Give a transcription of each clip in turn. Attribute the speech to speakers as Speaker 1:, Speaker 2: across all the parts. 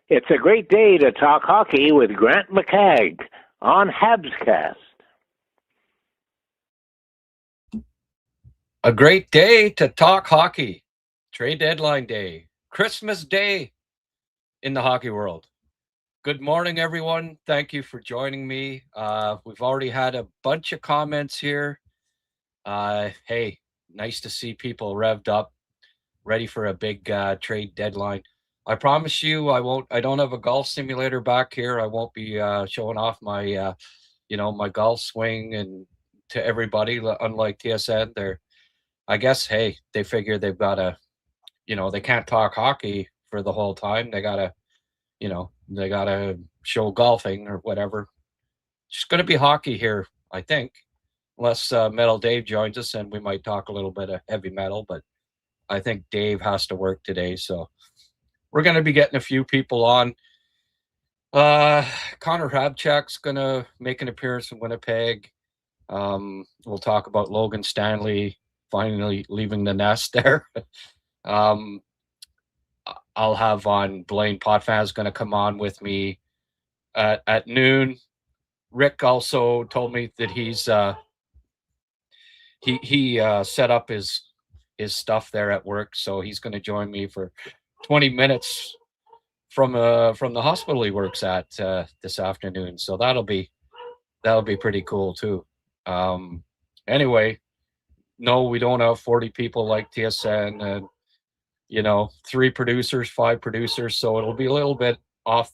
Speaker 1: It's a great day to talk hockey with Grant McCagg on HabsCast.
Speaker 2: A great day to talk hockey. Trade deadline day. Christmas day in the hockey world. Good morning, everyone. Thank you for joining me. We've already had a bunch of comments here. Hey, nice to see people revved up, ready for a big trade deadline. I promise you, I don't have a golf simulator back here. I won't be showing off my, my golf swing and to everybody. Unlike TSN, I guess, hey, they figure they've got to, they can't talk hockey for the whole time. They got to, show golfing or whatever. It's going to be hockey here, I think, unless Metal Dave joins us, and we might talk a little bit of heavy metal, but I think Dave has to work today, so we're going to be getting a few people on. Connor Habchak's going to make an appearance in Winnipeg. We'll talk about Logan Stanley finally leaving the nest there. I'll have on Blain Potvin is going to come on with me at noon. Rick also told me that he's he set up his stuff there at work, so he's going to join me for 20 minutes from the hospital he works at this afternoon. So that'll be pretty cool too. Anyway, no, we don't have 40 people like TSN and 3 producers, 5 producers, so it'll be a little bit off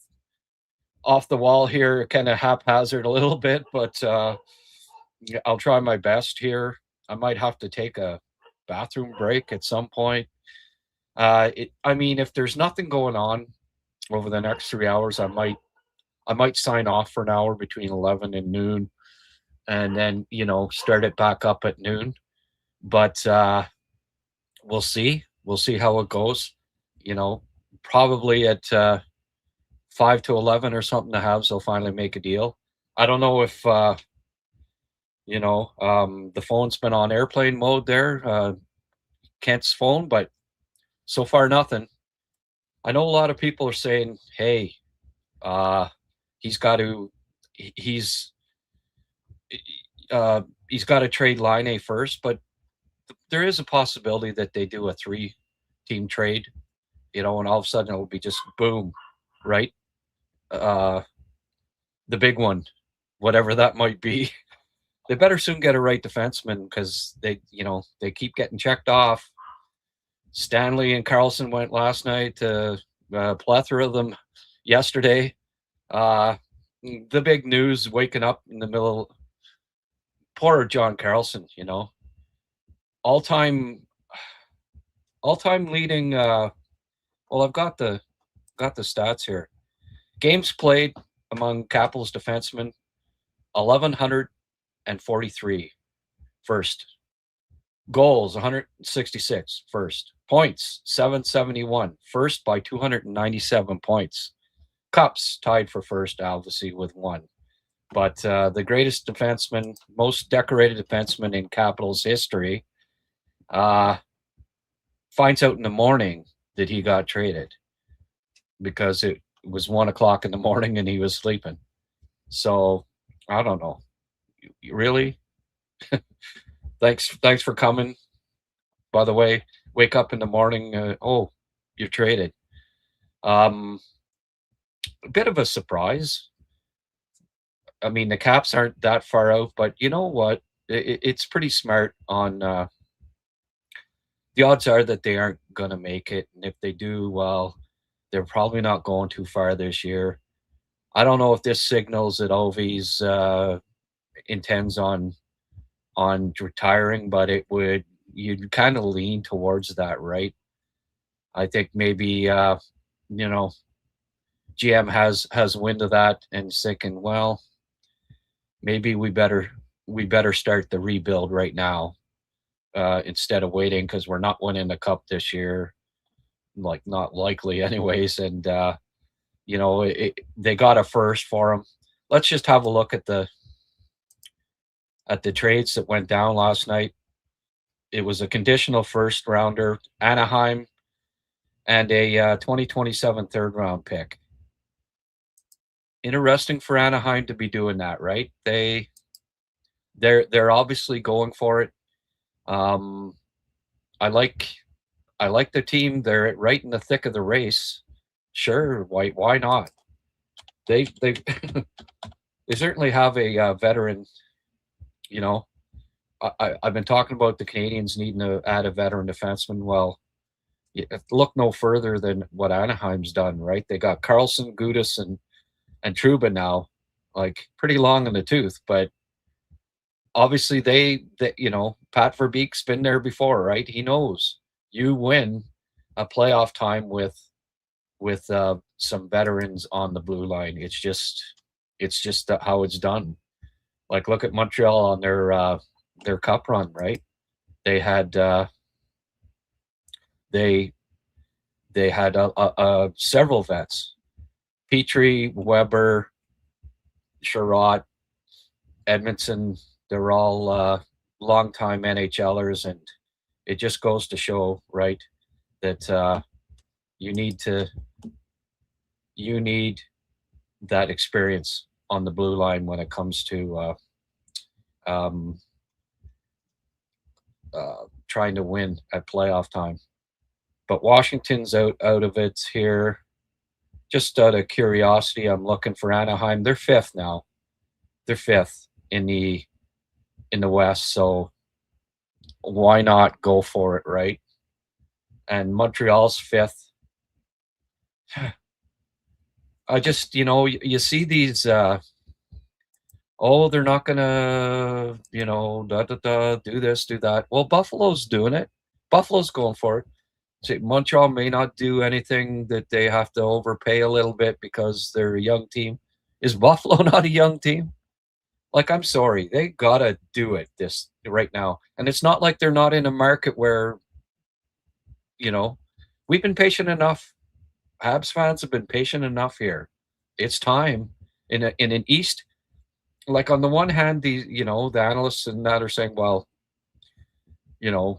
Speaker 2: the wall here, kind of haphazard a little bit, but I'll try my best here. I might have to take a bathroom break at some point. If there's nothing going on over the next 3 hours, I might sign off for an hour between 11 and noon, and then start it back up at noon. But we'll see how it goes. Probably at 5 to 11 or something, the Habs will finally make a deal. I don't know if the phone's been on airplane mode there, Kent's phone, but so far nothing. I know a lot of people are saying, hey, he's got to trade Laine first, but there is a possibility that they do a 3-team trade, and all of a sudden it'll be just boom, right? The big one, whatever that might be. They better soon get a right defenseman, because they keep getting checked off. Stanley and Carlson went last night, a plethora of them yesterday. The big news waking up in the middle, poor John Carlson, all-time leading, well, I've got the stats here. Games played among Capitals defensemen, 1,143 first. Goals, 166 first. Points, 771 first by 297 points. Cups tied for first, obviously, with 1. But the greatest defenseman, most decorated defenseman in Capitals history, finds out in the morning that he got traded because it was 1 o'clock in the morning and he was sleeping. So I don't know. Really? Thanks for coming. By the way, wake up in the morning. You're traded. A bit of a surprise. I mean, the Caps aren't that far out, but you know what? It's pretty smart on. The odds are that they aren't going to make it, and if they do, well, they're probably not going too far this year. I don't know if this signals that Ovi's intends on retiring, but you'd kind of lean towards that, right? I think maybe GM has wind of that and is thinking, well, maybe we better start the rebuild right now instead of waiting, because we're not winning the cup this year, like not likely anyways. And they got a first for him. Let's just have a look at the trades that went down last night. It was a conditional first rounder, Anaheim, and a 2027 third round pick. interesting for Anaheim to be doing that, right? They're obviously going for it. I like the team. They're right in the thick of the race. Sure, why not? They they certainly have a veteran. You know, I've been talking about the Canadians needing to add a veteran defenseman. Well, look no further than what Anaheim's done, right? They got Carlson, Gudis, and Trouba now, like pretty long in the tooth, but obviously they Pat Verbeek's been there before, right? He knows you win a playoff time with some veterans on the blue line. It's just how it's done. Like, look at Montreal on their cup run, right? They had they had several vets: Petrie, Weber, Sherratt, Edmondson. They're all longtime NHLers, and it just goes to show, right, that you need that experience on the blue line when it comes to trying to win at playoff time. But Washington's out of it here. Just out of curiosity, I'm looking for Anaheim. They're fifth now. They're fifth in the West, so why not go for it, right? And Montreal's fifth. I just, you see these, they're not gonna, do this, do that. Well, Buffalo's doing it. Buffalo's going for it. See, Montreal may not do anything that they have to overpay a little bit because they're a young team. Is Buffalo not a young team? Like, I'm sorry, they gotta do it this right now. And it's not like they're not in a market where, we've been patient enough. Habs fans have been patient enough here. It's time in an East. Like, on the one hand, the analysts and that are saying, well,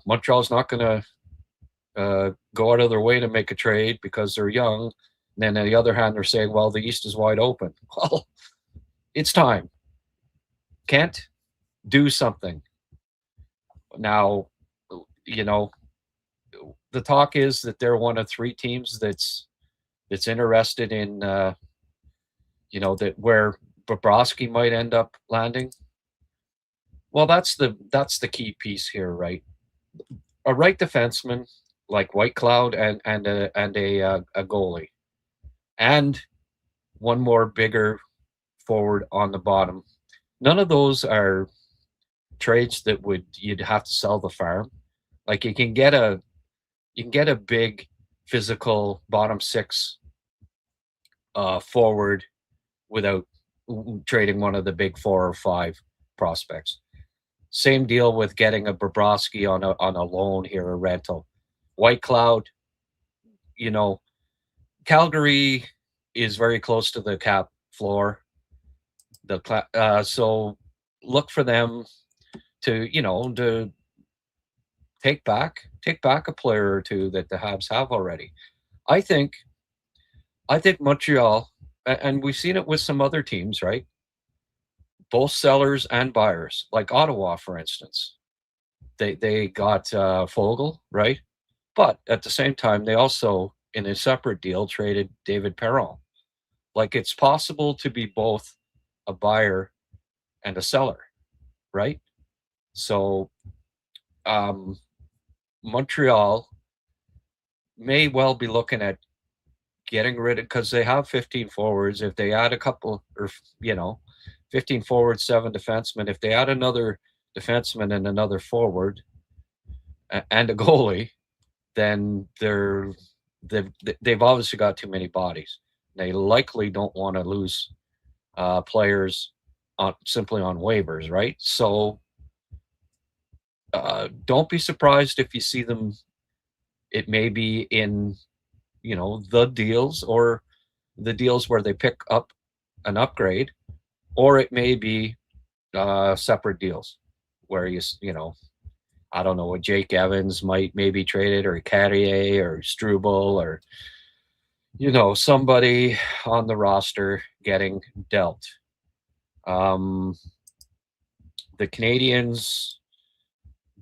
Speaker 2: Montreal's not going to go out of their way to make a trade because they're young. And then on the other hand, they're saying, well, the East is wide open. Well, it's time. Can't do something. Now, the talk is that they're one of three teams that's interested in, that where Bobrovsky might end up landing. Well, that's the key piece here, right? A right defenseman like Whitecloud and a goalie, and one more bigger forward on the bottom. None of those are trades that you'd have to sell the farm. Like, you can get a big physical bottom six forward without trading one of the big 4 or 5 prospects. Same deal with getting a Bobrovsky on a loan here, a rental. Whitecloud, Calgary is very close to the cap floor. So look for them to take back a player or two that the Habs have already. I think Montreal, and we've seen it with some other teams, right? Both sellers and buyers, like Ottawa, for instance. They got Foegele, right? But at the same time, they also, in a separate deal, traded David Perron. Like, it's possible to be both a buyer and a seller, right? So Montreal may well be looking at getting rid of, because they have 15 forwards. If they add a couple, or 15 forwards, 7 defensemen, if they add another defenseman and another forward and a goalie, then they've obviously got too many bodies. They likely don't want to lose players simply on waivers, right? So don't be surprised if you see them. It may be in the deals, or the deals where they pick up an upgrade, or it may be separate deals where I don't know, Jake Evans might maybe traded, or Carrier or Struble, or somebody on the roster getting dealt. The Canadiens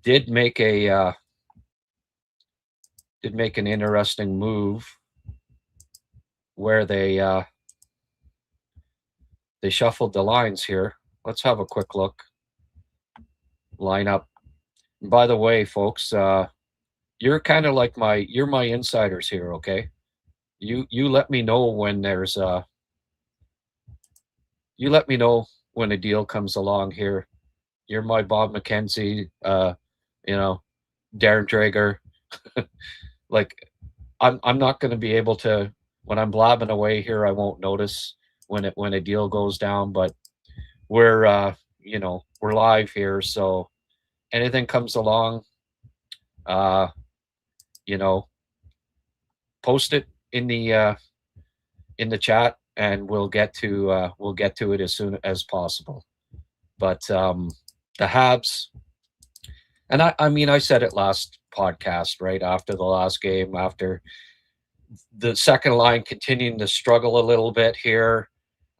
Speaker 2: did make an interesting move where they shuffled the lines here. Let's have a quick look. Lineup. And by the way, folks, you're kind of like my insiders here, okay? You let me know when there's you let me know when a deal comes along here. You're my Bob McKenzie, Darren Drager. Like I'm not going to be able to, when I'm blabbing away here, I won't notice when a deal goes down, but we're we're live here, so anything comes along, post it in the chat, and we'll get to it as soon as possible. But the Habs, and I said it last podcast, right after the last game, after the second line continuing to struggle a little bit here,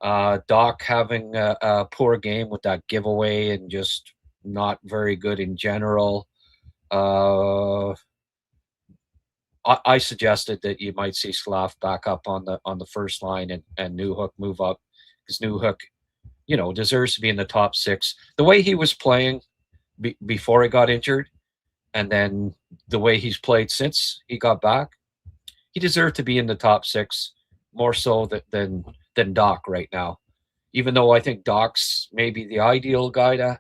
Speaker 2: Doc having a poor game with that giveaway and just not very good in general. I suggested that you might see Slav back up on the first line and Newhook move up, because Newhook, deserves to be in the top six. The way he was playing before he got injured, and then the way he's played since he got back, he deserved to be in the top six more so than Doc right now. Even though I think Doc's maybe the ideal guy to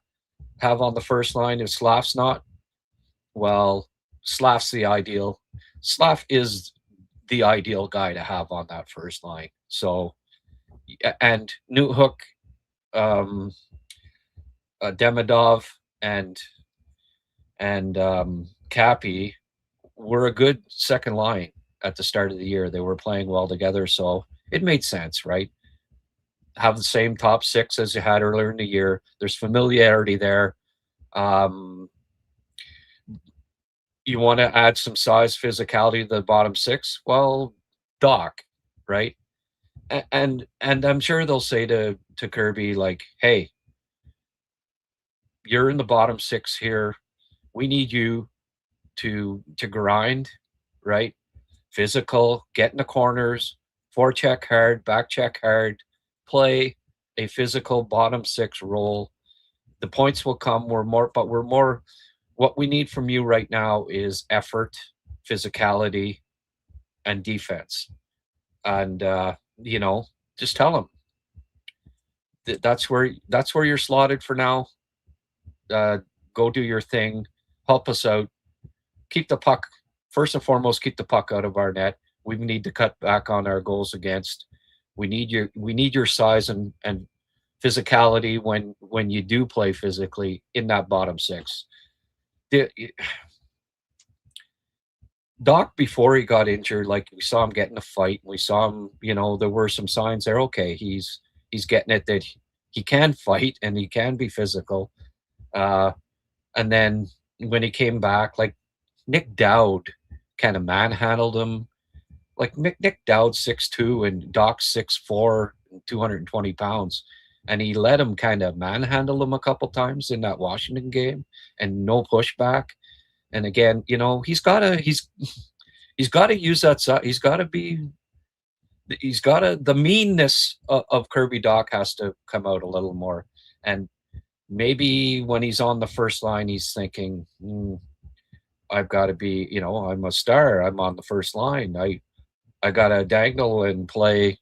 Speaker 2: have on the first line if Slav's not. Well, Slav's the ideal. Slav is the ideal guy to have on that first line. So, and Newhook, Demidov, and Cappy were a good second line at the start of the year. They were playing well together, so it made sense, right? Have the same top six as you had earlier in the year. There's familiarity there. You want to add some size, physicality to the bottom six? Well, Doc, right? And I'm sure they'll say to Kirby, like, hey, you're in the bottom six here. We need you to grind, right? Physical, get in the corners, forecheck hard, back check hard, play a physical bottom six role. The points will come. We're more. What we need from you right now is effort, physicality, and defense. And just tell them that's where you're slotted for now. Go do your thing. Help us out. Keep the puck. First and foremost, keep the puck out of our net. We need to cut back on our goals against. We need your size and physicality when you do play physically in that bottom six. Doc, before he got injured, like, we saw him get in a fight. We saw him, there were some signs there. Okay, he's getting it, that he can fight and he can be physical. And then when he came back, like, Nick Dowd kind of manhandled him. Like, Nick Dowd 6'2" and Doc 6'4", 220 pounds. And he let him kind of manhandle him a couple times in that Washington game, and no pushback. And again, he's got to use that side. The meanness of Kirby Doc has to come out a little more. And maybe when he's on the first line, he's thinking, I've got to be, I'm a star. I'm on the first line. I got to dangle and play,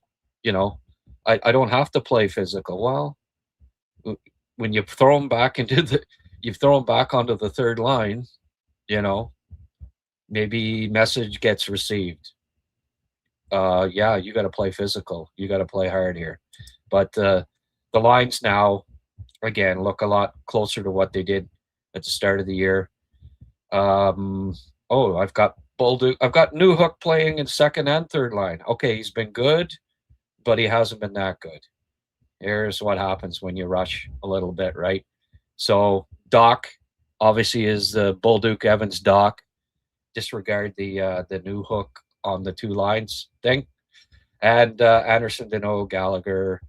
Speaker 2: I don't have to play physical. Well, when you throw him back onto the third line, maybe message gets received. Yeah, you got to play physical. You got to play hard here. But the lines now, again, look a lot closer to what they did at the start of the year. I've got Newhook playing in second and third line. Okay, he's been good, but he hasn't been that good. Here's what happens when you rush a little bit, right? So Doc obviously is the Bolduc Evans Doc. Disregard the Newhook on the two lines thing. and Anderson, Deneau, Gallagher.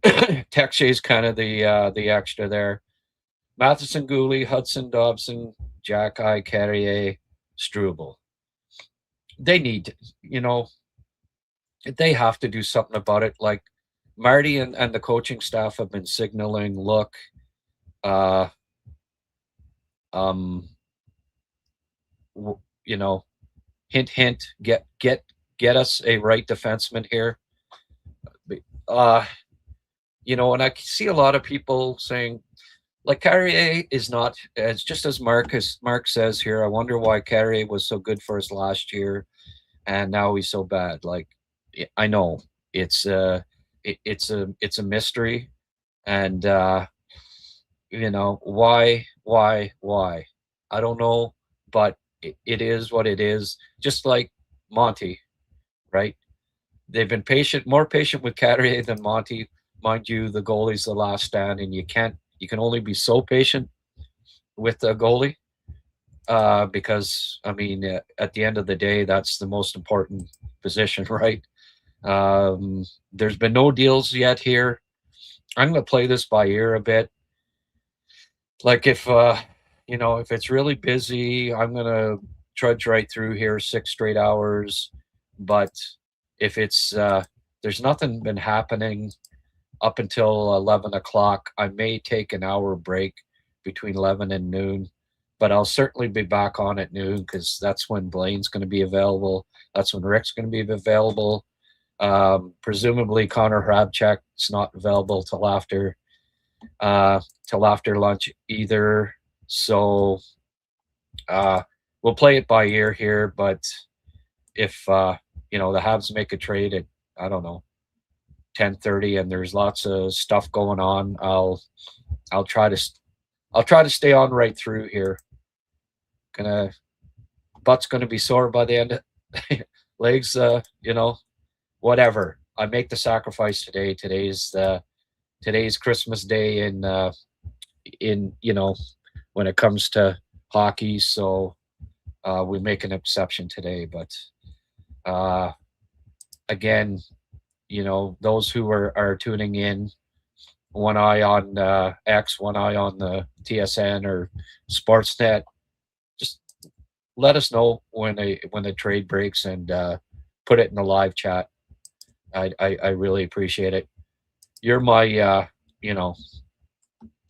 Speaker 2: Texier's kind of the extra there. Matheson, Gooley, Hudson, Dobson, Jacky, Carrier, Struble. They need, they have to do something about it. Like Marty and the coaching staff have been signaling, look, hint, hint, get us a right defenseman here. And I see a lot of people saying, like, Carrier is not as, just as Mark says here. I wonder why Carrier was so good for us last year, and now he's so bad. Like, I know it's a mystery, and why I don't know, but it is what it is. Just like Monty, right? They've been more patient with Kadri than Monty. Mind you, the goalie's the last stand, and you can only be so patient with the goalie because, I mean, at the end of the day, that's the most important position, right? There's been no deals yet here. I'm going to play this by ear a bit. Like if it's really busy, I'm going to trudge right through here 6 straight hours. But if it's there's nothing been happening up until 11 o'clock, I may take an hour break between 11 and noon, but I'll certainly be back on at noon because that's when Blain's going to be available. That's when Rick's going to be available. Presumably Connor Habchek's not available till after lunch either. So we'll play it by ear here, but if the Habs make a trade at, I don't know, 10:30 and there's lots of stuff going on, I'll try to stay on right through here. Butt's gonna be sore by the end. Legs, whatever. I make the sacrifice today. Today's Christmas Day in when it comes to hockey. So we make an exception today, but again, those who are tuning in, one eye on X, one eye on the TSN or Sportsnet, just let us know when the trade breaks and put it in the live chat. I really appreciate it. You're my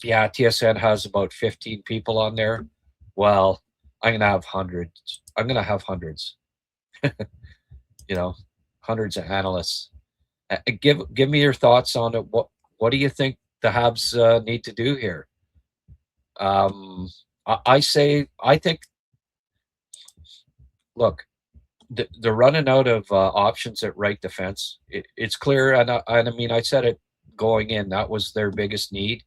Speaker 2: TSN has about 15 people on there. Well, I'm gonna have hundreds. Hundreds of analysts. Give me your thoughts on it. What do you think the Habs need to do here? I think, look, they're running out of options at right defense. It's clear, and I mean, I said it going in, that was their biggest need,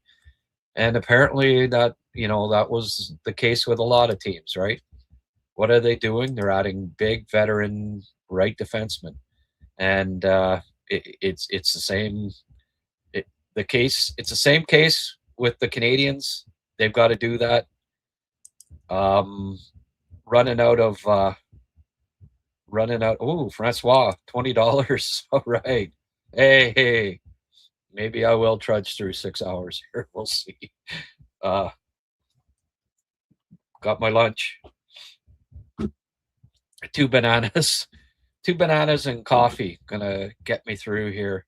Speaker 2: and apparently that was the case with a lot of teams, right? What are they doing? They're adding big veteran right defensemen, and it's the same. It's the same case with the Canadians. They've got to do that. Running out. Oh, Francois, $20. All right. Hey. Maybe I will trudge through 6 hours here. We'll see. Got my lunch. 2 bananas. 2 bananas and coffee. Gonna get me through here.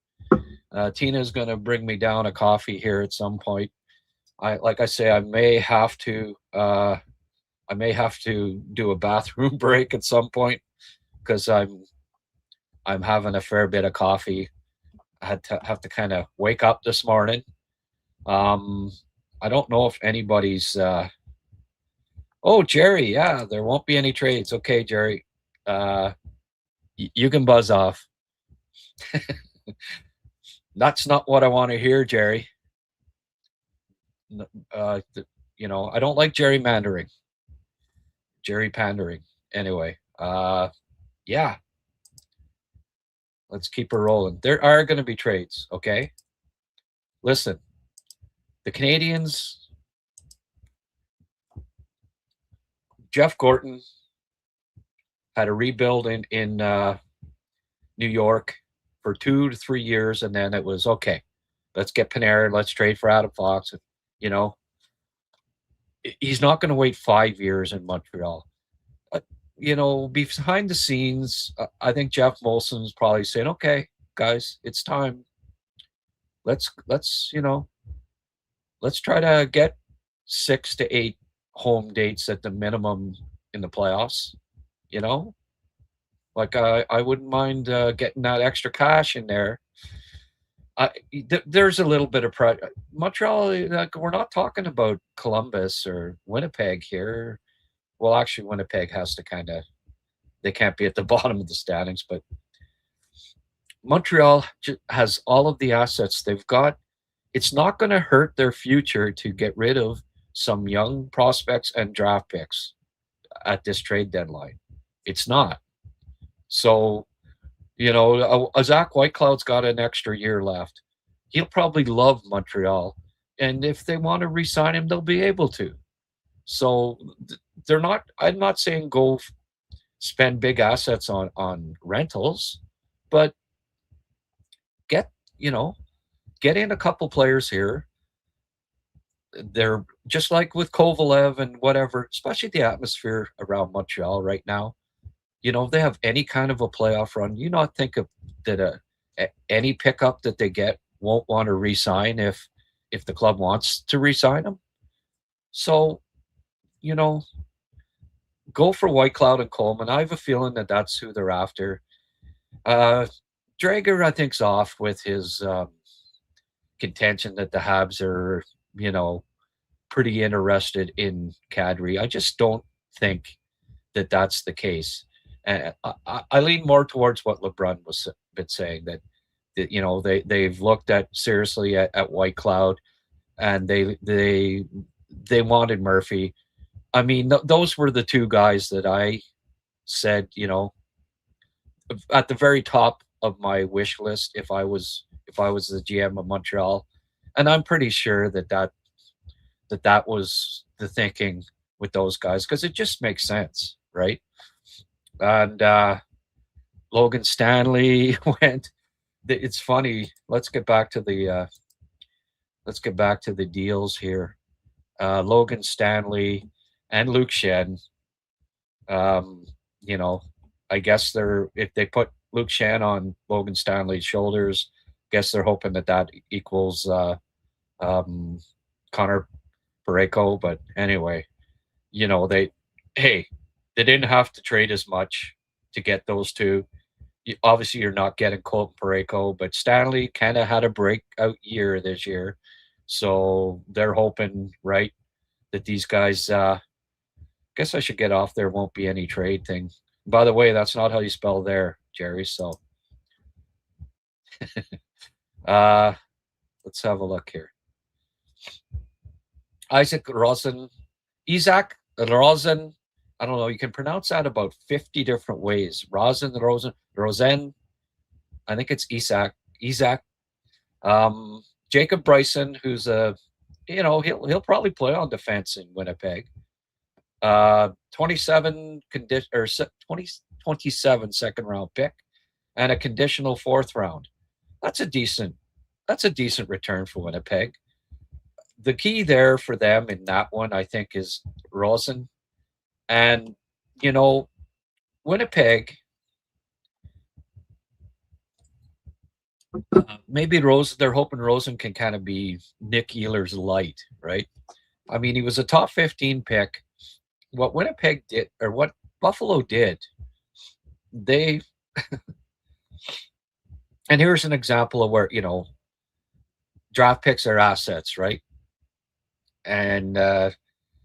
Speaker 2: Tina's gonna bring me down a coffee here at some point. I may have to do a bathroom break at some point because I'm having a fair bit of coffee. I have to kind of wake up this morning. I don't know if anybody's oh, Jerry, yeah, there won't be any trades. Okay, Jerry. You can buzz off. That's not what I want to hear, Jerry. I don't like gerrymandering. Jerry pandering. Anyway, yeah. Let's keep her rolling. There are going to be trades, okay? Listen, the Canadians, Jeff Gorton had a rebuild in New York for 2 to 3 years, and then it was okay. Let's get Panarin. Let's trade for Adam Fox. You know, he's not going to wait 5 years in Montreal. You know, behind the scenes, I think Jeff Molson's probably saying, "Okay, guys, it's time. Let's let's try to get 6 to 8 home dates at the minimum in the playoffs. You know, like I wouldn't mind getting that extra cash in there." There's a little bit of Montreal. Like, we're not talking about Columbus or Winnipeg here. Well, actually, Winnipeg has to they can't be at the bottom of the standings, but Montreal has all of the assets they've got. It's not going to hurt their future to get rid of some young prospects and draft picks at this trade deadline. It's not. So, you know, Zach Whitecloud's got an extra year left. He'll probably love Montreal. And if they want to re-sign him, they'll be able to. So I'm not saying go spend big assets on rentals, but get in a couple players here. They're just like with Kovalev and whatever, especially the atmosphere around Montreal right now. You know, if they have any kind of a playoff run, you not think of that any pickup that they get won't want to re-sign if the club wants to re-sign them. So, you know, go for Whitecloud and Coleman. I have a feeling that that's who they're after. Drager, I think's off with his contention that the Habs are, you know, pretty interested in Kadri. I just don't think that that's the case. And I lean more towards what LeBrun was been saying, that you know, they've looked at seriously at Whitecloud, and they wanted Murphy. I mean, those were the two guys that I said, you know, at the very top of my wish list if I was the GM of Montreal, and I'm pretty sure that was the thinking with those guys, because it just makes sense, right? And Logan Stanley went. It's funny. Let's get back to the deals here. Logan Stanley and Luke Shen. You know, I guess if they put Luke Shen on Logan Stanley's shoulders, I guess they're hoping that equals Connor Parayko. But anyway, you know, they didn't have to trade as much to get those two. Obviously, you're not getting Colton Parayko, but Stanley kind of had a breakout year this year. So they're hoping, right, that these guys, guess I should get off there, won't be any trade thing. By the way, that's not how you spell there, Jerry. So let's have a look here. Isaac Rosen. I don't know. You can pronounce that about 50 different ways. Rosen. I think it's Isaac. Jacob Bryson, who's he'll probably play on defense in Winnipeg. 27 second round pick, and a conditional 4th round. That's a decent return for Winnipeg. The key there for them in that one, I think, is Rosen. And, you know, Winnipeg, maybe they're hoping Rosen can kind of be Nick Ehlers light, right? I mean, he was a top 15 pick. What Winnipeg did, or what Buffalo did, and here's an example of where, you know, draft picks are assets, right? And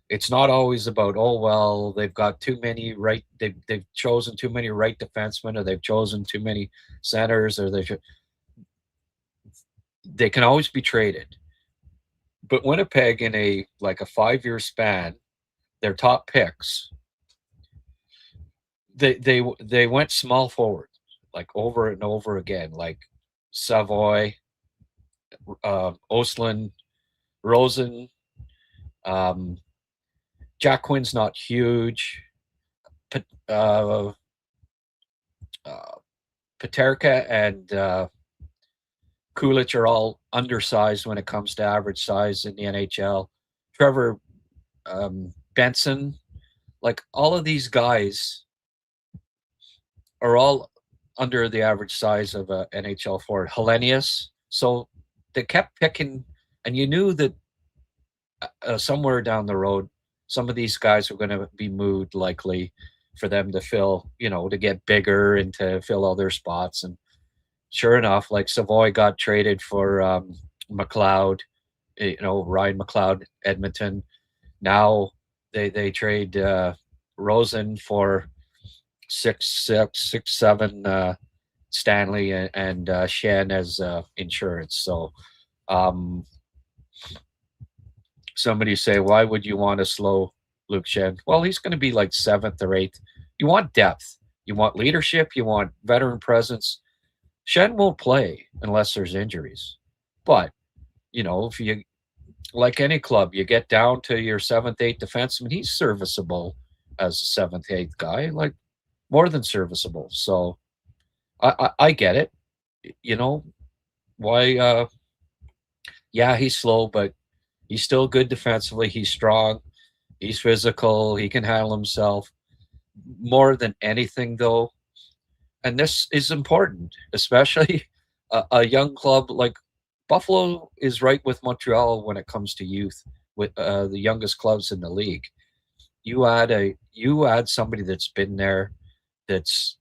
Speaker 2: it's not always about, oh, well, they've got too many they've chosen too many right defensemen, or they've chosen too many centers, or they can always be traded. But Winnipeg, in a 5-year span, their top picks, they went small forward, like over and over again, like Savoy, Ostlund, Rosen. Jack Quinn's not huge. Peterka and Kulich are all undersized when it comes to average size in the NHL. Trevor Benson, like all of these guys are all under the average size of a NHL forward. Hellenius. So they kept picking, and you knew that somewhere down the road, some of these guys were going to be moved likely for them to fill, to get bigger and to fill all their spots. And sure enough, like Savoy got traded for McLeod, Ryan McLeod, Edmonton. Now they trade Rosen for 6'7" Stanley and Shen as insurance. So somebody say, why would you want to slow Luke Shen? Well, he's going to be like 7th or 8th. You want depth. You want leadership. You want veteran presence. Shen won't play unless there's injuries. But, if you, like any club, you get down to your 7th, 8th defenseman, he's serviceable as a 7th, 8th guy, like more than serviceable. So I get it. Why? Yeah, he's slow, but he's still good defensively. He's strong. He's physical. He can handle himself. More than anything, though, and this is important, especially a young club like Buffalo is right with Montreal when it comes to youth, with the youngest clubs in the league. You add somebody that's been there, that's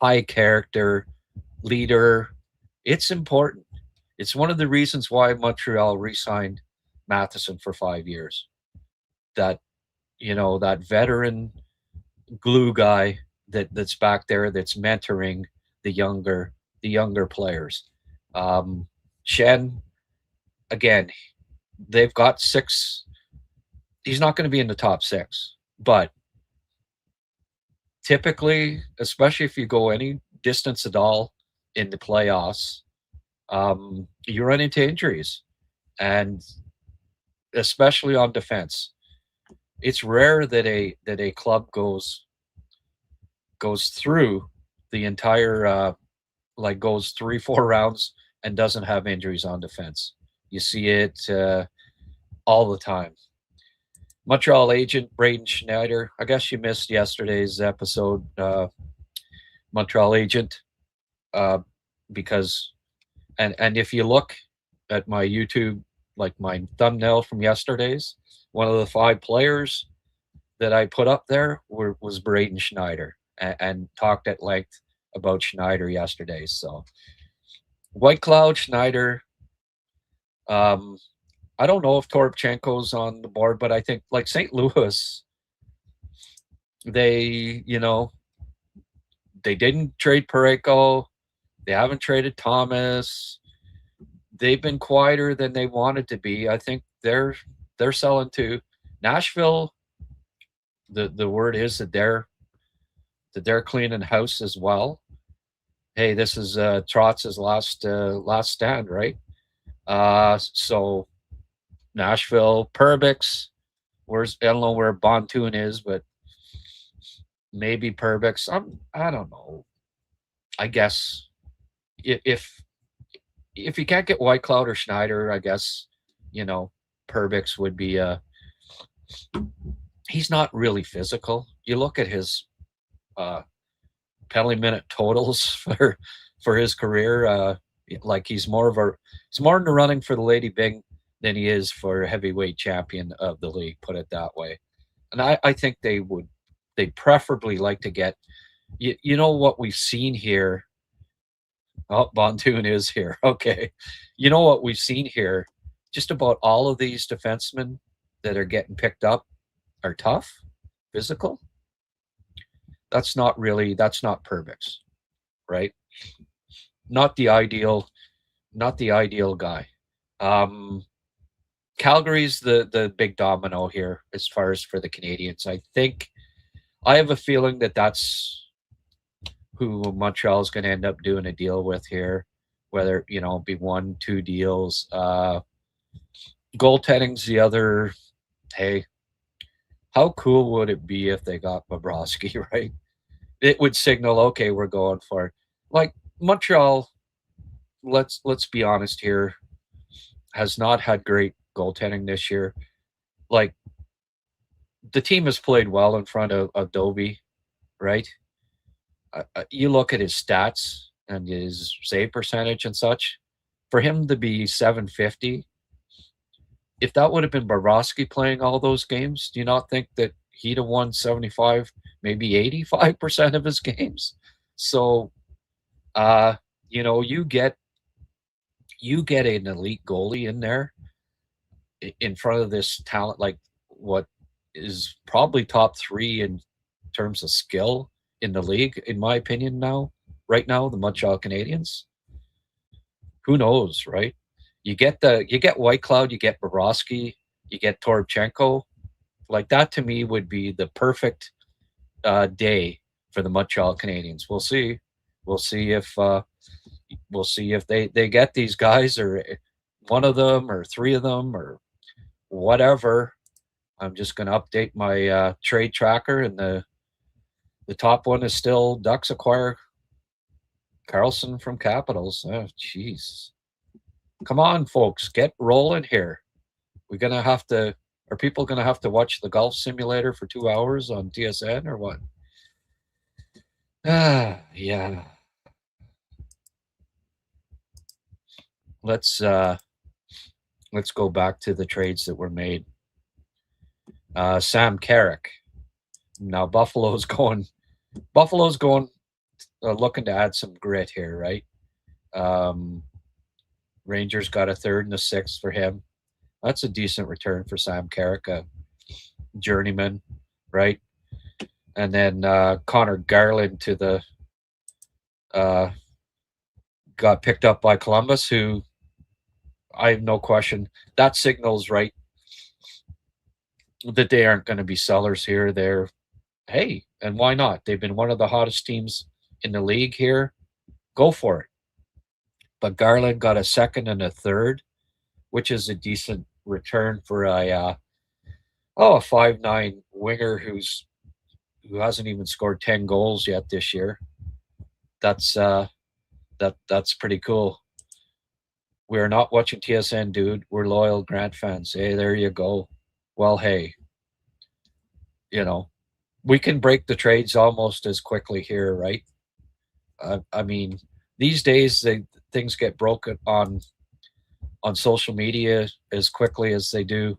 Speaker 2: high character, leader. It's important. It's one of the reasons why Montreal re-signed Matheson for 5 years. That that veteran glue guy that's back there, that's mentoring the younger players. Shen, again, they've got 6. He's not going to be in the top 6, but typically, especially if you go any distance at all in the playoffs, you run into injuries, and especially on defense. It's rare that a club goes through the entire goes 3-4 rounds and doesn't have injuries on defense. You see it all the time. Montreal agent Braden Schneider. I guess you missed yesterday's episode. Montreal agent, because and if you look at my YouTube, like my thumbnail from yesterday's, one of the 5 players that I put up there was Braden Schneider, and talked at length about Schneider yesterday. So White Cloud, Schneider. I don't know if Toropchenko's on the board, but I think like St. Louis, they didn't trade Parayko. They haven't traded Thomas. They've been quieter than they wanted to be. I think they're selling to Nashville. The word is that they're cleaning house as well. Hey, this is Trotz's last stand, right? So Nashville, Perbix. I don't know where Bontoon is, but maybe Perbix. I don't know. I guess if you can't get White Cloud or Schneider, I guess Perbix would be he's not really physical. You look at his penalty minute totals for his career, like he's more in the running for the Lady Byng than he is for heavyweight champion of the league, put it that way. And I think they'd preferably like to get what we've seen here. Oh, Bontoon is here. Okay. You know what we've seen here? Just about all of these defensemen that are getting picked up are tough, physical. That's not Perbix, right? Not the ideal guy. Calgary's the big domino here as far as for the Canadians. I have a feeling that's who Montreal is going to end up doing a deal with here, whether be 1-2 deals. Goaltending's the other. Hey, how cool would it be if they got Bobrovsky, right? It would signal, okay, we're going for it. like Montreal, let's be honest here, has not had great goaltending this year. Like, the team has played well in front of Adobe, right? You look at his stats and his save percentage and such. For him to be 750, if that would have been Bobrovsky playing all those games, do you not think that he'd have won 75, maybe 85% of his games? So, you get an elite goalie in there in front of this talent, like what is probably top 3 in terms of skill in the league, in my opinion. Right now, the Montreal Canadiens. Who knows, right? You get White Cloud, you get Bobrovsky, you get Toropchenko. Like, that to me would be the perfect day for the Montreal Canadiens. We'll see. We'll see if they get these guys, or one of them, or 3 of them, or whatever. I'm just going to update my trade tracker, and the top one is still Ducks acquire Carlson from Capitals. Oh, jeez. Come on, folks, get rolling here. Are people going to have to watch the golf simulator for 2 hours on TSN or what? Yeah. Let's go back to the trades that were made. Sam Carrick. Now Buffalo's going looking to add some grit here, right? Rangers got a 3rd and a 6th for him. That's a decent return for Sam Carrick, a journeyman, right? And then Connor Garland to the got picked up by Columbus, who I have no question that signals, right, that they aren't going to be sellers here. They're, hey, and why not? They've been one of the hottest teams in the league here. Go for it. But Garland got a 2nd and a 3rd, which is a decent return for a 5'9" winger who hasn't even scored 10 goals yet this year. That's pretty cool. We're not watching TSN, dude. We're loyal Grant fans. Hey, there you go. Well, hey, we can break the trades almost as quickly here, right? I mean, these days things get broken on social media as quickly as they do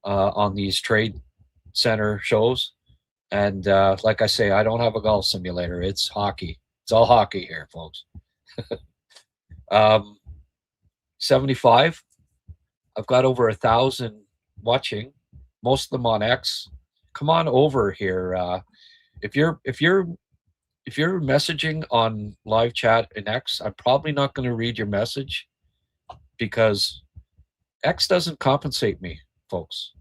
Speaker 2: on these trade center shows. And like I say, I don't have a golf simulator. It's hockey. It's all hockey here, folks. 75. I've got over 1,000 watching, most of them on X. Come on over here. If you're messaging on live chat in X, I'm probably not going to read your message because X doesn't compensate me, folks.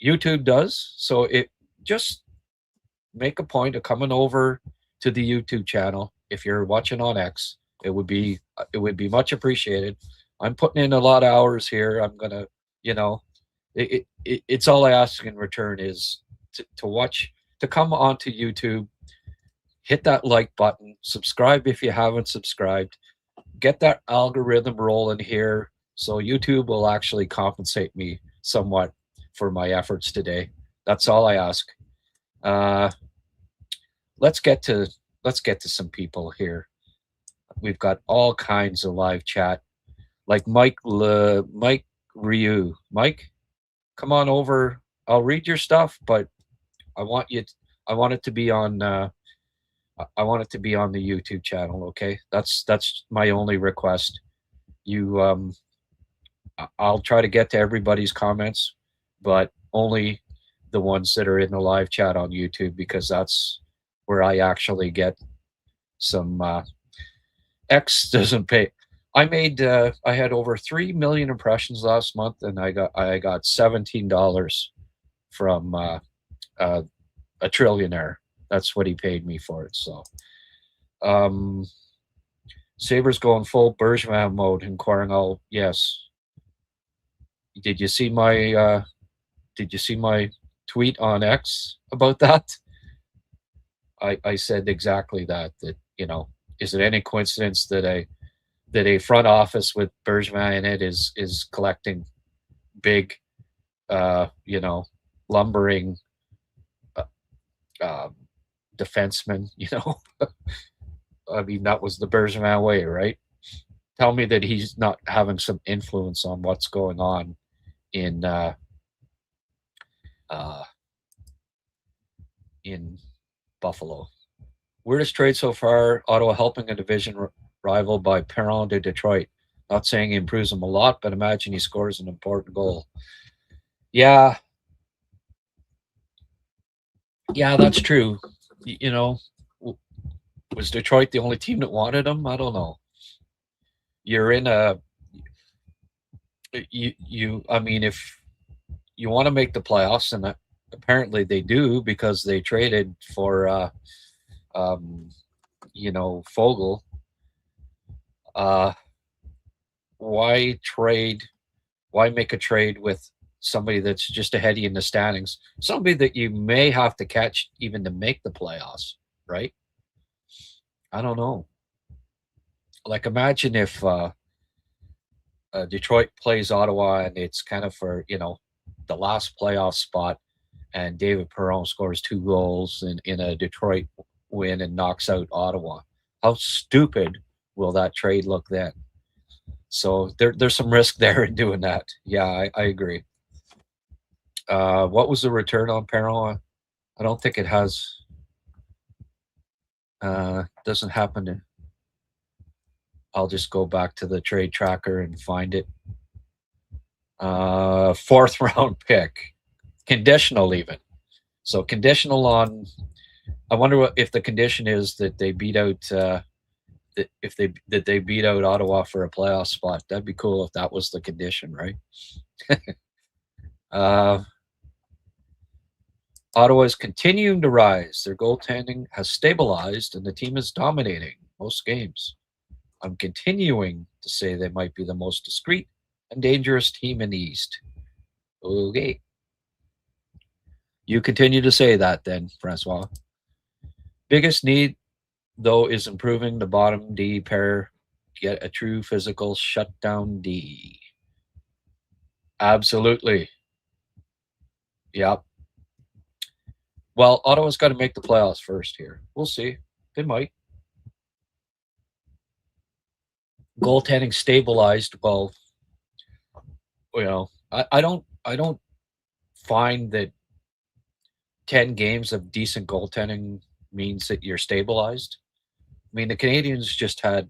Speaker 2: YouTube does. So it just make a point of coming over to the YouTube channel. If you're watching on X, it would be much appreciated. I'm putting in a lot of hours here. I'm gonna, it's all I ask in return is to come onto YouTube, hit that like button, subscribe if you haven't subscribed, get that algorithm rolling here, so YouTube will actually compensate me somewhat for my efforts today. That's all I ask. Let's get to some people here. We've got all kinds of live chat, like Mike Ryu. Mike, come on over. I'll read your stuff, but I want it to be on the YouTube channel. Okay, that's my only request. I'll try to get to everybody's comments, but only the ones that are in the live chat on YouTube, because that's where I actually get some. X doesn't pay. I had over 3 million impressions last month, and I got $17 from a trillionaire. That's what he paid me for it. So, Sabres going full Bergevin mode, inquiring all. Yes. Did you see my tweet on X about that? I said exactly that is it any coincidence that a front office with Bergevin in it is collecting big, lumbering defensemen? I mean, that was the Bergevin way, right? Tell me that he's not having some influence on what's going on in Buffalo. Weirdest trade so far, Ottawa helping a division rival by Perron to Detroit. Not saying he improves him a lot, but imagine he scores an important goal. Yeah, that's true. Was Detroit the only team that wanted him? I don't know. You're in a I mean, if you want to make the playoffs, and apparently they do because they traded for Fogle. Why make a trade with somebody that's just ahead of you in the standings? Somebody that you may have to catch even to make the playoffs, right? I don't know. Like, imagine if Detroit plays Ottawa and it's kind of for, the last playoff spot, and David Perron scores 2 goals in a Detroit win and knocks out Ottawa. How stupid will that trade look then? So there's some risk there in doing that. Yeah, I agree. What was the return on Perron? I don't think it has. Doesn't happen. I'll just go back to the trade tracker and find it. 4th round pick, conditional even. So conditional on. I wonder if the condition is that they beat out. That they beat out Ottawa for a playoff spot. That'd be cool if that was the condition, right? Ottawa is continuing to rise. Their goaltending has stabilized, and the team is dominating most games. I'm continuing to say they might be the most discreet and dangerous team in the East. Okay. You continue to say that then, Francois. Biggest need, though, is improving the bottom D pair to get a true physical shutdown D. Absolutely. Yep. Well, Ottawa's got to make the playoffs first here. We'll see. They might. Goaltending stabilized. Well, I don't find that 10 games of decent goaltending means that you're stabilized. I mean, the Canadians just had,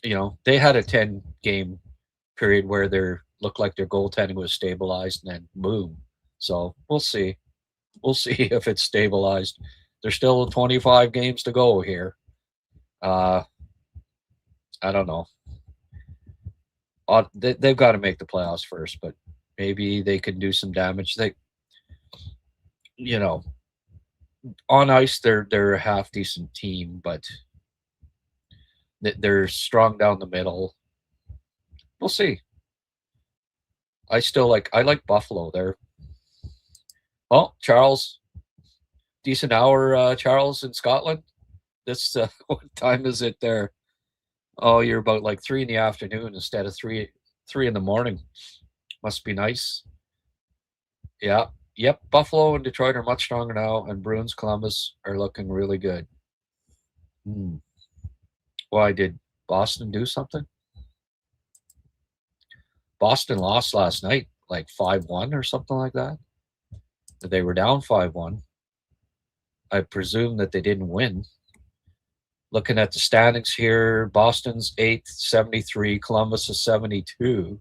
Speaker 2: they had a 10-game period where they looked like their goaltending was stabilized, and then boom. So we'll see. We'll see if it's stabilized. There's still 25 games to go here. I don't know. They've got to make the playoffs first, but maybe they can do some damage. On ice, they're a half decent team, but they're strong down the middle. We'll see. I like Buffalo there. Oh, Charles, decent hour, Charles, in Scotland. This what time is it there? Oh, you're about like 3 in the afternoon instead of 3 in the morning. Must be nice. Yeah. Yep. Buffalo and Detroit are much stronger now, and Bruins, Columbus are looking really good. Why did Boston do something? Boston lost last night, like 5-1 or something like that. They were down 5-1. I presume that they didn't win. Looking at the standings here, Boston's 8th, 73. Columbus is 72.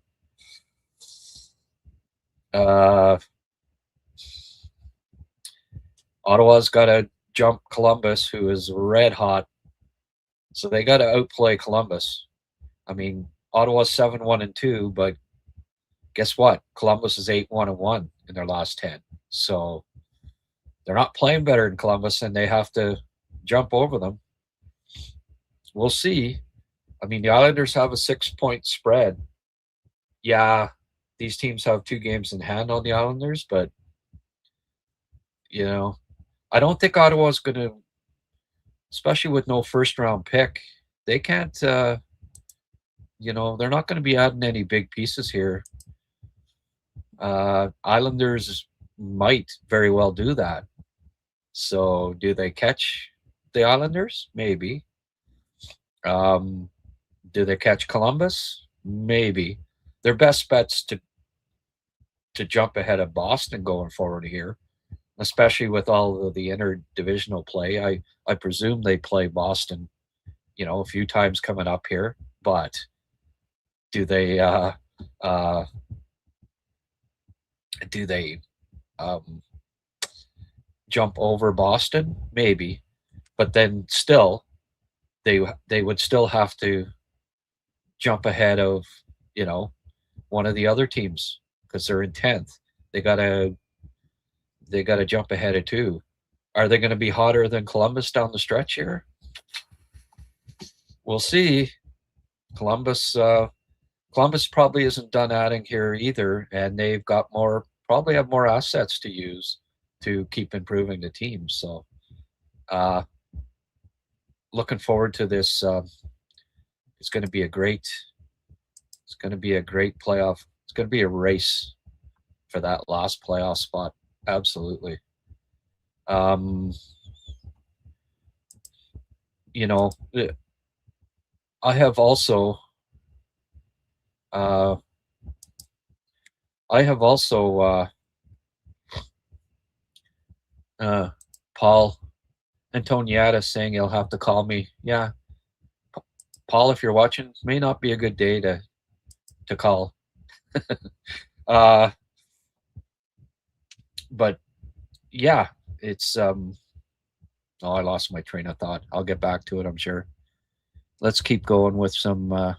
Speaker 2: Ottawa's got to jump Columbus, who is red hot. So they got to outplay Columbus. I mean, Ottawa's 7-1-2, but guess what? Columbus is 8-1-1 in their last 10. So they're not playing better than Columbus, and they have to jump over them. We'll see. I mean, the Islanders have a 6-point spread. Yeah, these teams have 2 games in hand on the Islanders, but, I don't think Ottawa's going to especially with no first-round pick, they can't. You know, they're not going to be adding any big pieces here. Islanders might very well do that. So, do they catch the Islanders? Maybe. Do they catch Columbus? Maybe. Their best bet's to jump ahead of Boston going forward here, especially with all of the interdivisional play. I presume they play Boston, you know, a few times coming up here, but do they jump over Boston? Maybe, but then still, they would still have to jump ahead of, you know, one of the other teams because they're in 10th. They gotta jump ahead of two. Are they going to be hotter than Columbus down the stretch here? We'll see. Columbus probably isn't done adding here either, and they've got probably have more assets to use to keep improving the team. So, looking forward to this. It's going to be a great playoff. It's going to be a race for that last playoff spot. Absolutely. You know, I have also Paul Antonietta saying he'll have to call me. Yeah, Paul, if you're watching, may not be a good day to call. But yeah, it's I lost my train of thought. I'll get back to it, I'm sure. Let's keep going with some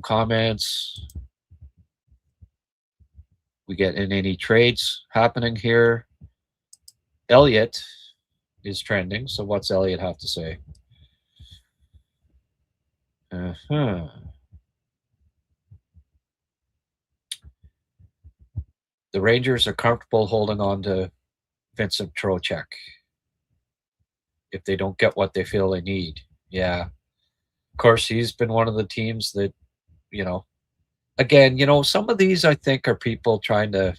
Speaker 2: comments. We get in any trades happening here. Elliot is trending. So what's Elliot have to say? The Rangers are comfortable holding on to Vincent Trocheck if they don't get what they feel they need. Yeah. Of course, he's been one of the teams that, you know, again, you know, some of these I think are people trying to,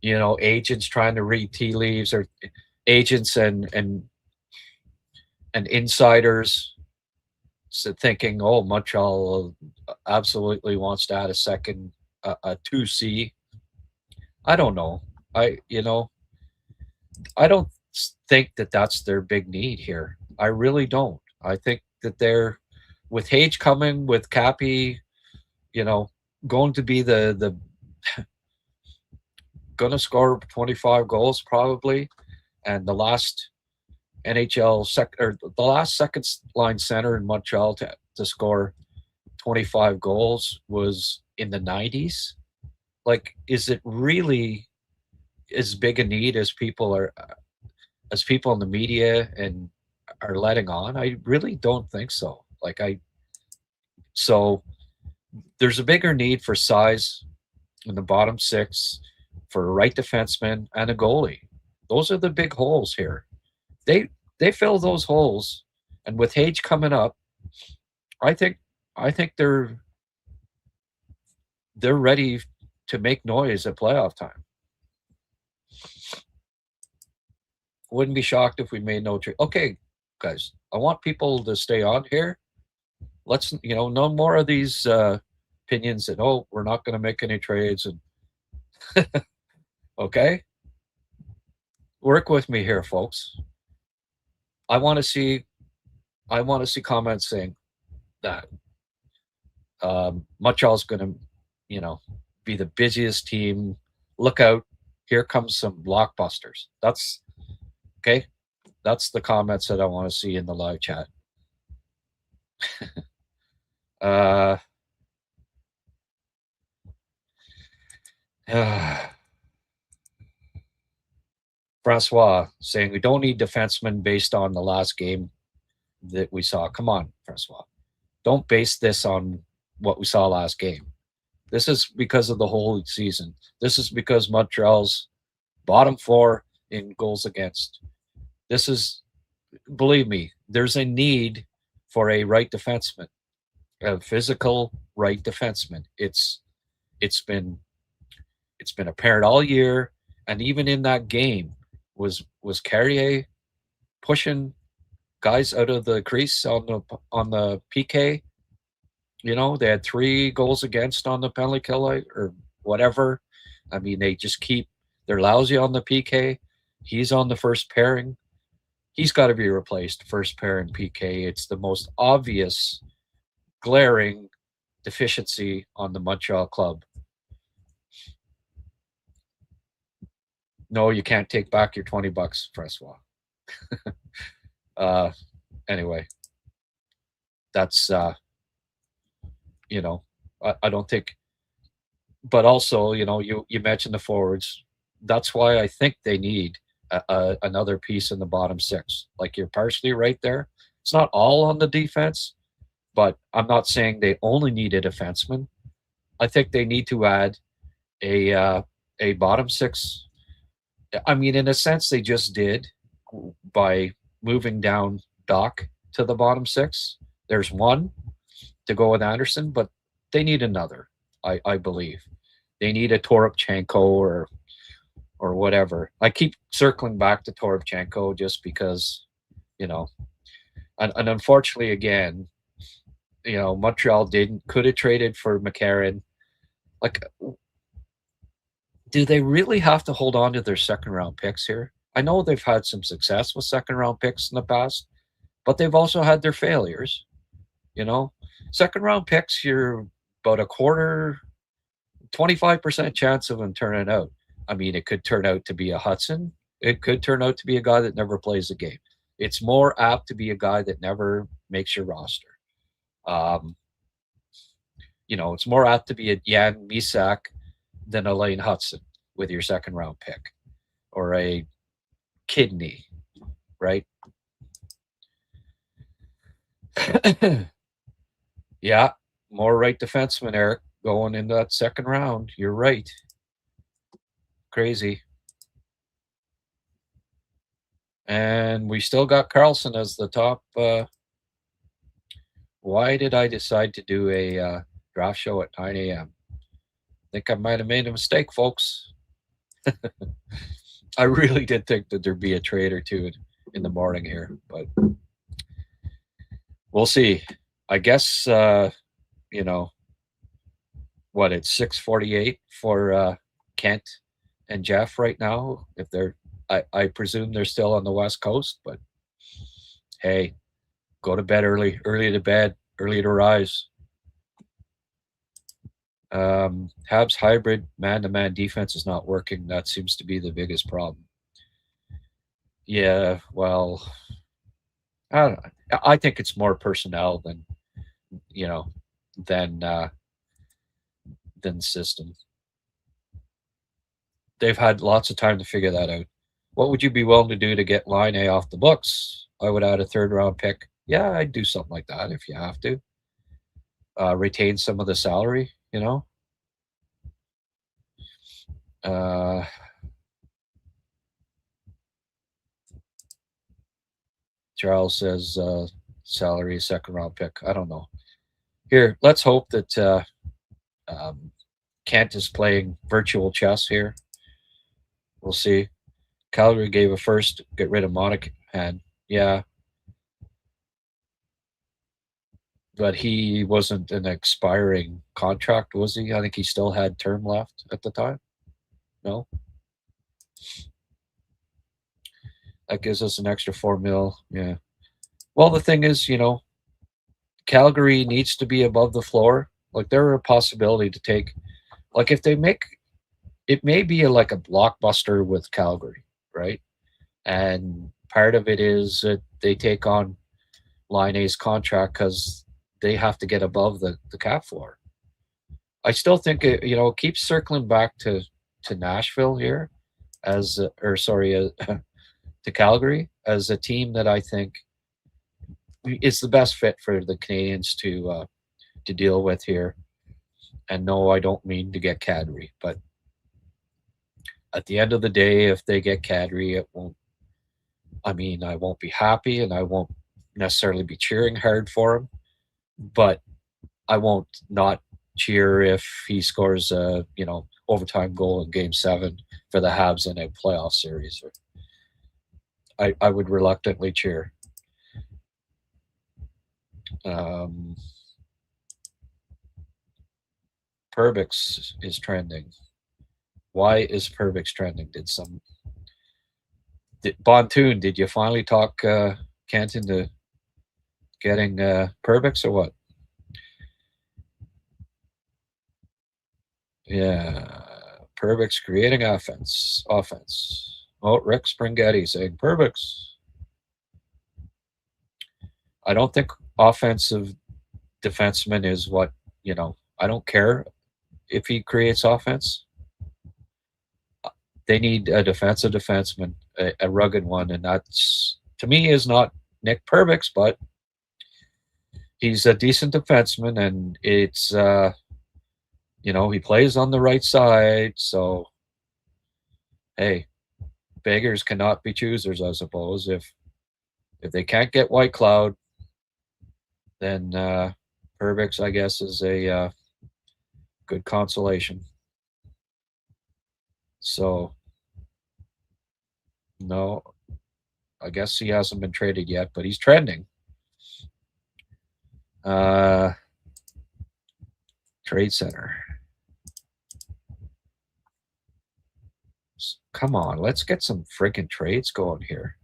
Speaker 2: you know, agents trying to read tea leaves, or agents and insiders thinking, oh, Montreal absolutely wants to add a 2C. I don't know. I don't think that that's their big need here. I really don't. I think that they're, with Hage coming, with Cappy, you know, going to be the going to score 25 goals probably, and the last the last second line center in Montreal to score 25 goals was in the 90s. Like, is it really as big a need as people in the media and are letting on? I really don't think so. So there's a bigger need for size in the bottom six, for a right defenseman and a goalie. Those are the big holes here. They fill those holes, and with Hage coming up, I think they're ready to make noise at playoff time. Wouldn't be shocked if we made no trade. Okay, guys, I want people to stay on here. Let's, you know, no more of these opinions that, oh, we're not going to make any trades. And okay, work with me here, folks. I want to see comments saying that Montreal's going to, you know, be the busiest team. Look out, here comes some blockbusters. That's okay. That's the comments that I want to see in the live chat. Francois saying we don't need defensemen based on the last game that we saw. Come on, Francois. Don't base this on what we saw last game. This is because of the whole season. This is because Montreal's bottom four in goals against. This is, believe me, there's a need for a right defenseman, a physical right defenseman. It's been apparent all year, and even in that game, was Carrier pushing guys out of the crease on the PK. You know, they had 3 goals against on the penalty kill or whatever. I mean, they're lousy on the PK. He's on the first pairing. He's got to be replaced, first pairing PK. It's the most obvious, glaring deficiency on the Montreal club. No, you can't take back your $20, Francois. Anyway, that's, I don't think, but also, you mentioned the forwards. That's why I think they need another piece in the bottom 6. Like, you're partially right there. It's not all on the defense, but I'm not saying they only need a defenseman. I think they need to add a bottom 6. I mean, in a sense, they just did by moving down Doc to the bottom 6. There's one to go with Anderson, but they need another, I believe. They need a Toropchenko or whatever. I keep circling back to Toropchenko just because, and unfortunately, again, Montreal could have traded for McCarron. Like, do they really have to hold on to their second-round picks here? I know they've had some success with second-round picks in the past, but they've also had their failures. Second-round picks, you're about a quarter, 25% chance of them turning out. I mean, it could turn out to be a Hudson. It could turn out to be a guy that never plays a game. It's more apt to be a guy that never makes your roster. It's more apt to be a Jan Misak than a Lane Hudson with your second round pick, or a Kidney, right? Yeah, more right defenseman, Eric, going in that second round. You're right. Crazy. And we still got Carlson as the top. Why did I decide to do a draft show at 9 a.m.? I think I might have made a mistake, folks. I really did think that there'd be a trade or two in the morning here, but we'll see. I guess, it's 6:48 for Kent and Jeff right now. If I presume they're still on the West Coast, but hey, go to bed early to bed, early to rise. Habs hybrid man-to-man defense is not working. That seems to be the biggest problem. Yeah, well, I don't know. I think it's more personnel than system. They've had lots of time to figure that out. What would you be willing to do to get Line A off the books? I would add a third-round pick. Yeah, I'd do something like that if you have to. Retain some of the salary, Charles says salary, second-round pick. I don't know. Here, let's hope that Kent is playing virtual chess here. We'll see. Calgary gave a first, get rid of Monahan. Yeah. But he wasn't an expiring contract, was he? I think he still had term left at the time. No? That gives us an extra $4 million. Yeah. Well, the thing is, Calgary needs to be above the floor. Like, they're a possibility to take. Like, if they make it, may be like a blockbuster with Calgary, right? And part of it is that they take on Line A's contract because they have to get above the cap floor. I still think it keeps circling back to Nashville here to Calgary as a team that I think is the best fit for the Canadians to deal with here. And no, I don't mean to get Kadri, but at the end of the day, if they get Kadri, it won't I mean, I won't be happy and I won't necessarily be cheering hard for him, but I won't not cheer if he scores a overtime goal in Game 7 for the Habs in a playoff series. I would reluctantly cheer. Perbix is trending. Why is Perbix trending? Bontoon, did you finally talk Kent into getting Perbix or what? Yeah, Perbix creating offense. Oh, Rick Springhetti saying Perbix. I don't think offensive defenseman is what, I don't care if he creates offense. They need a defensive defenseman, a rugged one, and that's, to me, is not Nick Perbix, but he's a decent defenseman, and it's, he plays on the right side, so, hey, beggars cannot be choosers, I suppose. If they can't get White Cloud, then Perbix, I guess, is a good consolation. So, no, I guess he hasn't been traded yet, but he's trending. Trade Center. Come on, let's get some freaking trades going here.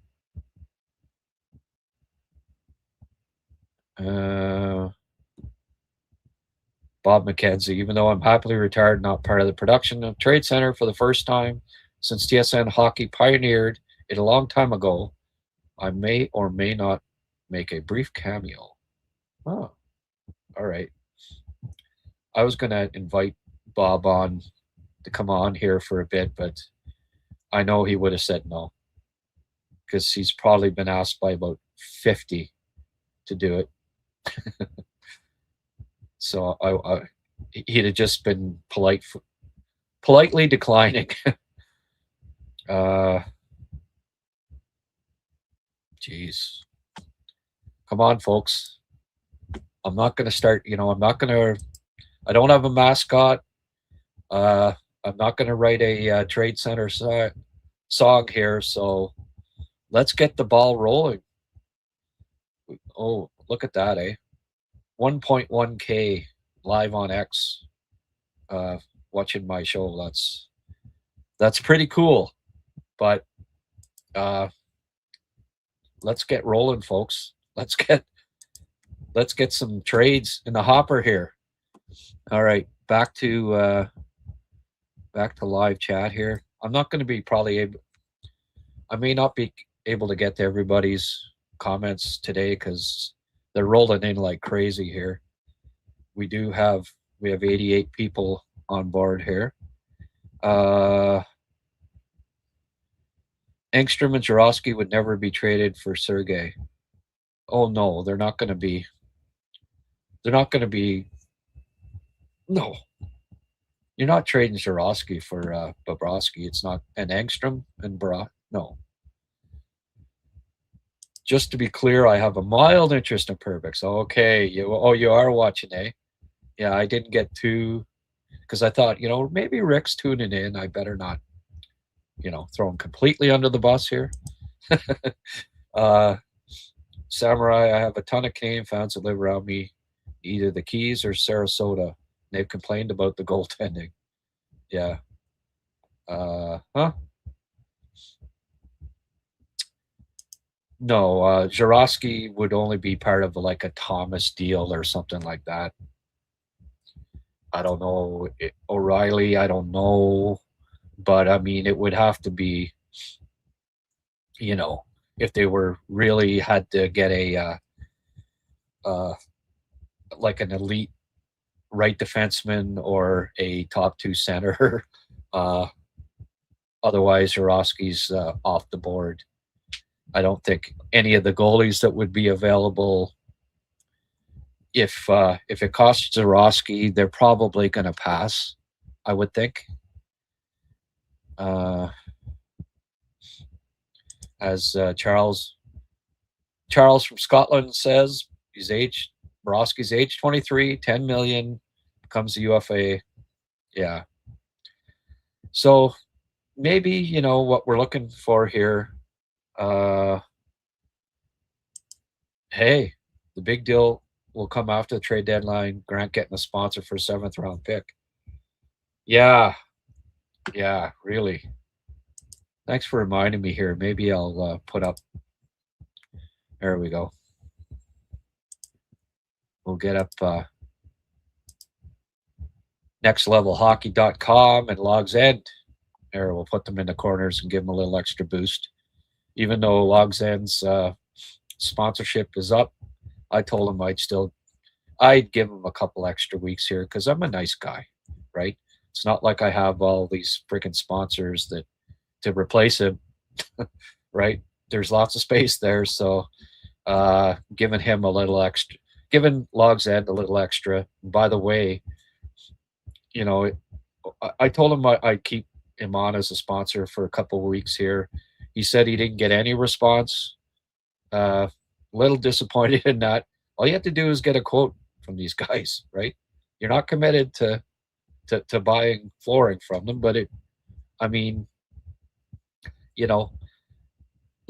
Speaker 2: Bob McKenzie, even though I'm happily retired, not part of the production of Trade Center for the first time since TSN Hockey pioneered it a long time ago, I may or may not make a brief cameo. Oh, all right. I was going to invite Bob on to come on here for a bit, but I know he would have said no because he's probably been asked by about 50 to do it. So he'd have just been politely declining. Geez. Come on, folks. I'm not going to start, I don't have a mascot. I'm not going to write a Trade Center song here, so let's get the ball rolling. Oh, look at that, eh? 1.1K live on X watching my show. That's pretty cool. But let's get rolling, folks. Let's get some trades in the hopper here. All right, back to live chat here. I'm not going to be I may not be able to get to everybody's comments today because they're rolling in like crazy here. We have 88 people on board here. Engstrom and Jarosky would never be traded for Sergei. Oh no, they're not going to be. No, you're not trading Jarosky for Bobrovsky. It's not an Engstrom and no. Just to be clear, I have a mild interest in Perbix. Okay, you are watching, eh? Yeah, I didn't get too, because I thought, maybe Rick's tuning in. I better not, throw him completely under the bus here. Samurai, I have a ton of Canadian fans that live around me, either the Keys or Sarasota. They've complained about the goaltending. Yeah. No, Jarosky would only be part of like a Thomas deal or something like that. I don't know. O'Reilly, I don't know. But I mean, it would have to be, if they were really had to get a like an elite right defenseman or a top two center. Otherwise, Jarosky's off the board. I don't think any of the goalies that would be available, if it costs Jarosky, they're probably going to pass, I would think. as Charles from Scotland says, Borowski's age 23, 10 million, becomes a UFA. Yeah. So maybe, what we're looking for here, hey, the big deal will come after the trade deadline. Grant getting a sponsor for a 7th-round pick. Yeah, really. Thanks for reminding me here. Maybe I'll put up. There we go. We'll get up nextlevelhockey.com and Logs End. There, we'll put them in the corners and give them a little extra boost. Even though Logs End's sponsorship is up, I told him I'd give him a couple extra weeks here because I'm a nice guy, right? It's not like I have all these freaking sponsors to replace him, right? There's lots of space there, so giving him a little extra, giving Logs End a little extra. And by the way, I told him I'd keep him on as a sponsor for a couple of weeks here. He said he didn't get any response. A little disappointed in that. All you have to do is get a quote from these guys, right? You're not committed to buying flooring from them, but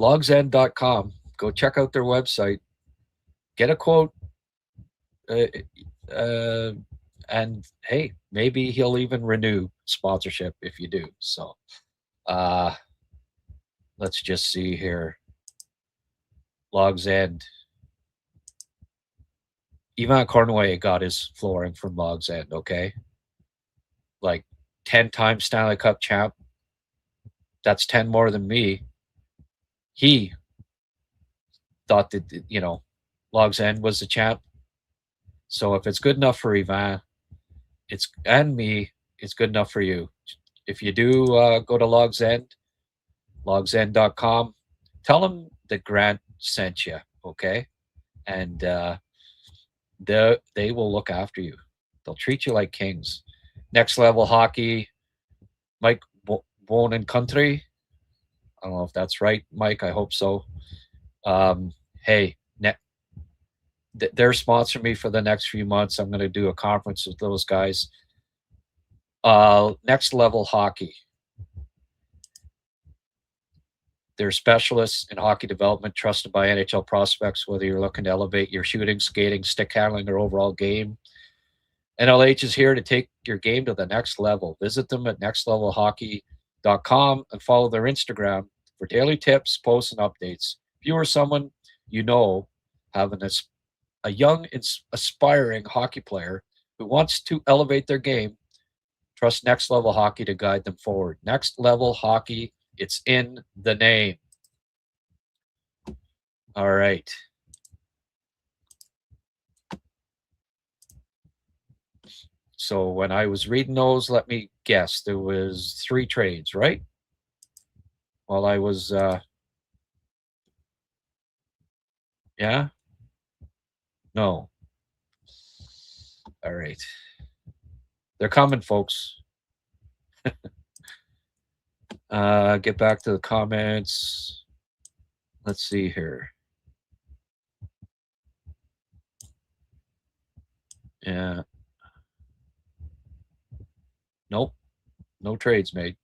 Speaker 2: logsend.com. Go check out their website, get a quote, and hey, maybe he'll even renew sponsorship if you do. So let's just see here. Logs End. Ivan Cornway got his flooring from Logs End, okay? Like 10 times Stanley Cup champ. That's 10 more than me. He thought that, Logs End was the champ. So if it's good enough for Ivan, and me, it's good enough for you. If you do go to Logs End, logsend.com, tell them that Grant sent you, okay? And they will look after you. They'll treat you like kings. Next Level Hockey, Mike Born in Country. I don't know if that's right, Mike. I hope so. Hey, they're sponsoring me for the next few months. I'm going to do a conference with those guys. Next Level Hockey. They're specialists in hockey development, trusted by NHL prospects, whether you're looking to elevate your shooting, skating, stick handling, or overall game. NLH is here to take your game to the next level. Visit them at nextlevelhockey.com and follow their Instagram for daily tips, posts, and updates. If you or someone you know having a young, aspiring hockey player who wants to elevate their game, trust Next Level Hockey to guide them forward. Next Level Hockey, it's in the name. All right. So when I was reading those, let me guess, there was 3 trades, right? While I was, yeah? No. All right. They're coming, folks. Get back to the comments. Let's see here. Yeah. Nope. No trades made.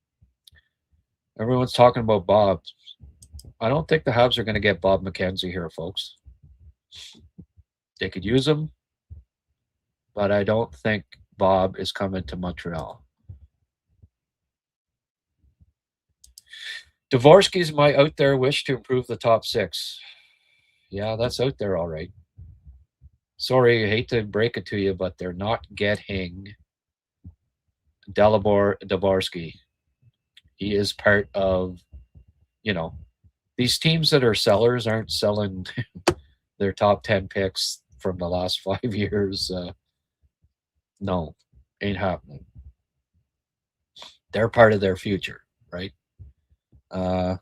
Speaker 2: Everyone's talking about Bob. I don't think the Habs are going to get Bob McKenzie here, folks. They could use him, but I don't think Bob is coming to Montreal. Dvorsky's my out there wish to improve the top 6. Yeah, that's out there all right. Sorry, I hate to break it to you, but they're not getting Dvorsky. He is part of, these teams that are sellers aren't selling their top 10 picks from the last 5 years. No, ain't happening. They're part of their future, right? They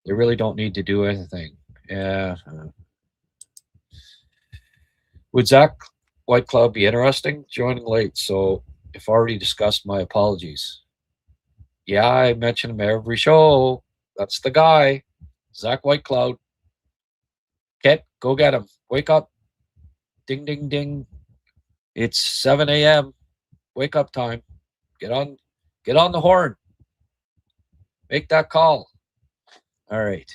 Speaker 2: really don't need to do anything. Yeah. Would Zach Whitecloud be interesting? Joining late, so if already discussed, my apologies. Yeah, I mention him every show. That's the guy. Zach Whitecloud. Kent, go get him. Wake up. Ding, ding, ding. It's 7 a.m. Wake up time. Get on the horn. Make that call. All right.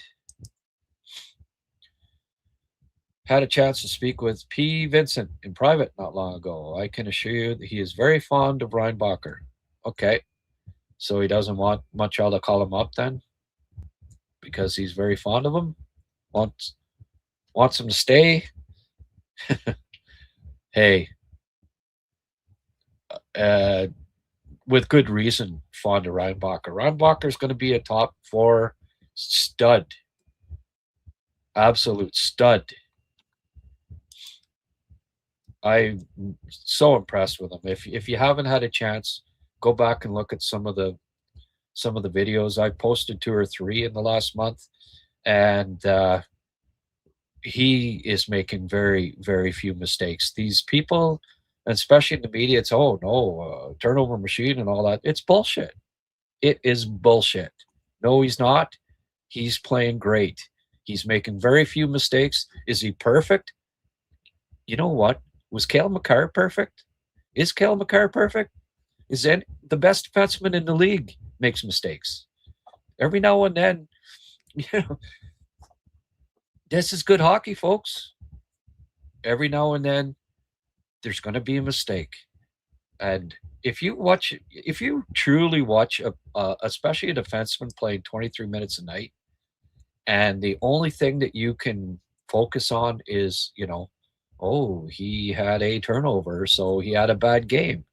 Speaker 2: Had a chance to speak with P. Vincent in private not long ago. I can assure you that he is very fond of Reinbacher. Okay. So he doesn't want Montreal to call him up then? Because he's very fond of him? Wants him to stay? Hey. With good reason, fond of Reinbacher. Reinbacher is going to be a top 4 stud. Absolute stud. I'm so impressed with him. If you haven't had a chance, go back and look at some of the videos. I posted 2 or 3 in the last month, and he is making very, very few mistakes. These people, especially in the media, it's turnover machine and all that. It's bullshit. It is bullshit. No, he's not. He's playing great. He's making very few mistakes. Is he perfect? You know what? Was Cale Makar perfect? Is Cale Makar perfect? Is the best defenseman in the league makes mistakes? Every now and then, this is good hockey, folks. Every now and then, there's going to be a mistake. And if you truly watch, especially a defenseman playing 23 minutes a night, and the only thing that you can focus on is, he had a turnover, so he had a bad game.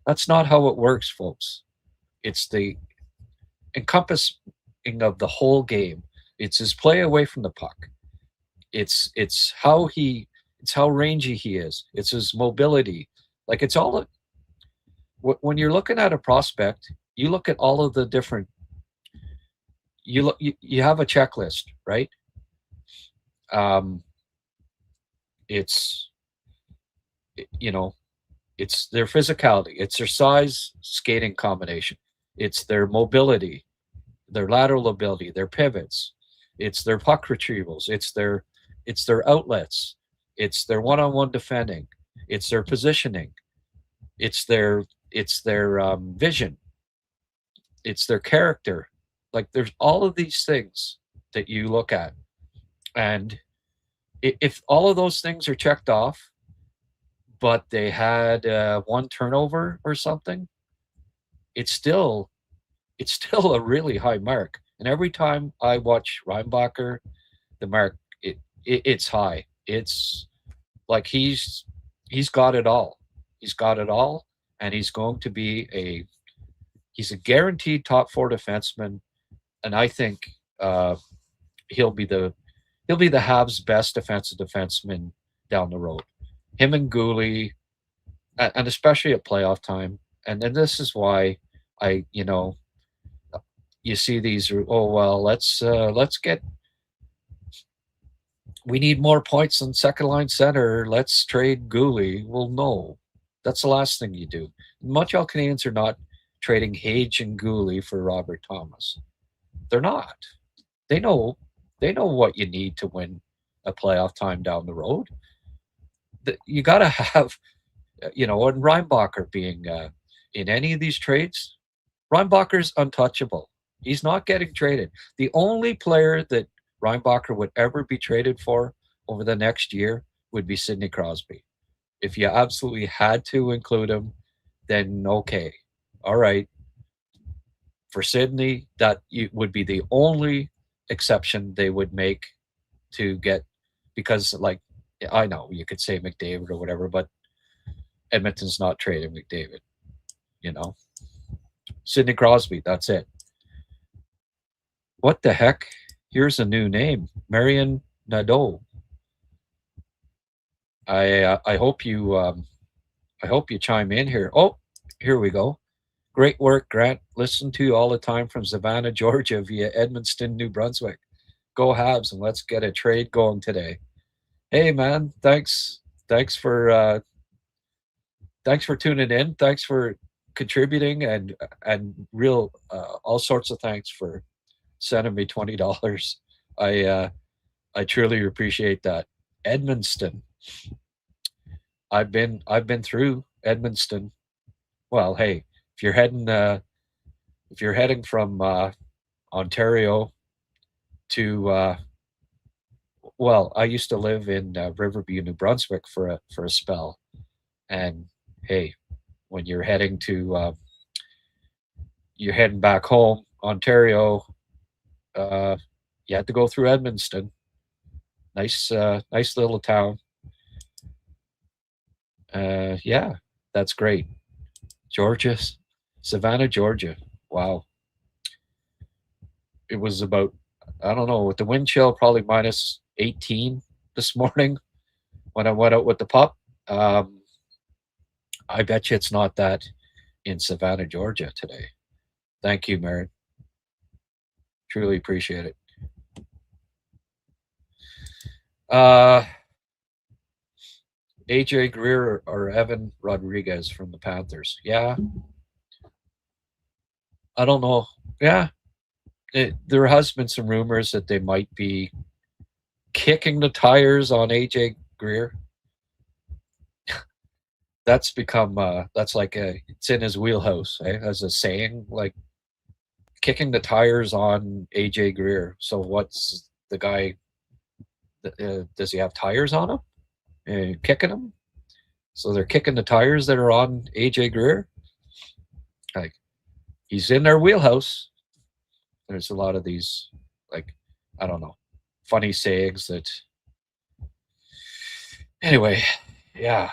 Speaker 2: That's not how it works, folks. It's the encompassing of the whole game. It's his play away from the puck. It's how rangy he is. It's his mobility. Like, it's all when you're looking at a prospect, you look at all of the different. You have a checklist, right? It's their physicality, it's their size, skating combination, it's their mobility, their lateral ability, their pivots, it's their puck retrievals, it's their outlets, it's their one-on-one defending, it's their positioning, it's their vision, it's their character. Like, there's all of these things that you look at, and if all of those things are checked off, but they had 1 turnover or something, it's still a really high mark. And every time I watch Reinbacher, the mark it's high. It's like he's got it all. He's got it all, and he's going to be he's a guaranteed top 4 defenseman, and I think he'll be the Habs' best defensive defenseman down the road. Him and Gooley, and especially at playoff time. And then this is why you see these. We need more points on second line center. Let's trade Gooley. Well, no, that's the last thing you do. Montreal Canadiens are not trading Hage and Gooley for Robert Thomas. They're not. They know what you need to win a playoff time down the road. You got to have, and Reinbacher being in any of these trades, Reinbacher's untouchable. He's not getting traded. The only player that Reinbacher would ever be traded for over the next year would be Sidney Crosby. If you absolutely had to include him, then okay. All right. For Sidney, that would be the only exception they would make to get, because, like, I know you could say McDavid or whatever, but Edmonton's not trading McDavid. Sidney Crosby, that's it. What the heck? Here's a new name, Marion Nadeau. I hope you chime in here. Oh, here we go. Great work, Grant. Listen to you all the time from Savannah, Georgia via Edmundston, New Brunswick. Go Habs, and let's get a trade going today. Hey, man, thanks for tuning in. Thanks for contributing, and real all sorts of thanks for sending me $20. I truly appreciate that. Edmundston. I've been through Edmundston. Well, hey, if you're heading from Ontario to well, I used to live in Riverview, New Brunswick for a spell, and hey, when you're heading back home, Ontario, you had to go through Edmundston. Nice little town. Yeah, that's great. Georgia, Savannah, Georgia. Wow. It was about, I don't know, with the wind chill, probably minus 18 this morning when I went out with the pup. I bet you it's not that in Savannah, Georgia today. Thank you, Mary. Truly appreciate it. AJ Greer or Evan Rodriguez from the Panthers. Yeah. I don't know. Yeah. There has been some rumors that they might be kicking the tires on AJ Greer. That's become that's like it's in his wheelhouse, as a saying, like kicking the tires on AJ Greer. So what's the guy? Does he have tires on him? And kicking him? So they're kicking the tires that are on AJ Greer. Like he's in their wheelhouse. There's a lot of these, like, I don't know, funny sayings that. Anyway, yeah,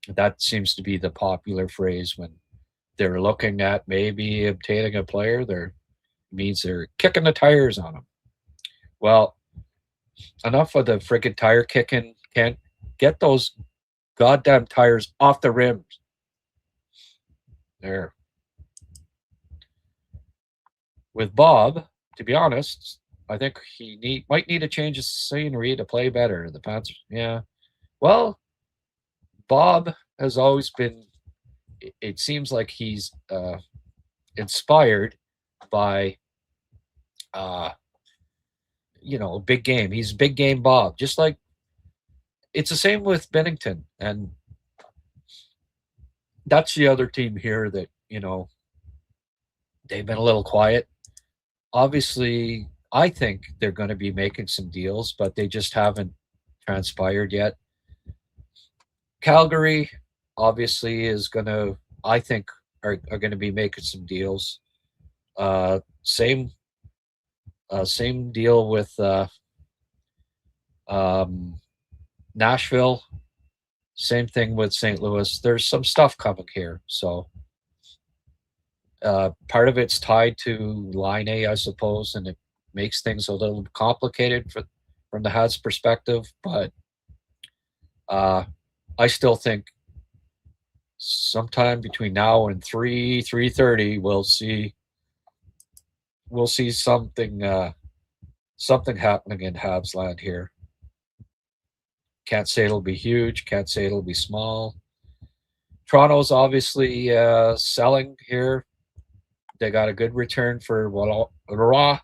Speaker 2: that seems to be the popular phrase when they're looking at maybe obtaining a player. There means they're kicking the tires on him. Well, enough of the friggin' tire kicking. Can't get those goddamn tires off the rims. There. With Bob, to be honest, I think he might need a change of scenery to play better. The Panthers, yeah. Well, Bob has always been. It seems like he's inspired by, big game. He's big game Bob. Just like it's the same with Bennington, and that's the other team here that they've been a little quiet. Obviously, I think they're going to be making some deals, but they just haven't transpired yet. Calgary, obviously, is going to, I think, are going to be making some deals. Same deal with Nashville. Same thing with St. Louis. There's some stuff coming here, so. Part of it's tied to Line A, I suppose, and it makes things a little complicated from the Habs perspective. But I still think sometime between now and 3:30, we'll see something happening in Habs land here. Can't say it'll be huge. Can't say it'll be small. Toronto's obviously selling here. They got a good return for Raw.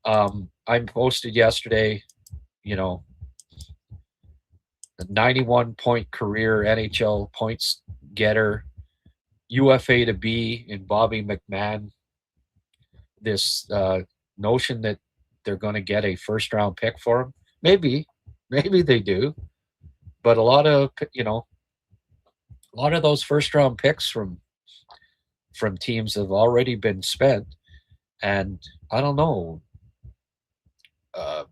Speaker 2: I posted yesterday, the 91-point career NHL points getter, UFA to B in Bobby McMahon. This notion that they're going to get a first-round pick for him. Maybe they do, but a lot of those first-round picks from teams have already been spent, and I don't know.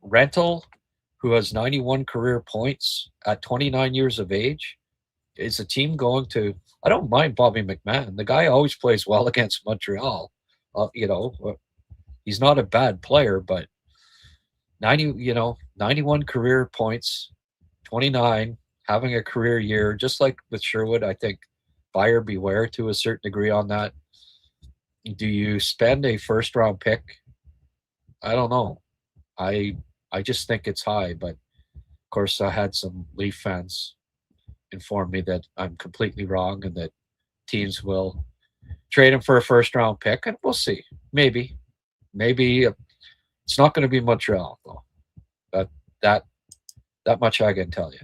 Speaker 2: Rental, who has 91 career points at 29 years of age, is a team going to? I don't mind Bobby McMahon. The guy always plays well against Montreal. He's not a bad player, but 91 career points, 29, having a career year, just like with Sherwood. I think buyer beware to a certain degree on that. Do you spend a first round pick? I don't know. I just think it's high, but of course I had some Leaf fans inform me that I'm completely wrong and that teams will trade him for a first round pick, and we'll see. Maybe. maybe it's not going to be Montreal though. That much I can tell you.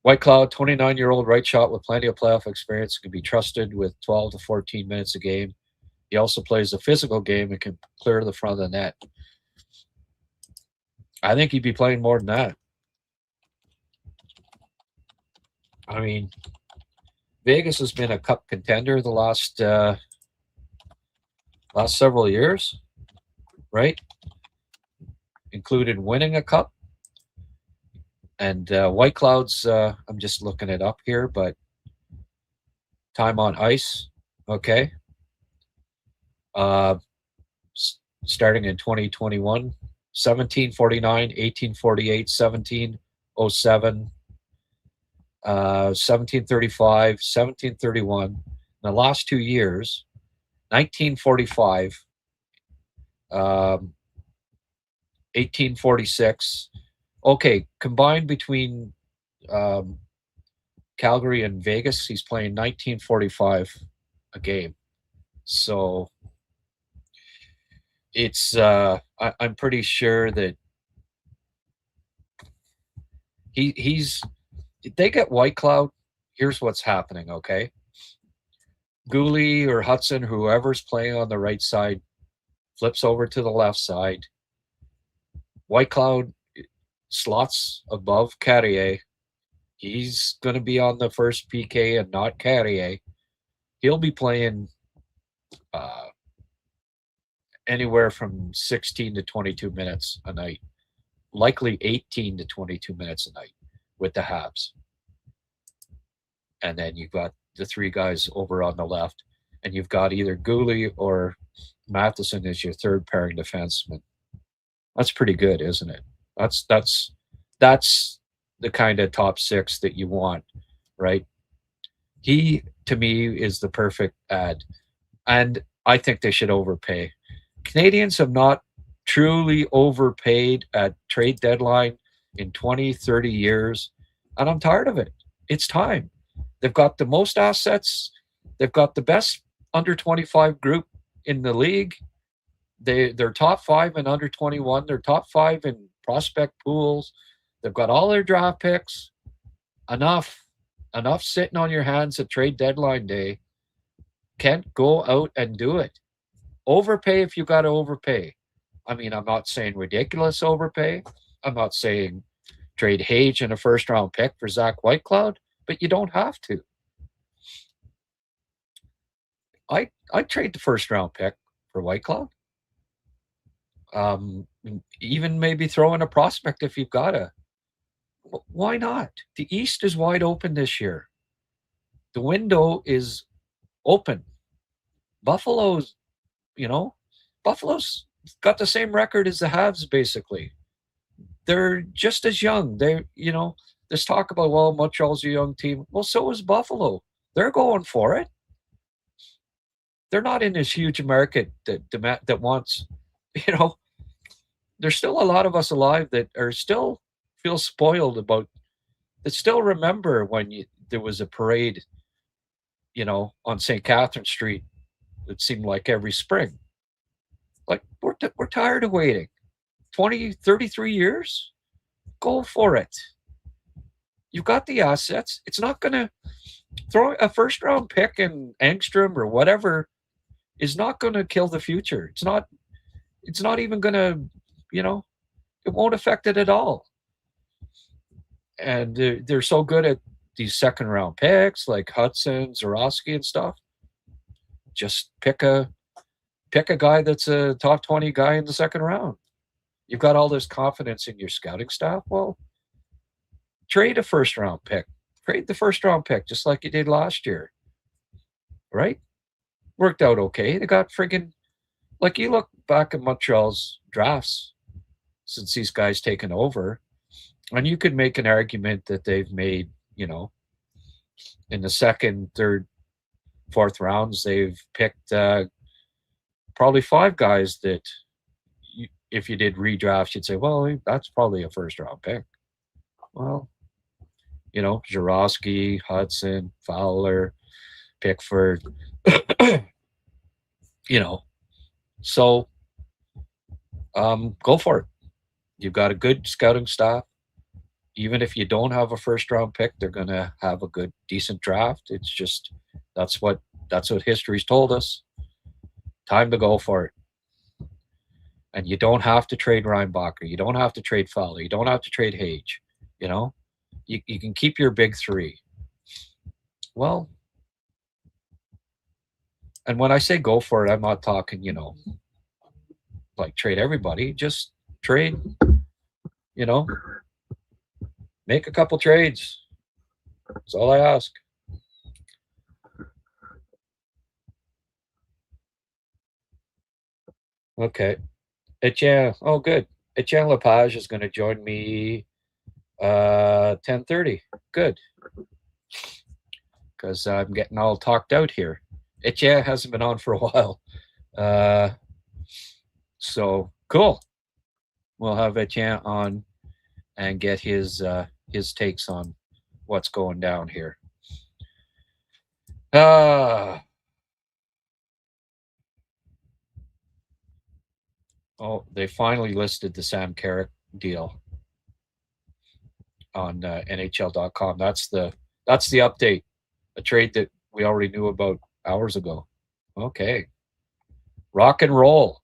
Speaker 2: White Cloud, 29-year-old right shot with plenty of playoff experience, can be trusted with 12 to 14 minutes a game. He also plays a physical game and can clear the front of the net. I think he'd be playing more than that. I mean, Vegas has been a cup contender the last several years, right? Included winning a cup. And White Cloud's, I'm just looking it up here, but time on ice, okay. Starting in 2021, 1749, 1848, 1707, 1735, 1731. In the last 2 years, 1945, 1846. Okay, combined between Calgary and Vegas, he's playing 1945 a game. So it's I'm pretty sure that he's if they get White Cloud, here's what's happening, okay? Gooley or Hudson, whoever's playing on the right side, flips over to the left side. White Cloud slots above Carrier. He's going to be on the first PK and not Carrier. He'll be playing anywhere from 16 to 22 minutes a night, likely 18 to 22 minutes a night with the Habs. And then you've got the three guys over on the left, and you've got either Gooley or Matheson as your third pairing defenseman. That's pretty good, isn't it? That's the kind of top six that you want, right? He, to me, is the perfect ad. And I think they should overpay. Canadians have not truly overpaid at trade deadline in 20, 30 years. And I'm tired of it. It's time. They've got the most assets. They've got the best under 25 group in the league. They're top 5 in under 21. They're top 5 in prospect pools. They've got all their draft picks. Enough sitting on your hands at trade deadline day. Can't go out and do it. Overpay if you got to overpay. I mean, I'm not saying ridiculous overpay. I'm not saying trade Hage and a first-round pick for Zach Whitecloud, but you don't have to. I'd trade the first-round pick for Whitecloud. Even maybe throw in a prospect if you've got to. Why not? The East is wide open this year. The window is open. Buffalo's got the same record as the Habs, basically. They're just as young. There's talk about, well, Montreal's a young team. Well, so is Buffalo. They're going for it. They're not in this huge market that wants, there's still a lot of us alive that are still feel spoiled about, that still remember when there was a parade, on St. Catherine Street. It seemed like every spring. Like, we're tired of waiting. 20, 33 years? Go for it. You've got the assets. It's not going to throw a first-round pick in Engstrom or whatever is not going to kill the future. It's not even going to, it won't affect it at all. And they're so good at these second-round picks like Hudson, Zorowski and stuff. Just pick a guy that's a top 20 guy in the second round. You've got all this confidence in your scouting staff. Well, trade a first-round pick. Trade the first-round pick just like you did last year. Right? Worked out okay. They got friggin', like, you look back at Montreal's drafts since these guys taken over, and you could make an argument that they've made, in the second, third, fourth rounds, they've picked probably 5 guys that if you did redrafts, you'd say, well, that's probably a first-round pick. Well, Zorowski, Hudson, Fowler, Pickford, So go for it. You've got a good scouting staff. Even if you don't have a first round pick, they're going to have a good, decent draft. It's just that's what history's told us. Time to go for it. And you don't have to trade Reinbacher. You don't have to trade Fowler. You don't have to trade Hage. You know, you can keep your big three. Well, and when I say go for it, I'm not talking, like trade everybody. Just trade, make a couple trades. That's all I ask. Okay. Etienne, oh good. Etienne Lepage is going to join me 10:30. Good. Because I'm getting all talked out here. Etienne hasn't been on for a while. So cool. We'll have Etienne on and get his takes on what's going down here. Oh, they finally listed the Sam Carrick deal on NHL.com. That's the update. A trade that we already knew about hours ago. Okay. Rock and roll.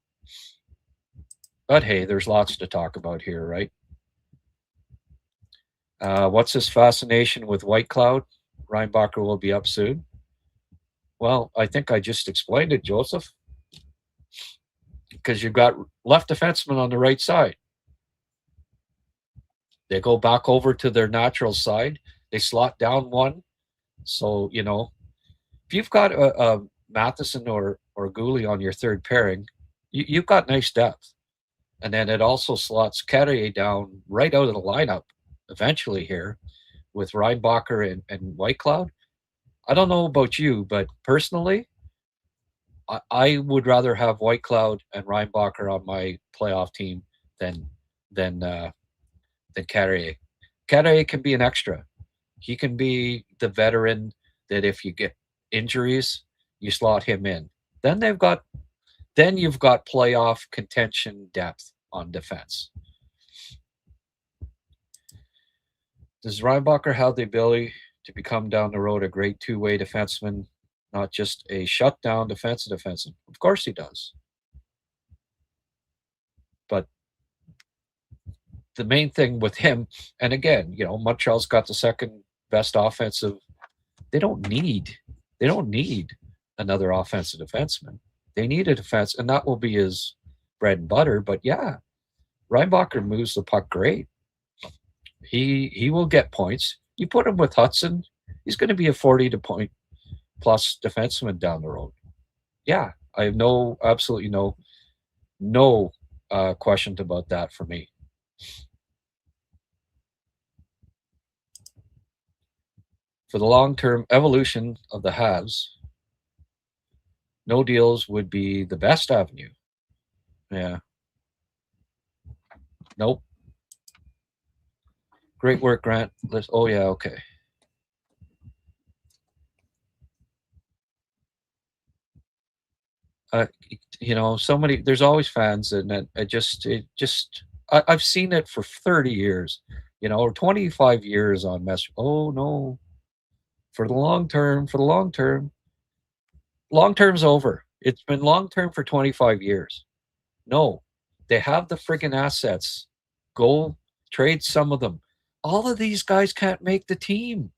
Speaker 2: But hey, there's lots to talk about here, right? What's his fascination with White Cloud? Reinbacher will be up soon. Well, I think I just explained it, Joseph. Because you've got left defensemen on the right side. They go back over to their natural side. They slot down one. So, if you've got a Matheson or Goulet on your third pairing, you've got nice depth. And then it also slots Carrier down right out of the lineup eventually here with Reinbacher and Whitecloud. I don't know about you, but personally, I would rather have Whitecloud and Reinbacher on my playoff team than Carrier. Carrier can be an extra. He can be the veteran that if you get injuries, you slot him in. Then you've got playoff contention depth on defense. Does Reinbacher have the ability to become down the road a great two-way defenseman, not just a shutdown defensive defenseman? Of course he does. But the main thing with him, and again, Montreal's got the second best offensive. They don't need another offensive defenseman. They need a defense, and that will be his bread and butter. But yeah, Reinbacher moves the puck great. He will get points. You put him with Hudson, he's going to be a 40-point plus defenseman down the road. Yeah, I have absolutely no questions about that for me. For the long-term evolution of the Habs, no deals would be the best avenue. Yeah. Nope. Great work, Grant. Oh, yeah, okay. So many, there's always fans, and I've seen it for 30 years, or 25 years on mess. Oh, no. For the long term, long term's over. It's been long term for 25 years. No, they have the friggin' assets. Go trade some of them. All of these guys can't make the team.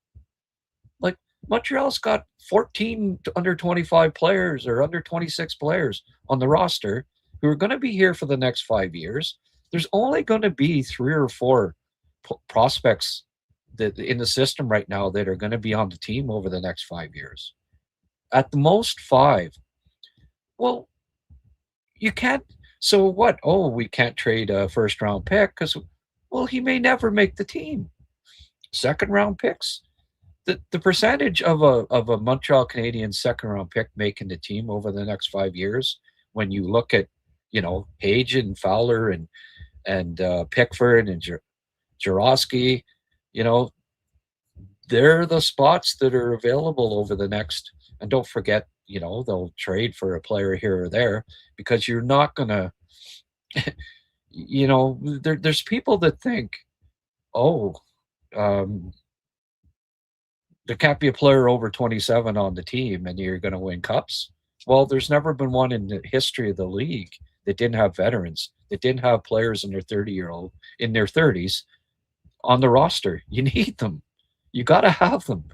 Speaker 2: Like Montreal's got 14 under 25 players or under 26 players on the roster who are going to be here for the next 5 years. There's only going to be 3 or 4 prospects that in the system right now that are going to be on the team over the next 5 years. At the most 5. Well, you can't. So what? Oh, we can't trade a first-round pick because, well, he may never make the team. Second-round picks. The percentage of a Montreal Canadiens second-round pick making the team over the next 5 years, when you look at, Hage and Fowler and Pickford and Jarosky, they're the spots that are available over the next And don't forget, they'll trade for a player here or there, because you're not going to, there's people that think, oh, um, there can't be a player over 27 on the team and you're going to win cups. Well, there's never been one in the history of the league that didn't have veterans, that didn't have players in their 30s on the roster. You need them. You got to have them.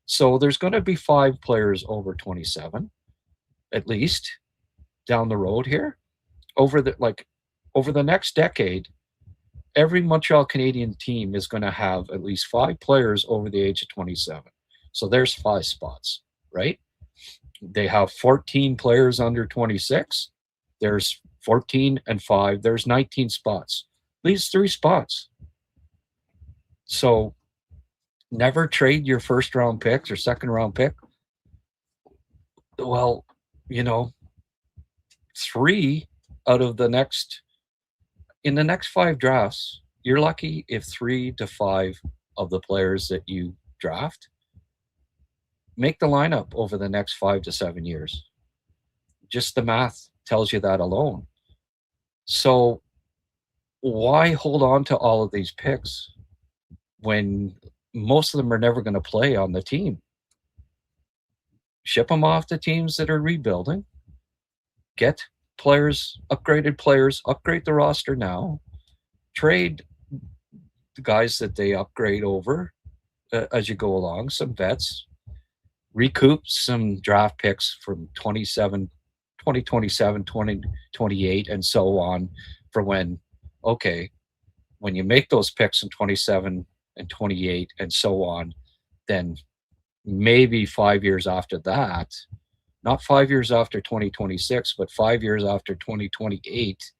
Speaker 2: So there's going to be 5 players over 27, at least, down the road here. Over the next decade, every Montreal Canadiens team is going to have at least 5 players over the age of 27. So there's 5 spots, right? They have 14 players under 26. There's 14 and 5. There's 19 spots. Leaves 3 spots. So never trade your first round picks or second round pick. Well, 3 out of the next 5 drafts, you're lucky if 3 to 5 of the players that you draft make the lineup over the next 5 to 7 years. Just the math tells you that alone. So why hold on to all of these picks when most of them are never going to play on the team? Ship them off to teams that are rebuilding. Get players, upgrade the roster now. Trade the guys that they upgrade over as you go along, some vets. Recoup some draft picks from 2027, 2028, and so on for when you make those picks in 27 and 28 and so on, then maybe 5 years after that, not 5 years after 2026, but 5 years after 2028,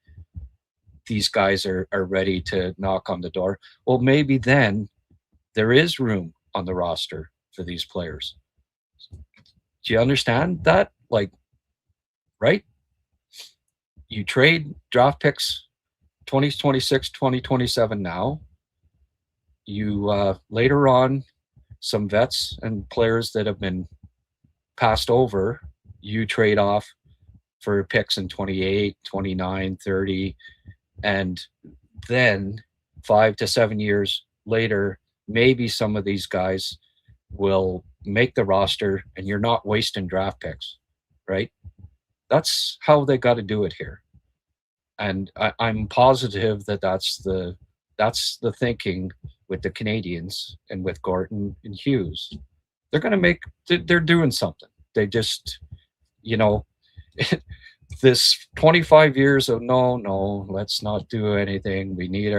Speaker 2: these guys are ready to knock on the door. Well, maybe then there is room on the roster for these players. Do you understand that? Right? You trade draft picks 2026, 2027 now. You later on, some vets and players that have been passed over, you trade off for picks in 28, 29, 30, and then 5 to 7 years later, maybe some of these guys will make the roster and you're not wasting draft picks, right? That's how they got to do it here. And I'm positive that that's the thinking with the Canadiens and with Gorton and Hughes. They're doing something. They just, this 25 years of no, let's not do anything. We need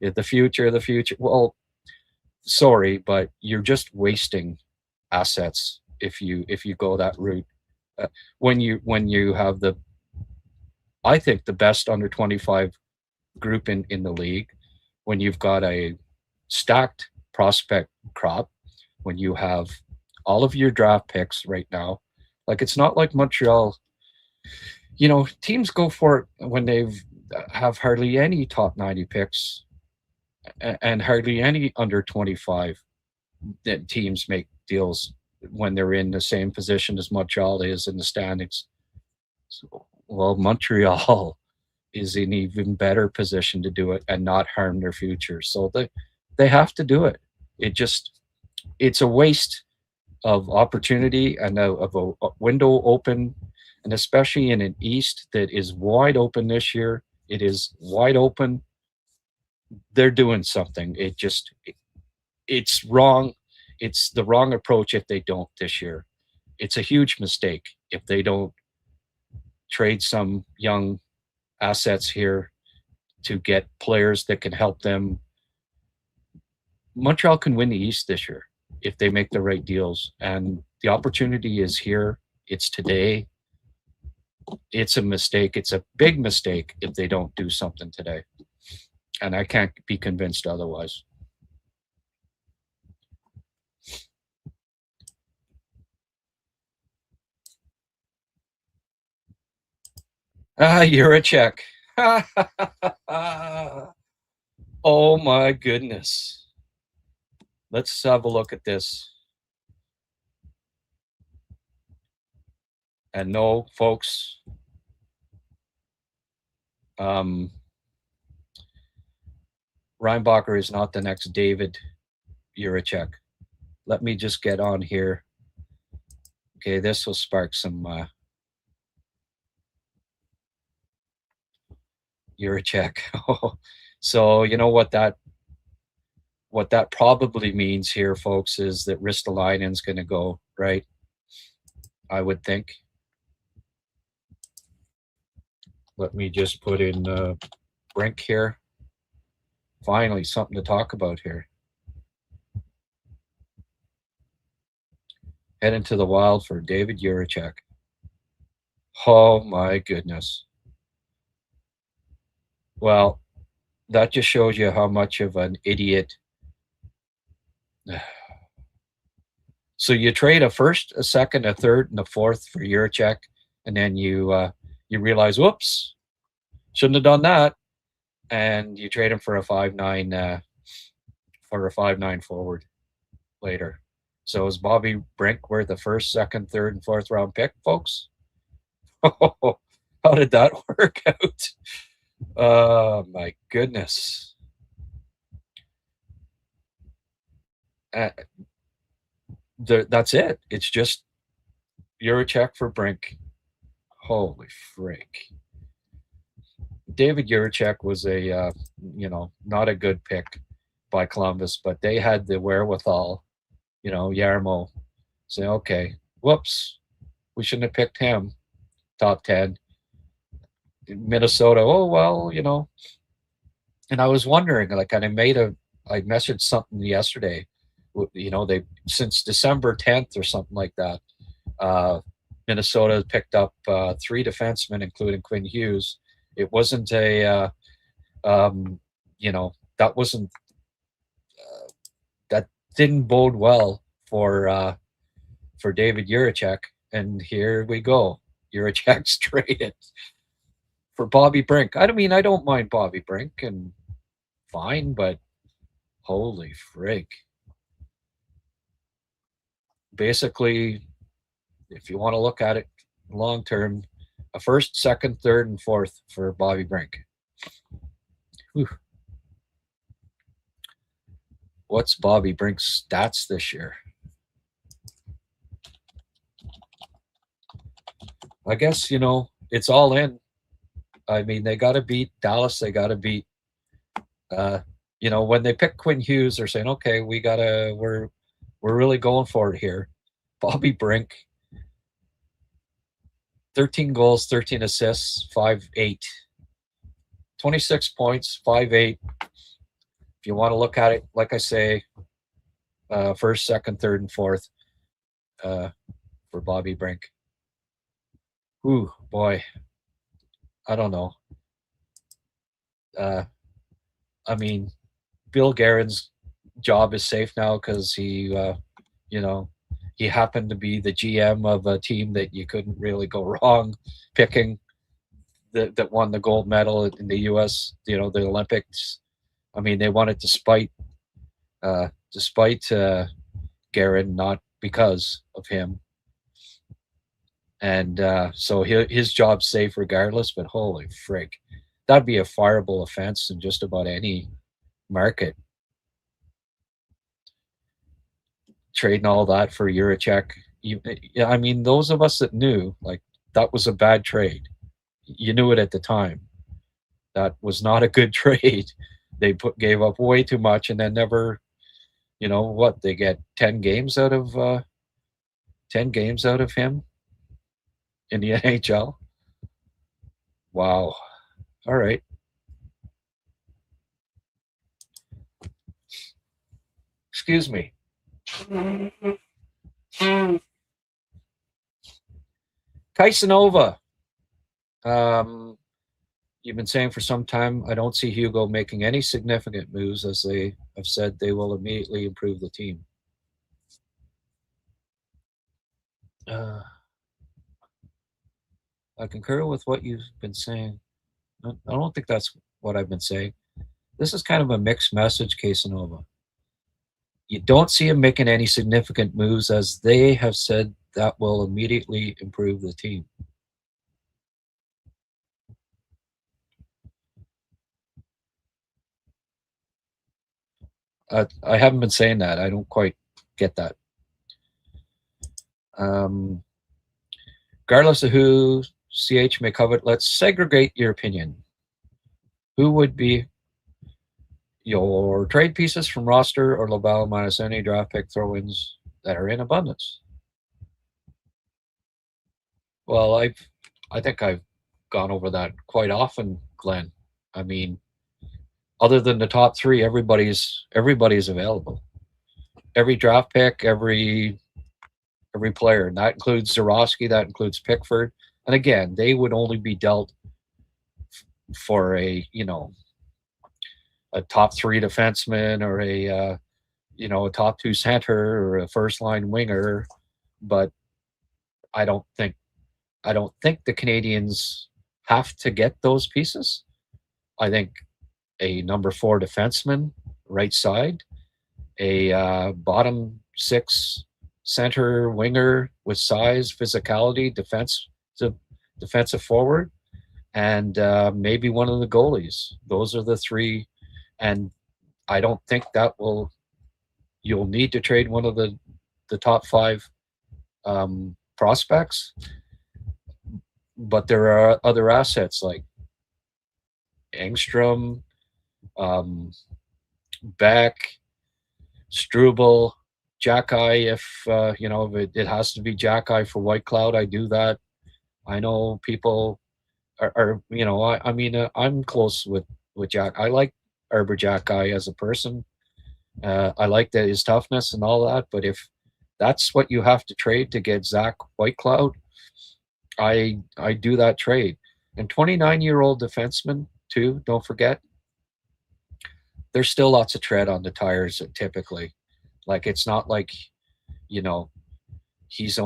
Speaker 2: the future. Well, sorry, but you're just wasting assets if you go that route. When you have I think the best under 25 group in the league, when you've got a stacked prospect crop, when you have all of your draft picks right now, it's not like Montreal. Teams go for it when they've have hardly any top 90 picks and hardly any under 25. That teams make deals when they're in the same position as Montreal is in the standings. Well, Montreal is in even better position to do it and not harm their future. So they have to do it. It's a waste of opportunity and of a window open, and especially in an East that is wide open this year. It is wide open. They're doing something. It's wrong. It's the wrong approach if they don't this year. It's a huge mistake if they don't trade some young assets here to get players that can help them. Montreal can win the East this year if they make the right deals, and the opportunity is here. It's today. It's a mistake. It's a big mistake if they don't do something today, and I can't be convinced otherwise. Urychek. Oh my goodness. Let's have a look at this. And no, folks, Reinbacher is not the next David Urychek. Let me just get on here. Okay, this will spark some Urychek. So you know what that probably means here, folks, is that Ristolainen's going to go, right? I would think. Let me just put in Brink here. Finally, something to talk about here. Head into the Wild for David Urychek. Oh my goodness. Well, that just shows you how much of an idiot. So you trade a first, a second, a third, and a fourth for Urychek, and then you realize, whoops, shouldn't have done that, and you trade him for a 5-9 forward later. So is Bobby Brink worth the first, second, third, and fourth round pick, folks? How did that work out? Oh my goodness. That's it. It's just Urychek for Brink. Holy frick. David Urychek was a, not a good pick by Columbus, but they had the wherewithal, Yarmo say, okay, whoops, we shouldn't have picked him, top 10. Minnesota, oh, well, and I was wondering, like, and I messaged something yesterday, they, since December 10th or something like that, Minnesota picked up 3 defensemen, including Quinn Hughes. It wasn't that wasn't, that didn't bode well for David Urychek. And here we go. Urychek's traded for Bobby Brink. I mean, I don't mind Bobby Brink, and fine, but holy frig. Basically, if you want to look at it long term, a first, second, third, and fourth for Bobby Brink. Whew. What's Bobby Brink's stats this year? I guess, it's all in. I mean, they got to beat Dallas. They got to beat, when they pick Quinn Hughes, they're saying, okay, we're really going for it here. Bobby Brink, 13 goals, 13 assists, 5-8. 26 points, 5-8. If you want to look at it, like I say, first, second, third, and fourth for Bobby Brink. Ooh, boy. I don't know. I mean, Bill Guerin's job is safe now because he happened to be the GM of a team that you couldn't really go wrong picking, that won the gold medal in the U.S., the Olympics. I mean, they won it despite Guerin, not because of him. And so his job's safe regardless, but holy frig. That'd be a fireable offense in just about any market. Trading all that for Urychek. I mean, those of us that knew, like, that was a bad trade. You knew it at the time. That was not a good trade. They gave up way too much, and then never, they get 10 games out of him in the NHL. Wow. All right. Excuse me. Kaisanova. You've been saying for some time, I don't see Hugo making any significant moves, as they have said they will immediately improve the team. I concur with what you've been saying. I don't think that's what I've been saying. This is kind of a mixed message, Casanova. You don't see him making any significant moves, as they have said that will immediately improve the team. I haven't been saying that. I don't quite get that. Regardless of who CH may covet, let's segregate your opinion. Who would be your trade pieces from roster or Laval minus any draft pick throw-ins that are in abundance? Well, I think I've gone over that quite often, Glenn. I mean, other than the top three, everybody's available. Every draft pick, every player, and that includes Zurowski, that includes Pickford. And again, they would only be dealt for a top three defenseman or a top two center or a first line winger. But I don't think the Canadiens have to get those pieces. I think a number 4 defenseman, right side, a bottom 6 center winger with size, physicality, defensive forward, and maybe one of the goalies. Those are the three, and I don't think you'll need to trade one of the top 5 prospects. But there are other assets like Engstrom, Beck, Struble, Jack-Eye. If it has to be Jack-Eye for White Cloud, I do that. I know people are I'm close with Jack. I like Arber Jack-Eye as a person. I like his toughness and all that. But if that's what you have to trade to get Zach Whitecloud, I do that trade. And 29-year-old defensemen too, don't forget, there's still lots of tread on the tires typically. Like, it's not like, he's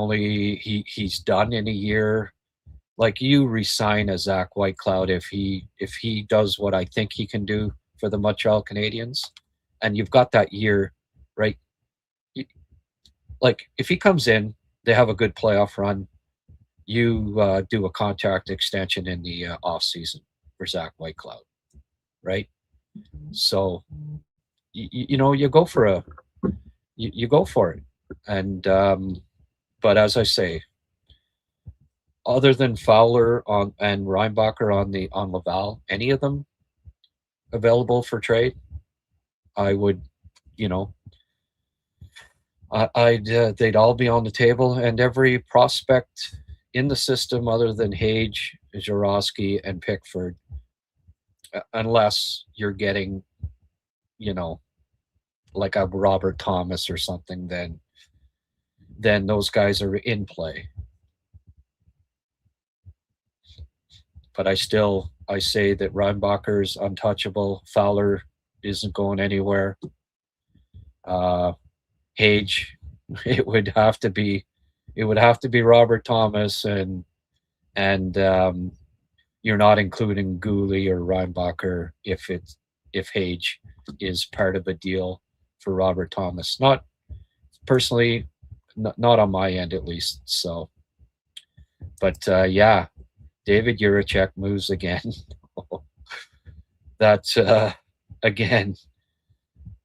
Speaker 2: done in a year. Like, you resign a Zach Whitecloud if he does what I think he can do for the Montreal Canadiens, and you've got that year, right? Like, if he comes in, they have a good playoff run, you do a contract extension in the off season for Zach Whitecloud, right? So, you go for you go for it, and but as I say, other than Fowler and Reinbacher on Laval, any of them available for trade, I would, they'd all be on the table, and every prospect in the system other than Hage, Zurowski, and Pickford, unless you're getting, like a Robert Thomas or something, then those guys are in play. But I say that Reinbacher's untouchable. Fowler isn't going anywhere. Hage, it would have to be Robert Thomas, and you're not including Gooley or Reinbacher if Hage is part of a deal for Robert Thomas. Not personally, not on my end at least. So, but yeah, David Urychek moves again. That's again,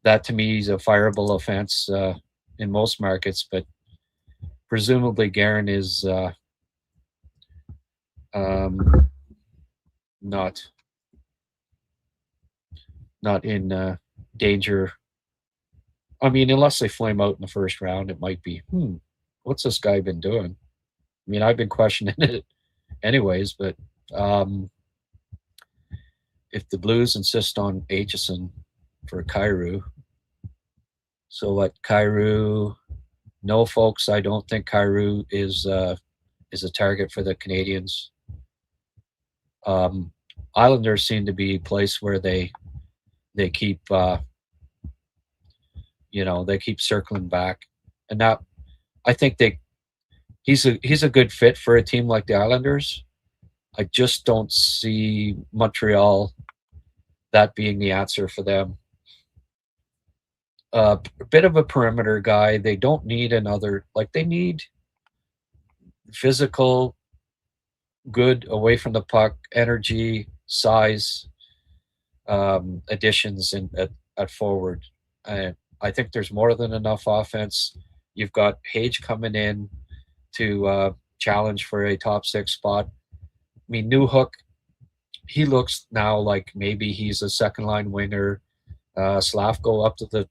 Speaker 2: that to me is a fireable offense in most markets, but presumably Guerin is not in danger. I mean, unless they flame out in the first round, it might be, what's this guy been doing? I mean, I've been questioning it anyways, but if the Blues insist on Aitchison for Kyrou, so what, Kyrou? No, folks, I don't think Kyrou is a target for the Canadiens. Islanders seem to be a place where they keep they keep circling back, and now I think he's a good fit for a team like the Islanders. I just don't see Montreal that being the answer for them. A bit of a perimeter guy. They don't need another, like, they need physical, good away from the puck, energy, size, additions at forward. I think there's more than enough offense. You've got Page coming in to challenge for a top 6 spot. I mean, Newhook, he looks now like maybe he's a second line winger. Slavko up to the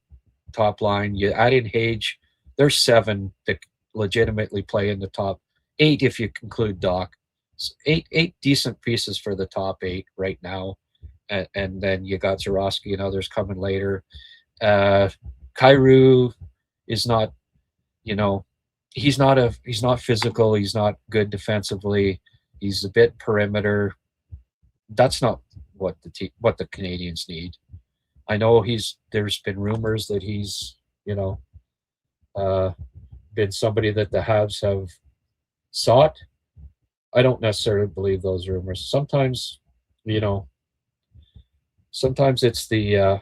Speaker 2: top line. You add in Hage, there's 7 that legitimately play in the top 8 if you include Doc. So eight decent pieces for the top 8 right now. And then you got Zurowski and others coming later. Kyrou is not, he's not physical. He's not good defensively. He's a bit perimeter. That's not what the Canadians need. I know there's been rumors that he's, been somebody that the Habs have sought. I don't necessarily believe those rumors. Sometimes, sometimes it's the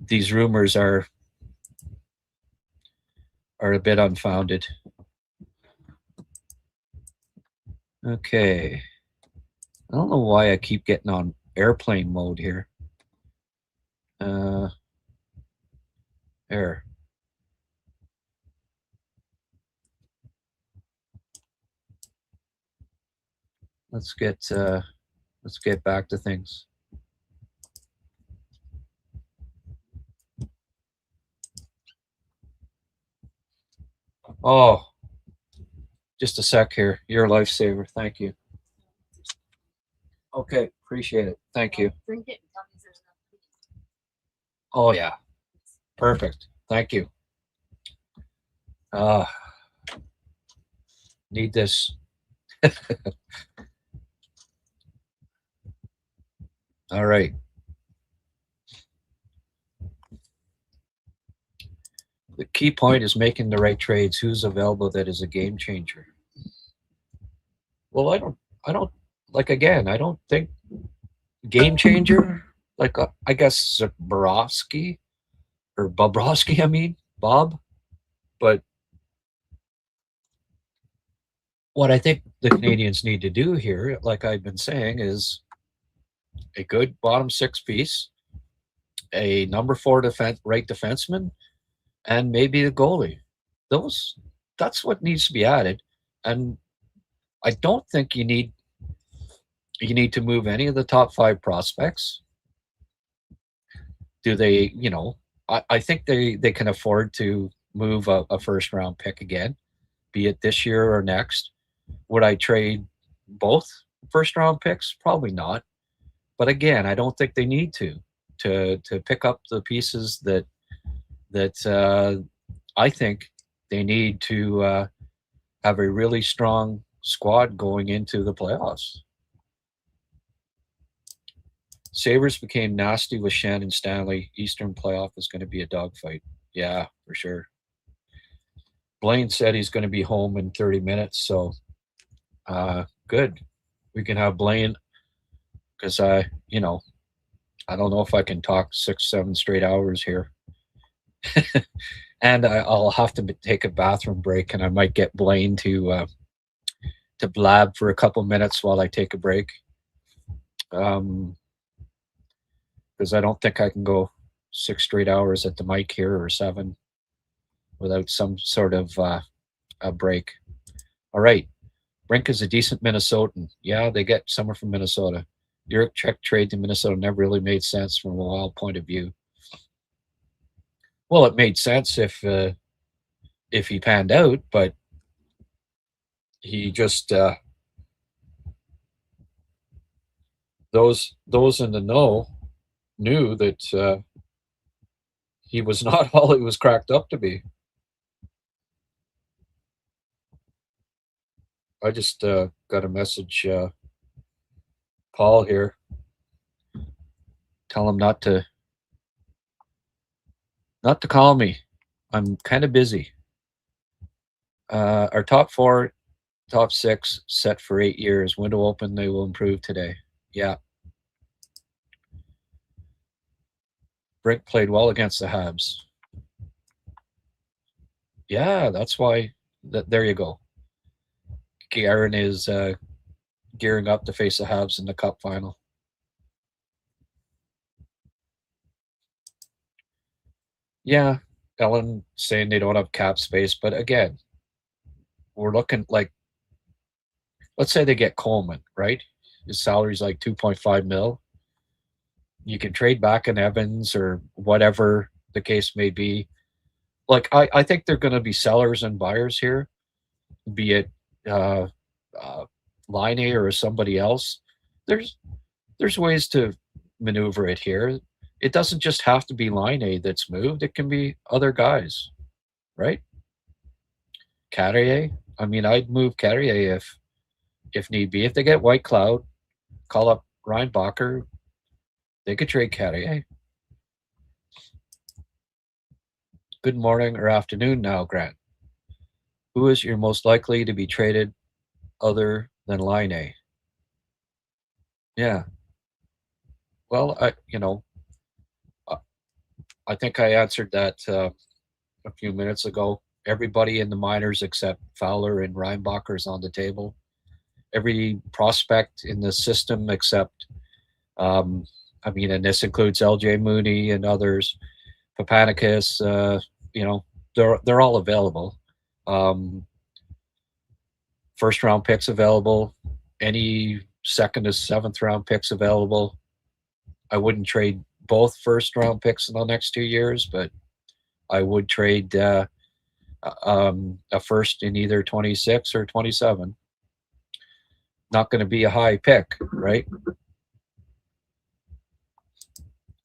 Speaker 2: these rumors are a bit unfounded. Okay. I don't know why I keep getting on airplane mode here. There. Let's get back to things. Oh, just a sec here. You're a lifesaver. Thank you. Okay, appreciate it. Thank you.
Speaker 3: Drink it and tell me if there's enough.
Speaker 2: Oh yeah, perfect. Thank you. Need this. All right. The key point is making the right trades. Who's available that is a game changer? Well, I don't think game changer. Like I guess Bobrovsky or Bobrovsky. I mean Bob, but what I think the Canadians need to do here, like I've been saying, is a good bottom 6 piece, a number 4 right defenseman, and maybe the goalie. That's what needs to be added. And I don't think you need to move any of the top 5 prospects. Do they, I think they can afford to move a first round pick again, be it this year or next. Would I trade both first round picks? Probably not. But again, I don't think they need to pick up the pieces that I think they need to have a really strong squad going into the playoffs. Sabres became nasty with Shen and Stanley. Eastern playoff is going to be a dogfight. Yeah, for sure. Blain said he's going to be home in 30 minutes, so good. We can have Blain, because I don't know if I can talk 6-7 straight hours here. And I'll have to take a bathroom break, and I might get Blain to blab for a couple minutes while I take a break. Because I don't think I can go 6 straight hours at the mic here, or 7, without some sort of a break. All right. Brink is a decent Minnesotan. Yeah, they get someone from Minnesota. Urychek trade to Minnesota never really made sense from a Wild point of view. Well, it made sense if he panned out, but he just those in the know knew that he was not all he was cracked up to be. I just got a message, Paul here. Tell him not to call me. I'm kind of busy. Our top 4, top 6 set for 8 years. Window open. They will improve today. Yeah. Brink played well against the Habs. Yeah, that's why. There you go. Aaron is gearing up to face the Habs in the Cup final. Yeah, Ellen saying they don't have cap space, but again, we're looking like, let's say they get Coleman, right? His salary's like 2.5 mil. You can trade back in Evans or whatever the case may be. Like, I think they're going to be sellers and buyers here, be it uh, Laine or somebody else. There's ways to maneuver it here. It doesn't just have to be Laine that's moved. It can be other guys, right? Carrier. I mean, I'd move Carrier if need be. If they get White Cloud, call up Ryan Bacher. They could trade Carrier. Good morning or afternoon now, Grant. Who is your most likely to be traded other than Laine? Yeah. Well, I think I answered that a few minutes ago. Everybody in the minors except Fowler and Reinbacher is on the table. Every prospect in the system except, and this includes LJ Mooney and others, Papanicus, they're all available. First round picks available. Any second to seventh round picks available. I wouldn't trade both first round picks in the next 2 years, but I would trade a first in either 26 or 27. Not going to be a high pick, right?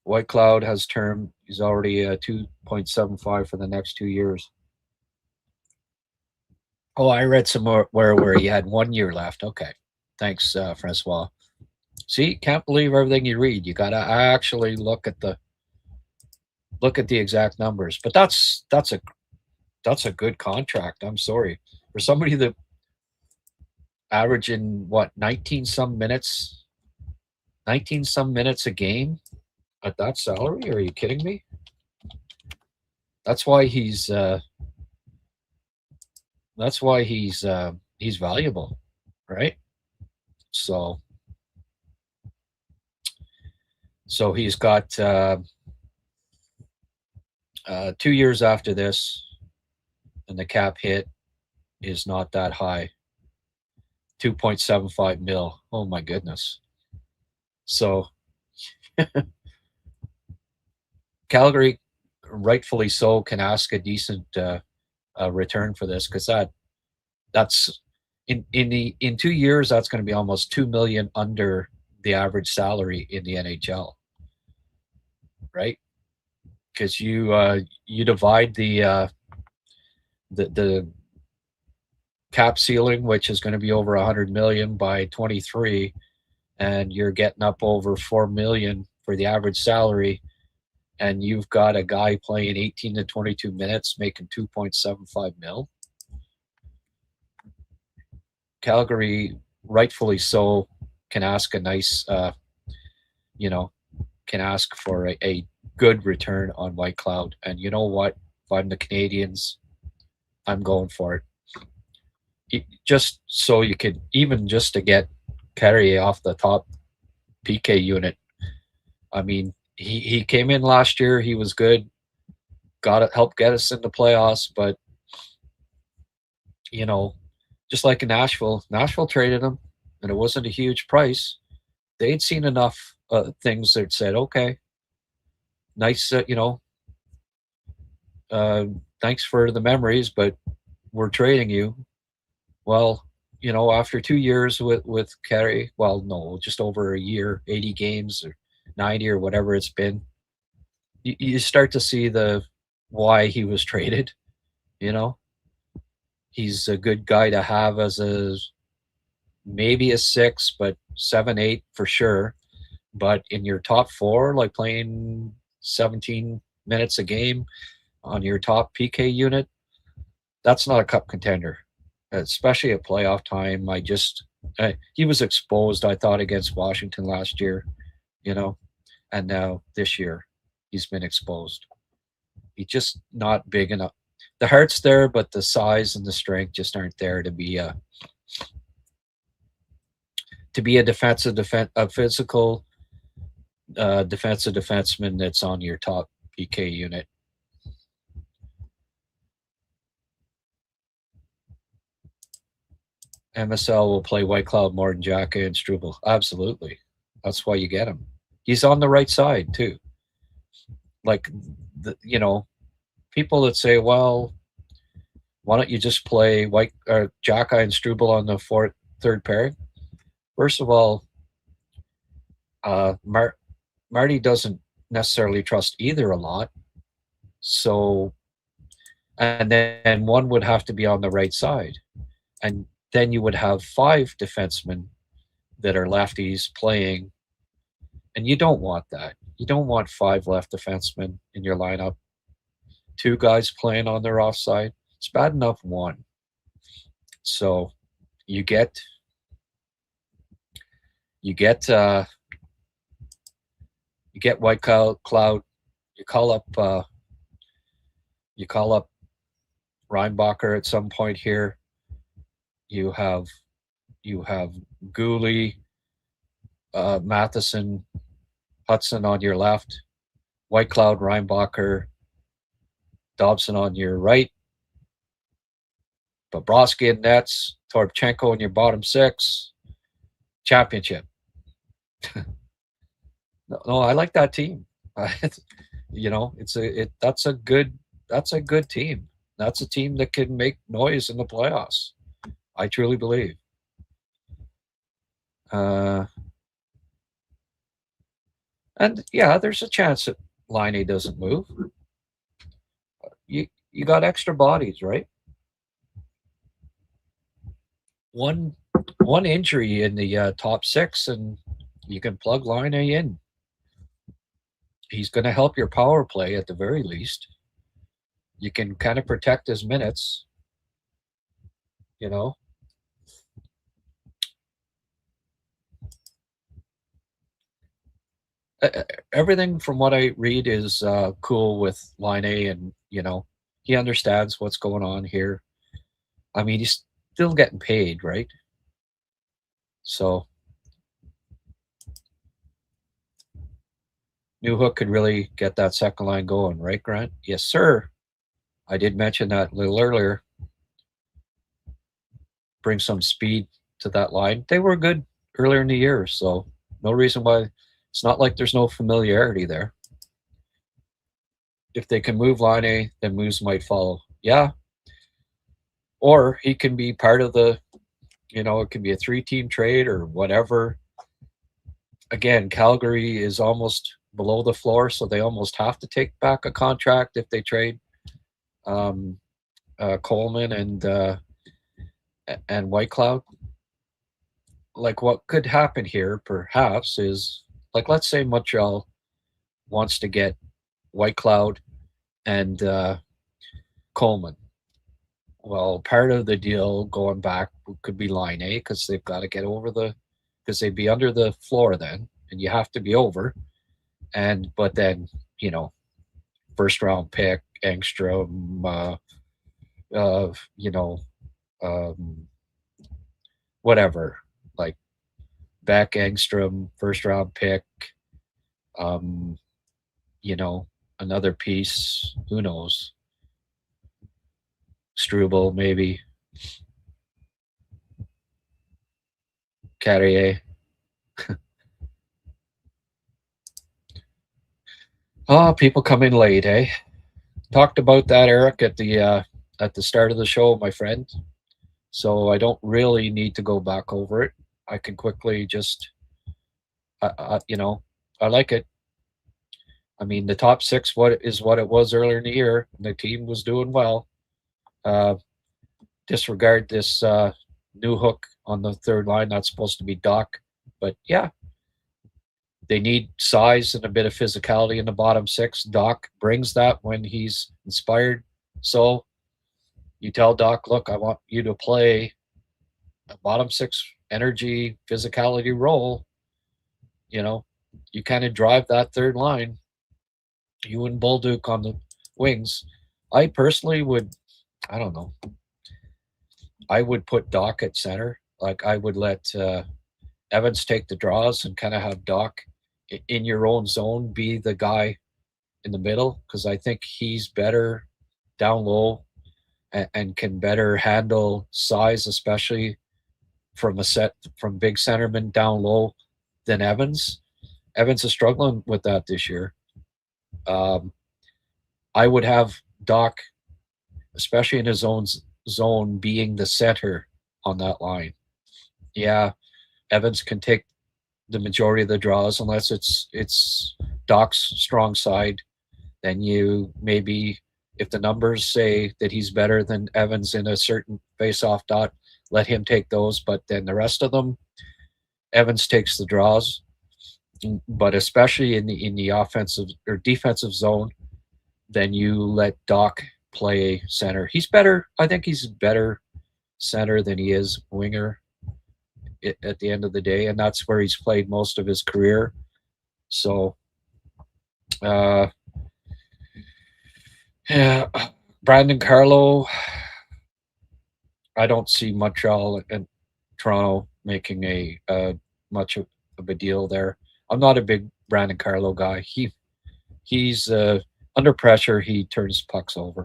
Speaker 2: White Cloud has term. He's already 2.75 for the next 2 years. Oh, I read somewhere where he had 1 year left. Okay. Thanks, Francois. See, can't believe everything you read. You got to actually look at the exact numbers. But that's a good contract. I'm sorry. For somebody that averaging 19 some minutes a game at that salary, are you kidding me? That's why he's valuable, right? So he's got 2 years after this, and the cap hit is not that high. 2.75 mil. Oh my goodness. So Calgary, rightfully so, can ask a decent return for this, because that's in 2 years, that's going to be almost $2 million under the average salary in the NHL, right? Because you divide the cap ceiling, which is going to be over 100 million by 23, and you're getting up over 4 million for the average salary, and you've got a guy playing 18 to 22 minutes making 2.75 mil. Calgary, rightfully so, can ask a nice, can ask for a good return on White Cloud. And you know what? If I'm the Canadians, I'm going for it. Just so you could, even just to get Carrier off the top PK unit. I mean, he came in last year. He was good. Helped get us in the playoffs. But, just like in Nashville traded him, and it wasn't a huge price. They'd seen enough things that said, okay, nice, thanks for the memories, but we're trading you. Well, after 2 years with Carey, well, no, just over a year, 80 games or 90 or whatever it's been, you start to see why he was traded. He's a good guy to have as maybe a 6, but 7, 8 for sure. But in your top 4, like playing 17 minutes a game on your top PK unit, that's not a cup contender, especially at playoff time. He was exposed, I thought, against Washington last year, and now this year he's been exposed. He's just not big enough. The heart's there, but the size and the strength just aren't there to be a physical defensive defenseman that's on your top PK unit. MSL will play White Cloud more than Xhaka and Struble. Absolutely. That's why you get him. He's on the right side too. Like, people that say, well, why don't you just play Xhaka and Struble on the third pairing? First of all, Marty doesn't necessarily trust either a lot. So, and then one would have to be on the right side. And then you would have 5 defensemen that are lefties playing. And you don't want that. You don't want 5 left defensemen in your lineup. 2 guys playing on their offside. It's bad enough 1. So you get White Cloud. You call up Reinbacher at some point here. You have Gooley, Matheson, Hudson on your left, White Cloud, Reinbacher, Dobson on your right, Bobrovsky in nets, Toropchenko in your bottom 6. Championship. No, I like that team. That's a good team. That's a team that can make noise in the playoffs. I truly believe. And yeah, there's a chance that Line A doesn't move. You got extra bodies, right? One injury in the top 6, and you can plug Line A in. He's going to help your power play at the very least. You can kind of protect his minutes. Everything from what I read is cool with Line A, and he understands what's going on here. I mean, he's still getting paid, right? So Newhook could really get that second line going, right, Grant? Yes, sir. I did mention that a little earlier. Bring some speed to that line. They were good earlier in the year, so no reason why. It's not like there's no familiarity there. If they can move Line A, then moves might follow. Yeah. Or he can be part of the, it can be a 3-team trade or whatever. Again, Calgary is almost below the floor, so they almost have to take back a contract if they trade Coleman and White Cloud. Like, what could happen here perhaps is, like, let's say Montreal wants to get White Cloud and Coleman. Well, part of the deal going back could be Line A, because they've got to get over because they'd be under the floor then, and you have to be over. But then, first round pick, Engstrom, whatever, like Beck, Engstrom, first round pick, another piece, who knows? Struble, maybe. Carrier. Oh, people come in late, eh? Talked about that, Eric, at the start of the show, my friend. So I don't really need to go back over it. I can quickly just, I like it. I mean, the top 6 what it was earlier in the year. The team was doing well. Disregard this Newhook on the third line. That's supposed to be Doc. But yeah, they need size and a bit of physicality in the bottom 6. Doc brings that when he's inspired. So you tell Doc, look, I want you to play a bottom 6 energy, physicality role. You kind of drive that third line. You and Bolduc on the wings. I personally would, I don't know, I would put Doc at center. Like I would let Evans take the draws and kind of have Doc in your own zone be the guy in the middle, because I think he's better down low and can better handle size, especially from big centerman down low than Evans. Evans is struggling with that this year. I would have Doc, especially in his own zone, being the center on that line. Yeah, Evans can take the majority of the draws unless it's Doc's strong side. Then you maybe, if the numbers say that he's better than Evans in a certain face-off dot, let him take those. But then the rest of them, Evans takes the draws. But especially in the offensive or defensive zone, then you let Doc play center. He's better. I think he's better center than he is winger at the end of the day, and that's where he's played most of his career. So, yeah, Brandon Carlo, I don't see Montreal and Toronto making a much of a deal there. I'm not a big Brandon Carlo guy. He's under pressure. He turns pucks over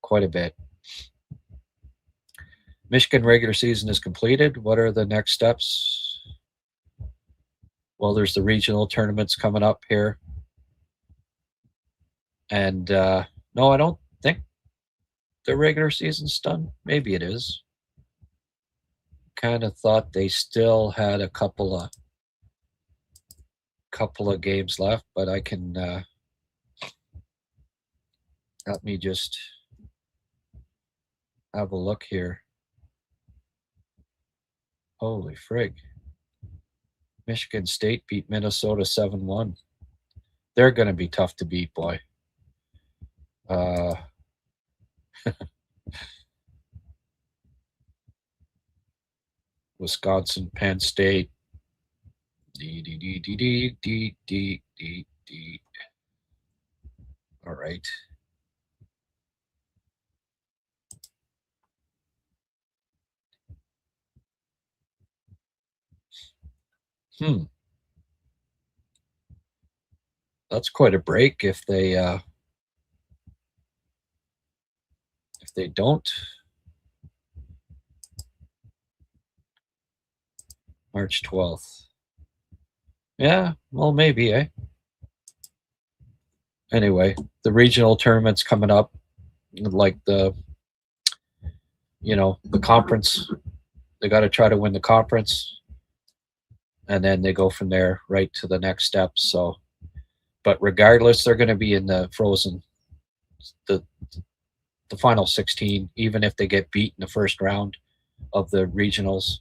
Speaker 2: quite a bit. Michigan regular season is completed. What are the next steps? Well, there's the regional tournaments coming up here. And no, I don't think the regular season's done. Maybe it is. Kind of thought they still had a couple of games left, but I can let me just have a look here. Holy frig. Michigan State beat Minnesota 7-1. They're going to be tough to beat, boy. Wisconsin, Penn State. All right. That's quite a break if they don't. March 12th. Yeah, well, maybe, eh? Anyway, the regional tournament's coming up, like the conference. They got to try to win the conference, and then they go from there right to the next step. So, but regardless, they're going to be in the frozen, the final 16, even if they get beat in the first round of the regionals.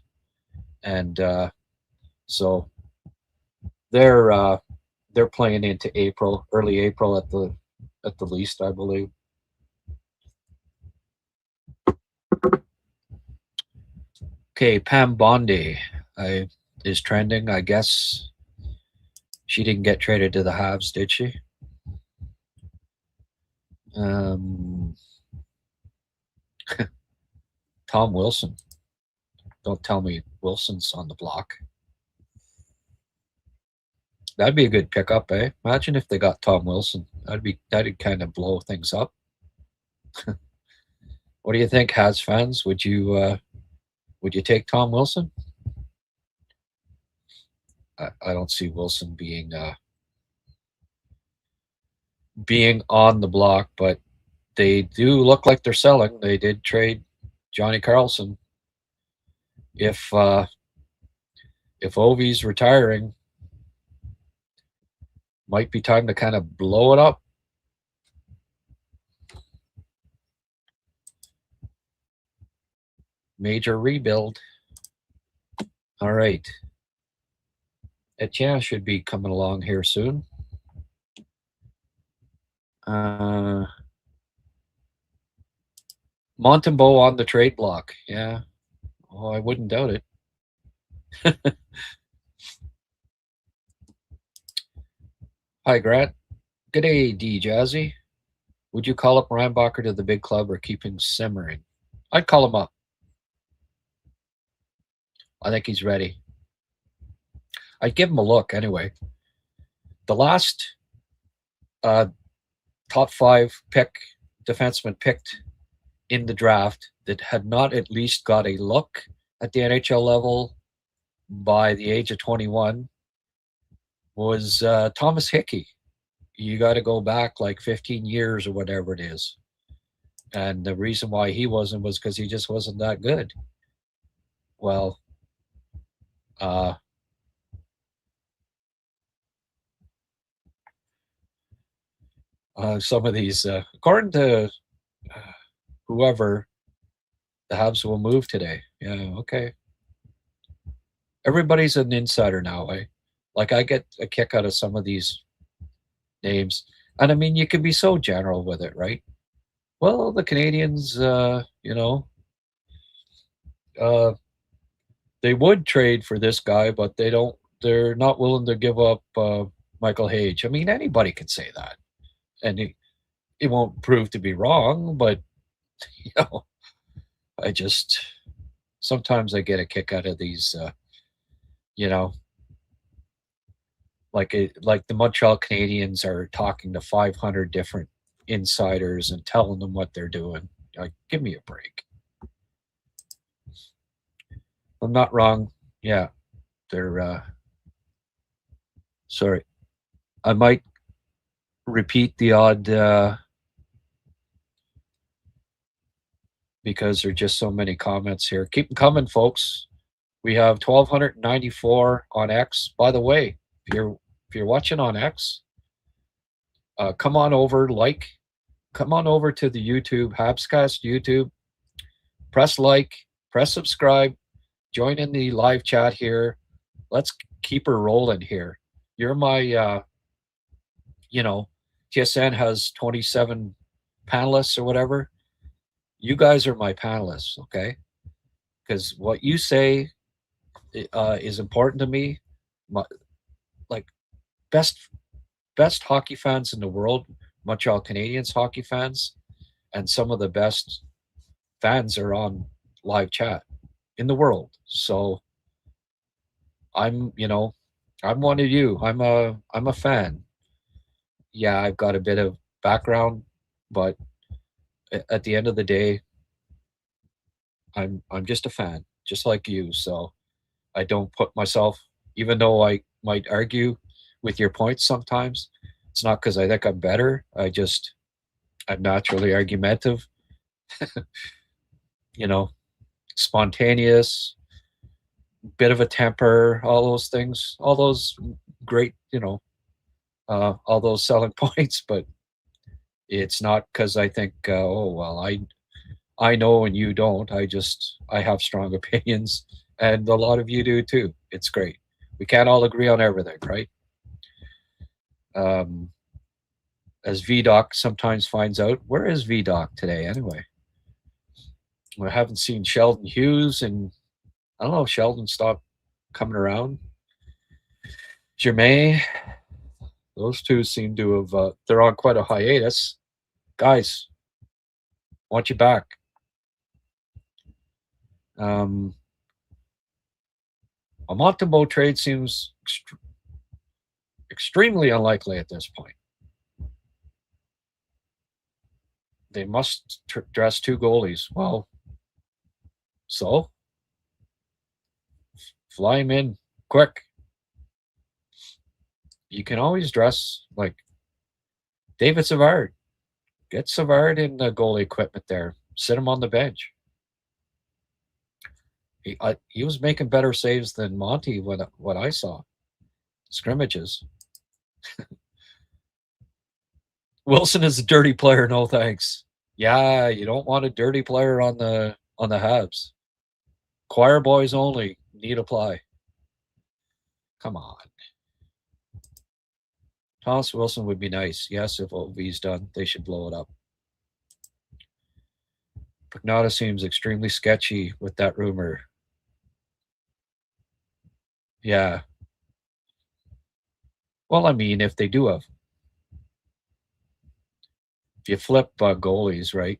Speaker 2: And so they're playing into April, early April at the least, I believe. Okay, Pam Bondi is trending. I guess she didn't get traded to the Habs, did she? Tom Wilson. Don't tell me Wilson's on the block. That'd be a good pickup, eh? Imagine if they got Tom Wilson. That'd kind of blow things up. What do you think, Habs fans? Would you take Tom Wilson? I don't see Wilson being on the block, but they do look like they're selling. They did trade Johnny Carlson. If Ovi's retiring, might be time to kind of blow it up. Major rebuild. All right. Etienne should be coming along here soon. Montembeault on the trade block. Yeah. Oh, I wouldn't doubt it. Hi, Grant. G'day, D Jazzy. Would you call up Reinbacher to the big club or keep him simmering? I'd call him up. I think he's ready. I'd give him a look anyway. The last top 5 defenseman picked in the draft that had not at least got a look at the NHL level by the age of 21 was Thomas Hickey. You got to go back like 15 years or whatever it is. And the reason why he wasn't was because he just wasn't that good. Well, some of these, according to whoever, the Habs will move today. Yeah, okay. Everybody's an insider now, eh? Like, I get a kick out of some of these names. And I mean, you can be so general with it, right? Well, the Canadians, they would trade for this guy, but they're not willing to give up Michael Hage. I mean, anybody can say that. And it won't prove to be wrong, but, sometimes I get a kick out of these, like the Montreal Canadiens are talking to 500 different insiders and telling them what they're doing. Like, give me a break. I'm not wrong. Yeah, they're. Sorry, I might repeat the odd because there's just so many comments here. Keep them coming, folks. We have 1,294 on X. By the way, if you're watching on X, come on over, come on over to the YouTube, HabsCast YouTube. Press like, press subscribe, join in the live chat here. Let's keep her rolling here. You're my, TSN has 27 panelists or whatever. You guys are my panelists, okay? Because what you say is important to me. Like, best hockey fans in the world, Montreal Canadiens hockey fans, and some of the best fans are on live chat in the world. So I'm one of you. I'm a fan. Yeah, I've got a bit of background, but at the end of the day, I'm just a fan, just like you. So I don't put myself, even though I might argue with your points sometimes, it's not because I think I'm better. I'm naturally argumentative, spontaneous, bit of a temper, all those things, all those great, all those selling points. But it's not because I think, I know and you don't. I have strong opinions, and a lot of you do too. It's great. We can't all agree on everything, right? As VDoc sometimes finds out, where is VDoc today anyway? I haven't seen Sheldon Hughes, and I don't know if Sheldon stopped coming around. Germain, those two seem to have, they're on quite a hiatus. Guys, want you back. A Montembeault trade seems extremely unlikely at this point. They must dress 2 goalies. Well, so fly him in quick. You can always dress like David Savard. Get Savard in the goalie equipment there. Sit him on the bench. He was making better saves than Monty what I saw. Scrimmages. Wilson is a dirty player, no thanks. Yeah, you don't want a dirty player on the Habs. Choir boys only. Need apply. Come on. Thomas Wilson would be nice. Yes, if OV's done, they should blow it up. Pagnotta seems extremely sketchy with that rumor. Yeah. Well, I mean, if they do have If you flip goalies, right?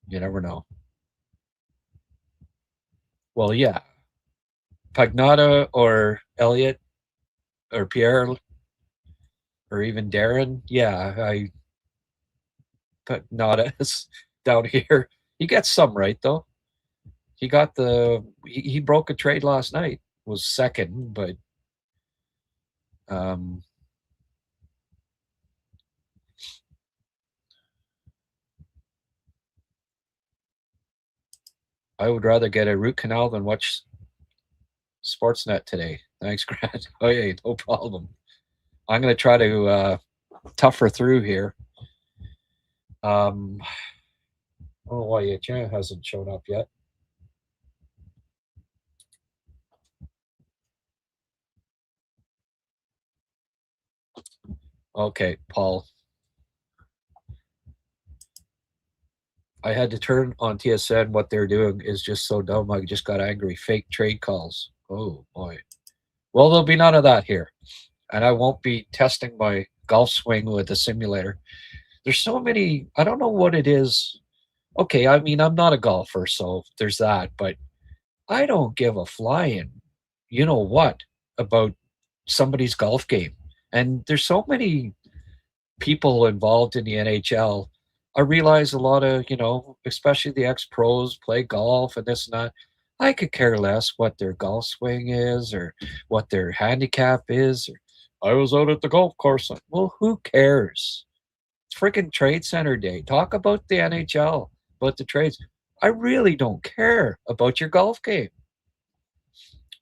Speaker 2: You never know. Well, yeah. Pagnotta or Elliott or Pierre or even Darren. Yeah, Pagnotta is down here. He gets some right, though. He broke a trade last night. Was second, but um, I would rather get a root canal than watch Sportsnet today. Thanks, Grant. Oh yeah, no problem. I'm going to try to tougher through here. I don't know why Etienne hasn't shown up yet. Okay, Paul. I had to turn on TSN. What they're doing is just so dumb. I just got angry. Fake trade calls. Oh, boy. Well, there'll be none of that here. And I won't be testing my golf swing with a simulator. There's so many. I don't know what it is. Okay, I mean, I'm not a golfer, so there's that. But I don't give a flying, you know what, about somebody's golf game. And there's so many people involved in the NHL. I realize a lot of, especially the ex-pros play golf and this and that. I could care less what their golf swing is or what their handicap is. Or, I was out at the golf course. Well, who cares? It's freaking Trade Center Day. Talk about the NHL, about the trades. I really don't care about your golf game.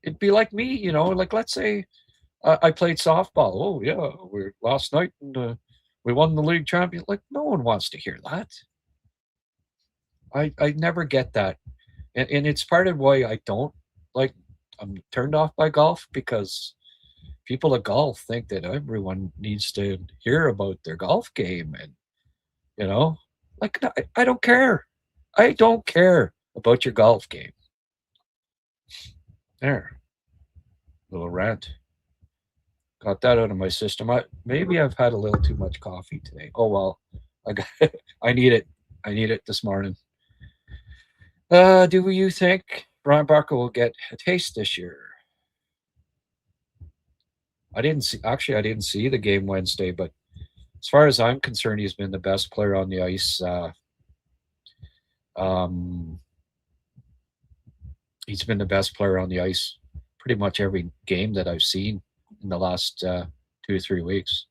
Speaker 2: It'd be like me, like let's say I played softball. Oh yeah, last night and we won the league champion. Like no one wants to hear that. I never get that, and it's part of why I don't like. I'm turned off by golf because people at golf think that everyone needs to hear about their golf game, and like I don't care. I don't care about your golf game. There, little rant. Got that out of my system. Maybe I've had a little too much coffee today. Oh well, I got. I need it. I need it this morning. Do you think Brian Barker will get a taste this year? I didn't see the game Wednesday, but as far as I'm concerned, he's been the best player on the ice. He's been the best player on the ice pretty much every game that I've seen in the last 2 or 3 weeks.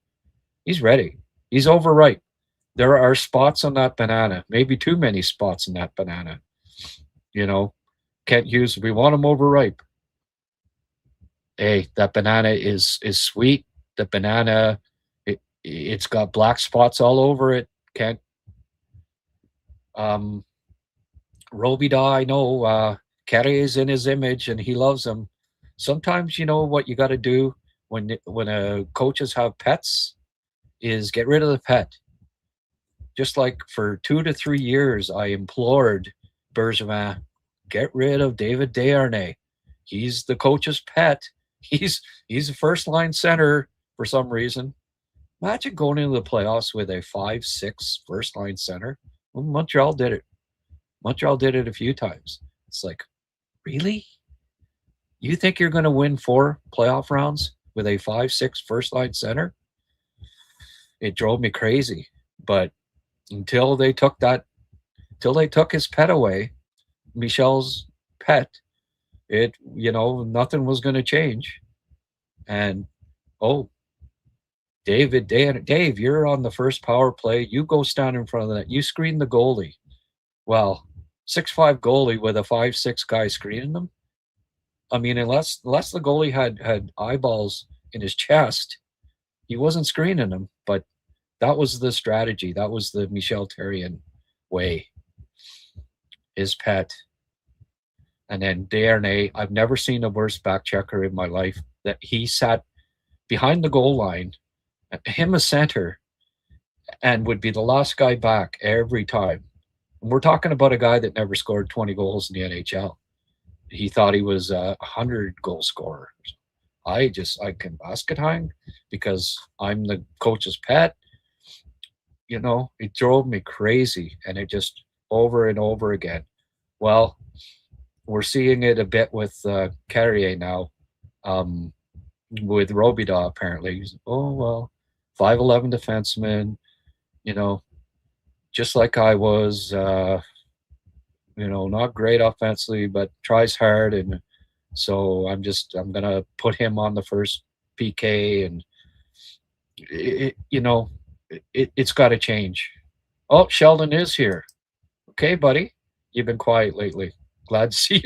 Speaker 2: He's ready. He's overripe. There are spots on that banana, maybe too many spots in that banana. Kent Hughes, we want him overripe. Hey, that banana is sweet. The banana, it's got black spots all over it. Kent. Robida, I know, Kerry is in his image and he loves him. Sometimes you know what you got to do when coaches have pets is get rid of the pet. Just like for 2 to 3 years, I implored Bergevin, get rid of David Desharnais. He's the coach's pet. He's a first line center for some reason. Imagine going into the playoffs with a 5'6" first line center. Well, Montreal did it. Montreal did it a few times. It's like, really? You think you're going to win 4 playoff rounds with a 5'6" first line center? It drove me crazy. But until they took his pet away, Michel's pet, nothing was going to change. And Dave, you're on the first power play. You go stand in front of that. You screen the goalie. Well, 6'5" goalie with a 5'6" guy screening them. I mean, unless the goalie had eyeballs in his chest, he wasn't screening them. But that was the strategy. That was the Michel Therrien way. His pet. And then Desharnais, I've never seen a worse back checker in my life. That he sat behind the goal line, him a center, and would be the last guy back every time. And we're talking about a guy that never scored 20 goals in the NHL. He thought he was a 100-goal scorer. I can basket hang because I'm the coach's pet. it drove me crazy, and it just over and over again. Well, we're seeing it a bit with Carrier now, um, with Robida apparently. Oh, well, 5'11" defenseman, you know, just like I was, not great offensively, but tries hard. And so I'm going to put him on the first PK, and it's got to change. Oh, Sheldon is here. Okay, buddy. You've been quiet lately. Glad to see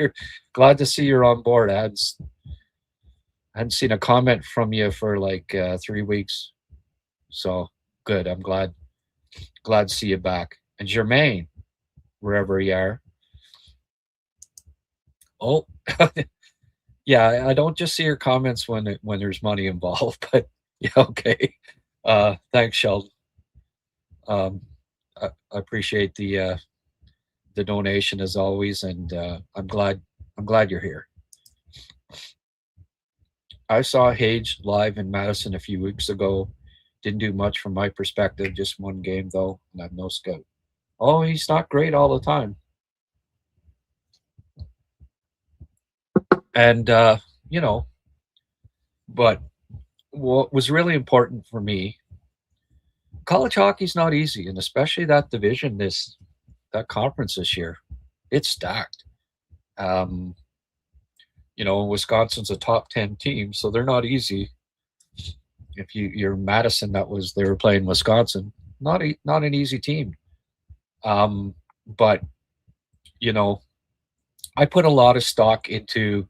Speaker 2: you're on board. I hadn't seen a comment from you for like 3 weeks. So good. I'm glad to see you back. And Jermaine, wherever you are. Oh, yeah. I don't just see your comments when there's money involved, but yeah, okay. Thanks, Sheldon. I appreciate the donation as always, and I'm glad you're here. I saw Hage live in Madison a few weeks ago. Didn't do much from my perspective, just one game though, and I'm no scout. Oh, he's not great all the time. And but what was really important for me, college hockey's not easy, and especially that division, that conference this year, it's stacked. Wisconsin's a top 10 team, so they're not easy. If you're Madison, they were playing Wisconsin, not an easy team. But I put a lot of stock into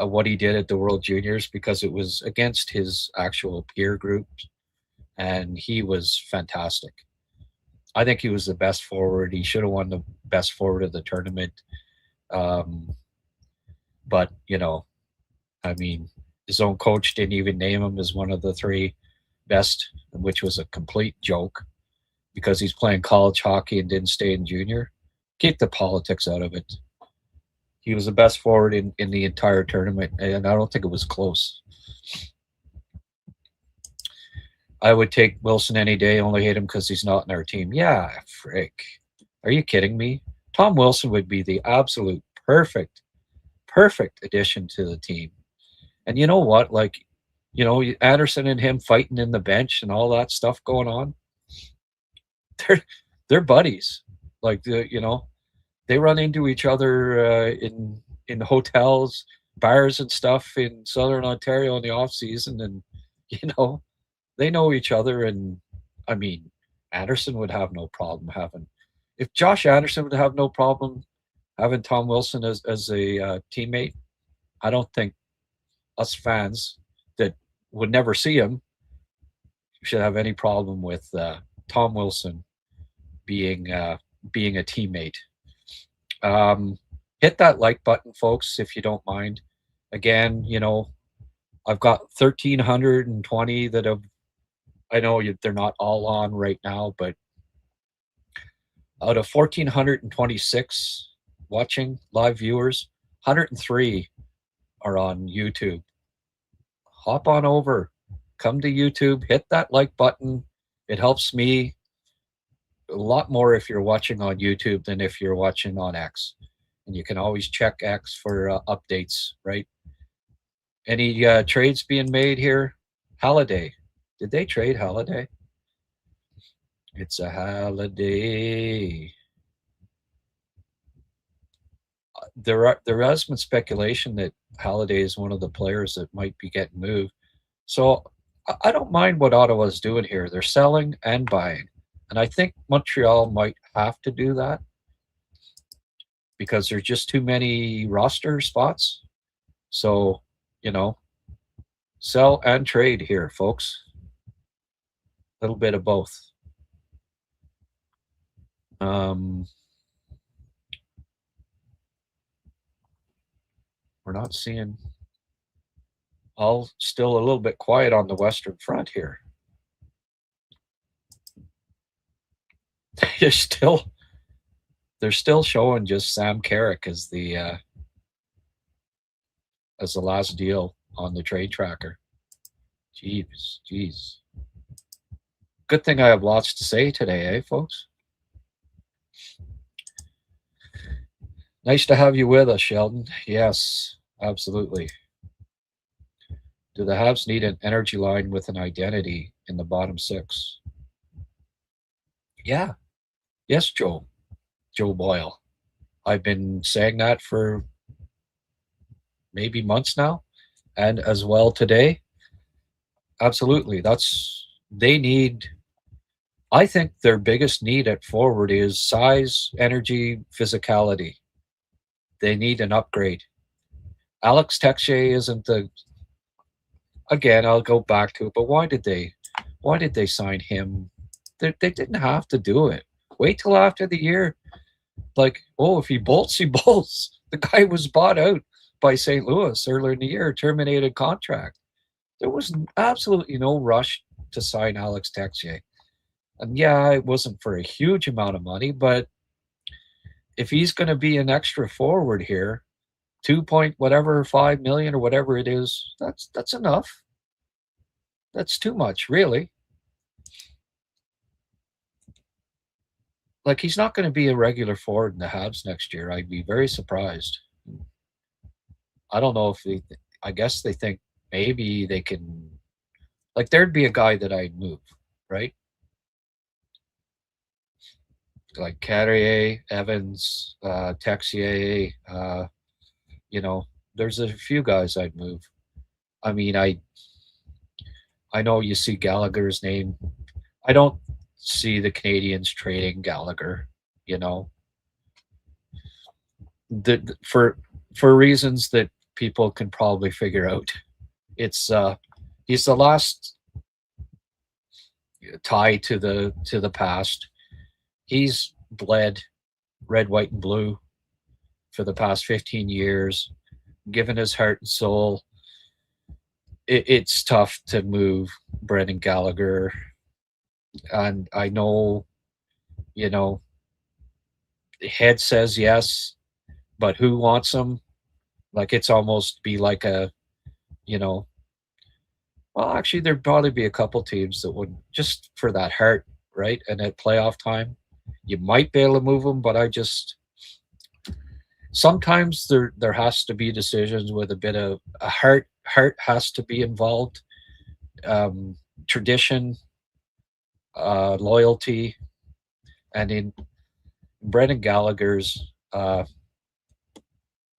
Speaker 2: what he did at the World Juniors because it was against his actual peer group, and he was fantastic. I think he was the best forward. He should have won the best forward of the tournament. But his own coach didn't even name him as one of the three best, which was a complete joke because he's playing college hockey and didn't stay in junior. Keep the politics out of it. He was the best forward in the entire tournament, and I don't think it was close. I would take Wilson any day, only hate him because he's not in our team. Yeah, frick. Are you kidding me? Tom Wilson would be the absolute perfect addition to the team. And you know what? Anderson and him fighting in the bench and all that stuff going on. They're buddies. They run into each other in hotels, bars and stuff in Southern Ontario in the off season, and they know each other. And Anderson would have no problem if Josh Anderson would have no problem having Tom Wilson as a teammate. I don't think us fans that would never see him should have any problem with Tom Wilson being a teammate. Hit that like button, folks, if you don't mind. Again, I've got 1,320 that have. I know they're not all on right now, but out of 1,426 watching live viewers, 103 are on YouTube. Hop on over, come to YouTube, hit that like button. It helps me a lot more if you're watching on YouTube than if you're watching on X. And you can always check X for updates, right? Any trades being made here? Halliday. Did they trade Halliday? It's a Halliday. There has been speculation that Halliday is one of the players that might be getting moved. So I don't mind what Ottawa's doing here. They're selling and buying. And I think Montreal might have to do that because there's just too many roster spots. So, sell and trade here, folks. A little bit of both. We're not seeing all still a little bit quiet on the Western Front here. They're still showing just Sam Carrick as the last deal on the trade tracker. Jeez. Good thing I have lots to say today, eh, folks? Nice to have you with us, Sheldon. Yes, absolutely. Do the Habs need an energy line with an identity in the bottom six? Yeah. Yes, Joe. Joe Boyle. I've been saying that for maybe months now, and as well today. Absolutely. They need, I think their biggest need at forward is size, energy, physicality. They need an upgrade. Alex Texier isn't the, again, I'll go back to it, but why did they sign him? They didn't have to do it. Wait till after the year. Like, oh, if he bolts, he bolts. The guy was bought out by St. Louis earlier in the year, terminated contract. There was absolutely no rush to sign Alex Texier. And yeah, it wasn't for a huge amount of money, but if he's going to be an extra forward here, 2.5 million or whatever it is, that's enough. That's too much, really. Like, he's not going to be a regular forward in the Habs next year. I'd be very surprised. I don't know if I guess they think maybe they can, like, there'd be a guy that I'd move, right? Like Kadri, Evans, Texier, there's a few guys I'd move. I mean, I know you see Gallagher's name. I don't see the Canadians trading Gallagher, for reasons that people can probably figure out. It's he's the last tie to the past. He's bled red, white, and blue for the past 15 years, given his heart and soul. It's tough to move Brendan Gallagher. And I know, the head says yes, but who wants him? Like, it's almost be like a, well, actually, there'd probably be a couple teams that would, just for that heart, right? And at playoff time, you might be able to move them, but sometimes there has to be decisions with a bit of a heart. Heart has to be involved. Tradition, loyalty, and in Brendan Gallagher's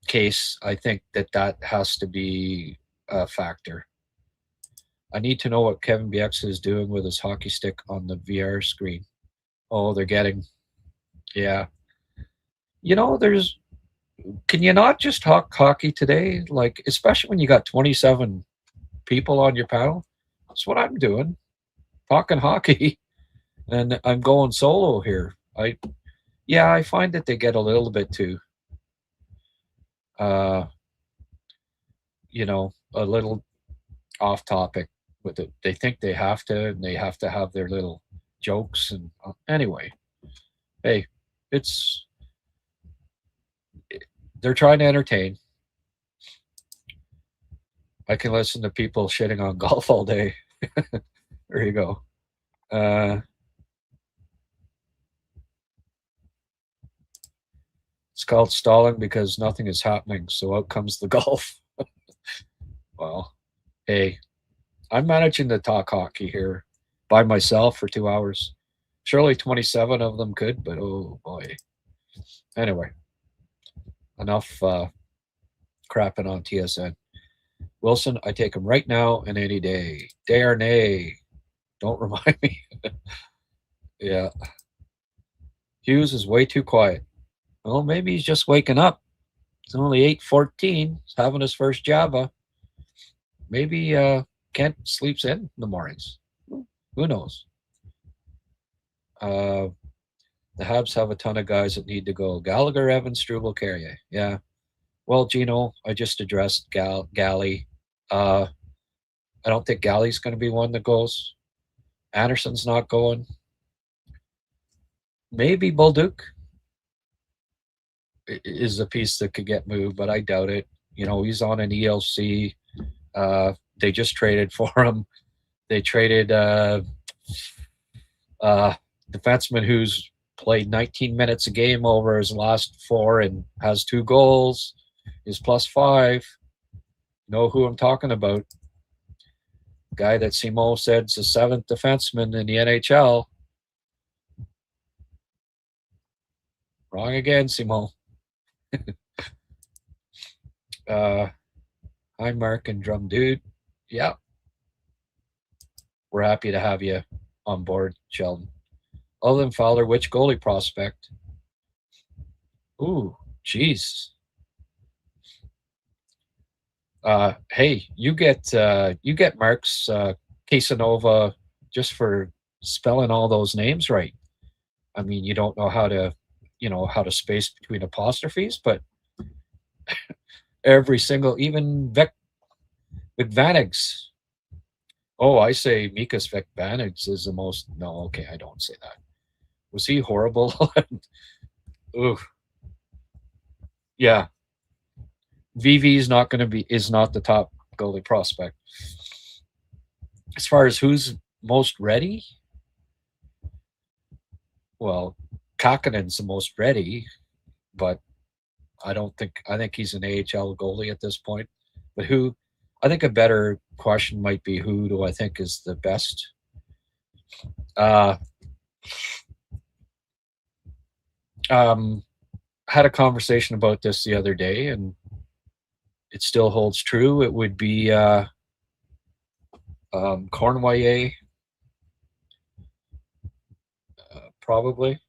Speaker 2: case, I think that has to be a factor. I need to know what Kevin Bieksa is doing with his hockey stick on the VR screen. Oh, they're getting, yeah. Can you not just talk hockey today? Like, especially when you got 27 people on your panel. That's what I'm doing, talking hockey, and I'm going solo here. I find that they get a little bit too, a little off topic with it. They think they have to, and they have to have their little jokes. And anyway, hey, they're trying to entertain. I can listen to people shitting on golf all day. There you go. It's called stalling because nothing is happening, so out comes the golf. Well, hey, I'm managing to talk hockey here by myself for 2 hours. Surely 27 of them could, but oh boy. Anyway, enough crapping on TSN. Wilson, I take him right now and any day. Day or nay. Don't remind me. Yeah. Hughes is way too quiet. Well, maybe he's just waking up. It's only 8:14. He's having his first Java. Maybe Kent sleeps in the mornings. Who knows? The Habs have a ton of guys that need to go. Gallagher, Evans, Struble, Carrier. Yeah. Well, Gino, I just addressed Gally. I don't think Gally's going to be one that goes. Anderson's not going. Maybe Bolduc is a piece that could get moved, but I doubt it. He's on an ELC. They just traded for him. They traded defenseman who's played 19 minutes a game over his last 4 and has 2 goals, is +5. Know who I'm talking about. Guy that Simon said's the 7th defenseman in the NHL. Wrong again, Simon. Hi, Mark and Drum Dude. Yeah. We're happy to have you on board, Sheldon. Other than Fowler, which goalie prospect? Ooh, jeez. Hey, you get Mark's Casanova just for spelling all those names right. I mean, you don't know how to space between apostrophes, but every single, even Vikvanigs. Oh, I say Mikas Vikvanigs is the most. No, okay, I don't say that. Was he horrible? Ooh, yeah. VV is not the top goalie prospect. As far as who's most ready, well, Kakanen's the most ready, but I think he's an AHL goalie at this point. But who? I think a better question might be who do I think is the best? Had a conversation about this the other day, and it still holds true. It would be Cornwallier, probably,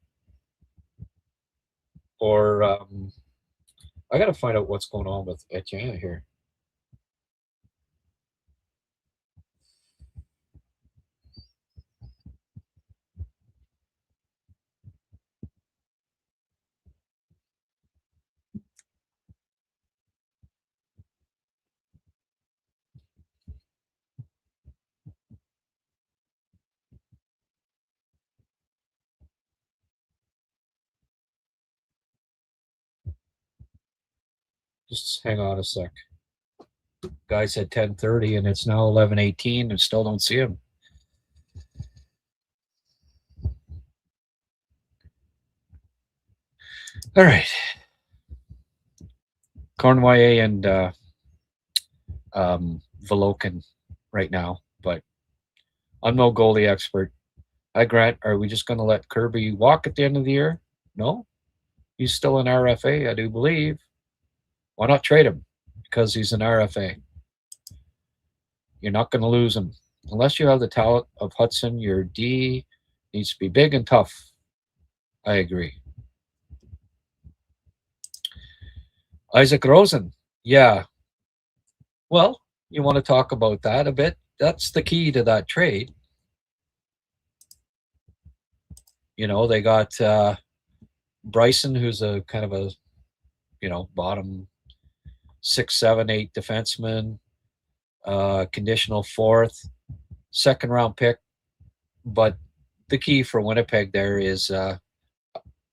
Speaker 2: or I got to find out what's going on with Etienne here. Just hang on a sec. Guy said 10:30, and it's now 11:18, and still don't see him. All right. Cornwallier and Volokin right now, but I'm no goalie expert. Hi, Grant. Are we just going to let Kirby walk at the end of the year? No. He's still an RFA, I do believe. Why not trade him? Because he's an RFA. You're not going to lose him. Unless you have the talent of Hudson, your D needs to be big and tough. I agree. Isaac Rosen. Yeah. Well, you want to talk about that a bit? That's the key to that trade. You know, they got Bryson, who's a kind of a, bottom 6, 7, 8 defenseman, conditional 4th, 2nd round pick. But the key for Winnipeg there is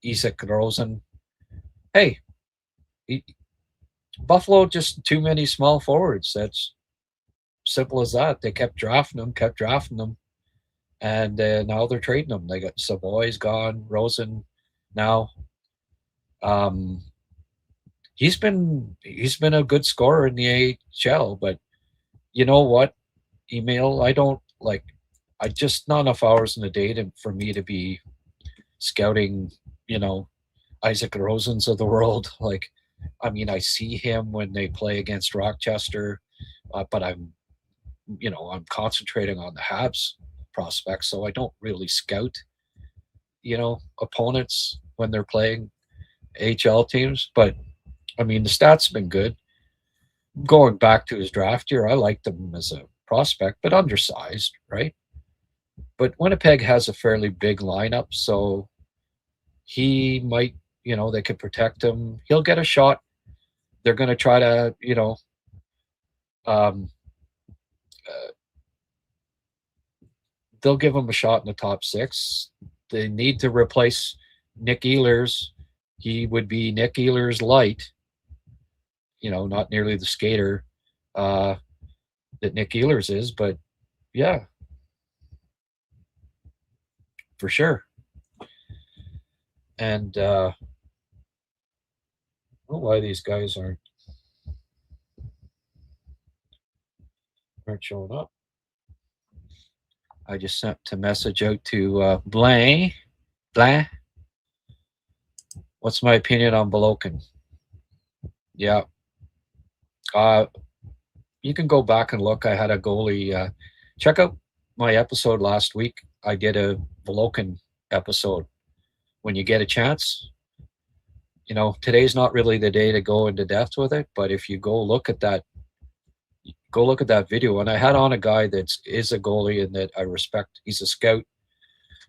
Speaker 2: Isaac Rosen. Hey, Buffalo just too many small forwards. That's simple as that. They kept drafting them, and now they're trading them. They got Savoy's gone, Rosen now. He's been a good scorer in the AHL, but you know what, Emil, I just not enough hours in the day for me to be scouting, Isaac Rosens of the world. I see him when they play against Rochester, but I'm concentrating on the Habs prospects, so I don't really scout, opponents when they're playing AHL teams. But the stats have been good. Going back to his draft year, I liked him as a prospect, but undersized, right? But Winnipeg has a fairly big lineup, so he might, they could protect him. He'll get a shot. They're going to try to, they'll give him a shot in the top 6. They need to replace Nick Ehlers. He would be Nick Ehlers light, not nearly the skater that Nick Ehlers is, but yeah. for sure. And I don't know why these guys aren't showing up. I just sent a message out to Blain. What's my opinion on Bolokin? Yeah. You can go back and look. I had a goalie. Check out my episode last week. I did a Bolokin episode. When you get a chance, today's not really the day to go into depth with it, but if you go look at that video. And I had on a guy that is a goalie and that I respect. He's a scout,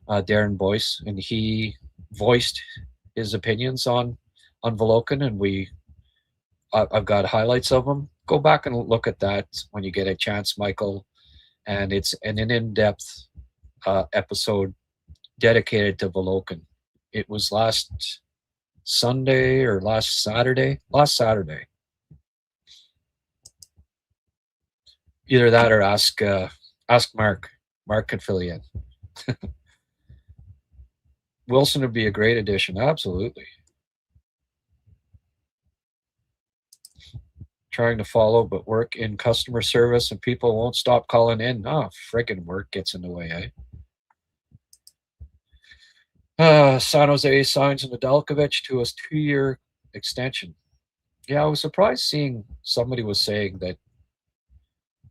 Speaker 2: Darren Boyce, and he voiced his opinions on Volokin, and I've got highlights of them. Go back and look at that when you get a chance, Michael. And it's an in-depth episode dedicated to Volokin. It was last Sunday or last Saturday. Either that or ask Mark. Mark could fill you in. Wilson would be a great addition. Absolutely. Trying to follow, but work in customer service and people won't stop calling in. Oh, friggin' work gets in the way, San Jose signs Nedeljkovic to a 2-year extension. Yeah, I was surprised seeing somebody was saying that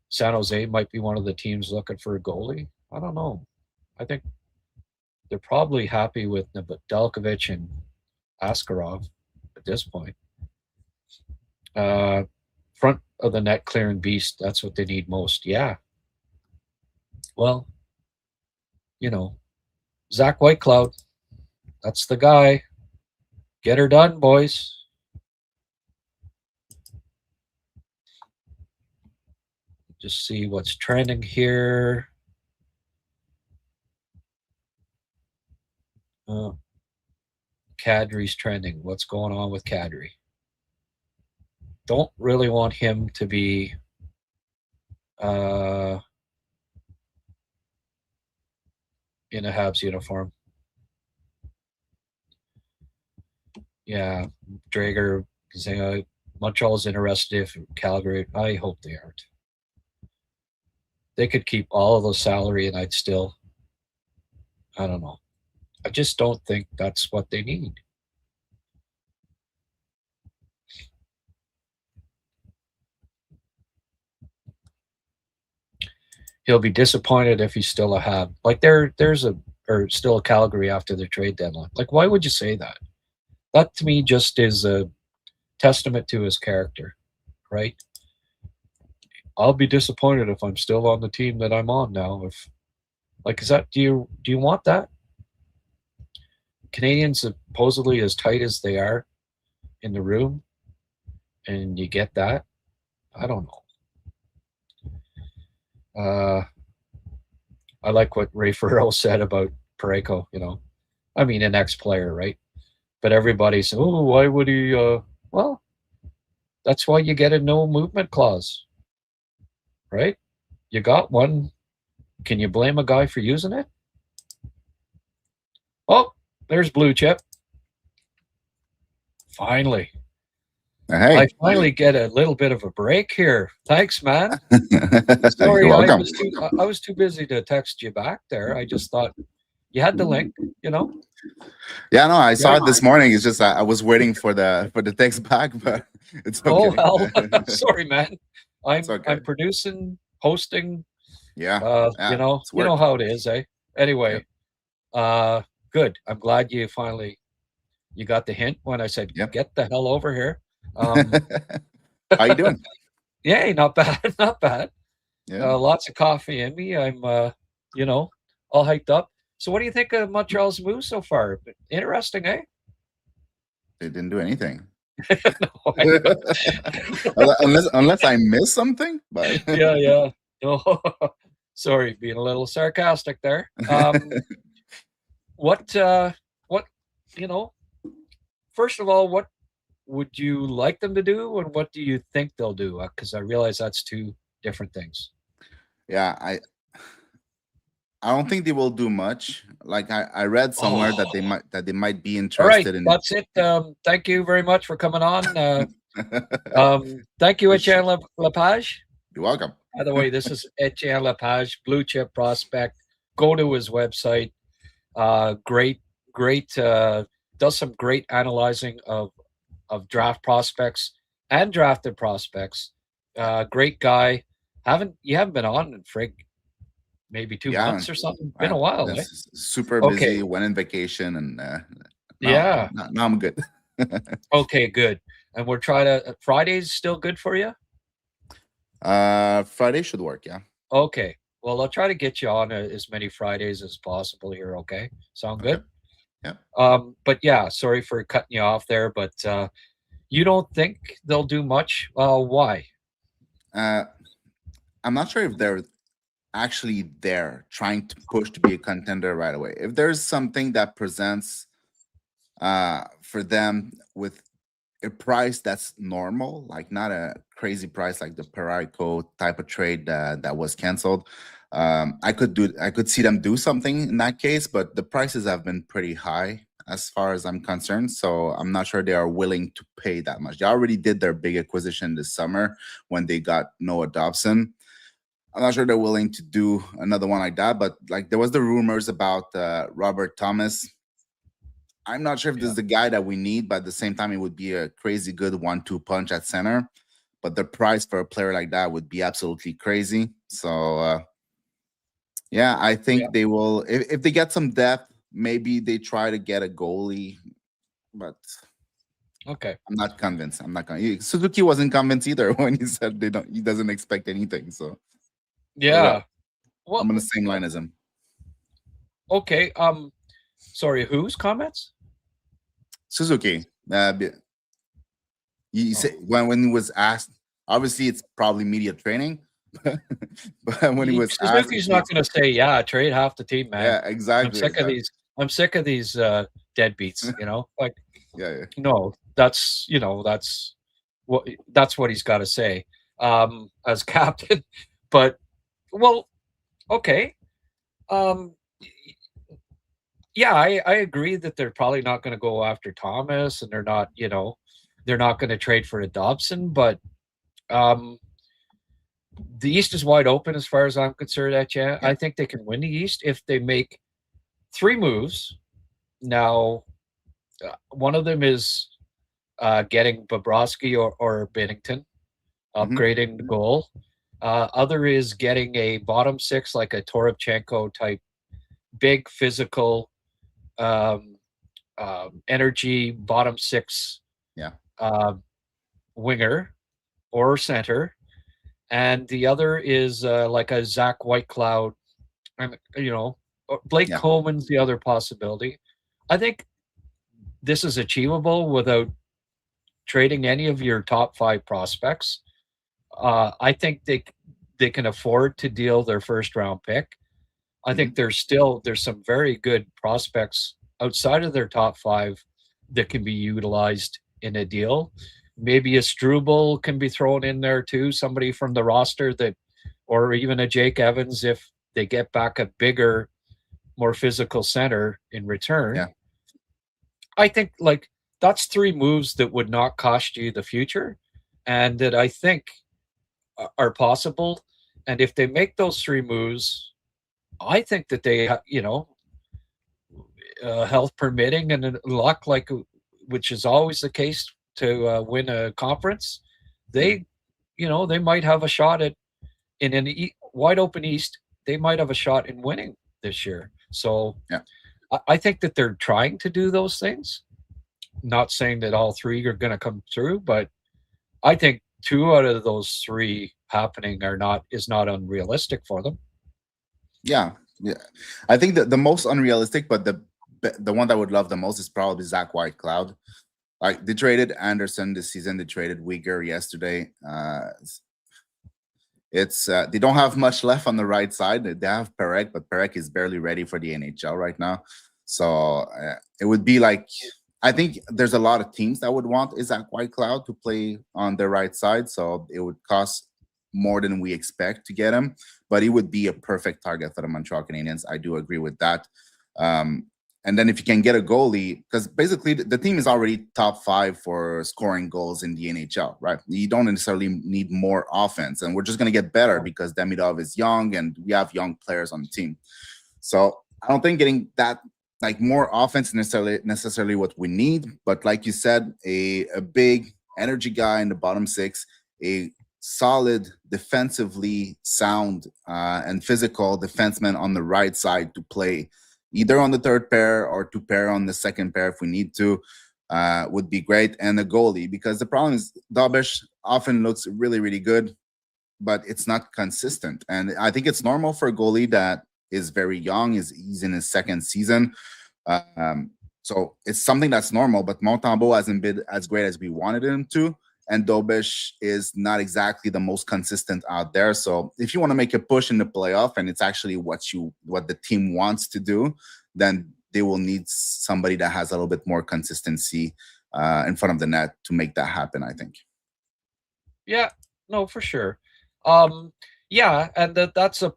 Speaker 2: San Jose might be one of the teams looking for a goalie. I don't know. I think they're probably happy with Nedeljkovic and Askarov at this point. Front of the net clearing beast, that's what they need most. Yeah. Well, Zach Whitecloud, that's the guy. Get her done, boys. Just see what's trending here. Kadri's trending. What's going on with Kadri? Don't really want him to be in a Habs uniform. Yeah, Drager saying Montreal's interested if Calgary. I hope they aren't. They could keep all of the salary and I don't know. I just don't think that's what they need. He'll be disappointed if he's still a Hab. Like still a Calgary after the trade deadline. Like, why would you say that? That to me just is a testament to his character, right? I'll be disappointed if I'm still on the team that I'm on now. Is that do you want that? Canadians supposedly as tight as they are in the room, and you get that? I don't know. I like what Ray Ferrell said about Parayko, I mean, an ex-player, right? But everybody's, why would he? Well, that's why you get a no movement clause, right? You got one. Can you blame a guy for using it? Oh, there's Blue Chip. Finally.
Speaker 4: Hey.
Speaker 2: I finally get a little bit of a break here. Thanks, man. Sorry,
Speaker 4: You're welcome.
Speaker 2: I was too busy to text you back there. I just thought you had the link,
Speaker 4: Yeah, no, I saw it this morning. It's just I was waiting for the text back, but it's okay.
Speaker 2: Oh well, sorry, man. I'm
Speaker 4: okay.
Speaker 2: I'm producing, hosting.
Speaker 4: Yeah,
Speaker 2: you know how it is, eh? Anyway, good. I'm glad you got the hint when I said, get the hell over here.
Speaker 4: How you doing?
Speaker 2: Yeah, not bad, not bad.
Speaker 4: Yeah.
Speaker 2: Lots of coffee in me. I'm, all hyped up. So what do you think of Montreal's move so far? Interesting, eh?
Speaker 4: They didn't do anything.
Speaker 2: No,
Speaker 4: unless I missed something. But
Speaker 2: yeah. No, sorry, being a little sarcastic there. What, first of all, what would you like them to do, and what do you think they'll do? Because I realize that's two different things.
Speaker 4: Yeah, I don't think they will do much. Like I read somewhere that they might be
Speaker 2: All right,
Speaker 4: interested in.
Speaker 2: that's it. Thank you very much for coming on. Thank you, Etienne Lepage.
Speaker 4: You're welcome.
Speaker 2: By the way, this is Etienne Lepage, blue chip prospect. Go to his website. Great. Does some great analyzing of draft prospects and drafted prospects. Great guy. You haven't been on in frig maybe 2 months or something? Been a while, eh?
Speaker 4: Super busy. Went in vacation and
Speaker 2: now
Speaker 4: I'm good.
Speaker 2: Okay, good. And we're trying to. Friday's still good for you?
Speaker 4: Friday should work. Yeah.
Speaker 2: Okay. Well, I'll try to get you on as many Fridays as possible here. Okay. Sound good?
Speaker 4: Okay. Yeah.
Speaker 2: But yeah, sorry for cutting you off there, but you don't think they'll do much? Why?
Speaker 4: I'm not sure if they're actually there trying to push to be a contender right away. If there's something that presents for them with a price that's normal, like not a crazy price like the Perico type of trade that was canceled, I could see them do something in that case, but the prices have been pretty high as far as I'm concerned, so I'm not sure they are willing to pay that much. They already did their big acquisition this summer when they got Noah Dobson. I'm not sure they're willing to do another one like that, but like there was the rumors about Robert Thomas. I'm not sure if this is the guy that we need, but at the same time, it would be a crazy good 1-2 punch at center. But the price for a player like that would be absolutely crazy. So, I think they will. If they get some depth, maybe they try to get a goalie. But
Speaker 2: okay,
Speaker 4: I'm not convinced. Suzuki wasn't convinced either when he said he doesn't expect anything. So
Speaker 2: yeah, well,
Speaker 4: I'm on the same line as him.
Speaker 2: Okay. Sorry, whose comments?
Speaker 4: Suzuki. He said when he was asked, obviously it's probably media training, but when he was
Speaker 2: Suzuki's not going to say, "Yeah, trade half the team, man."
Speaker 4: Yeah, exactly.
Speaker 2: I'm sick of these deadbeats. Like,
Speaker 4: yeah.
Speaker 2: No, that's what he's got to say as captain. But well, okay. Yeah, I agree that they're probably not going to go after Thomas, and they're not going to trade for a Dobson, but the East is wide open as far as I'm concerned. I think they can win the East if they make 3 moves. Now, one of them is getting Bobrovsky or Binnington, upgrading the goal. Other is getting a bottom 6 like a Toropchenko type, big physical energy bottom 6 winger or center, and the other is like a Zach Whitecloud, and Blake Coleman's the other possibility. I think this is achievable without trading any of your top 5 prospects. I think they can afford to deal their first round pick. I think there's some very good prospects outside of their top 5 that can be utilized in a deal. Maybe a Struble can be thrown in there too, somebody from the roster or even a Jake Evans if they get back a bigger, more physical center in return.
Speaker 4: Yeah.
Speaker 2: I think like that's 3 moves that would not cost you the future and that I think are possible. And if they make those 3 moves, I think that they, health permitting and luck, which is always the case to win a conference, they might have a shot in an wide open East. They might have a shot in winning this year. So I think that they're trying to do those things. Not saying that all 3 are going to come through, but I think 2 out of those 3 happening is not unrealistic for them.
Speaker 4: Yeah. I think that the most unrealistic, but the one that I would love the most is probably Zach Whitecloud. Like they traded Anderson this season, they traded Uyghur yesterday. They don't have much left on the right side. They have Perek, but Perek is barely ready for the NHL right now. So it would be like, I think there's a lot of teams that would want Zach Whitecloud to play on the right side. So it would cost more than we expect to get him, but he would be a perfect target for the Montreal Canadiens. I do agree with that. And then if you can get a goalie, because basically the team is already top 5 for scoring goals in the NHL, right? You don't necessarily need more offense, and we're just going to get better because Demidov is young and we have young players on the team. So I don't think getting that like more offense necessarily what we need, but like you said, a big energy guy in the bottom 6, a solid defensively sound and physical defenseman on the right side to play either on the third pair or to pair on the second pair if we need to, would be great. And a goalie, because the problem is Dobish often looks really, really good, but it's not consistent. And I think it's normal for a goalie that is very young, he's in his second season. So it's something that's normal, but Montembeault hasn't been as great as we wanted him to. And Dobish is not exactly the most consistent out there. So if you want to make a push in the playoff and it's actually what the team wants to do, then they will need somebody that has a little bit more consistency in front of the net to make that happen, I think.
Speaker 2: Yeah, no, for sure. Yeah, and that's a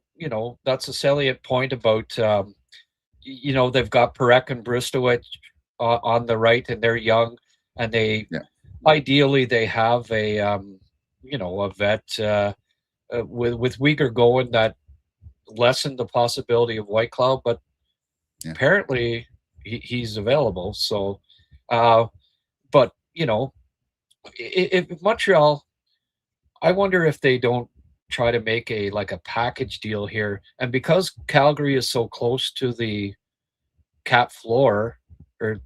Speaker 2: salient point about they've got Perek and Bristowicz on the right, and they're young, and they ideally they have a vet with Uyghur going that lessened the possibility of Whitecloud, but apparently he's available. So, but if Montreal, I wonder if they don't try to make a package deal here, and because Calgary is so close to the cap floor, or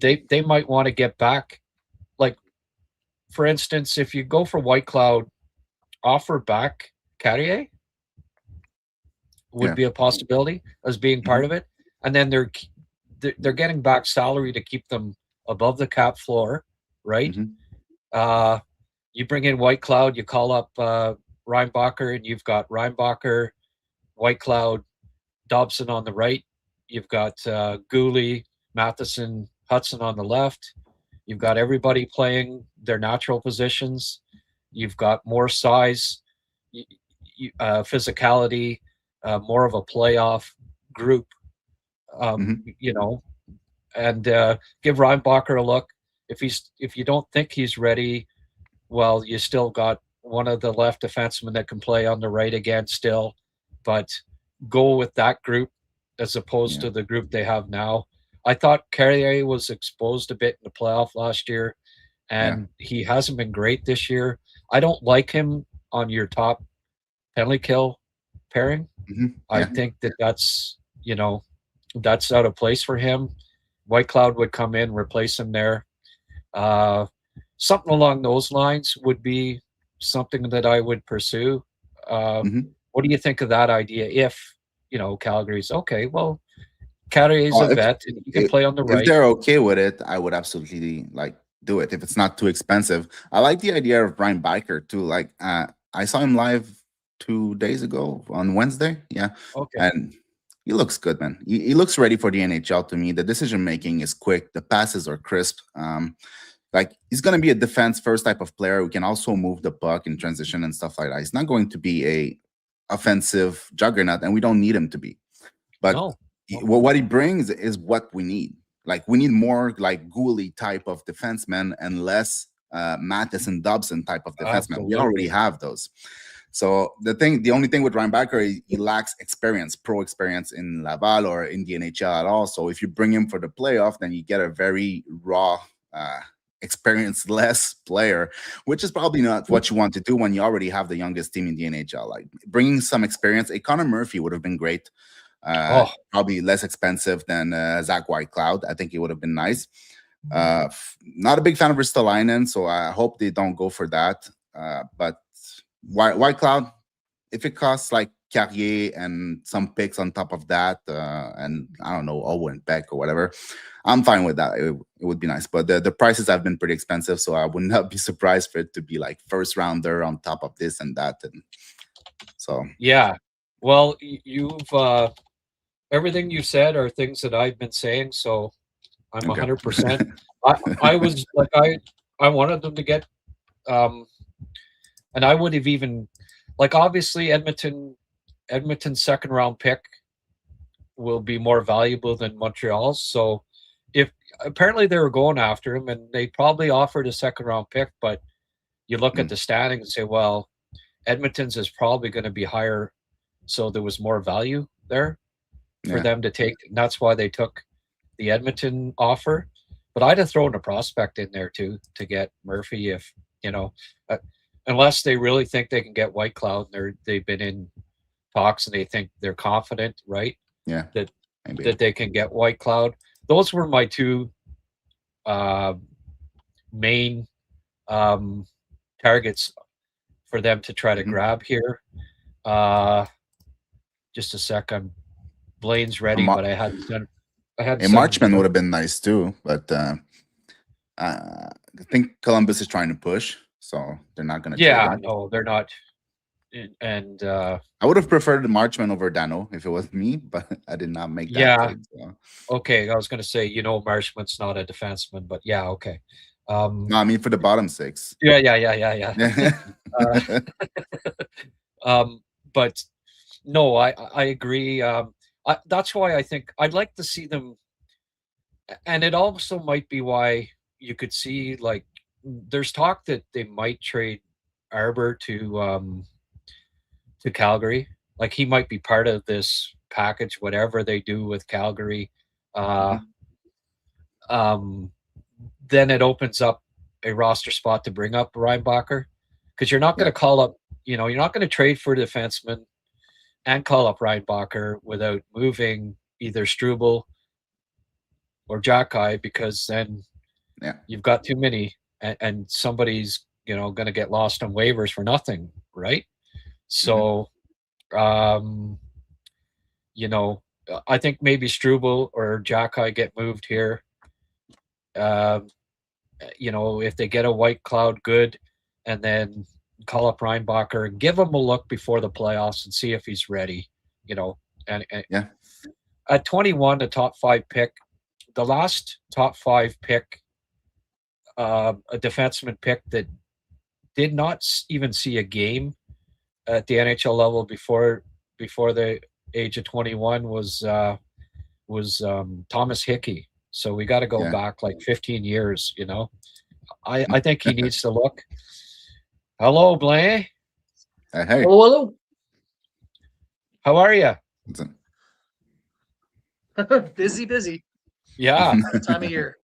Speaker 2: they might want to get back. Like, for instance, if you go for Whitecloud, offer back Carrier would be a possibility as being part of it, and then they're getting back salary to keep them above the cap floor, right? You bring in Whitecloud, you call up Reinbacher, and you've got Reinbacher, Whitecloud, Dobson on the right. You've got Gooley, Matheson, Hudson on the left. You've got everybody playing their natural positions. You've got more size, physicality, more of a playoff group, and give Reinbacher a look. If you don't think he's ready, well, you still got one of the left defensemen that can play on the right again still, but go with that group as opposed to the group they have now. I thought Carrier was exposed a bit in the playoff last year, and he hasn't been great this year. I don't like him on your top penalty kill pairing. I think that's out of place for him. Whitecloud would come in, replace him there. Something along those lines would be something that I would pursue. What do you think of that idea? If Calgary's okay, well, Carrier's a vet, and he can play on the right.
Speaker 4: If they're okay with it, I would absolutely do it if it's not too expensive. I like the idea of Brian Biker too. I saw him live 2 days ago on Wednesday. And he looks good, man. He looks ready for the NHL to me. The decision making is quick. The passes are crisp. He's going to be a defense first type of player who can also move the puck in transition and stuff like that. He's not going to be a offensive juggernaut, and we don't need him to be. But what he brings is what we need. We need more Gooley type of defenseman and less Matheson Dobson type of defenseman. Absolutely. We already have those. So the only thing with Reinbacher, he lacks pro experience in Laval or in the NHL at all. So if you bring him for the playoff, then you get a very raw, experience-less player, which is probably not what you want to do when you already have the youngest team in the NHL. Bringing some experience, a Connor Murphy would have been great. Probably less expensive than Zach Whitecloud. I think it would have been nice. Not a big fan of Ristolainen, so I hope they don't go for that. But Whitecloud, if it costs Carrier and some picks on top of that, and I don't know, Owen Beck or whatever, I'm fine with that. It would be nice. But the prices have been pretty expensive, so I would not be surprised for it to be first rounder on top of this and that. And so
Speaker 2: well, you've everything you said are things that I've been saying, so I'm 100%. I was I wanted them to get And I would have even, like, obviously Edmonton's second round pick will be more valuable than Montreal's. So if apparently they were going after him and they probably offered a second round pick, but you look at the standing and say, well, Edmonton's is probably going to be higher. So there was more value there for them to take. And that's why they took the Edmonton offer. But I'd have thrown a prospect in there too to get Murphy if, unless they really think they can get White Cloud and they've been in talks and they think they're confident, right?
Speaker 4: Yeah.
Speaker 2: That they can get White Cloud. Those were my two main targets for them to try to grab here. Just a second. Blain's ready, but I had
Speaker 4: a Marchman would have been nice too, but I think Columbus is trying to push, so they're not going to.
Speaker 2: Yeah, no, they're not. And
Speaker 4: I would have preferred the Marchman over Dano if it was me, but I did not make that.
Speaker 2: Yeah.
Speaker 4: Trade, so.
Speaker 2: Okay, I was going to say, Marchman's not a defenseman, but yeah, okay.
Speaker 4: No, I mean for the bottom six.
Speaker 2: Yeah. But no, I agree. That's why I think I'd like to see them, and it also might be why you could see, like, there's talk that they might trade Arbor to Calgary. Like, he might be part of this package, whatever they do with Calgary. Then it opens up a roster spot to bring up Reinbacher, because you're not going to call up, you're not going to trade for a defenseman and call up Reinbacher without moving either Struble or Jackeye, because then you've got too many, and somebody's going to get lost on waivers for nothing, right? So, I think maybe Struble or Jackeye get moved here. If they get a White Cloud, good, and then call up Reinbacher and give him a look before the playoffs and see if he's ready, and at 21, the top 5 pick, the last top 5 pick, a defenseman pick that did not even see a game at the NHL level before the age of 21 was Thomas Hickey. So we got to go back like 15 years, I think he needs to look. Hello, Blain.
Speaker 4: Hey.
Speaker 5: Hello.
Speaker 2: How are you?
Speaker 5: Busy.
Speaker 2: Yeah.
Speaker 5: Time of year.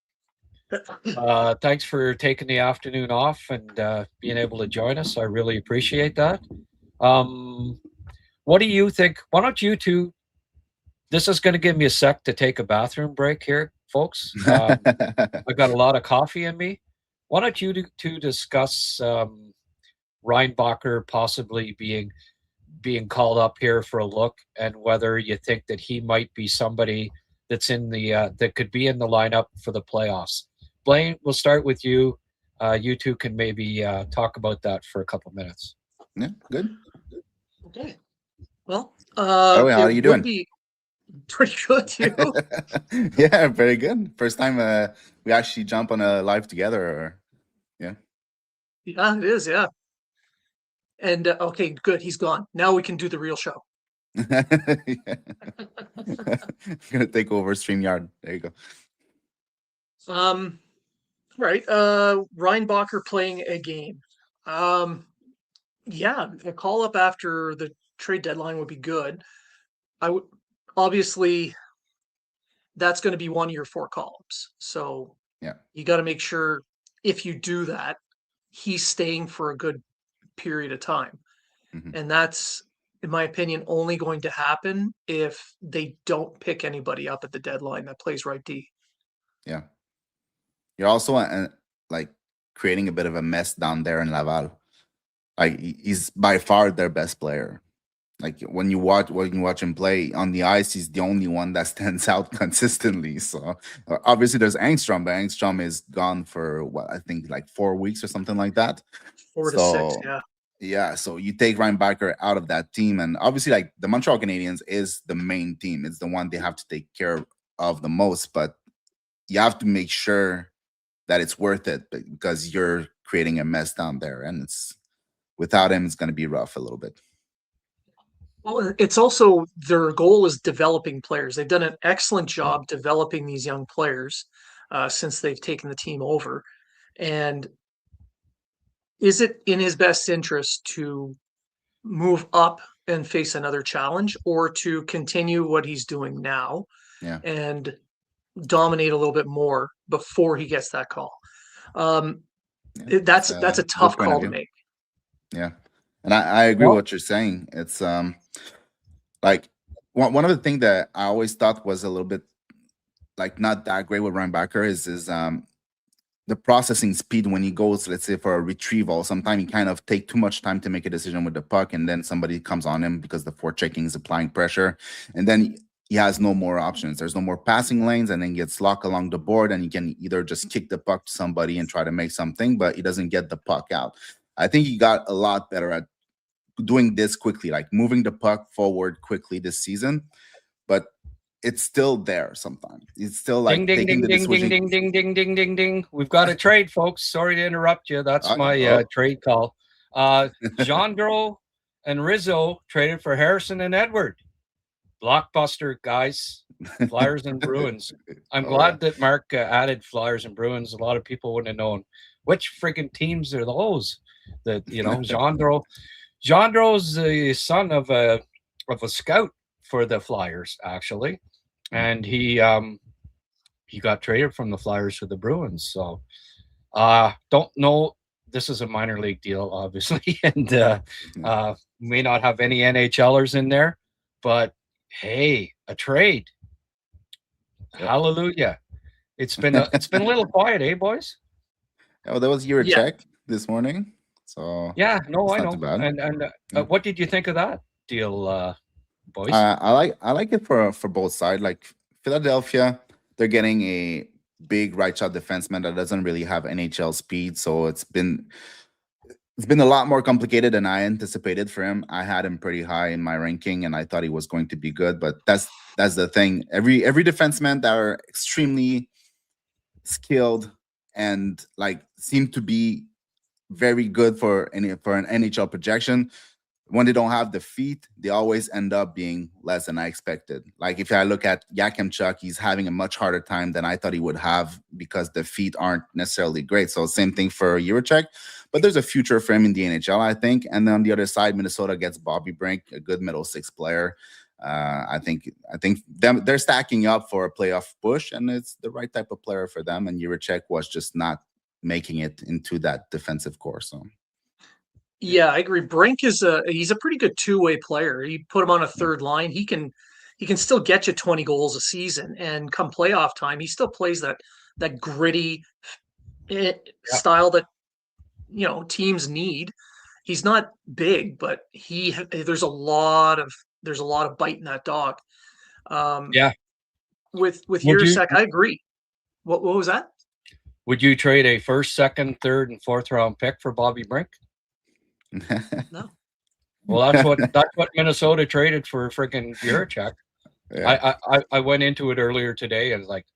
Speaker 2: Thanks for taking the afternoon off and being able to join us. I really appreciate that. What do you think? Why don't you two? This is going to give me a sec to take a bathroom break here, folks. I've got a lot of coffee in me. Why don't you two discuss Reinbacher possibly being called up here for a look, and whether you think that he might be somebody that's in the that could be in the lineup for the playoffs. Blain, we'll start with you. You two can maybe talk about that for a couple minutes.
Speaker 4: Yeah, good.
Speaker 5: Okay. Well,
Speaker 4: how are you doing?
Speaker 5: Be pretty good too.
Speaker 4: Yeah, very good. First time we actually jump on a live together.
Speaker 5: Yeah, it is. Yeah. And okay, good. He's gone. Now we can do the real show.
Speaker 4: I'm gonna take over StreamYard. There you go.
Speaker 5: Right. Reinbacher playing a game. Yeah, a call up after the trade deadline would be good. I would obviously that's going to be one of your 4 call-ups. So you got to make sure if you do that, he's staying for a good period of time. And that's, in my opinion, only going to happen if they don't pick anybody up at the deadline that plays right D.
Speaker 4: Yeah. You're also like creating a bit of a mess down there in Laval. Like, he's by far their best player. Like, when you watch him play on the ice, he's the only one that stands out consistently. So obviously there's Engstrom, but Engstrom is gone for what I think like 4 weeks or something like that.
Speaker 5: 4 to 6, yeah.
Speaker 4: Yeah, so you take Reinbacher out of that team, and obviously, like, the Montreal Canadiens is the main team. It's the one they have to take care of the most, but you have to make sure that it's worth it because you're creating a mess down there, and without him, it's going to be rough a little bit.
Speaker 5: Well, it's also their goal is developing players. They've done an excellent job developing these young players since they've taken the team over. And is it in his best interest to move up and face another challenge, or to continue what he's doing now and dominate a little bit more before he gets that call? That's a tough call to make.
Speaker 4: Yeah. And I agree with what you're saying. It's like one of the things that I always thought was a little bit like not that great with Ryan Backer is the processing speed when he goes, let's say, for a retrieval. Sometimes he kind of take too much time to make a decision with the puck, and then somebody comes on him because the forechecking is applying pressure, and then he has no more options. There's no more passing lanes, and then gets locked along the board, and he can either just kick the puck to somebody and try to make something, but he doesn't get the puck out. I think he got a lot better at doing this quickly, like moving the puck forward quickly this season, but it's still there sometimes. It's still like
Speaker 2: ding, ding, ding, ding, ding, ding, ding, ding, ding, ding. We've got a trade, folks. Sorry to interrupt you. That's my trade call. Gendreau and Rizzo traded for Harrison and Edward. Blockbuster, guys. Flyers and Bruins. I'm glad that Mark added Flyers and Bruins. A lot of people wouldn't have known which freaking teams are those. That Gendreau's the son of a scout for the Flyers, actually, and he got traded from the Flyers to the Bruins. So don't know. This is a minor league deal, obviously, and may not have any NHLers in there, but hey, a trade. Hallelujah. It's been a little quiet, eh, boys?
Speaker 4: Oh, that was Urychek this morning. So
Speaker 2: yeah, no, I know. And what did you think of that deal, boys?
Speaker 4: I like it for both sides. Like Philadelphia, they're getting a big right shot defenseman that doesn't really have NHL speed, so it's been a lot more complicated than I anticipated for him. I had him pretty high in my ranking, and I thought he was going to be good. But that's the thing. Every defenseman that are extremely skilled and like seem to be very good for an NHL projection, when they don't have the feet, they always end up being less than I expected. Like if I look at Yakimchuk, he's having a much harder time than I thought he would have because the feet aren't necessarily great. So same thing for Urychek, but there's a future for him in the NHL, I think. And then on the other side, Minnesota gets Bobby Brink, a good middle six player. I think they're stacking up for a playoff push, and it's the right type of player for them. And Urychek was just not making it into that defensive core. So.
Speaker 5: Yeah, I agree. Brink he's a pretty good two-way player. You put him on a third line, he can still get you 20 goals a season, and come playoff time, he still plays that gritty style that teams need. He's not big, but there's a lot of bite in that dog. With Urychek, I agree. What was that?
Speaker 2: Would you trade a first, second, third, and fourth round pick for Bobby Brink?
Speaker 5: No.
Speaker 2: Well, that's what Minnesota traded for freaking Urychek. Yeah. I went into it earlier today, and like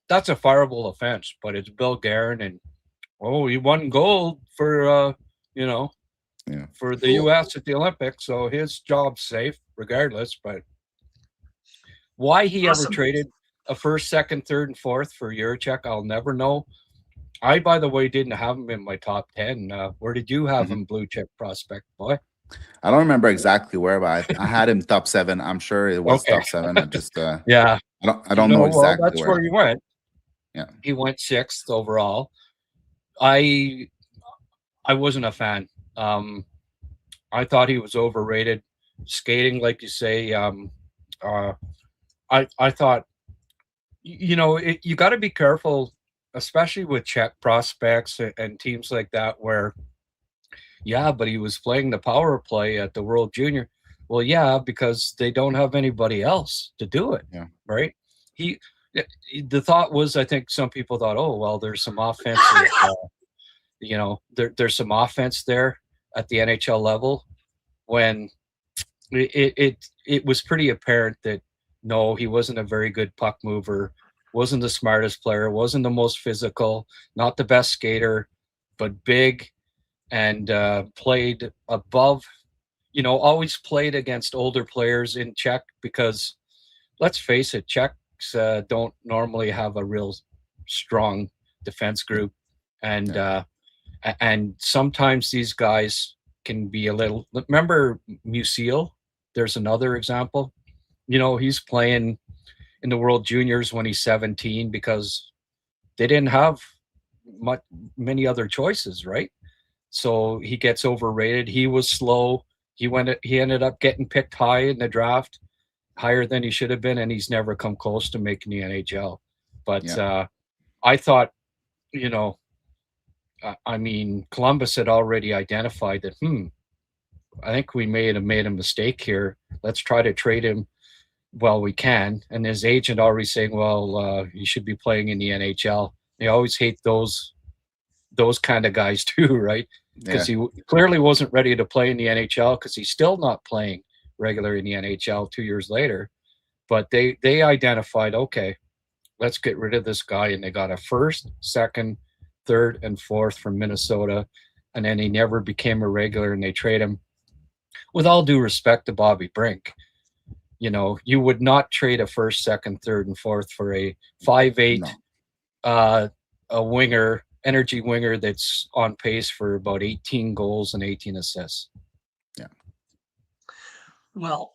Speaker 2: that's a fireable offense, but it's Bill Guerin, and he won gold for for the U.S. at the Olympics, so his job's safe regardless. But why he ever traded a first, second, third, and fourth for Urychek, I'll never know. I, by the way, didn't have him in my top 10. Where did you have him, blue chip prospect, boy?
Speaker 4: I don't remember exactly where, but I had him top 7. I'm sure it was top 7. I just
Speaker 2: yeah.
Speaker 4: I don't know exactly
Speaker 2: that's where he went.
Speaker 4: Yeah.
Speaker 2: He went 6th overall. I wasn't a fan. I thought he was overrated. Skating, like you say, I thought you got to be careful, especially with Czech prospects and teams like that, where, but he was playing the power play at the World Junior. Well, yeah, because they don't have anybody else to do it.
Speaker 4: Yeah.
Speaker 2: Right. The thought was, I think some people thought, oh, well, there's some offense, there's some offense there at the NHL level, when it was pretty apparent that no, he wasn't a very good puck mover, wasn't the smartest player, wasn't the most physical, not the best skater, but big, and played above, always played against older players in Czech because, let's face it, Czechs don't normally have a real strong defense group. And sometimes these guys can be a little. Remember Musil? There's another example. He's playing in the World Juniors when he's 17 because they didn't have many other choices, right? So he gets overrated. He was slow. He ended up getting picked high in the draft, higher than he should have been, and he's never come close to making the NHL. But I thought, Columbus had already identified that, I think we may have made a mistake here. Let's try to trade him while we can. And his agent already saying, well, you should be playing in the NHL. They always hate those kind of guys too, right? Because he clearly wasn't ready to play in the NHL because he's still not playing regular in the NHL 2 years later. But they identified, okay, let's get rid of this guy. And they got a first, second, third, and fourth from Minnesota. And then he never became a regular, and they trade him. With all due respect to Bobby Brink, you would not trade a first, second, third, and fourth for a 5'8", a winger, energy winger that's on pace for about 18 goals and 18 assists.
Speaker 5: Yeah. Well,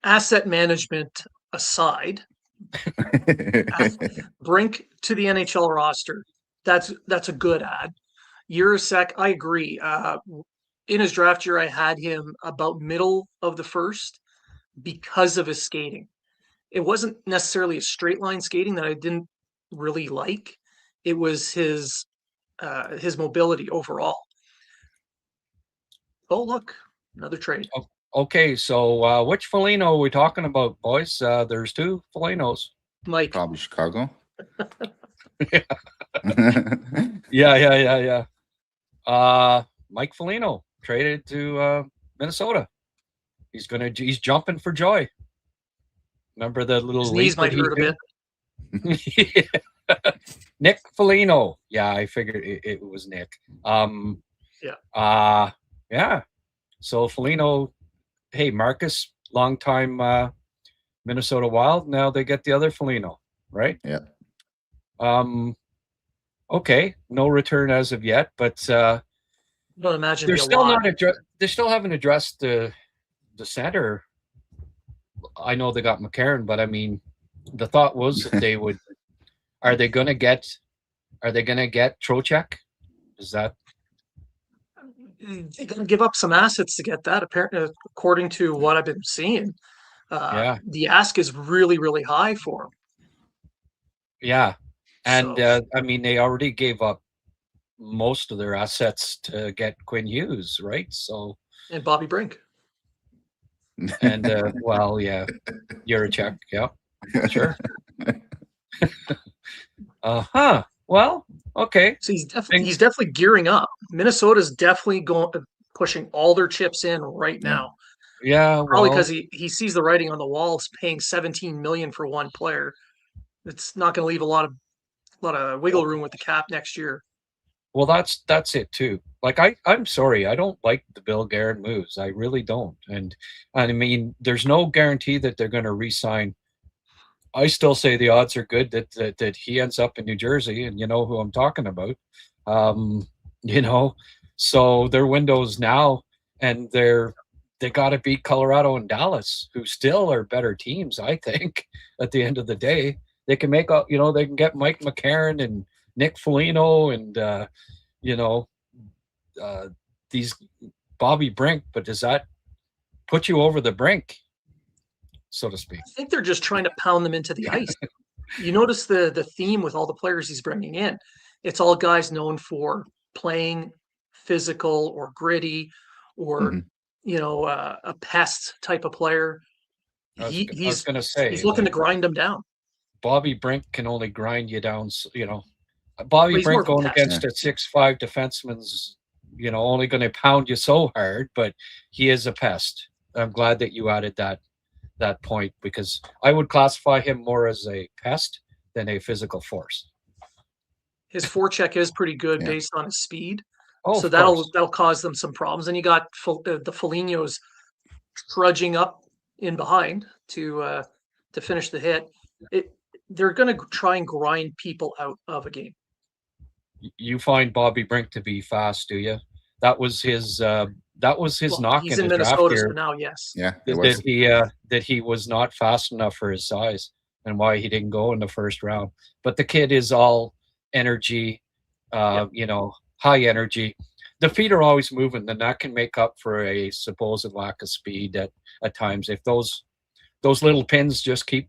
Speaker 5: asset management aside, Brink to the NHL roster, that's a good ad. Urychek, I agree. In his draft year, I had him about middle of the first because of his skating. It wasn't necessarily a straight line skating that I didn't really like. It was his mobility overall. Oh, look, another trade.
Speaker 2: Okay, so which Foligno are we talking about, boys? There's two Folignos.
Speaker 5: Mike.
Speaker 4: Probably Chicago.
Speaker 2: Yeah. Mike Foligno traded to Minnesota. He's jumping for joy. Remember the little
Speaker 5: his knees might hurt a bit.
Speaker 2: Nick Foligno. Yeah, I figured it was Nick. Yeah. So Foligno, hey, Marcus, longtime Minnesota Wild. Now they get the other Foligno, right?
Speaker 4: Yeah.
Speaker 2: Okay, no return as of yet, but
Speaker 5: don't imagine
Speaker 2: they're still not they still haven't addressed the center. I know they got McCarron, but I mean, the thought was that they would. Are they going to get Trocheck? Is that?
Speaker 5: They're going to give up some assets to get that. Apparently, according to what I've been seeing, the ask is really, really high for him.
Speaker 2: Yeah, and they already gave up most of their assets to get Quinn Hughes, right? So
Speaker 5: and Bobby Brink.
Speaker 2: And Urychek, yeah, sure. Well, okay.
Speaker 5: So he's definitely gearing up. Minnesota's definitely pushing all their chips in right now.
Speaker 2: Yeah,
Speaker 5: probably because he sees the writing on the wall, paying $17 million for one player. It's not going to leave a lot of wiggle room with the cap next year.
Speaker 2: Well, that's it too. Like I'm sorry, I don't like the Bill Guerin moves. I really don't. And I mean, there's no guarantee that they're going to re-sign. I still say the odds are good that he ends up in New Jersey, and you know who I'm talking about. So their windows now, and they got to beat Colorado and Dallas, who still are better teams. I think at the end of the day, they can make up. They can get Mike McCarron and Nick Foligno and these Bobby Brink, but does that put you over the brink, so to speak?
Speaker 5: I think they're just trying to pound them into the ice. You notice the theme with all the players he's bringing in. It's all guys known for playing physical or gritty or a pest type of player. He's going to say he's looking to grind them down.
Speaker 2: Bobby Brink can only grind you down. Bobby Brink going against a 6'5" defenseman's, only going to pound you so hard, but he is a pest. I'm glad that you added that point, because I would classify him more as a pest than a physical force.
Speaker 5: His forecheck is pretty good based on his speed.
Speaker 2: Oh,
Speaker 5: so
Speaker 2: of
Speaker 5: that'll
Speaker 2: course.
Speaker 5: cause them some problems. And you got the Folignos trudging up in behind to finish the hit. They're going to try and grind people out of a game.
Speaker 2: You find Bobby Brink to be fast, do you? That was his
Speaker 5: Well,
Speaker 2: knock
Speaker 5: he's
Speaker 2: in
Speaker 5: in
Speaker 2: the draft
Speaker 5: Minnesota,
Speaker 2: year.
Speaker 5: so now yes.
Speaker 4: Yeah, it was.
Speaker 2: That he was not fast enough for his size and why he didn't go in the first round. But the kid is all energy, you know, high energy. The feet are always moving, then that can make up for a supposed lack of speed at times. If those little pins just keep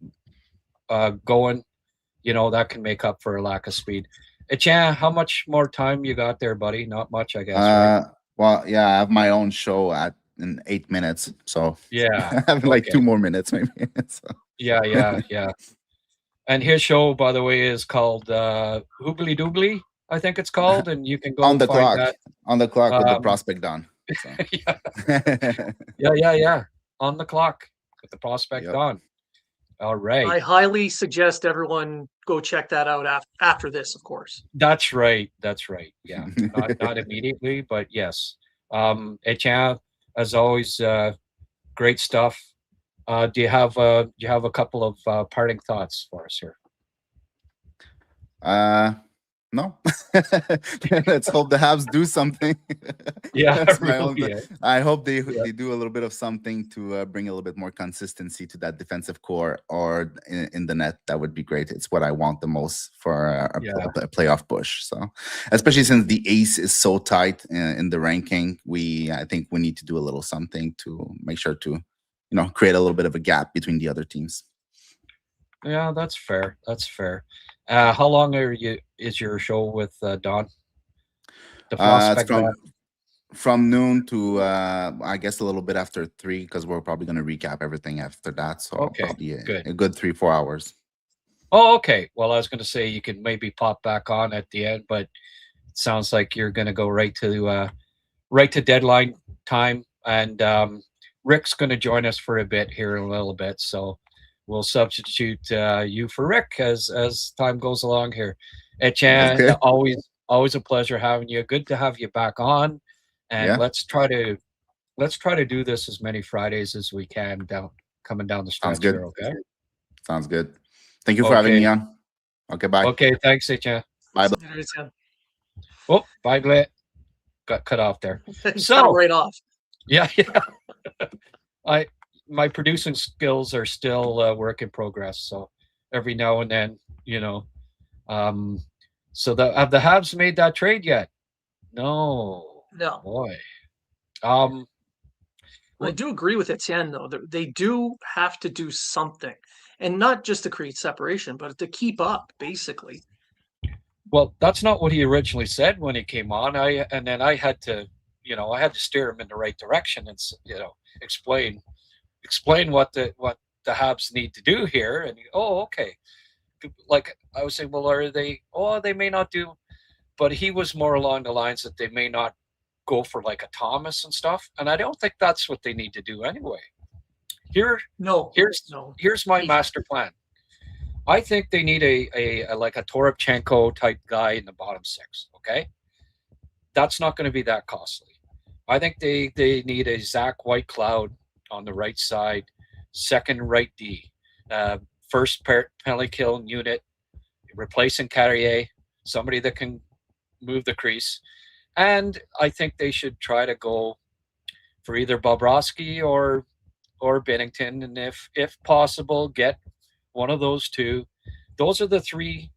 Speaker 2: going, you know, that can make up for a lack of speed. Etienne, how much more time you got there, buddy? Not much, I guess. Right?
Speaker 4: Well, yeah, I have my own show in 8 minutes, so
Speaker 2: yeah,
Speaker 4: I have like 2 more minutes, maybe. So.
Speaker 2: Yeah. And his show, by the way, is called Hoobly Doobly, I think it's called, and you can go
Speaker 4: on the
Speaker 2: find
Speaker 4: clock.
Speaker 2: that.
Speaker 4: On the clock with the prospect Don. So.
Speaker 2: yeah. On the clock with the prospect Don. All right.
Speaker 5: I highly suggest everyone go check that out after this, of course.
Speaker 2: That's right. Yeah, not immediately, but yes. Etienne, as always, great stuff. Do you have a couple of parting thoughts for us here?
Speaker 4: No. Let's hope the Habs do something.
Speaker 2: Yeah,
Speaker 4: I hope they do a little bit of something to bring a little bit more consistency to that defensive core or in the net. That would be great. It's what I want the most for a playoff push. So, especially since the ace is so tight in the ranking, I think we need to do a little something to make sure to, create a little bit of a gap between the other teams.
Speaker 2: Yeah, that's fair. How long is your show with Don?
Speaker 4: It's from noon to I guess a little bit after 3, because we're probably going to recap everything after that. So probably a good 3-4 hours.
Speaker 2: Oh, okay. Well, I was going to say you can maybe pop back on at the end, but it sounds like you're going to go right to deadline time, and Rick's going to join us for a bit here in a little bit. So we'll substitute you for Rick as time goes along here. Etienne, always a pleasure having you. Good to have you back on, and let's try to do this as many Fridays as we can coming down the stretch.
Speaker 4: Sounds good.
Speaker 2: Here, okay.
Speaker 4: Sounds good. Thank you for having me on. Okay, bye.
Speaker 2: Okay, thanks, Etienne.
Speaker 4: Bye.
Speaker 2: Oh, bye, Blain. Got cut off there.
Speaker 5: So right off.
Speaker 2: Yeah. My producing skills are still work in progress. So every now and then, so have the Habs made that trade yet? No. Boy.
Speaker 5: I do agree with Etienne, though. They do have to do something, and not just to create separation, but to keep up, basically.
Speaker 2: Well, that's not what he originally said when he came on. I had to steer him in the right direction and explain what the Habs need to do here. And okay. Like I was saying, well, are they? Oh, they may not do, but he was more along the lines that they may not go for like a Thomas and stuff. And I don't think that's what they need to do anyway. Here's my master plan. I think they need a like a Toropchenko type guy in the bottom 6. Okay, that's not going to be that costly. I think they need a Zach Whitecloud on the right side, second right D, first penalty kill unit, replacing Carrier, somebody that can move the crease. And I think they should try to go for either Bobrovsky or Binnington, and if possible, get one of those two. Those are the 3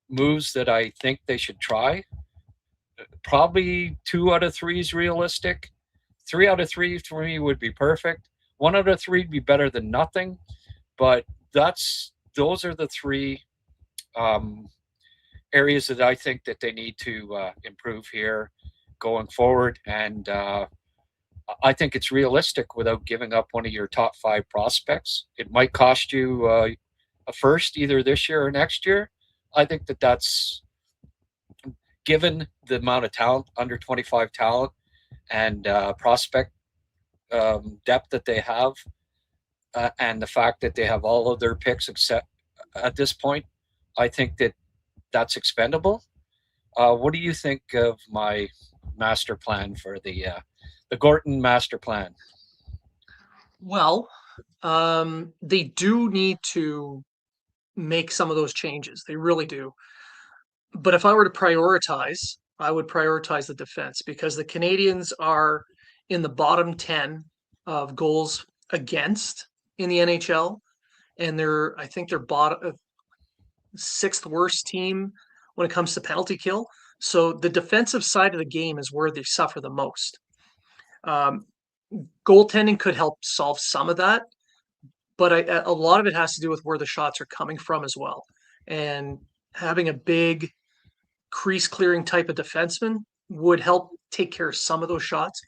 Speaker 2: moves that I think they should try. Probably 2 out of 3 is realistic. 3 out of 3 for me would be perfect. 1 out of 3 would be better than nothing. But those are the 3 areas that I think that they need to improve here going forward. And I think it's realistic without giving up one of your top 5 prospects. It might cost you a first either this year or next year. I think that's, given the amount of talent, under 25 talent, and prospect depth that they have, and the fact that they have all of their picks except at this point, I think that's expendable. What do you think of my master plan for the Gorton master plan?
Speaker 5: Well, they do need to make some of those changes. They really do. But if I were to prioritize, I would prioritize the defense because the Canadians are in the bottom 10 of goals against in the NHL. And I think they're bottom sixth worst team when it comes to penalty kill. So the defensive side of the game is where they suffer the most. Goaltending could help solve some of that, but a lot of it has to do with where the shots are coming from as well. And having a big crease clearing type of defenseman would help take care of some of those shots.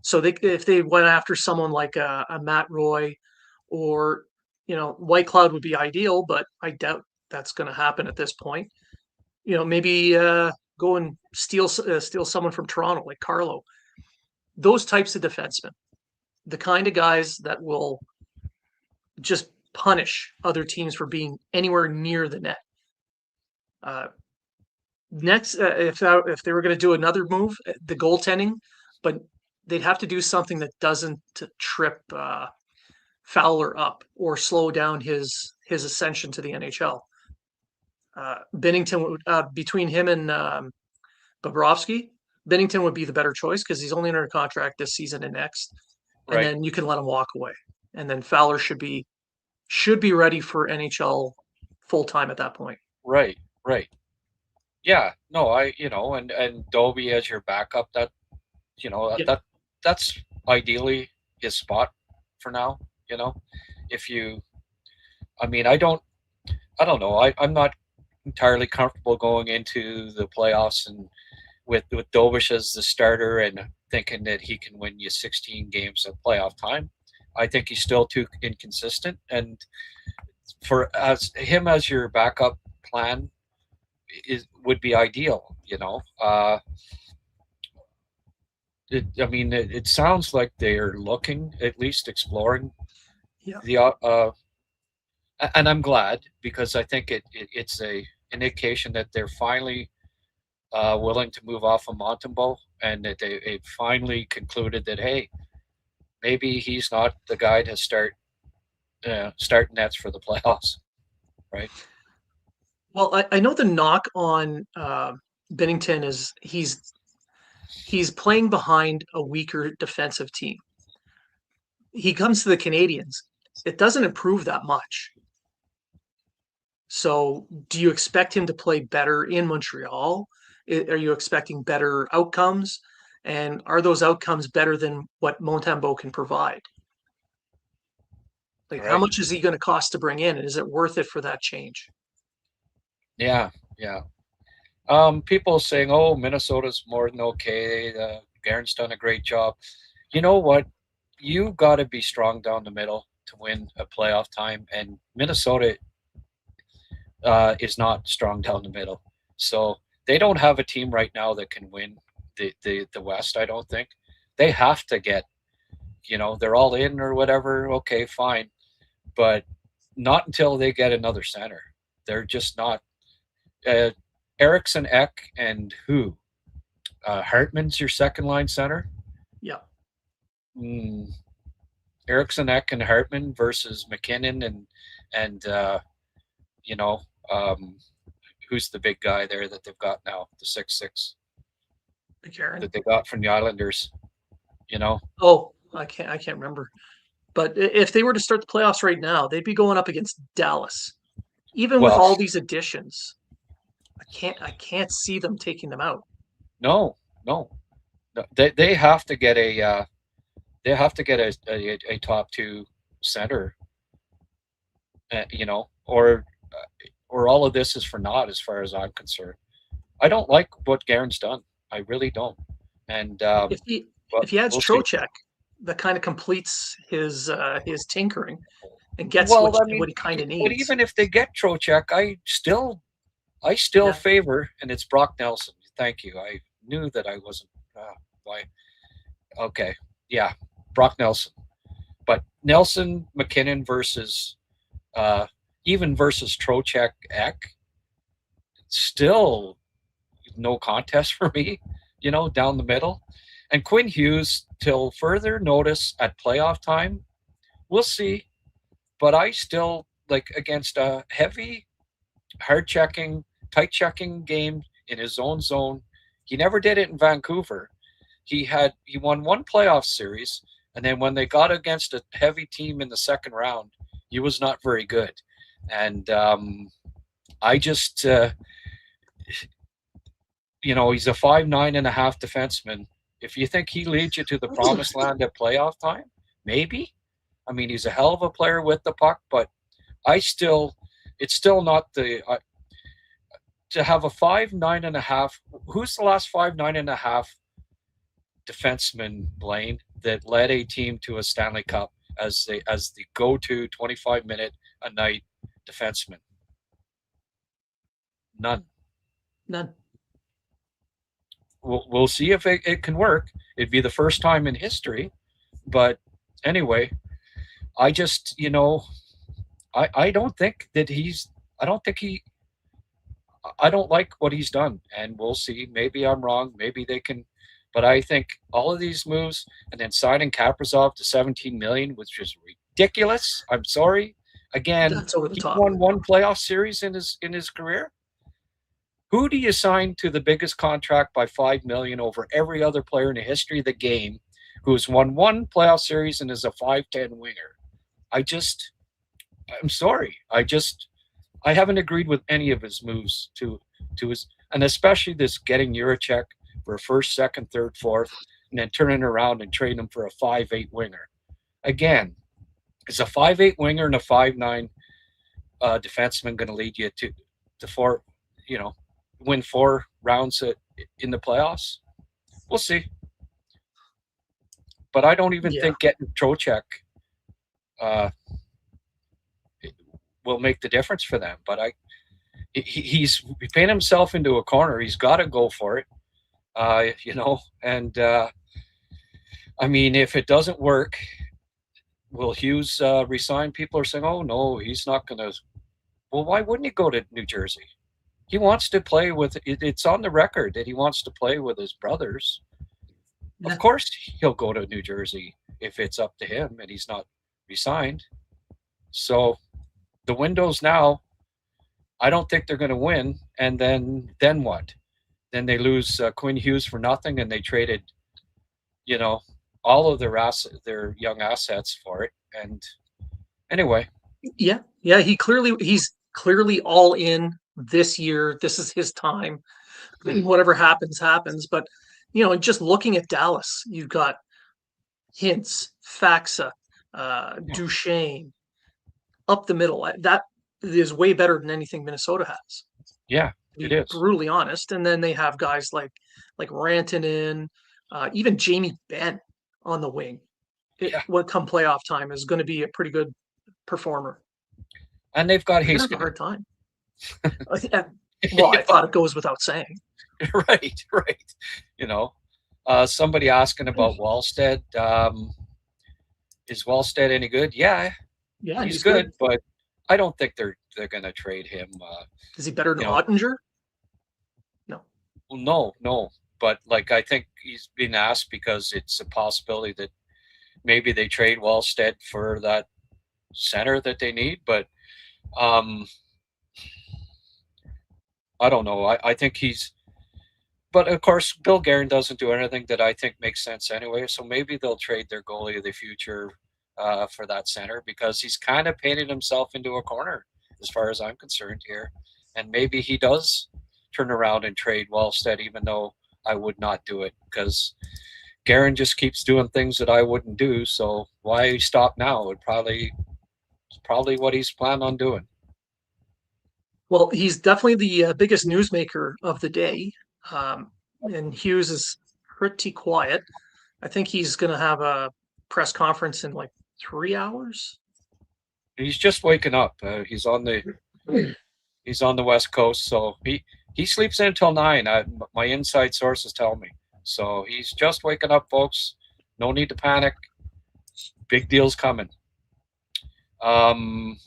Speaker 5: So if they went after someone like a Matt Roy, or White Cloud would be ideal, but I doubt that's going to happen at this point. Maybe go and steal someone from Toronto like Carlo. Those types of defensemen, the kind of guys that will just punish other teams for being anywhere near the net. Next, if they were going to do another move, the goaltending, but they'd have to do something that doesn't trip Fowler up or slow down his ascension to the NHL. Binnington, between him and Bobrovsky, Binnington would be the better choice because he's only under contract this season and next, and then you can let him walk away. And then Fowler should be ready for NHL full time at that point.
Speaker 2: Right. Yeah, no, and Dobie as your backup, that's ideally his spot for now. I don't know. I'm not entirely comfortable going into the playoffs and with Dobish as the starter and thinking that he can win you 16 games of playoff time. I think he's still too inconsistent, and as your backup plan would be ideal. It sounds like they're looking, at least exploring and I'm glad, because I think it's a indication that they're finally willing to move off of Montembeault, and that they finally concluded that, hey, maybe he's not the guy to start nets for the playoffs, right?
Speaker 5: Well, I know the knock on Binnington is he's playing behind a weaker defensive team. He comes to the Canadiens. It doesn't improve that much. So do you expect him to play better in Montreal? Are you expecting better outcomes? And are those outcomes better than what Montembeault can provide? How much is he going to cost to bring in? And is it worth it for that change?
Speaker 2: Yeah. People saying, oh, Minnesota's more than okay. Guerin's done a great job. You know what? You got to be strong down the middle to win a playoff time. And Minnesota is not strong down the middle. So they don't have a team right now that can win the West, I don't think. They have to get, they're all in or whatever. Okay, fine. But not until they get another center. They're just not. Eriksson, Ek, and who? Hartman's your second line center?
Speaker 5: Yeah.
Speaker 2: Eriksson, Ek, and Hartman versus McKinnon and who's the big guy there that they've got now, the 6'6" that they got from the Islanders,
Speaker 5: Oh, I can't remember. But if they were to start the playoffs right now, they'd be going up against Dallas. Even with all these additions, I can't see them taking them out. No.
Speaker 2: They have to get a top two center, or all of this is for naught as far as I'm concerned. I don't like what Guerin's done. I really don't. And
Speaker 5: if he adds Trocheck, that kind of completes his tinkering and gets what he kind of needs.
Speaker 2: But even if they get Trocheck, I still favor, and it's Brock Nelson. Thank you. I knew that I wasn't. Why? Okay. Yeah, Brock Nelson. But Nelson, McKinnon versus Trocheck, Ek, still no contest for me. down the middle. And Quinn Hughes, till further notice at playoff time, we'll see. But I still, like, against a heavy, hard-checking, tight-checking game in his own zone, he never did it in Vancouver. He won one playoff series, and then when they got against a heavy team in the second round, he was not very good. And I just, he's a 5'9.5" defenseman. If you think he leads you to the promised land at playoff time, maybe. I mean, he's a hell of a player with the puck, but it's still not the to have a 5'9.5". Who's the last 5'9.5" defenseman, Blain, that led a team to a Stanley Cup as the go-to 25-minute a night defenseman? None. We'll see if it can work. It'd be the first time in history. But anyway, I just, I don't think that I don't like what he's done. And we'll see. Maybe I'm wrong. Maybe they can. But I think all of these moves, and then signing Kaprizov to $17 million, which is ridiculous. I'm sorry. Again,
Speaker 5: That's over the
Speaker 2: he
Speaker 5: top.
Speaker 2: won one playoff series in his career. Who do you sign to the biggest contract by $5 million over every other player in the history of the game who has won one playoff series and is a 5'10" winger? I'm sorry. I haven't agreed with any of his moves to his, and especially this getting Urychek for a first, second, third, fourth, and then turning around and trading him for a 5'8" winger. Again, is a 5'8" winger and a 5'9" defenseman going to lead you to four, win 4 rounds in the playoffs? We'll see. But I don't even think getting Trocheck will make the difference for them. But he's painted himself into a corner. He's got to go for it, And I mean, if it doesn't work, will Hughes resign? People are saying, "Oh no, he's not going to." Well, why wouldn't he go to New Jersey? He wants to play with. It's on the record that he wants to play with his brothers. Of course, he'll go to New Jersey if it's up to him and he's not resigned. So the window's now. I don't think they're going to win. And then what? Then they lose Quinn Hughes for nothing, and they traded, all of their young assets for it. And anyway,
Speaker 5: he's clearly all in this year. This is his time. Whatever happens. But just looking at Dallas, you've got Hintz, Faxa, Duchesne up the middle. That is way better than anything Minnesota has.
Speaker 2: Yeah, it is.
Speaker 5: Brutally honest. And then they have guys like Rantanen, even Jamie Benn on the wing. When come playoff time is going to be a pretty good performer. And they've got Hayes. A hard time. Well, I thought it goes without saying.
Speaker 2: Right. Somebody asking about Wallstead. Is Wallstead any good? Yeah, he's good, but I don't think they're going to trade him.
Speaker 5: Is he better than Ottinger?
Speaker 2: No. But I think he's been asked because it's a possibility that maybe they trade Wallstead for that center that they need. But I don't know. I think but of course, Bill Guerin doesn't do anything that I think makes sense anyway. So maybe they'll trade their goalie of the future for that center, because he's kind of painted himself into a corner as far as I'm concerned here. And maybe he does turn around and trade Wallstead, even though I would not do it, because Guerin just keeps doing things that I wouldn't do. So why stop now? It's probably what he's planned on doing.
Speaker 5: Well, he's definitely the biggest newsmaker of the day. And Hughes is pretty quiet. I think he's going to have a press conference in 3 hours.
Speaker 2: He's just waking up. He's on the West Coast, so he sleeps until 9. My inside sources tell me. So he's just waking up, folks. No need to panic. Big deal's coming. Logan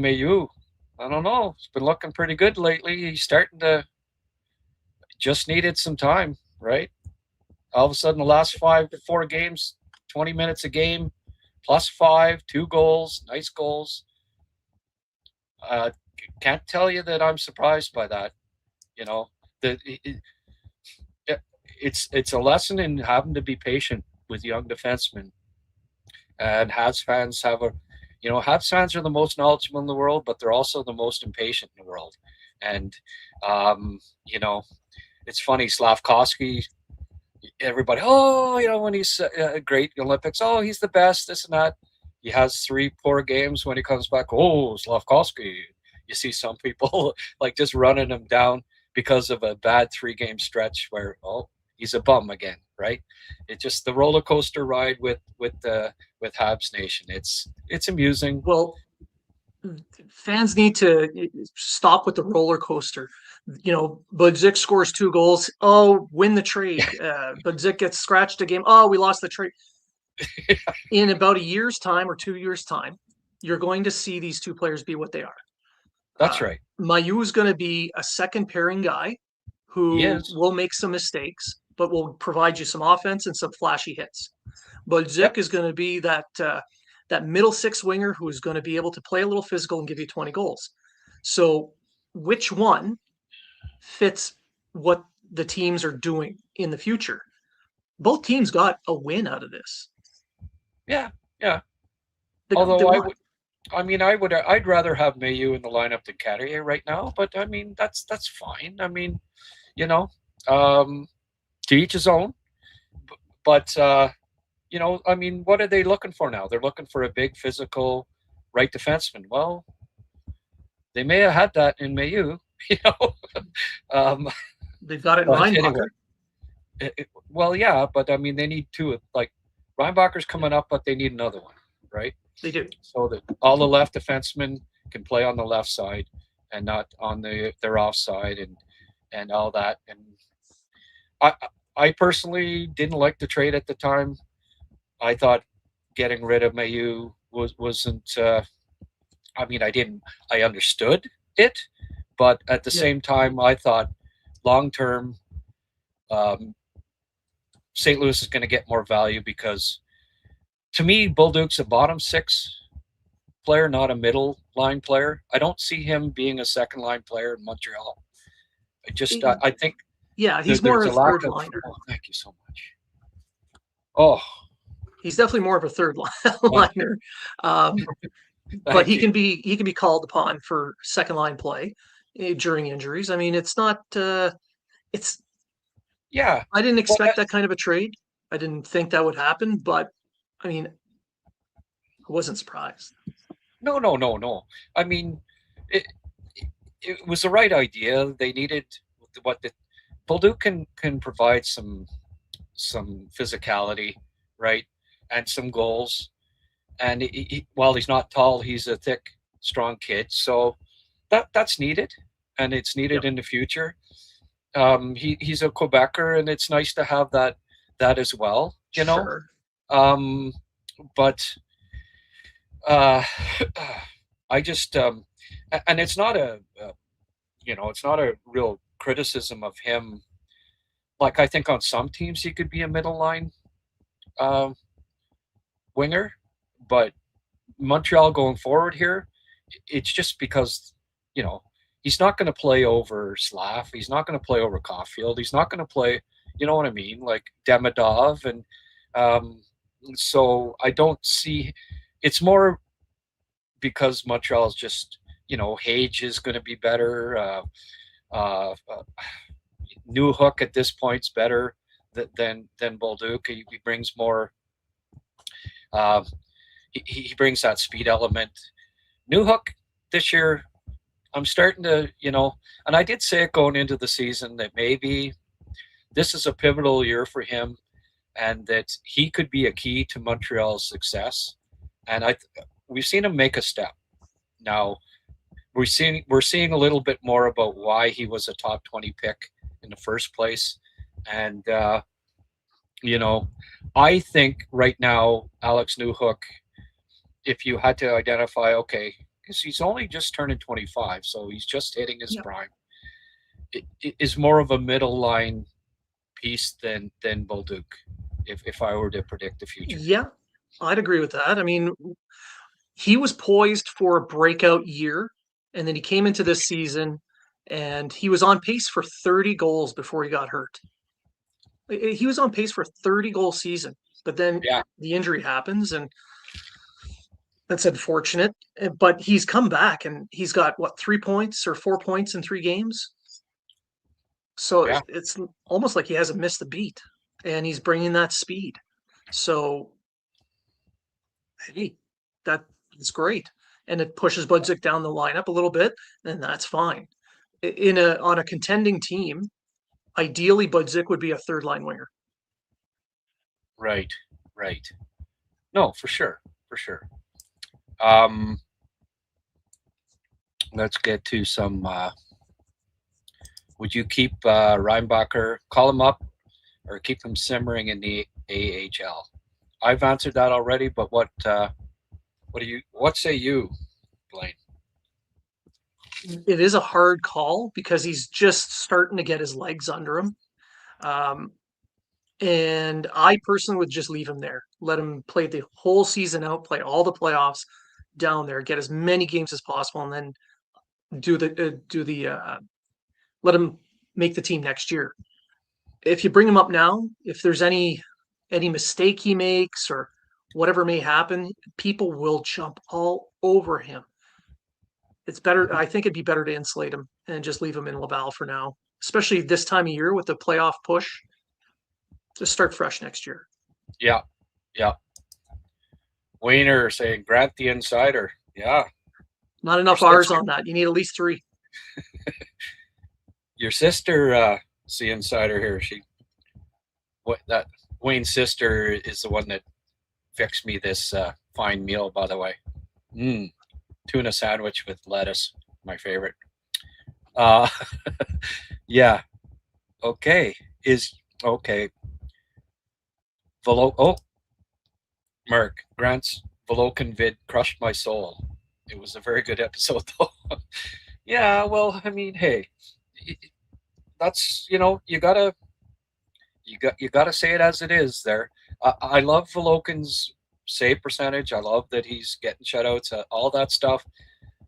Speaker 2: Mailloux. I don't know. It's been looking pretty good lately. He's starting to just needed some time, right? All of a sudden, the last 4 games, 20 minutes a game, +5, 2 goals, nice goals. Can't tell you that I'm surprised by that. You know, it's a lesson in having to be patient with young defensemen. And Habs fans Habs fans are the most knowledgeable in the world, but they're also the most impatient in the world. And, it's funny, Slavkovsky, everybody, when he's great Olympics, he's the best, this and that. He has 3 poor games. When he comes back, Slavkovsky. You see some people like just running him down because of a bad 3-game stretch where, he's a bum again, right? It's just the roller coaster ride with Habs Nation. It's amusing.
Speaker 5: Well, fans need to stop with the roller coaster. Budzik scores 2 goals. Win the trade. Budzik gets scratched a game. We lost the trade. In about a year's time or 2 years' time, you're going to see these 2 players be what they are.
Speaker 2: That's right.
Speaker 5: Mailloux is going to be a second pairing guy who will make some mistakes, but will provide you some offense and some flashy hits. Budzik is going to be that middle 6 winger who is going to be able to play a little physical and give you 20 goals. So which one fits what the teams are doing in the future? Both teams got a win out of this.
Speaker 2: Yeah. I'd rather have Mailloux in the lineup than Kadri right now, but I mean that's fine. I mean, to each his own. But what are they looking for now? They're looking for a big physical right defenseman. Well, they may have had that in Mailloux,
Speaker 5: They've got it in Reinbacher.
Speaker 2: But I mean they need 2. Like Reinbacher's coming up, but they need another one, right?
Speaker 5: They do. So
Speaker 2: that all the left defensemen can play on the left side and not on their offside and all that. And I personally didn't like the trade at the time. I thought getting rid of Mailloux wasn't. I understood it, but at the same time, I thought long term, St. Louis is going to get more value because, to me, Bolduc's a bottom 6 player, not a middle line player. I don't see him being a second line player in Montreal. I think.
Speaker 5: Yeah, he's more of a third liner.
Speaker 2: Thank you so much.
Speaker 5: He's definitely more of a third liner, but he can be called upon for second line play during injuries. I mean, it's not. It's.
Speaker 2: Yeah,
Speaker 5: I didn't expect that kind of a trade. I didn't think that would happen, but I mean, I wasn't surprised.
Speaker 2: No. I mean, it was the right idea. They needed Bolduc can provide some physicality, right, and some goals. And while he's not tall, he's a thick, strong kid. So that's needed, and it's needed in the future. He's a Quebecer, and it's nice to have that as well.
Speaker 5: Sure.
Speaker 2: But I just and it's not a real criticism of him. Like I think on some teams he could be a middle line winger, but Montreal going forward here, it's just because he's not going to play over Slav. He's not going to play over Caulfield. He's not going to play, you know what I mean, like Demidov. And so I don't see – it's more because Montreal is just, Hage is going to be better. Newhook at this point's better than Bolduc. He brings more he brings that speed element. Newhook this year, I'm starting to, and I did say it going into the season that maybe this is a pivotal year for him and that he could be a key to Montreal's success. And we've seen him make a step. Now, we're seeing a little bit more about why he was a top 20 pick in the first place. And, I think right now, Alex Newhook, if you had to identify, okay, because he's only just turning 25, so he's just hitting his prime. is more of a middle line piece than Bolduc, if I were to predict the future.
Speaker 5: Yeah, I'd agree with that. I mean, he was poised for a breakout year, and then he came into this season and he was on pace for 30 goals before he got hurt. He was on pace for a 30-goal season, but then the injury happens, and that's unfortunate. But he's come back, and he's got, 3 points or 4 points in 3 games? So it's almost like he hasn't missed a beat, and he's bringing that speed. So, hey, that's great. And it pushes Budzik down the lineup a little bit, and that's fine. On a contending team, ideally Budzik would be a third line winger.
Speaker 2: Right. No, for sure. Let's get to some. Would you keep Reinbacher, call him up, or keep him simmering in the AHL? I've answered that already, but what say you, Blain?
Speaker 5: It is a hard call because he's just starting to get his legs under him. And I personally would just leave him there. Let him play the whole season out, play all the playoffs down there, get as many games as possible, and then let him make the team next year. If you bring him up now, if there's any mistake he makes or whatever may happen, people will jump all over him. It's better. I think it'd be better to insulate him and just leave him in Laval for now, especially this time of year with the playoff push. Just start fresh next year.
Speaker 2: Yeah. Wayner saying Grant the insider. Yeah.
Speaker 5: Not enough R's on that. You need at least 3.
Speaker 2: Your sister is the insider here. Wayne's sister is the one that fixed me this fine meal, by the way. Tuna sandwich with lettuce, my favorite. Yeah. Okay. Mark, Grant's Volokin vid crushed my soul. It was a very good episode, though. Yeah, well, I mean, hey, that's, you gotta say it as it is there. I love Volokin's save percentage. I love that he's getting shutouts, all that stuff.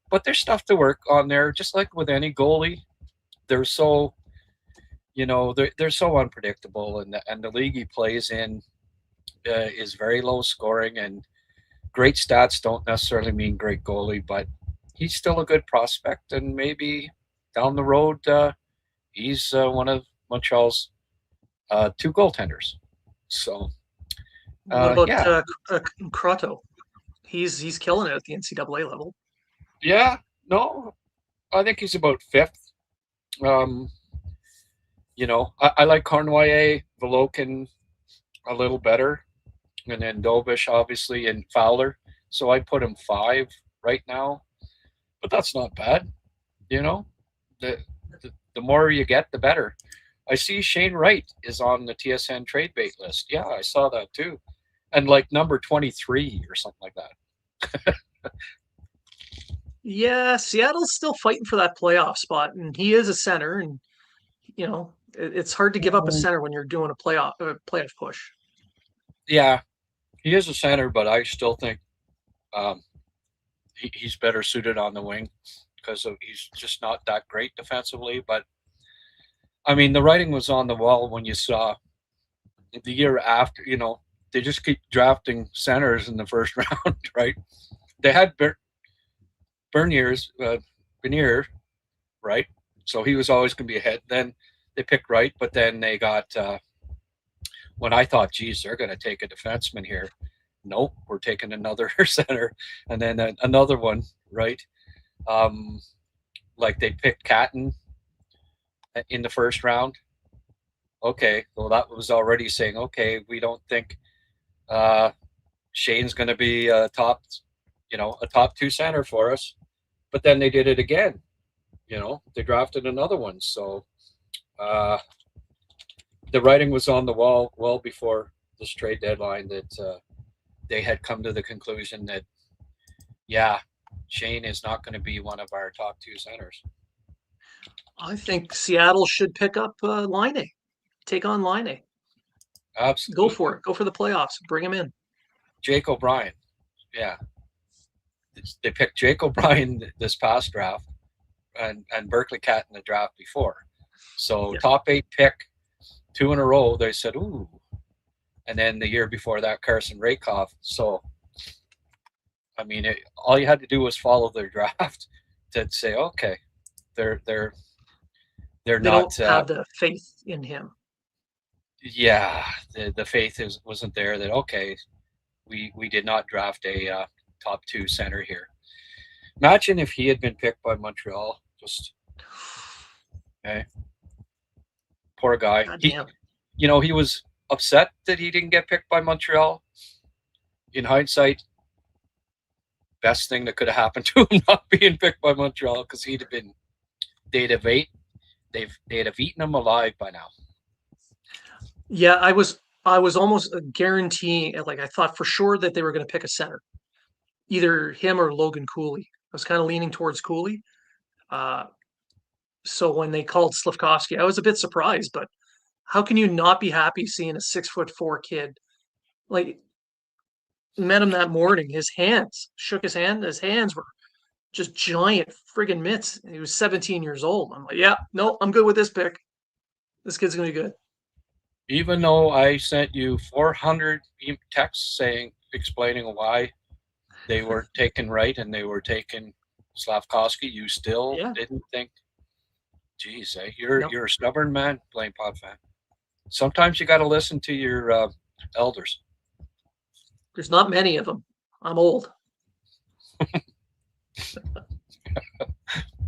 Speaker 2: But there's stuff to work on there, just like with any goalie. They're so, they're so unpredictable, and the league he plays in is very low scoring, and great stats don't necessarily mean great goalie, but he's still a good prospect, and maybe down the road he's one of Montreal's 2 goaltenders. So
Speaker 5: what about Crotto? He's killing it at the NCAA level.
Speaker 2: Yeah, no, I think he's about 5th. I like Cornoyer, Volokin a little better, and then Dobish, obviously, and Fowler. So I put him 5 right now, but that's not bad. The more you get, the better. I see Shane Wright is on the TSN trade bait list. Yeah, I saw that too, and like number 23 or something like that.
Speaker 5: Yeah, Seattle's still fighting for that playoff spot, and he is a center, and it's hard to give up a center when you're doing a playoff push.
Speaker 2: Yeah, he is a center, but I still think he's better suited on the wing because he's just not that great defensively. But I mean, the writing was on the wall when you saw the year after. They just keep drafting centers in the first round, right? They had Bernier, right? So he was always going to be ahead. Then they picked Wright, but then they got when I thought, geez, they're going to take a defenseman here. Nope, we're taking another center, and then another one, right? Like they picked Catton in the first round. Okay, well that was already saying, okay, we don't think Shane's going to be a top 2 center for us. But then they did it again. They drafted another one. So the writing was on the wall well before this trade deadline that they had come to the conclusion that, yeah, Shane is not going to be one of our top 2 centers.
Speaker 5: I think Seattle should pick up Laine. Take on Laine.
Speaker 2: Absolutely.
Speaker 5: Go for it. Go for the playoffs. Bring him in.
Speaker 2: Jake O'Brien. Yeah. They picked Jake O'Brien this past draft and Berkeley Cat in the draft before. So top 8 pick, 2 in a row. They said, ooh. And then the year before that, Carson Rakoff. So, I mean, all you had to do was follow their draft to say, okay, they
Speaker 5: don't have the faith in him.
Speaker 2: Yeah, the faith wasn't there that, okay, we did not draft a top 2 center here. Imagine if he had been picked by Montreal. Just, okay. Poor guy. He was upset that he didn't get picked by Montreal. In hindsight, best thing that could have happened to him not being picked by Montreal, because they'd have eaten him alive by now.
Speaker 5: Yeah, I was almost guaranteeing, like I thought for sure that they were going to pick a center, either him or Logan Cooley. I was kind of leaning towards Cooley. So when they called Slafkovsky, I was a bit surprised, but how can you not be happy seeing a 6'4" kid? Like, met him that morning, shook his hand. His hands were just giant friggin' mitts. He was 17 years old. I'm like, yeah, no, I'm good with this pick. This kid's going to be good.
Speaker 2: Even though I sent you 400 texts explaining why they were taken right and they were taking Slafkovsky, you still didn't think, geez, you're a stubborn man, Blain Potvin. Sometimes you got to listen to your elders.
Speaker 5: There's not many of them. I'm old.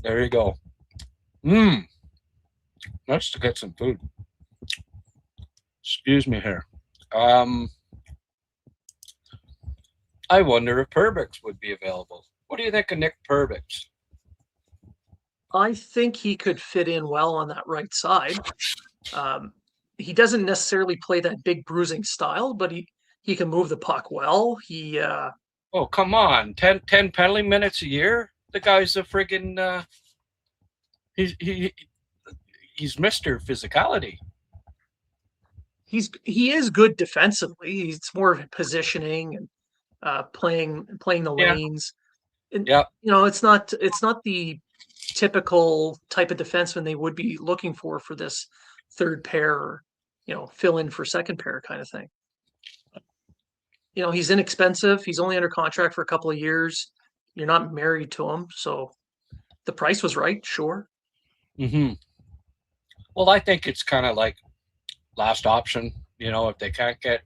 Speaker 2: There you go. Let's get some food. Excuse me here. I wonder if Perbix would be available. What do you think of Nick Perbix?
Speaker 5: I think he could fit in well on that right side. He doesn't necessarily play that big bruising style, but he can move the puck well.
Speaker 2: Oh, come on. 10 penalty minutes a year? The guy's a friggin' he's Mr. Physicality.
Speaker 5: He is good defensively. He's more of positioning and playing the lanes.
Speaker 2: Yeah.
Speaker 5: It's not the typical type of defenseman they would be looking for this third pair, or, fill in for second pair kind of thing. He's inexpensive. He's only under contract for a couple of years. You're not married to him, so the price was right, sure.
Speaker 2: Mm-hmm. Well, I think it's kind of like last option. If they can't get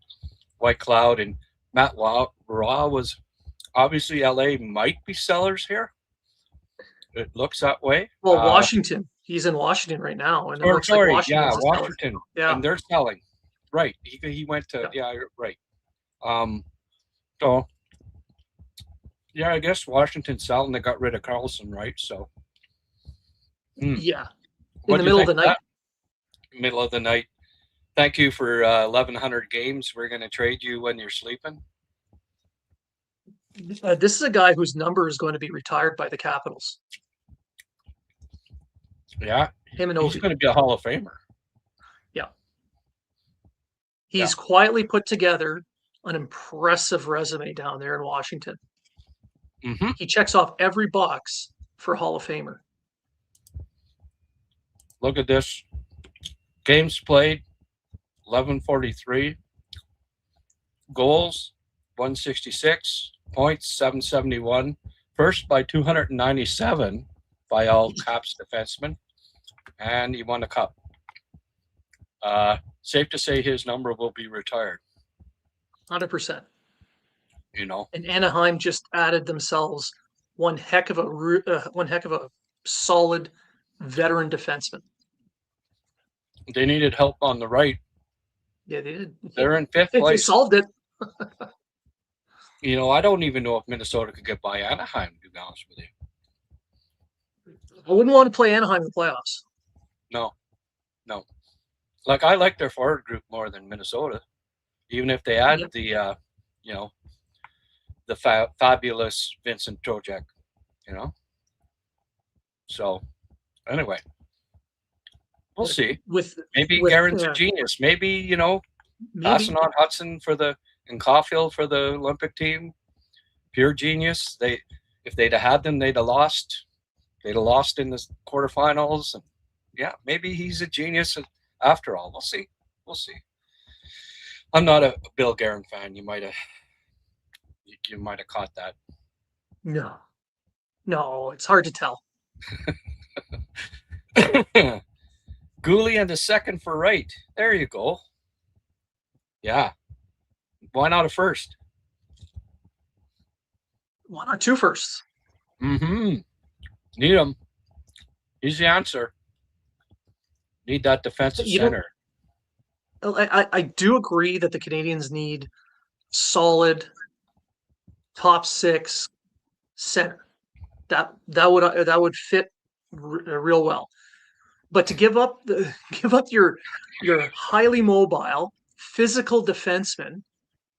Speaker 2: White Cloud and Matt Raw was obviously LA might be sellers here. It looks that way.
Speaker 5: Well, Washington. He's in Washington right now, and it looks like
Speaker 2: Washington.
Speaker 5: Yeah,
Speaker 2: and they're selling. Right. He went to right. So yeah, I guess Washington's selling. They got rid of Carlson, right? So
Speaker 5: yeah, in the middle of the night.
Speaker 2: Middle of the night. Thank you for 1,100 games. We're going to trade you when you're sleeping.
Speaker 5: This is a guy whose number is going to be retired by the Capitals.
Speaker 2: Yeah,
Speaker 5: him and
Speaker 2: he's going to be a Hall of Famer.
Speaker 5: Yeah, he's quietly put together an impressive resume down there in Washington.
Speaker 2: Mm-hmm.
Speaker 5: He checks off every box for Hall of Famer.
Speaker 2: Look at this. Games played, 1143. Goals, 166. Points, 771. First by 297 by all Habs defensemen. And he won the cup. Safe to say his number will be retired.
Speaker 5: 100%.
Speaker 2: And
Speaker 5: Anaheim just added themselves one heck of a solid veteran defenseman.
Speaker 2: They needed help on the right.
Speaker 5: Yeah, they did.
Speaker 2: They're in fifth place.
Speaker 5: They solved it.
Speaker 2: I don't even know if Minnesota could get by Anaheim, to be honest with you.
Speaker 5: I wouldn't want to play Anaheim in the playoffs.
Speaker 2: No. Like, I like their forward group more than Minnesota, even if they add the fabulous Vincent Trocheck, So, anyway, We'll see. Maybe
Speaker 5: with
Speaker 2: Guerin's a genius. Maybe, passing on Hudson and Caulfield for the Olympic team, pure genius. If they'd have had them, they'd have lost. They'd have lost in the quarterfinals. And yeah, maybe he's a genius after all. We'll see. We'll see. I'm not a Bill Guerin fan. You might have caught that.
Speaker 5: No, it's hard to tell.
Speaker 2: Gooley and the second for right. There you go. Yeah. Why not a first?
Speaker 5: Why not 2 firsts?
Speaker 2: Mm-hmm. Need him. He's the answer. Need that defensive center.
Speaker 5: I do agree that the Canadians need solid top 6 center. That would fit real well. But to give up your highly mobile physical defenseman,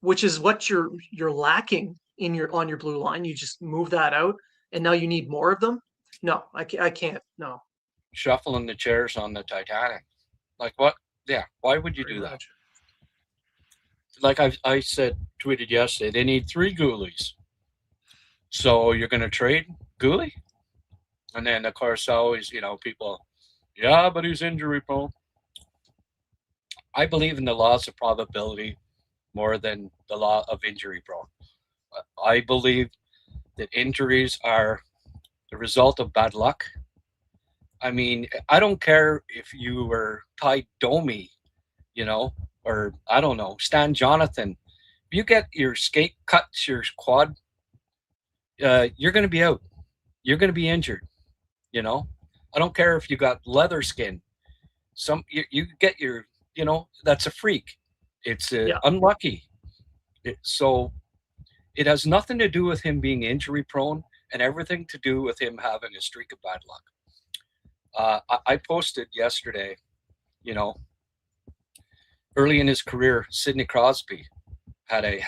Speaker 5: which is what you're lacking on your blue line, you just move that out, and now you need more of them. No, I can't. No.
Speaker 2: Shuffling the chairs on the Titanic, like what? Yeah, why would you do that? Like I tweeted yesterday, they need 3 goalies. So you're going to trade Gooley? And then, of course, always, people, yeah, but he's injury prone. I believe in the laws of probability more than the law of injury prone. I believe that injuries are the result of bad luck. I mean, I don't care if you were Ty Domi, or I don't know, Stan Jonathan. If you get your skate cut, your quad, you're going to be out. You're going to be injured. I don't care if you got leather skin. You get your, that's a freak. It's unlucky. So it has nothing to do with him being injury prone and everything to do with him having a streak of bad luck. I posted yesterday, early in his career, Sidney Crosby had a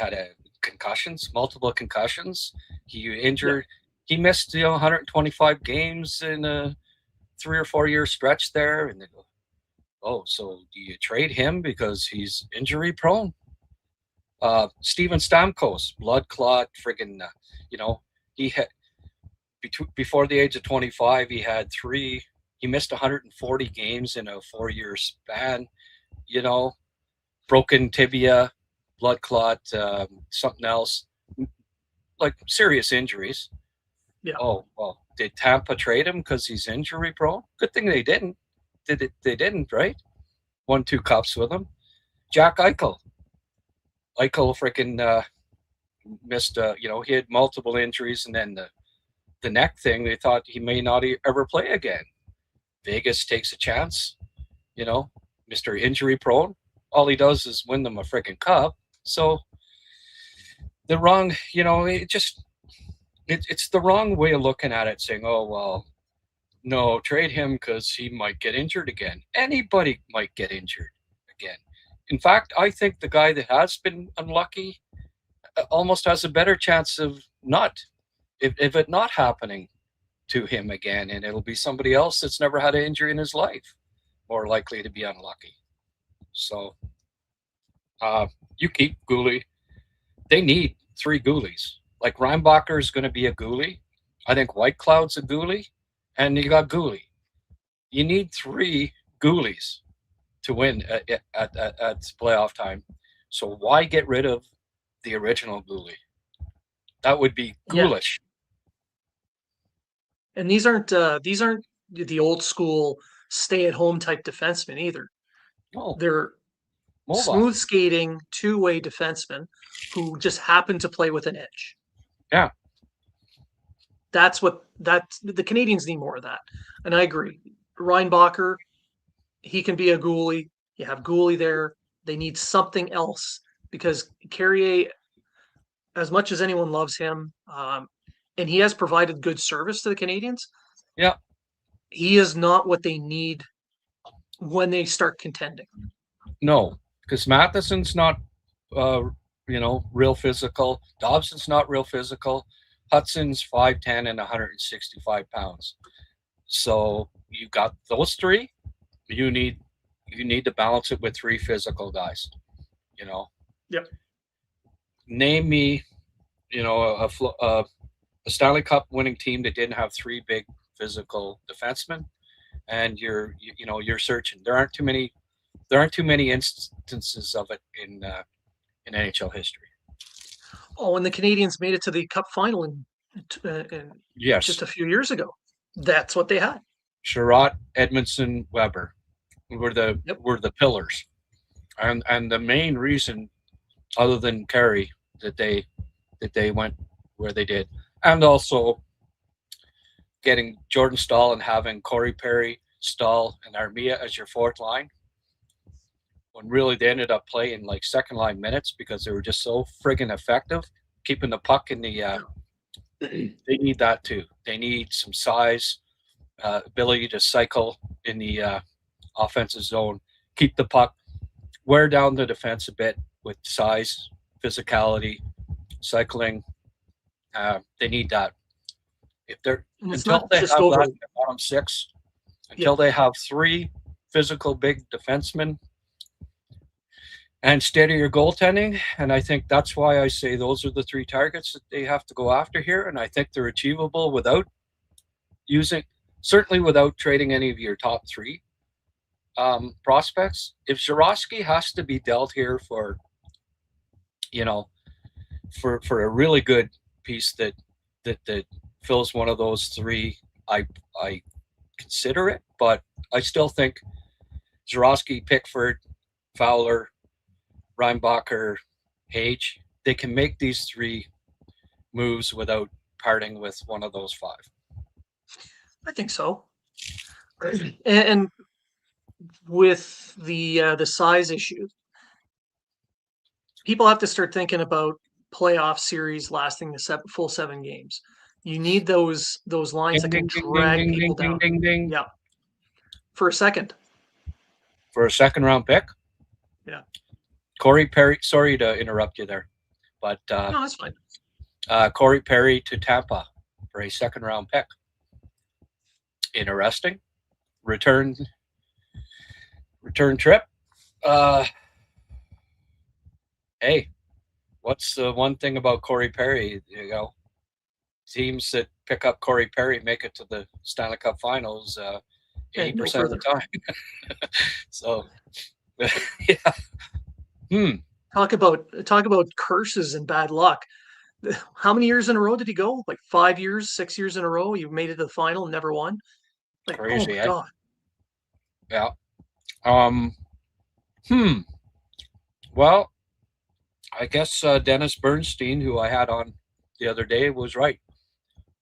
Speaker 2: multiple concussions. He injured. Yeah. He missed 125 games in a 3 or 4 year stretch there, and they go, "Oh, so do you trade him because he's injury prone?" Steven Stamkos, blood clot, friggin', he had before the age of 25, he had 3. He missed 140 games in a 4 year span. Broken tibia, blood clot, something else, like serious injuries.
Speaker 5: Yeah.
Speaker 2: Oh, well, did Tampa trade him because he's injury prone? Good thing they didn't. They didn't, right? Won 2 cups with him. Jack Eichel freaking missed, he had multiple injuries, and then the neck thing, they thought he may not ever play again. Vegas takes a chance, Mr. Injury Prone. All he does is win them a freaking cup. So the wrong, it's the wrong way of looking at it, saying, oh, well, no, trade him because he might get injured again. Anybody might get injured again. In fact, I think the guy that has been unlucky almost has a better chance of if it not happening to him again, and it'll be somebody else that's never had an injury in his life, more likely to be unlucky. So you keep Gooley. They need 3 goalies. Like Reinbacher is going to be a goalie. I think White Cloud's a goalie, and you got Gooley. You need 3 goalies to win at playoff time. So why get rid of the original goalie? That would be ghoulish.
Speaker 5: Yeah. And these aren't the old school stay-at-home type defensemen either.
Speaker 2: No.
Speaker 5: They're
Speaker 2: mobile,
Speaker 5: smooth skating, 2-way defensemen who just happen to play with an edge.
Speaker 2: Yeah.
Speaker 5: That's the Canadians need more of that. And I agree. Reinbacher, he can be a goalie. You have goalie there. They need something else because Carrier, as much as anyone loves him, and he has provided good service to the Canadians.
Speaker 2: Yeah.
Speaker 5: He is not what they need when they start contending.
Speaker 2: No, because Matheson's not, real physical. Dobson's not real physical. Hudson's 5'10" and 165 pounds. So you got those 3, you need to balance it with 3 physical guys.
Speaker 5: Yep.
Speaker 2: Name me, a Stanley Cup winning team that didn't have 3 big physical defensemen, and you're searching. There aren't too many instances of it in NHL history.
Speaker 5: Oh, and the Canadians made it to the Cup final in
Speaker 2: Yes,
Speaker 5: just a few years ago. That's what they had.
Speaker 2: Sherratt, Edmondson, Weber were the
Speaker 5: Yep.
Speaker 2: pillars, and the main reason, other than Carey, that they went where they did, and also getting Jordan Stahl and having Corey Perry, Stahl, and Armia as your 4th line, when really they ended up playing like second line minutes because they were just so friggin' effective keeping the puck in the. They need that too. They need some size, ability to cycle in the offensive zone, keep the puck, wear down the defense a bit with size, physicality, cycling. They need that. If they're until they have that in the bottom 6, until they have 3 physical big defensemen and steady your goaltending, and I think that's why I say those are the 3 targets that they have to go after here, and I think they're achievable without trading any of your top 3 prospects. If Zborowski has to be dealt here for a really good piece that fills one of those 3, I consider it, but I still think Zborowski, Pickford, Fowler, Reinbacher, Hage, they can make these 3 moves without parting with one of those 5.
Speaker 5: I think so. And with the size issue, people have to start thinking about playoff series lasting the full 7 games. You need those lines that can drag people down. Yeah. For a second
Speaker 2: round pick.
Speaker 5: Yeah.
Speaker 2: Corey Perry, sorry to interrupt you there, but
Speaker 5: no, that's fine.
Speaker 2: Corey Perry to Tampa for a 2nd round pick. Interesting. Return trip. Hey, what's the one thing about Corey Perry? Teams that pick up Corey Perry make it to the Stanley Cup Finals 80% of the time. So, yeah.
Speaker 5: Talk about curses and bad luck. How many years in a row did he go? Like 5 years, 6 years in a row? You made it to the final and never won? Like,
Speaker 2: crazy,
Speaker 5: oh my God.
Speaker 2: Yeah. Well, I guess Dennis Bernstein, who I had on the other day, was right.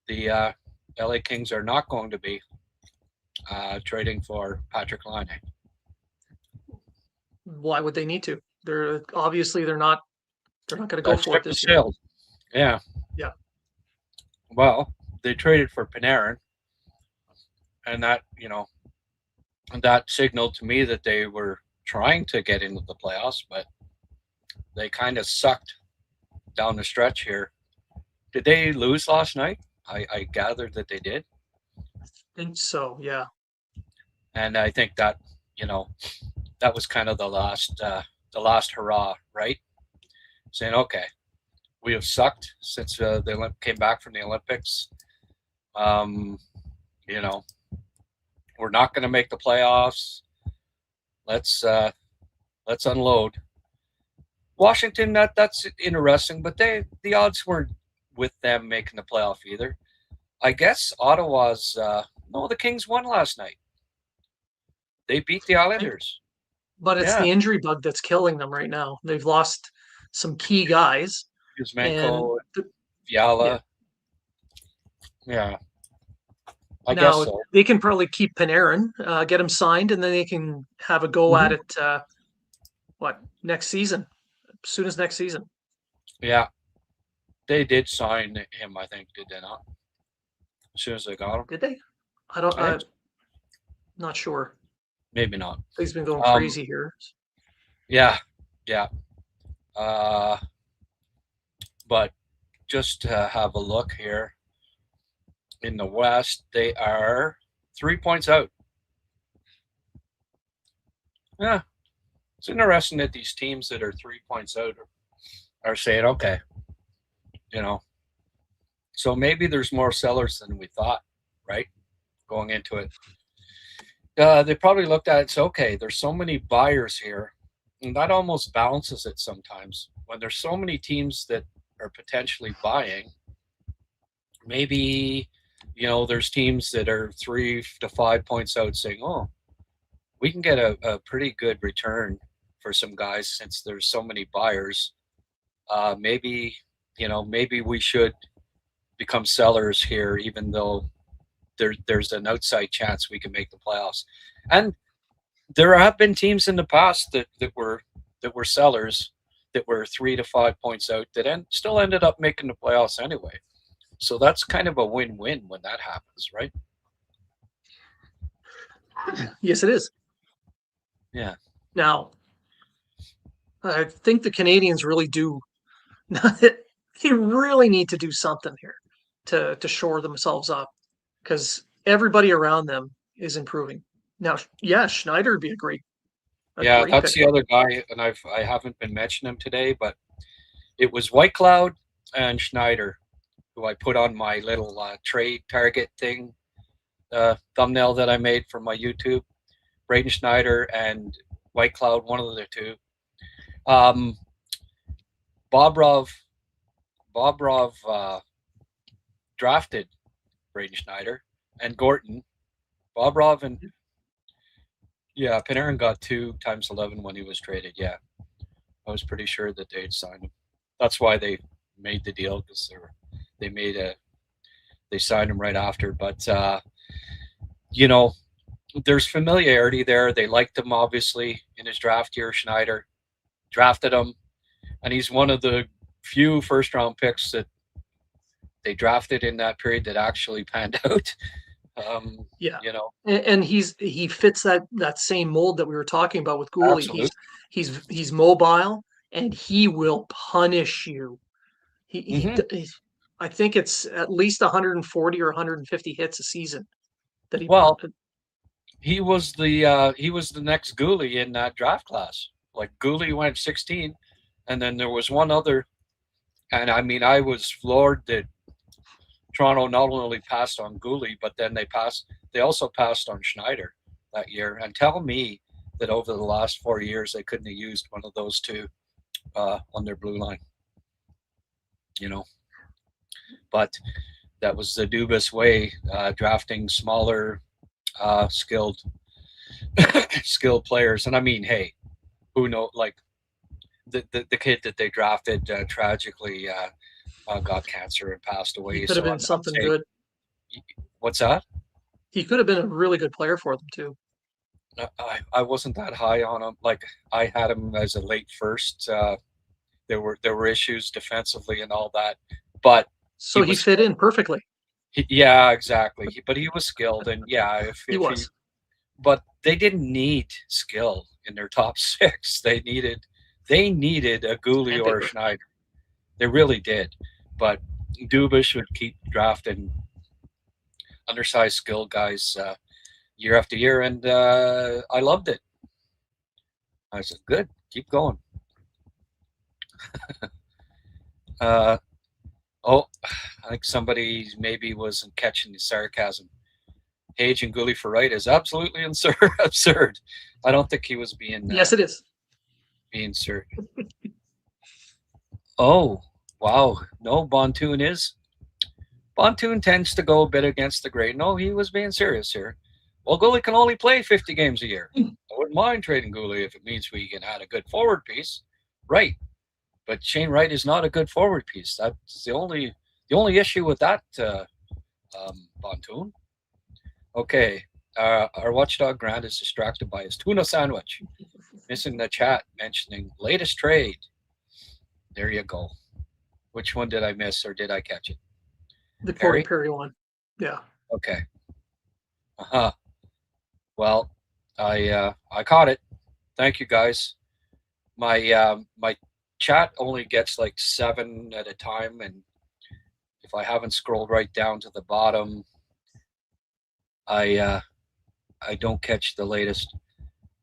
Speaker 2: The LA Kings are not going to be trading for Patrick Laine.
Speaker 5: Why would they need to? They're not going to go for it this year.
Speaker 2: Yeah.
Speaker 5: Yeah.
Speaker 2: Well, they traded for Panarin, and that signaled to me that they were trying to get into the playoffs, but they kind of sucked down the stretch here. Did they lose last night? I gathered that they did.
Speaker 5: I think so, yeah.
Speaker 2: And I think that that was kind of the last hurrah, right? Saying, okay, we have sucked since they came back from the Olympics. We're not going to make the playoffs. Let's unload. Washington, that's interesting, but the odds weren't with them making the playoff either. I guess Ottawa's the Kings won last night. They beat the Islanders.
Speaker 5: But it's the injury bug that's killing them right now. They've lost some key guys.
Speaker 2: Kuzmenko, Fiala. Yeah. I
Speaker 5: now,
Speaker 2: guess so.
Speaker 5: They can probably keep Panarin, get him signed, and then they can have a go at it, next season? As soon as next season.
Speaker 2: Yeah. They did sign him, I think, did they not? As soon as they got him.
Speaker 5: Did they? I'm not sure.
Speaker 2: Maybe not.
Speaker 5: He's been going crazy here.
Speaker 2: Yeah. But just to have a look here, in the West, they are 3 points out. Yeah, it's interesting that these teams that are 3 points out are saying, okay, so maybe there's more sellers than we thought, right? Going into it. They probably looked at it and said, okay, there's so many buyers here, and that almost balances it sometimes. When there's so many teams that are potentially buying, maybe, there's teams that are 3 to 5 points out saying, oh, we can get a pretty good return for some guys since there's so many buyers. Maybe we should become sellers here, even though there's an outside chance we can make the playoffs. And there have been teams in the past that were sellers that were 3 to 5 points out that still ended up making the playoffs anyway. So that's kind of a win-win when that happens, right?
Speaker 5: Yes, it is.
Speaker 2: Yeah.
Speaker 5: Now, I think the Canadians really do. They really need to do something here to shore themselves up, because everybody around them is improving. Now, yeah, Schneider would be a great
Speaker 2: that's
Speaker 5: pick.
Speaker 2: the other guy, and I haven't been mentioning him today, but it was Whitecloud and Schneider who I put on my little trade target thing thumbnail that I made for my YouTube. Braden Schneider and Whitecloud, one of the two. Bobrov drafted Braden Schneider and Gorton. Bobrov and Panarin got 2 times 11 when he was traded. Yeah, I was pretty sure that they'd signed him. That's why they made the deal, because they signed him right after. But there's familiarity there. They liked him obviously in his draft year. Schneider drafted him, and he's one of the few first-round picks that they drafted in that period that actually panned out.
Speaker 5: And he fits that same mold that we were talking about with Gooley.
Speaker 2: Absolutely.
Speaker 5: He's mobile, and he will punish you. I think it's at least 140 or 150 hits a season that he.
Speaker 2: Well, he was the next Gooley in that draft class. Like, Gooley went 16, and then there was one other, and I mean, I was floored that Toronto not only passed on Gooley, but then they also passed on Schneider that year. And tell me that over the last 4 years they couldn't have used one of those two on their blue line. But that was the Dubas way, drafting smaller, skilled players. And I mean, hey, who knows? Like the kid that they drafted tragically got cancer and passed away.
Speaker 5: He could have been something good.
Speaker 2: What's that?
Speaker 5: He could have been a really good player for them too.
Speaker 2: I wasn't that high on him. Like, I had him as a late first. There were issues defensively and all that, but
Speaker 5: so he fit in perfectly.
Speaker 2: Yeah, exactly. But he was skilled, and
Speaker 5: he was.
Speaker 2: But they didn't need skill in their top 6. They needed a Gooley or a Schneider. They really did. But Dubas would keep drafting undersized, skilled guys year after year, and I loved it. I said, good, keep going. I think somebody maybe wasn't catching the sarcasm. Hage and Gooley for right is absolutely absurd. I don't think he was being.
Speaker 5: Yes, it is.
Speaker 2: Being serious. Oh, wow. No, Bontoon is. Bontoon tends to go a bit against the grain. No, he was being serious here. Well, Gooley can only play 50 games a year. I wouldn't mind trading Gooley if it means we can add a good forward piece. Right. But Shane Wright is not a good forward piece. That's the only issue with that, Bontoon. Okay. Our watchdog Grant is distracted by his tuna sandwich. Missing the chat mentioning latest trade. There you go. Which one did I miss, or did I catch it?
Speaker 5: The Corey Perry one. Yeah.
Speaker 2: Okay. Well, I caught it. Thank you, guys. My chat only gets like 7 at a time, and if I haven't scrolled right down to the bottom, I don't catch the latest.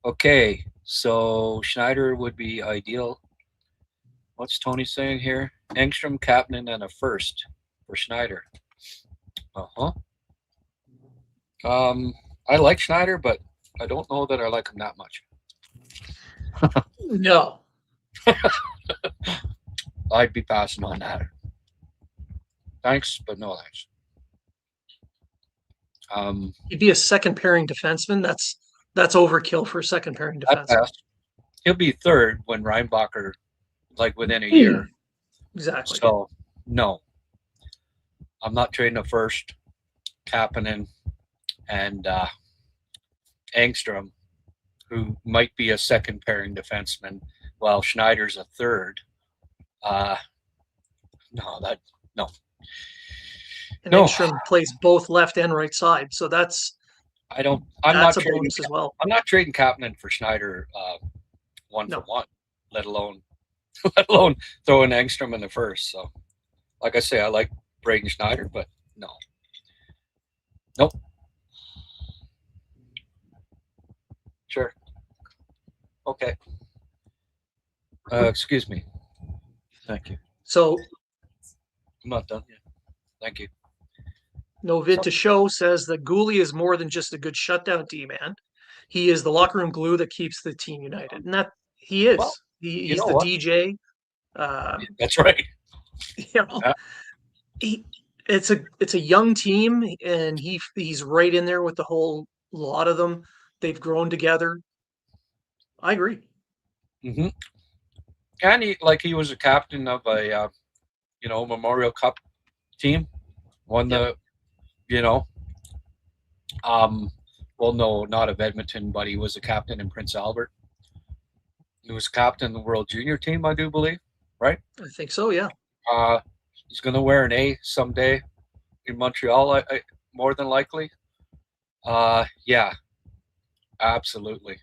Speaker 2: Okay, So Schneider would be ideal. What's Tony saying here? Engstrom, Kapanen, and a first for Schneider. I like Schneider, but I don't know that I like him that much.
Speaker 5: No.
Speaker 2: I'd be passing on that. Thanks, but no thanks.
Speaker 5: He'd be a second pairing defenseman. That's overkill for a second pairing defenseman.
Speaker 2: He'll be third when Reinbacher, like within a year.
Speaker 5: Exactly.
Speaker 2: So no, I'm not trading a first, Kapanen, and Engstrom, who might be a second pairing defenseman, while Schneider's a third. No.
Speaker 5: And Engstrom plays both left and right side, so that's
Speaker 2: a bonus as well. I'm not trading Kapanen for Schneider one for one, let alone throwing Engstrom in the first. So, like I say, I like Braden Schneider, but nope. Sure. Okay. Excuse me. Thank you.
Speaker 5: So
Speaker 2: I'm not done yet. Thank you.
Speaker 5: Novid to show says that Gouli is more than just a good shutdown D-man. He is the locker room glue that keeps the team united, and that he is. Well, he's the DJ.
Speaker 2: That's right.
Speaker 5: You know, it's a young team, and he's right in there with the whole lot of them. They've grown together. I agree.
Speaker 2: Mm-hmm. And he was a captain of a Memorial Cup team. Won the well, no, not of Edmonton, but he was a captain in Prince Albert. He was captain of the World Junior team, I do believe, right?
Speaker 5: I think so, yeah.
Speaker 2: He's going to wear an A someday in Montreal, I more than likely. Yeah, absolutely.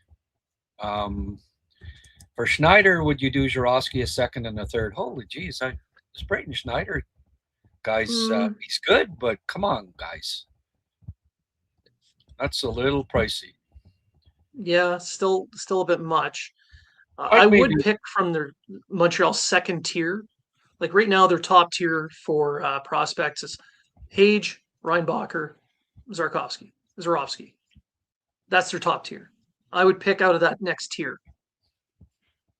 Speaker 2: For Schneider, would you do Zurowski a second and a third? Holy geez, this Braden Schneider guy's he's good, but come on, guys. That's a little pricey.
Speaker 5: Yeah, still a bit much. I would pick from their Montreal second tier. Like right now, their top tier for prospects is Hage, Reinbacher, Zurowski. That's their top tier. I would pick out of that next tier,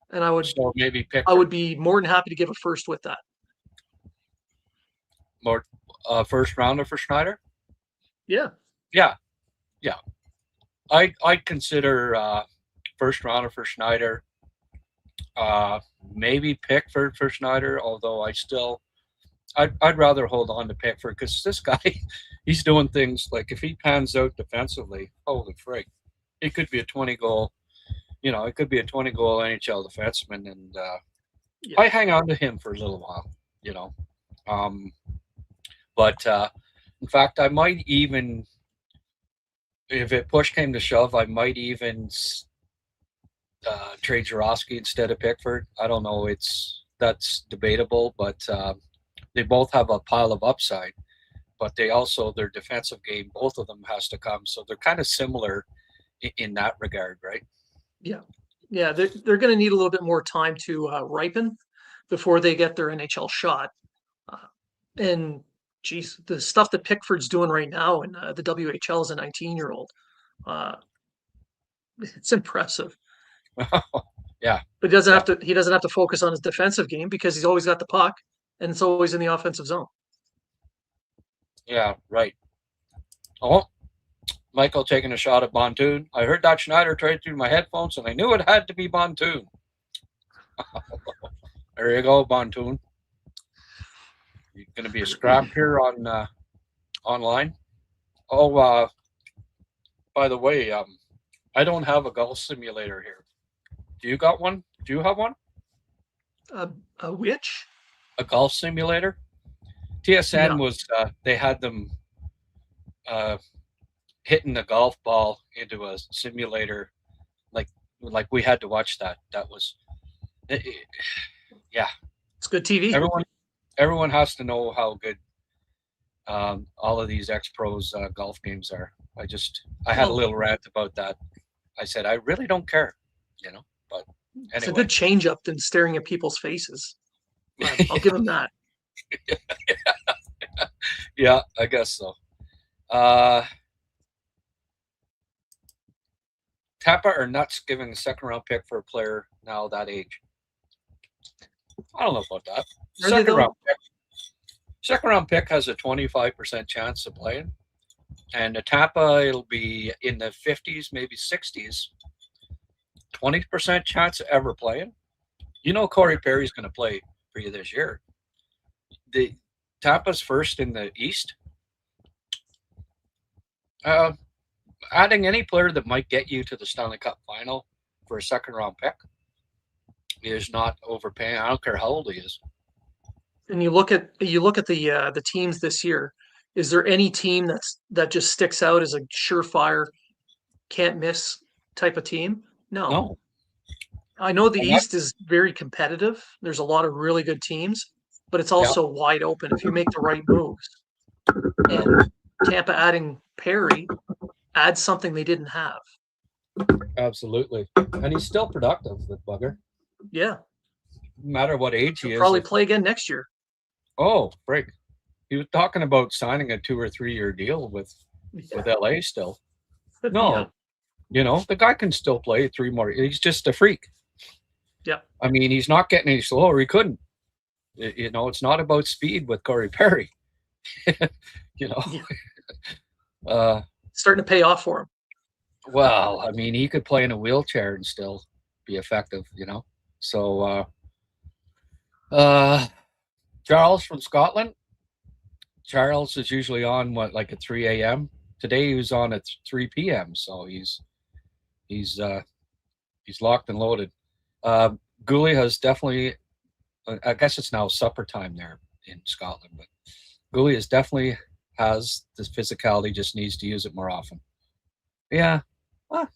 Speaker 5: and I would be more than happy to give a first with that.
Speaker 2: More first rounder for Schneider?
Speaker 5: Yeah.
Speaker 2: I'd consider first rounder for Schneider. Maybe Pickford for Schneider, although I'd rather hold on to Pickford because this guy, he's doing things like if he pans out defensively, holy frig, it could be a 20-goal. It could be a 20-goal NHL defenseman, and I hang on to him for a little while. But in fact, I might even, if it push came to shove, I might even trade Zurowski instead of Pickford. I don't know. That's debatable, but they both have a pile of upside. But they also, their defensive game, both of them has to come. So they're kind of similar in that regard, right?
Speaker 5: Yeah. They're going to need a little bit more time to ripen before they get their NHL shot. And geez, the stuff that Pickford's doing right now in the WHL as a 19-year-old, it's impressive.
Speaker 2: Yeah,
Speaker 5: but he doesn't have to focus on his defensive game because he's always got the puck and it's always in the offensive zone.
Speaker 2: Yeah, right. Oh, Michael taking a shot at Bontoon. I heard that Schneider trade through my headphones, and I knew it had to be Bontoon. There you go, Bontoon. You're going to be a scrap here on online. Oh, by the way, I don't have a golf simulator here. Do you got one? Do you have one?
Speaker 5: Which?
Speaker 2: A golf simulator? TSN was, they had them hitting the golf ball into a simulator. Like we had to watch that. That was, yeah.
Speaker 5: It's good TV.
Speaker 2: Everyone has to know how good all of these ex-pros golf games are. I had a little rant about that. I said, I really don't care. you know. But
Speaker 5: It's a
Speaker 2: anyway,
Speaker 5: good change up than staring at people's faces. I'll give him that.
Speaker 2: yeah, I guess so. Tampa are nuts giving a second-round pick for a player now that age. I don't know about that. Second-round pick has a 25% chance of playing. And the Tampa, it'll be in the 50s, maybe 60s. 20% chance of ever playing. You know Corey Perry's going to play for you this year. The Tampa's first in the East. Adding any player that might get you to the Stanley Cup final for a second-round pick is not overpaying. I don't care how old he is.
Speaker 5: And you look at the teams this year. Is there any team that just sticks out as a surefire, can't miss type of team? No. I know the East is very competitive. There's a lot of really good teams, but it's also wide open if you make the right moves. And Tampa adding Perry adds something they didn't have.
Speaker 2: Absolutely. And he's still productive, the bugger.
Speaker 5: Yeah.
Speaker 2: No matter what age he is.
Speaker 5: Probably play again next year.
Speaker 2: Oh, break. He was talking about signing a 2 or 3 year deal with LA still. No, you know, the guy can still play 3 more. He's just a freak.
Speaker 5: Yeah.
Speaker 2: I mean, he's not getting any slower. He couldn't. You know, it's not about speed with Corey Perry. You know,
Speaker 5: starting to pay off for him.
Speaker 2: Well, I mean, he could play in a wheelchair and still be effective, you know. So, Charles from Scotland. Charles is usually on like at 3 a.m. Today he was on at 3 p.m. So he's locked and loaded. Gooley has definitely. I guess it's now supper time there in Scotland, but Gooley definitely has this physicality. Just needs to use it more often. Yeah, well,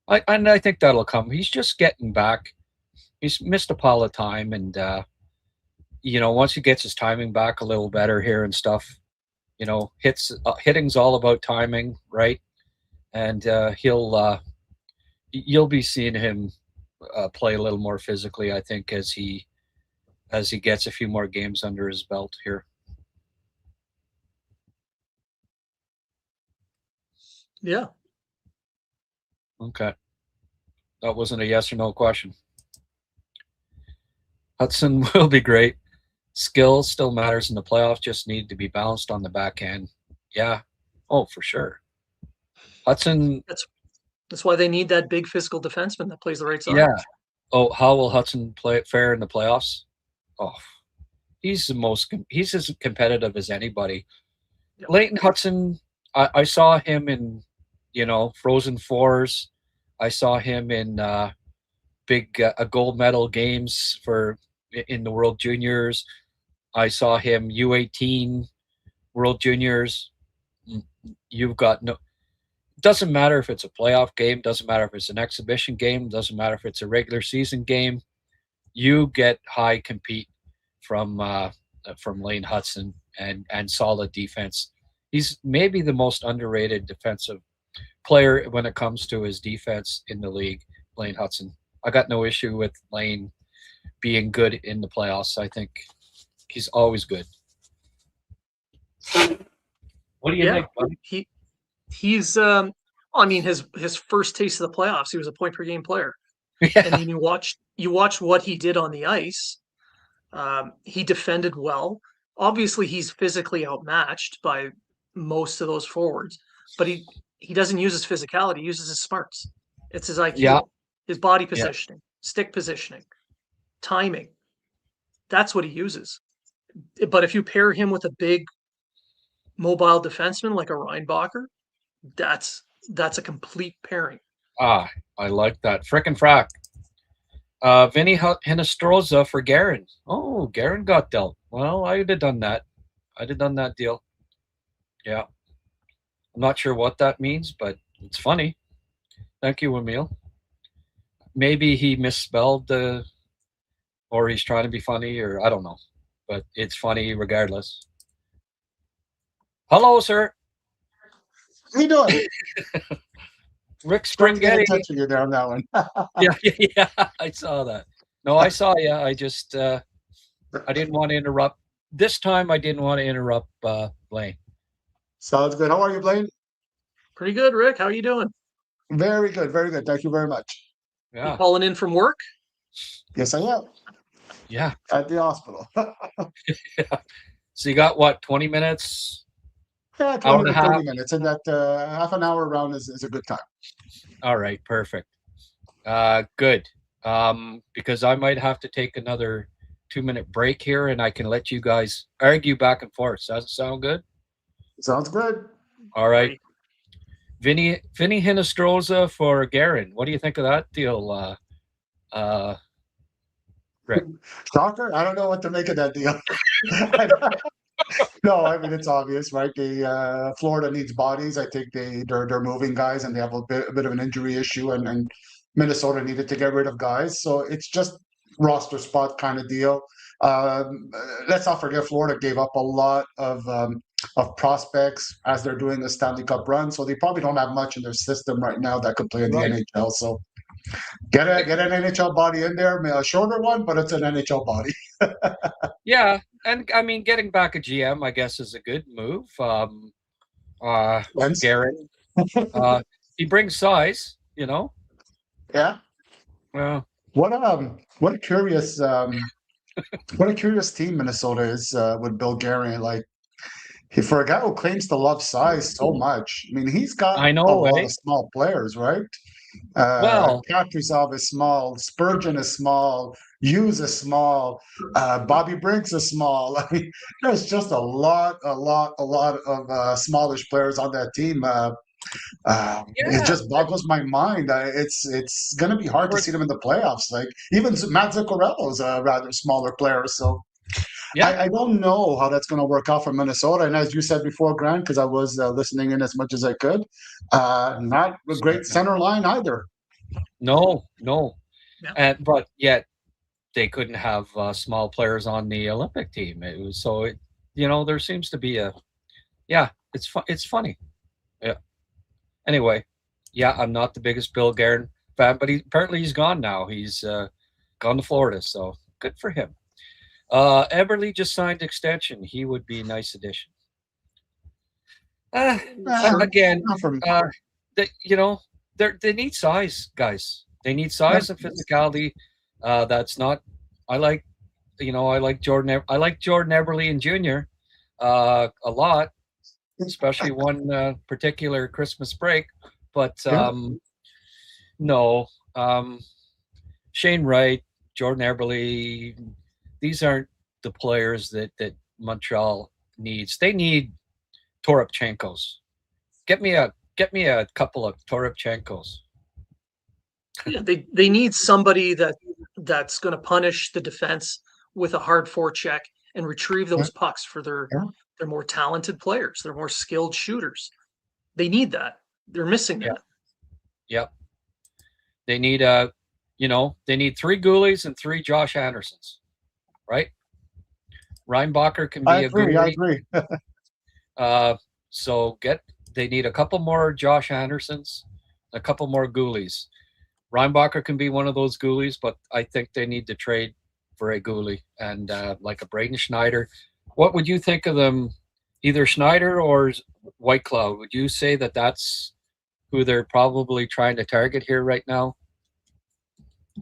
Speaker 2: I think that'll come. He's just getting back. He's missed a pile of time, and you know, once he gets his timing back a little better here and stuff, you know, hitting's all about timing, right? And you'll be seeing him play a little more physically, I think, as he gets a few more games under his belt here.
Speaker 5: Yeah.
Speaker 2: Okay. That wasn't a yes or no question. Hudson will be great. Skill still matters in the playoffs, just need to be balanced on the back end. Yeah. Oh, for sure. Hudson.
Speaker 5: That's why they need that big physical defenseman that plays the right side.
Speaker 2: Yeah. Oh, how will Hudson fare in the playoffs? Oh, he's as competitive as anybody. Yep. Leighton Hudson, I saw him in, you know, Frozen Fours. I saw him in big gold medal games in the World Juniors. I saw him U18 World Juniors. You've got no. Doesn't matter if it's a playoff game. Doesn't matter if it's an exhibition game. Doesn't matter if it's a regular season game. You get high compete from Leighton Hudson and solid defense. He's maybe the most underrated defensive player when it comes to his defense in the league. Leighton Hudson. I got no issue with Leighton being good in the playoffs. I think he's always good. What do you think, buddy?
Speaker 5: He's I mean, his first taste of the playoffs, he was a point per game player.
Speaker 2: Yeah.
Speaker 5: And then you watch what he did on the ice. He defended well. Obviously, he's physically outmatched by most of those forwards, but he doesn't use his physicality. He uses his smarts. It's his IQ, his body positioning, stick positioning, timing. That's what he uses. But if you pair him with a big mobile defenseman like a Reinbacher, that's a complete pairing.
Speaker 2: I like that. Frickin' frack. Vinny Hinostroza for Guerin. Oh, Guerin got dealt. Well, I'd have done that. I'd have done that deal. Yeah. I'm not sure what that means, but it's funny. Thank you, Emil. Maybe he misspelled or he's trying to be funny, or I don't know. But it's funny regardless. Hello, sir.
Speaker 6: How you doing?
Speaker 2: Rick
Speaker 6: Trying to get in
Speaker 2: Springhetti.
Speaker 6: touch with you there on that one.
Speaker 2: Yeah, I saw that. No, I saw you. I just I didn't want to interrupt. This time I didn't want to interrupt Blain.
Speaker 6: Sounds good. How are you, Blain?
Speaker 5: Pretty good, Rick. How are you doing?
Speaker 6: Very good. Very good. Thank you very much.
Speaker 5: You
Speaker 2: Yeah.
Speaker 5: calling in from work?
Speaker 6: Yes, I am.
Speaker 2: Yeah.
Speaker 6: At the hospital.
Speaker 2: Yeah. So you got what, 20 minutes?
Speaker 6: Yeah,
Speaker 2: Hour
Speaker 6: 20
Speaker 2: and a
Speaker 6: to 30
Speaker 2: half.
Speaker 6: minutes. And that half an hour around is a good time.
Speaker 2: All right, perfect. Good. Because I might have to take another 2-minute break here and I can let you guys argue back and forth. Does that sound good?
Speaker 6: Sounds good.
Speaker 2: All right. Vinny Hinostroza for Guerin. What do you think of that deal, Rick?
Speaker 6: Shocker? I don't know what to make of that deal. No, I mean, it's obvious, right? Florida needs bodies. I think they're moving guys and they have a bit of an injury issue, and Minnesota needed to get rid of guys. So it's just roster spot kind of deal. Let's not forget Florida gave up a lot of prospects as they're doing the Stanley Cup run. So they probably don't have much in their system right now that could play in the NHL. So get an NHL body in there, a shorter one, but it's an NHL body.
Speaker 2: Yeah, and I mean, getting back a GM, I guess, is a good move. Guerin, he brings size, you know.
Speaker 6: Yeah.
Speaker 2: Well,
Speaker 6: what a curious team Minnesota is with Bill Guerin. Like, for a guy who claims to love size so much, I mean, he's got a lot of small players, right?
Speaker 2: Well,
Speaker 6: Kaprizov is small, Spurgeon is small, Hughes is small, Bobby Briggs is small. I mean, there's just a lot of smallish players on that team. It just boggles my mind. It's going to be hard to see them in the playoffs. Like, even Matt Zuccarello is a rather smaller player, so. Yeah. I don't know how that's going to work out for Minnesota. And as you said before, Grant, because I was listening in as much as I could, not a great center line either.
Speaker 2: No. Yeah. But yet they couldn't have small players on the Olympic team. It was there seems to be it's funny. Yeah. Anyway, yeah, I'm not the biggest Bill Guerin fan, but apparently he's gone now. He's gone to Florida, so good for him. Eberle just signed extension. He would be a nice addition. Again, they need size, guys. They need size and physicality. That's not. I like Jordan. I like Jordan Eberle Jr. A lot, especially one particular Christmas break. But no, Shane Wright, Jordan Eberle. These aren't the players that Montreal needs. They need Toropchenkos. Get me a couple of Toropchenkos.
Speaker 5: Yeah, they need somebody that's going to punish the defense with a hard forecheck and retrieve those pucks for their more talented players, their more skilled shooters. They need that. They're missing that.
Speaker 2: Yep. They need they need 3 Goolies and 3 Josh Andersons. Right? Reinbacher can be a good.
Speaker 6: I agree.
Speaker 2: So they need a couple more Josh Andersons, a couple more Goolies. Reinbacher can be one of those Goolies, but I think they need to trade for a Goolie and like a Braden Schneider. What would you think of them? Either Schneider or Whitecloud? Would you say that that's who they're probably trying to target here right now?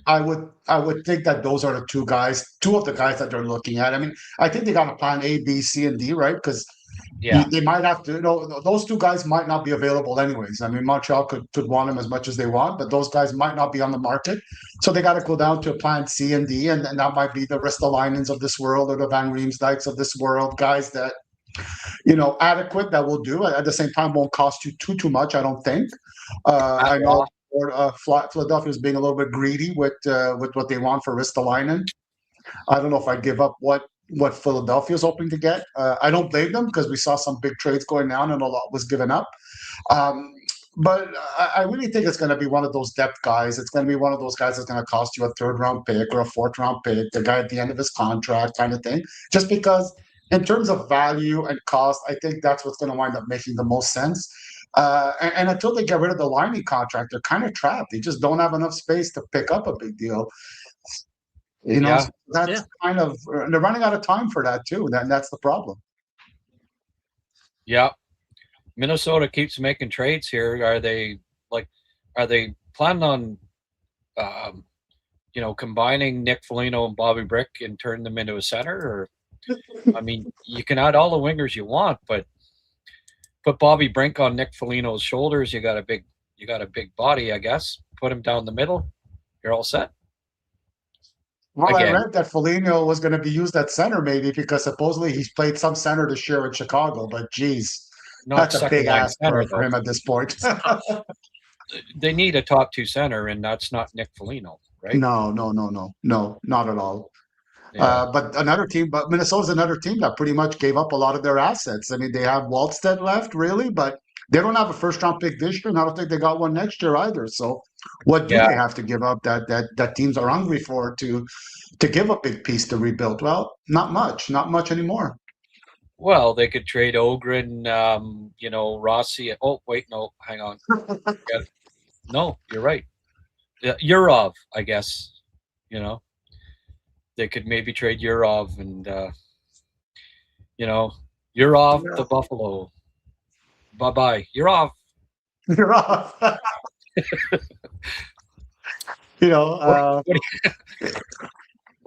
Speaker 6: I would think that those are the two of the guys that they're looking at. I mean, I think they got a plan A, B, C, and D, right? Because they might have to, those two guys might not be available anyways. I mean, Montreal could want them as much as they want, but those guys might not be on the market. So they got to go down to a plan C and D, and that might be the Ristolainens of this world or the Van Riemsdykes of this world, guys that, adequate, that will do. At the same time, won't cost you too much, I don't think. I know Philadelphia is being a little bit greedy with what they want for Ristolainen. I don't know if I'd give up what Philadelphia is hoping to get. I don't blame them because we saw some big trades going down and a lot was given up. But I really think it's going to be one of those depth guys. It's going to be one of those guys that's going to cost you a 3rd-round pick or a 4th-round pick, the guy at the end of his contract kind of thing. Just because in terms of value and cost, I think that's what's going to wind up making the most sense. And until they get rid of the Liney contract, they're kind of trapped. They just don't have enough space to pick up a big deal. So that's kind of they're running out of time for that too. That's the problem.
Speaker 2: Yeah, Minnesota keeps making trades here. Are they planning on, combining Nick Foligno and Bobby Brick and turn them into a center? Or, I mean, you can add all the wingers you want, but put Bobby Brink on Nick Foligno's shoulders. You got a big body, I guess. Put him down the middle. You're all set.
Speaker 6: Well, again, I read that Foligno was going to be used at center maybe because supposedly he's played some center this year in Chicago, but geez, that's a big ask for him at this point.
Speaker 2: They need a top 2 center, and that's not Nick Foligno, right?
Speaker 6: No, not at all. Yeah. But Minnesota's another team that pretty much gave up a lot of their assets. I mean, they have Wallstedt left, really, but they don't have a first-round pick this year, and I don't think they got one next year either. So what do they have to give up that teams are hungry for to give a big piece to rebuild? Well, not much anymore.
Speaker 2: Well, they could trade Ogren, Rossi. Oh, wait, no, hang on. No, you're right. Urov, I guess, They could maybe trade Urov and, Urov to Buffalo. Bye-bye. You're off.
Speaker 6: You're off.
Speaker 2: What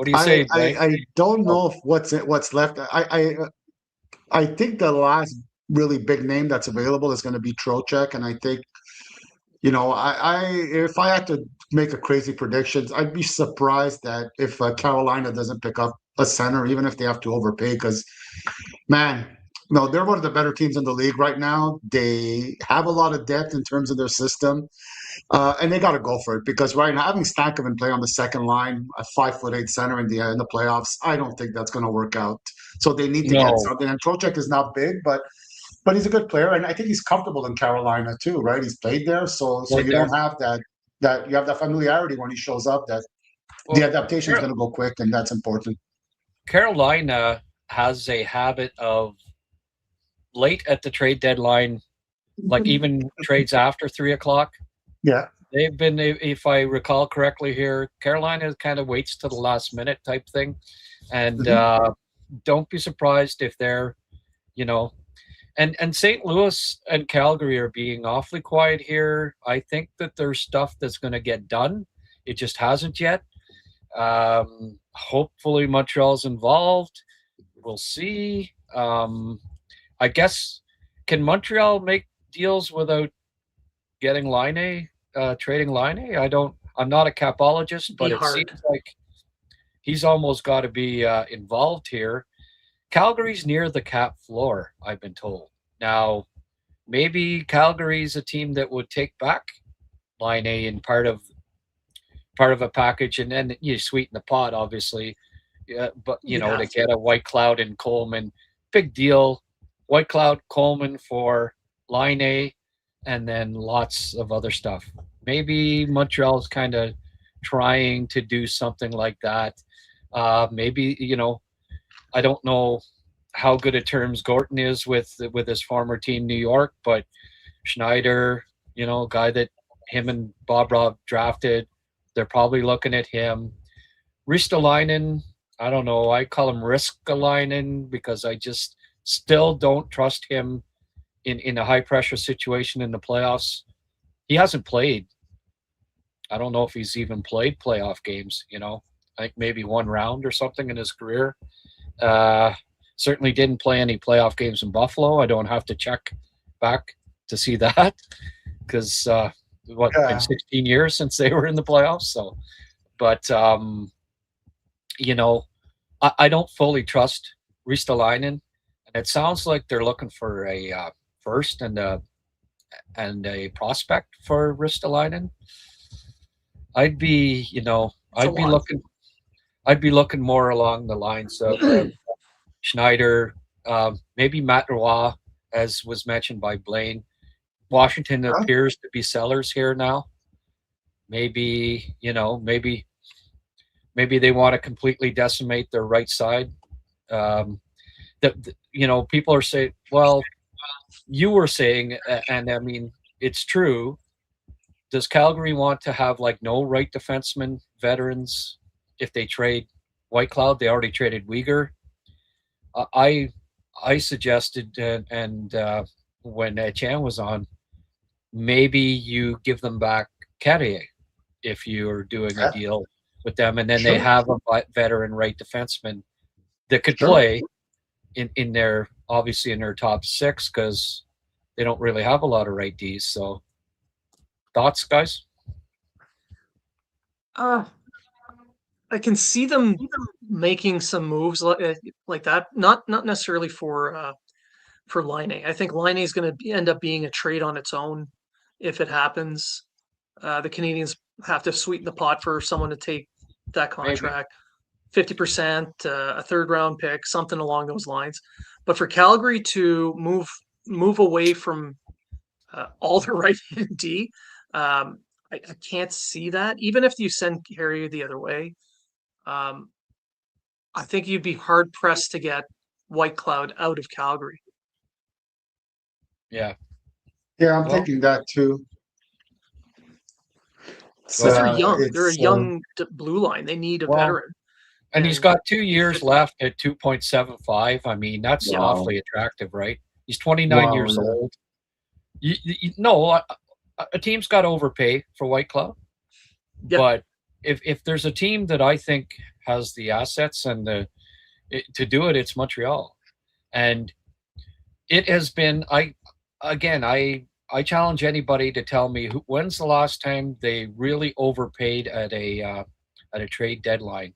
Speaker 2: do you say?
Speaker 6: I don't know if what's left. I think the last really big name that's available is going to be Trocheck, and I think, if I had to make a crazy prediction, I'd be surprised that if Carolina doesn't pick up a center, even if they have to overpay, because, man. No, they're one of the better teams in the league right now. They have a lot of depth in terms of their system, and they got to go for it because right now, having Stankoven play on the second line, a 5'8" center in the playoffs, I don't think that's going to work out. So they need to get something. And Trocheck is not big, but he's a good player, and I think he's comfortable in Carolina too, right? He's played there, so you don't have that you have that familiarity when he shows up. That the adaptation is going to go quick, and that's important.
Speaker 2: Carolina has a habit of late at the trade deadline, like even trades after 3:00.
Speaker 6: Yeah.
Speaker 2: They've been, if I recall correctly here, Carolina kind of waits to the last minute type thing. And don't be surprised if they're, and St. Louis and Calgary are being awfully quiet here. I think that there's stuff that's going to get done. It just hasn't yet. Hopefully Montreal's involved. We'll see. I guess, can Montreal make deals without getting trading Laine? I'm not a capologist, but it seems like he's almost got to be involved here. Calgary's near the cap floor, I've been told. Now, maybe Calgary's a team that would take back Laine in part of a package, and then you sweeten the pot, obviously. Yeah, but to get a White Cloud and Coleman, big deal. White Cloud, Coleman for Laine, and then lots of other stuff. Maybe Montreal's kind of trying to do something like that. Maybe, I don't know how good at terms Gorton is with his former team, New York, but Schneider, guy that him and Bob Robb drafted, they're probably looking at him. Ristolainen, I don't know. I call him Riskalainen because I just still don't trust him in a high-pressure situation in the playoffs. He hasn't played. I don't know if he's even played playoff games, I think maybe one round or something in his career. Certainly didn't play any playoff games in Buffalo. I don't have to check back to see that because, been 16 years since they were in the playoffs. So, but, I don't fully trust Ristolainen. It sounds like they're looking for a first and a prospect for Ristolainen. I'd be looking more along the lines of Schneider, maybe Matt Roy, as was mentioned by Blain. Washington appears to be sellers here now. Maybe they want to completely decimate their right side. People are saying, well, you were saying, and I mean, it's true. Does Calgary want to have like no right defenseman veterans if they trade Whitecloud? They already traded Uyghur. I suggested, and when Chan was on, maybe you give them back Carrier if you're doing a deal with them, and then they have a veteran right defenseman that could play in their, obviously in their top six, because they don't really have a lot of right Ds. So thoughts, guys?
Speaker 5: I can see them making some moves like that. Not necessarily for Laine. I think Laine is going to end up being a trade on its own if it happens. The Canadians have to sweeten the pot for someone to take that contract. 50%, a third round pick, something along those lines. But for Calgary to move away from all the right D, I can't see that. Even if you send Carrier the other way, I think you'd be hard pressed to get Whitecloud out of Calgary.
Speaker 2: Yeah.
Speaker 6: Yeah, I'm thinking that too.
Speaker 5: So they're young. They're a young blue line. They need a veteran.
Speaker 2: And he's got 2 years left at 2.75. I mean, that's awfully attractive, right? He's 29 years old. No, a team's got to overpay for Whitecloud. Yep. But if there's a team that I think has the assets and to do it, it's Montreal. And it has been, I challenge anybody to tell me when's the last time they really overpaid at a trade deadline,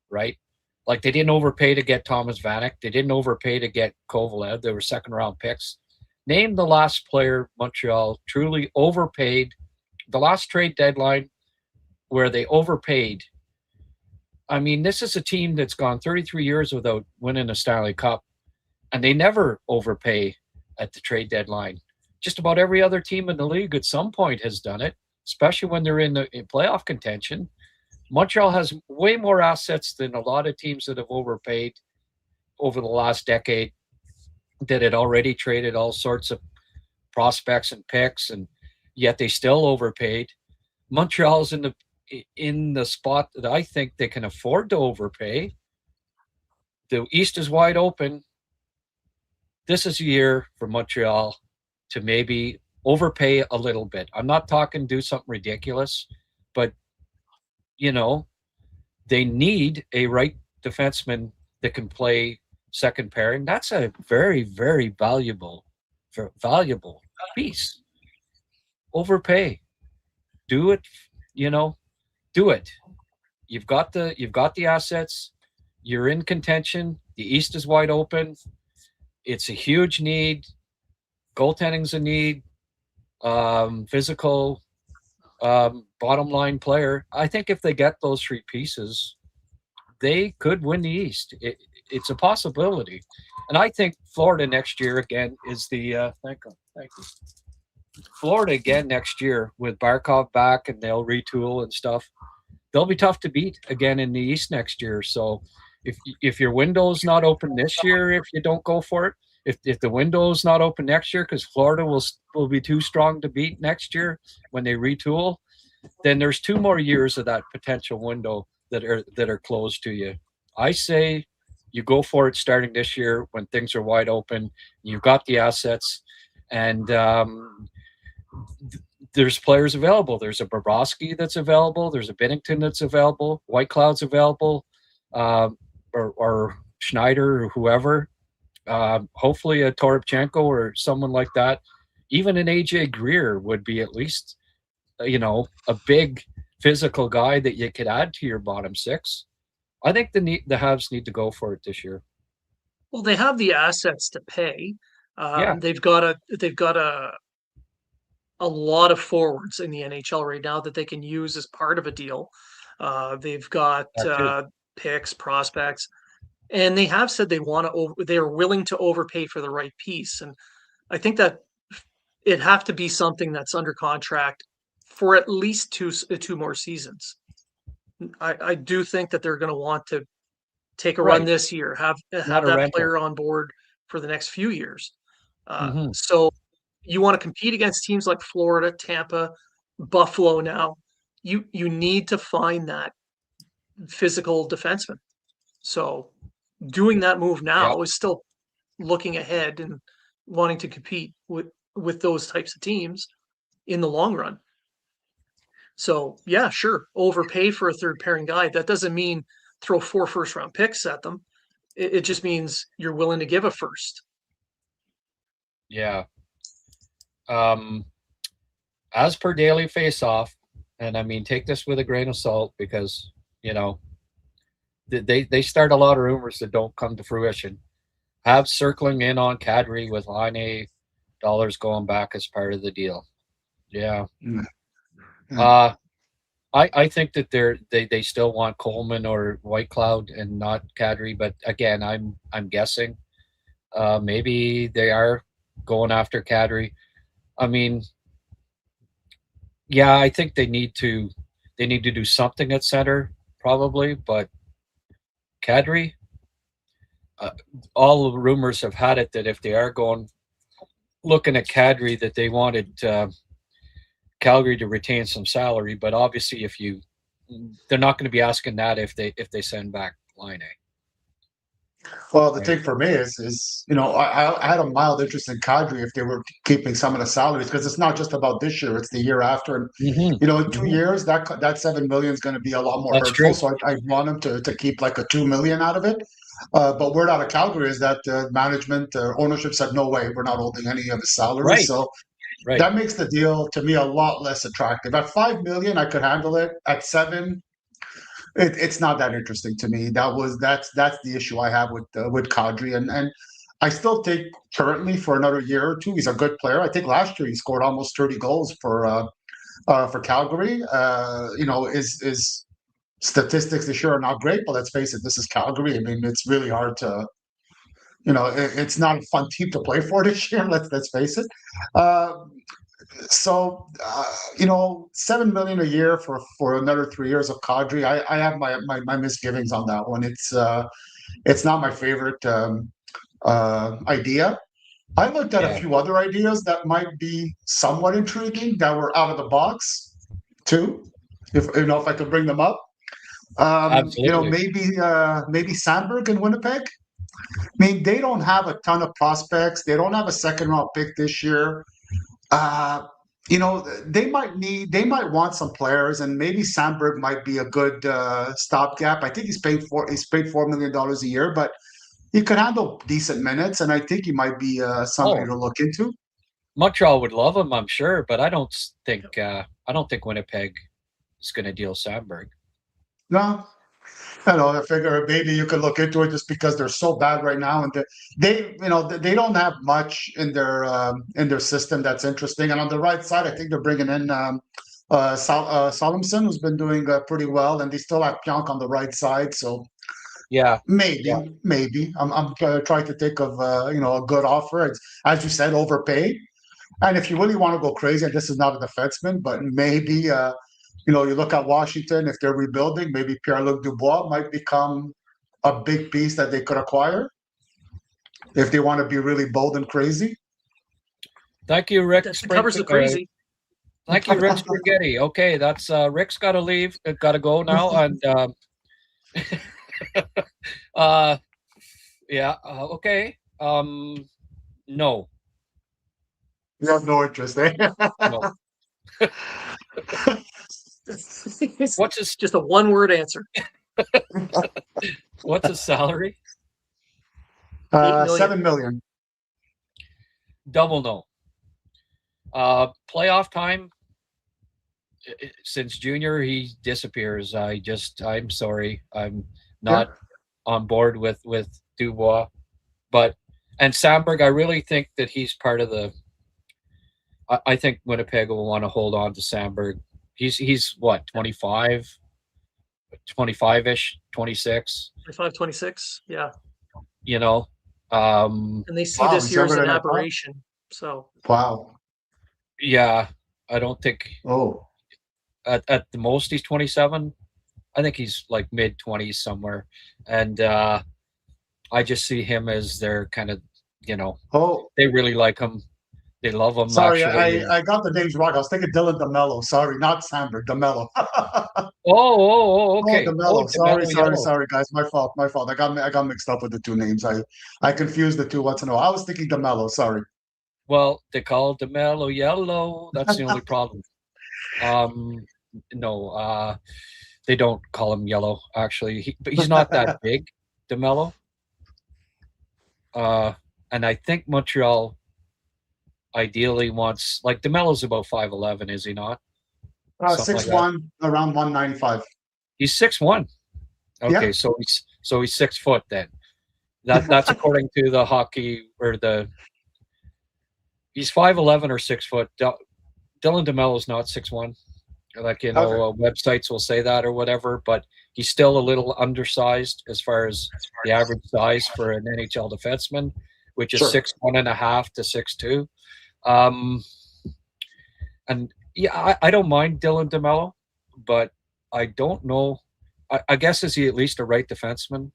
Speaker 2: right? Like they didn't overpay to get Thomas Vanek. They didn't overpay to get Kovalev. They were second round picks. Name the last player Montreal truly overpaid, the last trade deadline where they overpaid. I mean, this is a team that's gone 33 years without winning a Stanley Cup, and they never overpay at the trade deadline. Just about every other team in the league at some point has done it, especially when they're in playoff contention. Montreal has way more assets than a lot of teams that have overpaid over the last decade, that had already traded all sorts of prospects and picks, and yet they still overpaid. Montreal's in the spot that I think they can afford to overpay. The East is wide open. This is a year for Montreal to maybe overpay a little bit. I'm not talking do something ridiculous, but they need a right defenseman that can play second pairing. That's a very, very valuable piece. Overpay. Do it, do it. You've got the assets. You're in contention. The East is wide open. It's a huge need. Goaltending's a need. Physical, bottom line player. I think if they get those three pieces, they could win the East. It's a possibility. And I think Florida next year again is the thank you. Florida again next year with Barkov back, and they'll retool and stuff. They'll be tough to beat again in the East next year. So if your window's not open this year, if you don't go for it, if the window's not open next year because Florida will be too strong to beat next year when they retool, then there's 2 more years of that potential window that are closed to you. I say you go for it starting this year when things are wide open. You've got the assets, and there's players available. There's a Bobrovsky that's available. There's a Binnington that's available. Whitecloud's available, or Schneider or whoever. Hopefully a Toropchenko or someone like that. Even an AJ Greer would be at least, a big physical guy that you could add to your bottom six. I think the Habs need to go for it this year.
Speaker 5: Well, they have the assets to pay. They've got a lot of forwards in the NHL right now that they can use as part of a deal. They've got picks, prospects, and they have said they are willing to overpay for the right piece. And I think that it'd have to be something that's under contract for at least two more seasons. I do think that they're going to want to take a run this year, have that player on board for the next few years. So you want to compete against teams like Florida, Tampa, Buffalo now. You need to find that physical defenseman. So doing that move now is still looking ahead and wanting to compete with those types of teams in the long run. So yeah, sure, overpay for a third pairing guy. That doesn't mean throw 4 first-round picks at them. It just means you're willing to give a first.
Speaker 2: Yeah. As per Daily Face-Off, and I mean, take this with a grain of salt because, you know, they start a lot of rumors that don't come to fruition. Habs circling in on Kadri with Laine dollars going back as part of the deal. Yeah. I think that they still want Coleman or Whitecloud and not Kadri, but again, I'm guessing. Maybe they are going after Kadri. I mean, yeah, I think they need to do something at center probably, but Kadri, all the rumors have had it that if they are looking at Kadri, that they wanted Calgary to retain some salary, but obviously they're not going to be asking that if they send back Laine.
Speaker 6: Well, the thing for me is I had a mild interest in Kadri if they were keeping some of the salaries, because it's not just about this year; it's the year after. And in 2 years, that $7 million is going to be a lot more hurtful.
Speaker 2: True.
Speaker 6: So I want them to keep like a $2 million out of it. But word out of Calgary is that management ownership said no way, we're not holding any of his salary.
Speaker 2: Right.
Speaker 6: So that makes the deal to me a lot less attractive. At $5 million, I could handle it. At $7 million. It's not that interesting to me. That's the issue I have with Kadri, and I still think currently for another year or two he's a good player. I think last year he scored almost 30 goals for Calgary. His statistics this year are not great, but let's face it, this is Calgary. I mean, it's really hard to, it's not a fun team to play for this year. Let's face it. So, $7 million a year for another 3 years of Kadri. I have my misgivings on that one. It's not my favorite idea. I looked at a few other ideas that might be somewhat intriguing that were out of the box too. If I could bring them up. Maybe Sandberg in Winnipeg. I mean, they don't have a ton of prospects. They don't have a second round pick this year. They might want some players, and maybe Sandberg might be a good stopgap. I think he's paid $4 million a year, but he could handle decent minutes, and I think he might be somebody to look into.
Speaker 2: Montreal would love him, I'm sure, but I don't think Winnipeg is going to deal Sandberg.
Speaker 6: No. I figure maybe you could look into it just because they're so bad right now, and they don't have much in their system that's interesting. And on the right side, I think they're bringing in Solemson, who's been doing pretty well, and they still have Pionk on the right side. So maybe I'm trying to think of a good offer. It's, as you said, overpaid. And if you really want to go crazy, and this is not a defenseman, but maybe. You look at Washington, if they're rebuilding, maybe Pierre-Luc Dubois might become a big piece that they could acquire if they want to be really bold and crazy.
Speaker 2: Thank you, Rick.
Speaker 5: That covers the crazy.
Speaker 2: Thank you, Rick Spaghetti. Okay, that's Rick's got to leave. Got to go now. And okay. No.
Speaker 6: You have no interest, eh?
Speaker 2: No. What's his
Speaker 5: just a one-word answer?
Speaker 2: What's his salary?
Speaker 6: $7 million.
Speaker 2: Double no. Playoff time. Since junior, he disappears. I'm sorry. I'm not on board with Dubois, and Sandberg. I really think that he's part of the. I think Winnipeg will want to hold on to Sandberg. He's what, 25-ish, 26?
Speaker 5: 25, 26, yeah.
Speaker 2: And
Speaker 5: they see this year as an aberration. So
Speaker 6: wow.
Speaker 2: Yeah, I don't think. At the most he's 27. I think he's like mid-20s somewhere, and I just see him as their kind of they really like him. They love him.
Speaker 6: Sorry,
Speaker 2: actually.
Speaker 6: I got the names wrong. I was thinking Dylan DeMello. Sorry, not Sandberg. DeMello.
Speaker 2: Okay.
Speaker 6: Oh, DeMello.
Speaker 2: DeMello.
Speaker 6: Sorry, guys. My fault. I got mixed up with the two names. I confused the two once in a while. I was thinking DeMello. Sorry.
Speaker 2: Well, they call DeMello yellow. That's the only problem. No, they don't call him yellow. Actually, but he's not that big, DeMello. And I think Montreal ideally wants, like, DeMello's about 5'11", is he not?
Speaker 6: 6'1", around 195.
Speaker 2: He's 6'1". Okay,
Speaker 6: Yeah.
Speaker 2: so he's 6 foot then. That's according to the hockey or he's 5'11" or 6 foot. Dylan DeMello's not 6'1". Like, websites will say that or whatever, but he's still a little undersized as far as the average size for an NHL defenseman, which is 6'1.5" to 6'2". And yeah, I don't mind Dylan DeMello, but I don't know. I guess, is he at least a right defenseman?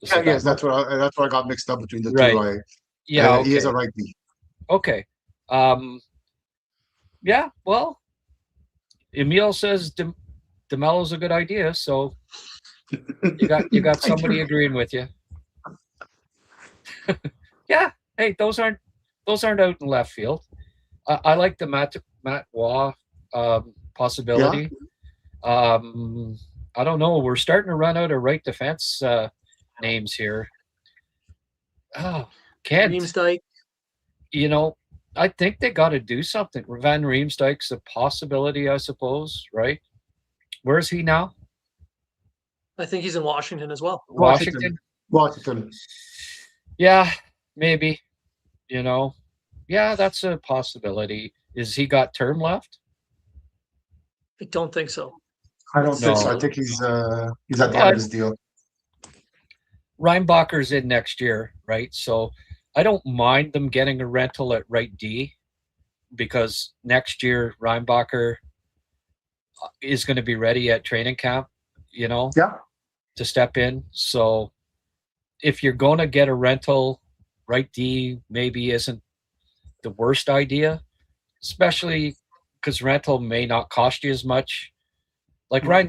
Speaker 6: Yes, that's what I got mixed up between the two.
Speaker 2: Yeah,
Speaker 6: he is a righty.
Speaker 2: Okay. Yeah, well, Emil says DeMello's a good idea, so you got somebody agreeing with you. Yeah, hey, those aren't out in left field. I like the Matt Waugh possibility. Yeah. I don't know. We're starting to run out of right defense names here. Oh, Kent.
Speaker 5: Riemsdyk.
Speaker 2: I think they got to do something. Van Riemsdyk's a possibility, I suppose, right? Where is he now?
Speaker 5: I think he's in Washington as well.
Speaker 2: Washington. Yeah, maybe. Yeah, that's a possibility. Is he got term left?
Speaker 5: I don't think so.
Speaker 6: I don't think so. I think he's at the end of his deal.
Speaker 2: Reinbacher's in next year, right? So I don't mind them getting a rental at right D, because next year Reinbacher is going to be ready at training camp, to step in. So if you're going to get a rental, right D maybe isn't the worst idea, especially because rental may not cost you as much. Like Van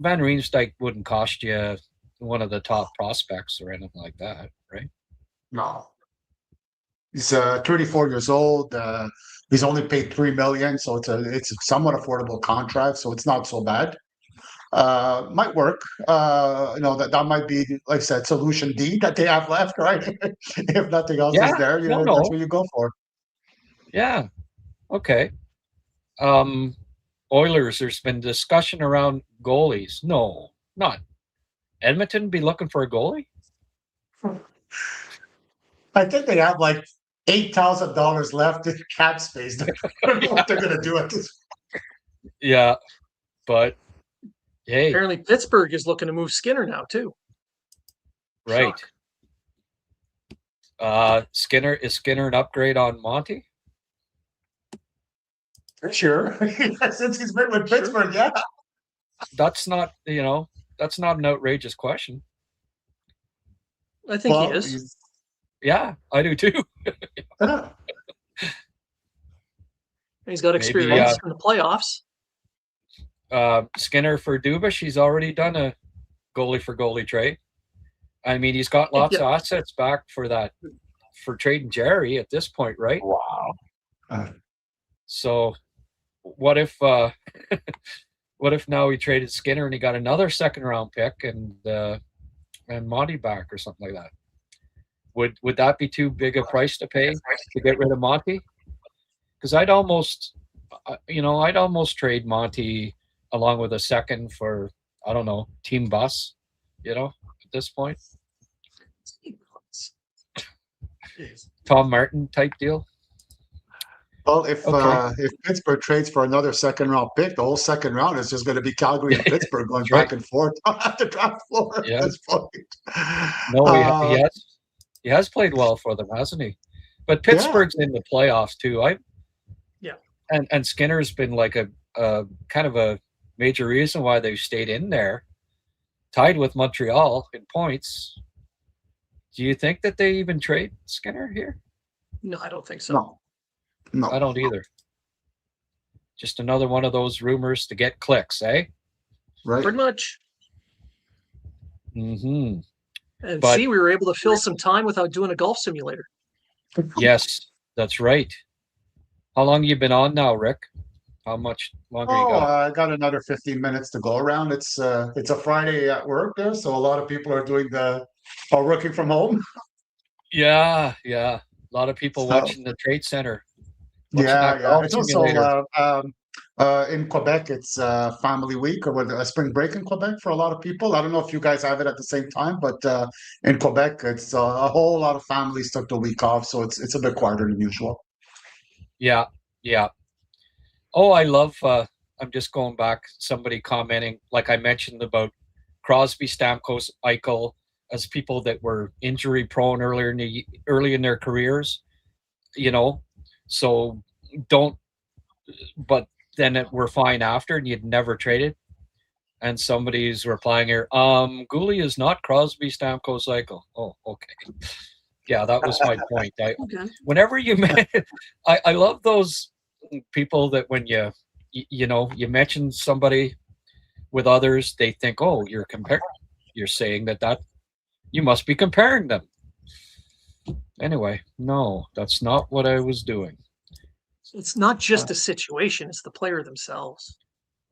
Speaker 2: Riemsdyk wouldn't cost you one of the top prospects or anything like that, right?
Speaker 6: No. He's 34 years old. He's only paid $3 million, so it's a somewhat affordable contract, so it's not so bad. Might work. That might be, like I said, solution D that they have left, right? If nothing else is there, that's what you go for.
Speaker 2: Yeah. Okay. Oilers, there's been discussion around goalies. No, not Edmonton be looking for a goalie?
Speaker 6: I think they have like $8,000 left in cap space. I don't know what they're going to do at this point.
Speaker 2: Yeah, but hey.
Speaker 5: Apparently Pittsburgh is looking to move Skinner now, too.
Speaker 2: Right. Skinner an upgrade on Monty?
Speaker 6: Sure. Since he's been with Pittsburgh, yeah.
Speaker 2: That's not an outrageous question.
Speaker 5: I think he is.
Speaker 2: Yeah, I do too.
Speaker 5: He's got experience in the playoffs.
Speaker 2: Skinner for Dubas, he's already done a goalie for goalie trade. I mean, he's got lots of assets back for trading Jerry at this point, right?
Speaker 6: Wow.
Speaker 2: So what if now he traded Skinner and he got another second round pick and Monty back or something like that? Would that be too big a price to pay to get rid of Monty? Because I'd almost trade Monty along with a second for, I don't know, team bus, at this point. Tom Martin type deal.
Speaker 6: Well, if Pittsburgh trades for another second round pick, the whole second round is just going to be Calgary and Pittsburgh going back and forth at the draft floor at this point.
Speaker 2: No, he has played well for them, hasn't he? But Pittsburgh's in the playoffs too. And Skinner's been like a kind of a major reason why they've stayed in there, tied with Montreal in points. Do you think that they even trade Skinner here?
Speaker 5: No, I don't think so.
Speaker 6: No.
Speaker 2: I don't either. Just another one of those rumors to get clicks, eh?
Speaker 6: Right.
Speaker 5: Pretty much.
Speaker 2: Mm-hmm.
Speaker 5: And
Speaker 2: But-
Speaker 5: see, we were able to fill some time without doing a golf simulator.
Speaker 2: Yes, that's right. How long you been on now, Rick? How much longer you got?
Speaker 6: I got another 15 minutes to go around. It's a Friday at work there, so a lot of people are working from home.
Speaker 2: Yeah. A lot of people
Speaker 6: So-
Speaker 2: watching the Trade Center. Watching that
Speaker 6: Yeah.
Speaker 2: golf
Speaker 6: It's also
Speaker 2: simulator.
Speaker 6: in Quebec. It's family week or with a spring break in Quebec for a lot of people. I don't know if you guys have it at the same time, but in Quebec, it's a whole lot of families took the week off, so it's a bit quieter than usual.
Speaker 2: Yeah. Oh, I love. I'm just going back. Somebody commenting, like I mentioned about Crosby, Stamkos, Eichel as people that were injury prone early in their careers. So don't. But then we're fine after, and you'd never traded. And somebody's replying here. Gouli is not Crosby, Stamkos, Eichel. Oh, okay. Yeah, that was my point.
Speaker 5: Okay.
Speaker 2: Whenever you I love those people that when you mention somebody with others, they think, oh, you're saying that you must be comparing them. Anyway, no, that's not what I was doing.
Speaker 5: It's not just a situation, it's the player themselves.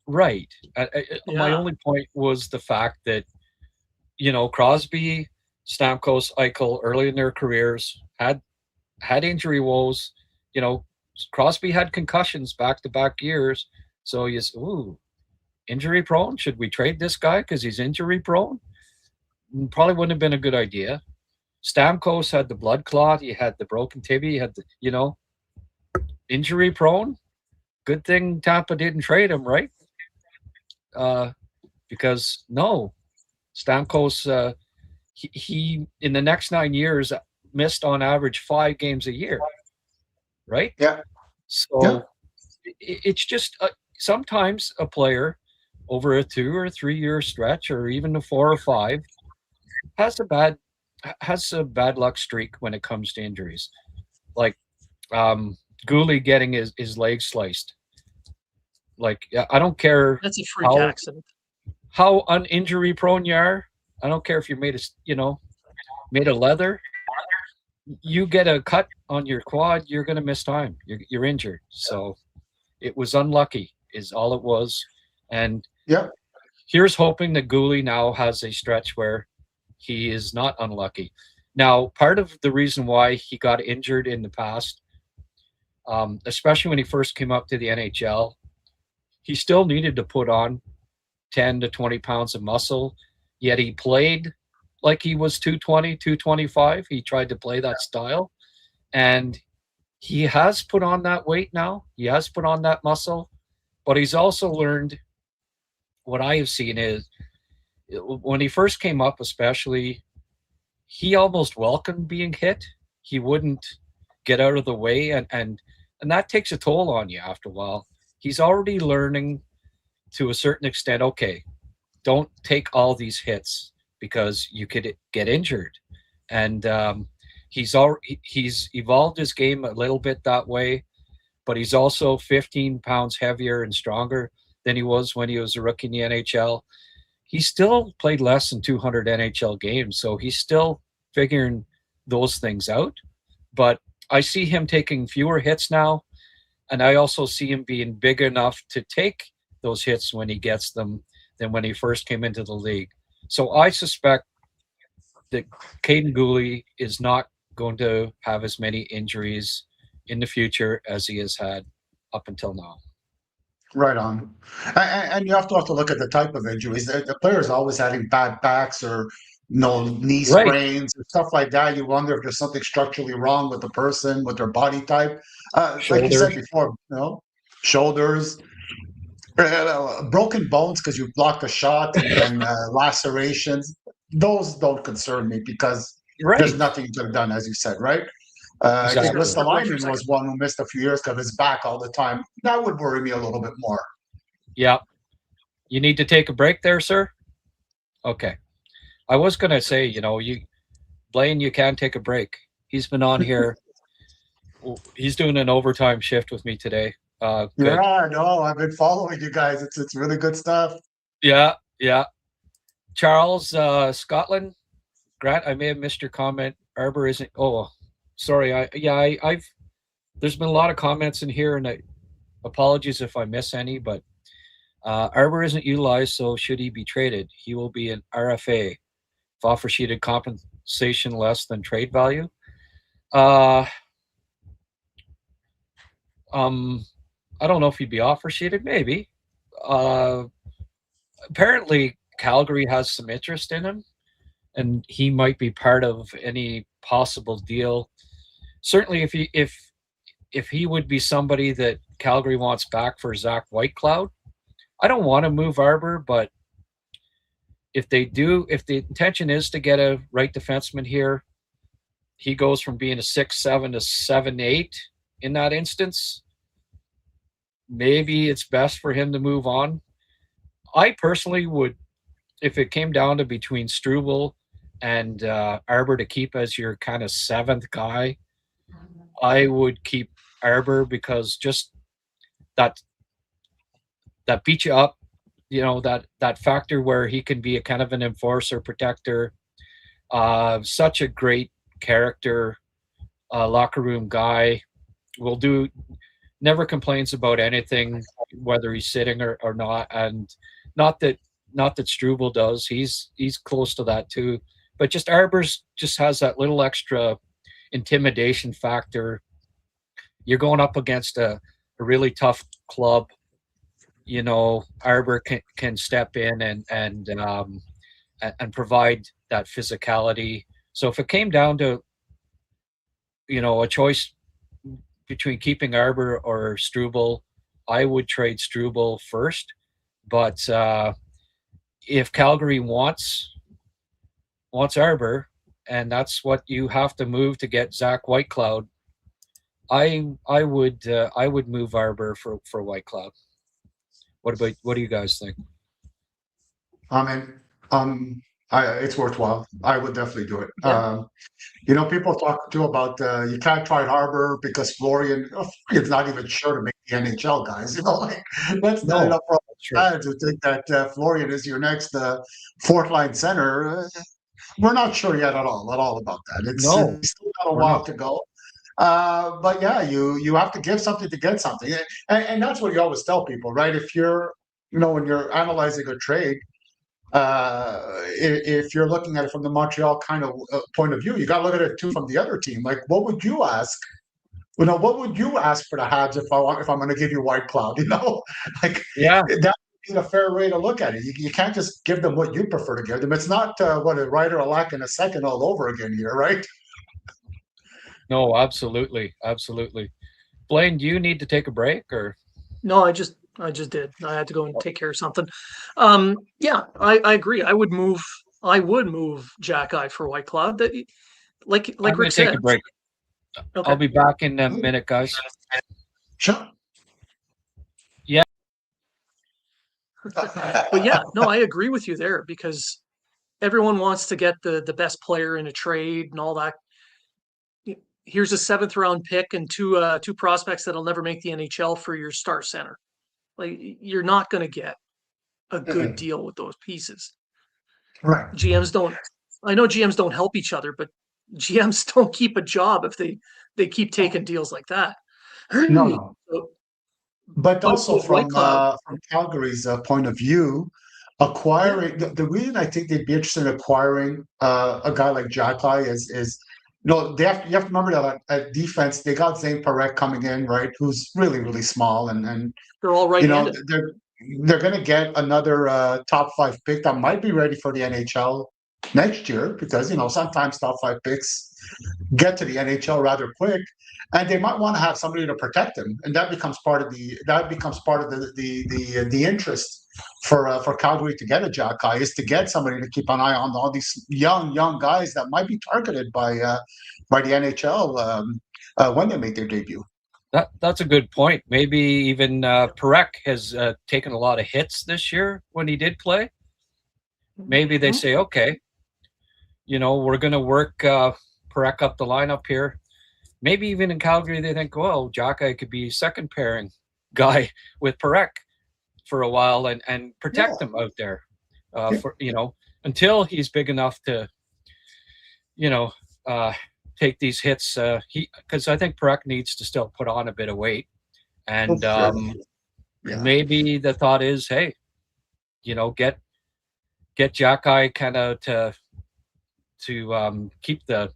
Speaker 2: Right. My
Speaker 5: Yeah.
Speaker 2: only point was the fact that, Crosby, Stamkos, Eichel, early in their careers, had injury woes. Crosby had concussions back-to-back years. So injury prone? Should we trade this guy because he's injury prone? Probably wouldn't have been a good idea. Stamkos had the blood clot. He had the broken tibia. He had the, injury prone. Good thing Tampa didn't trade him, right? Because no, Stamkos, he in the next 9 years missed on average 5 games a year, right?
Speaker 6: Yeah.
Speaker 2: So it's just sometimes a player over a 2 or 3 year stretch, or even a 4 or 5, has a bad luck streak when it comes to injuries, like Gouli getting his leg sliced. Like, I don't care.
Speaker 5: That's a freak accident.
Speaker 2: How uninjury prone you are. I don't care if you're made of leather. You get a cut on your quad, you're going to miss time. You're injured. So it was unlucky is all it was. And here's hoping that Gouli now has a stretch where he is not unlucky. Now, part of the reason why he got injured in the past, especially when he first came up to the NHL, he still needed to put on 10 to 20 pounds of muscle, yet he played like he was 220, 225. He tried to play that style, and he has put on that weight now. He has put on that muscle, but he's also learned, what I have seen is, when he first came up especially, he almost welcomed being hit. He wouldn't get out of the way, and that takes a toll on you after a while. He's already learning to a certain extent, okay, don't take all these hits because you could get injured. And he's evolved his game a little bit that way, but he's also 15 pounds heavier and stronger than he was when he was a rookie in the NHL. He still played less than 200 NHL games, so he's still figuring those things out. But I see him taking fewer hits now, and I also see him being big enough to take those hits when he gets them than when he first came into the league. So I suspect that Caden Gouli is not going to have as many injuries in the future as he has had up until now.
Speaker 6: Right on. And you have to look at the type of injuries. The player's always having bad backs or knee sprains and stuff like that. You wonder if there's something structurally wrong with the person, with their body type. Like you said before, shoulders, broken bones because you blocked a shot, and lacerations. Those don't concern me because there's nothing you could have done, as you said, right? I think Ristolainen was one who missed a few years because of his back all the time. That would worry me a little bit more.
Speaker 2: Yeah. You need to take a break there, sir? Okay. I was going to say, Blain, you can take a break. He's been on here. He's doing an overtime shift with me today. Good.
Speaker 6: Yeah, no, I've been following you guys. It's really good stuff.
Speaker 2: Yeah. Charles, Scotland, Grant, I may have missed your comment. Arbor isn't. Oh, sorry. I've. There's been a lot of comments in here, and apologies if I miss any. But Arbor isn't utilized, so should he be traded? He will be an RFA, if offer sheeted compensation less than trade value. I don't know if he'd be offer sheeted. Maybe. Apparently, Calgary has some interest in him, and he might be part of any possible deal. Certainly, if he would be somebody that Calgary wants back for Zach Whitecloud, I don't want to move Arbor, but if they do, if the intention is to get a right defenseman here, he goes from being a 6'7" to 7'8" in that instance. Maybe it's best for him to move on. I personally would, if it came down to between Struble and Arbor to keep as your kind of seventh guy, I would keep Arbor because just that beat you up, that factor where he can be a kind of an enforcer, protector, such a great character, locker room guy, never complains about anything, whether he's sitting or not, and not that Struble does. He's close to that too, but just Arbor's just has that little extra intimidation factor. You're going up against a really tough club. Arbor can step in and provide that physicality. So if it came down to a choice between keeping Arbor or Struble, I would trade Struble first. But if Calgary wants Arbor, and that's what you have to move to get Zach Whitecloud, I would move Arbor for Whitecloud. What do you guys think?
Speaker 6: It's worthwhile. I would definitely do it.
Speaker 5: Yeah.
Speaker 6: People talk too about you can't try Arbor because Florian's not even sure to make the NHL, guys. That's not enough for fans who think that Florian is your next fourth line center. We're not sure yet at all about that. It's still got a while to go. But yeah, you have to give something to get something, and that's what you always tell people, right? If you're, when you're analyzing a trade, if you're looking at it from the Montreal kind of point of view, you got to look at it too from the other team. Like, what would you ask? What would you ask for the Habs if I'm going to give you Whitecloud? That would be a fair way to look at it. You can't just give them what you prefer to give them. It's not a right or a lack in a second all over again here, right?
Speaker 2: No, absolutely. Blain, do you need to take a break or?
Speaker 5: No, I just did. I had to go and take care of something. Yeah, I agree. I would move Jack Eye for Whitecloud. That like Rick said.
Speaker 2: Take a break. Okay. I'll be back in a minute, guys.
Speaker 6: Sure.
Speaker 2: Yeah.
Speaker 5: But yeah, no, I agree with you there because everyone wants to get the best player in a trade and all that. Here's a 7th round pick and two prospects that'll never make the NHL for your star center. Like, you're not going to get a good deal with those pieces.
Speaker 6: Right.
Speaker 5: I know GMs don't help each other, but GMs don't keep a job if they keep taking deals like that.
Speaker 6: No. But also from Calgary's point of view, acquiring the reason I think they'd be interested in acquiring a guy like Jack Eye is you have to remember that at defense they got Zane Parekh coming in, right? Who's really, really small and
Speaker 5: they're all right-handed.
Speaker 6: They're going to get another top 5 pick that might be ready for the NHL next year because sometimes top 5 picks get to the NHL rather quick, and they might want to have somebody to protect them, and that becomes part of the interest for Calgary to get a Jack Eye is to get somebody to keep an eye on all these young guys that might be targeted by the NHL when they make their debut.
Speaker 2: That's a good point. Maybe even Parekh has taken a lot of hits this year when he did play. Maybe they say, okay, we're going to work Parekh up the lineup here. Maybe even in Calgary, they think, well, Xhekaj could be second pairing guy with Parekh for a while and protect him out there for until he's big enough to take these hits. Because I think Parekh needs to still put on a bit of weight, and maybe the thought is, hey, get Xhekaj kind of to keep the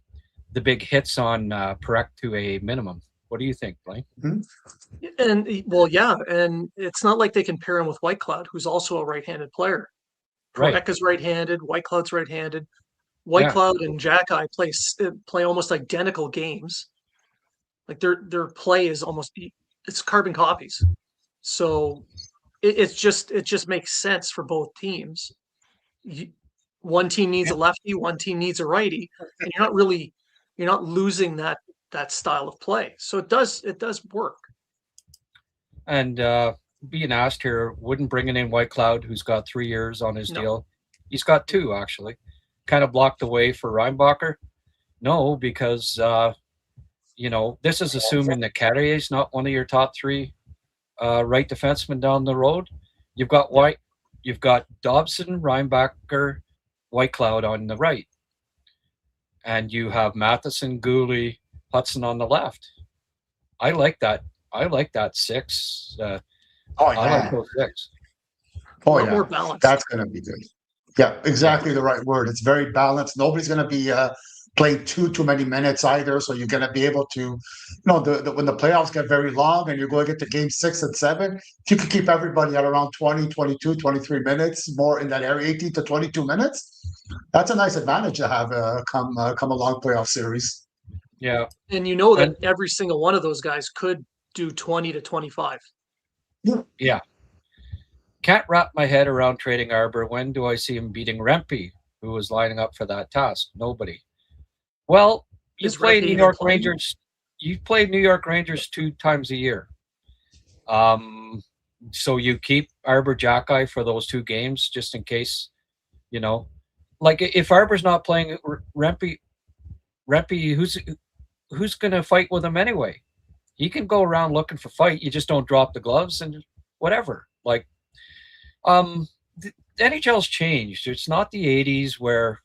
Speaker 2: big hits on Parekh to a minimum. What do you think, Blain?
Speaker 5: And and it's not like they can pair him with Whitecloud, who's also a right-handed player. Parekh is right-handed, Whitecloud's right-handed. Whitecloud and Xhekaj play almost identical games. Like their play is it's carbon copies. So it just makes sense for both teams. One team needs a lefty, one team needs a righty, and you're not losing that style of play. So it does work.
Speaker 2: And being asked here, wouldn't bringing in Whitecloud, who's got 3 years on his deal, he's got 2 actually, kind of blocked the way for Reinbacher? No, because this is assuming that Kadri is not one of your top 3 right defensemen down the road. You've got Dobson, Reinbacher, Whitecloud on the right, and you have Matheson, Gooley, Hudson on the left. I like that 6. I like those 6.
Speaker 5: More balanced.
Speaker 6: That's going to be good. Yeah, exactly the right word. It's very balanced. Nobody's going to be playing too many minutes either. So you're going to be able to, when the playoffs get very long and you're going to get to game 6 and 7, if you can keep everybody at around 20, 22, 23 minutes, more in that area, 18 to 22 minutes, that's a nice advantage to have come a long playoff series.
Speaker 2: Yeah.
Speaker 5: And that every single one of those guys could do 20 to 25.
Speaker 2: Yeah. Can't wrap my head around trading Arbor. When do I see him beating Rempe, who was lining up for that task? Nobody. Well, you play New York Rangers. You play New York Rangers 2 times a year. So you keep Arbor Xhekaj for those 2 games just in case, like if Arbor's not playing Rempe, who's going to fight with him anyway? He can go around looking for fight. You just don't drop the gloves and whatever. Like, the NHL's changed. It's not the 80s where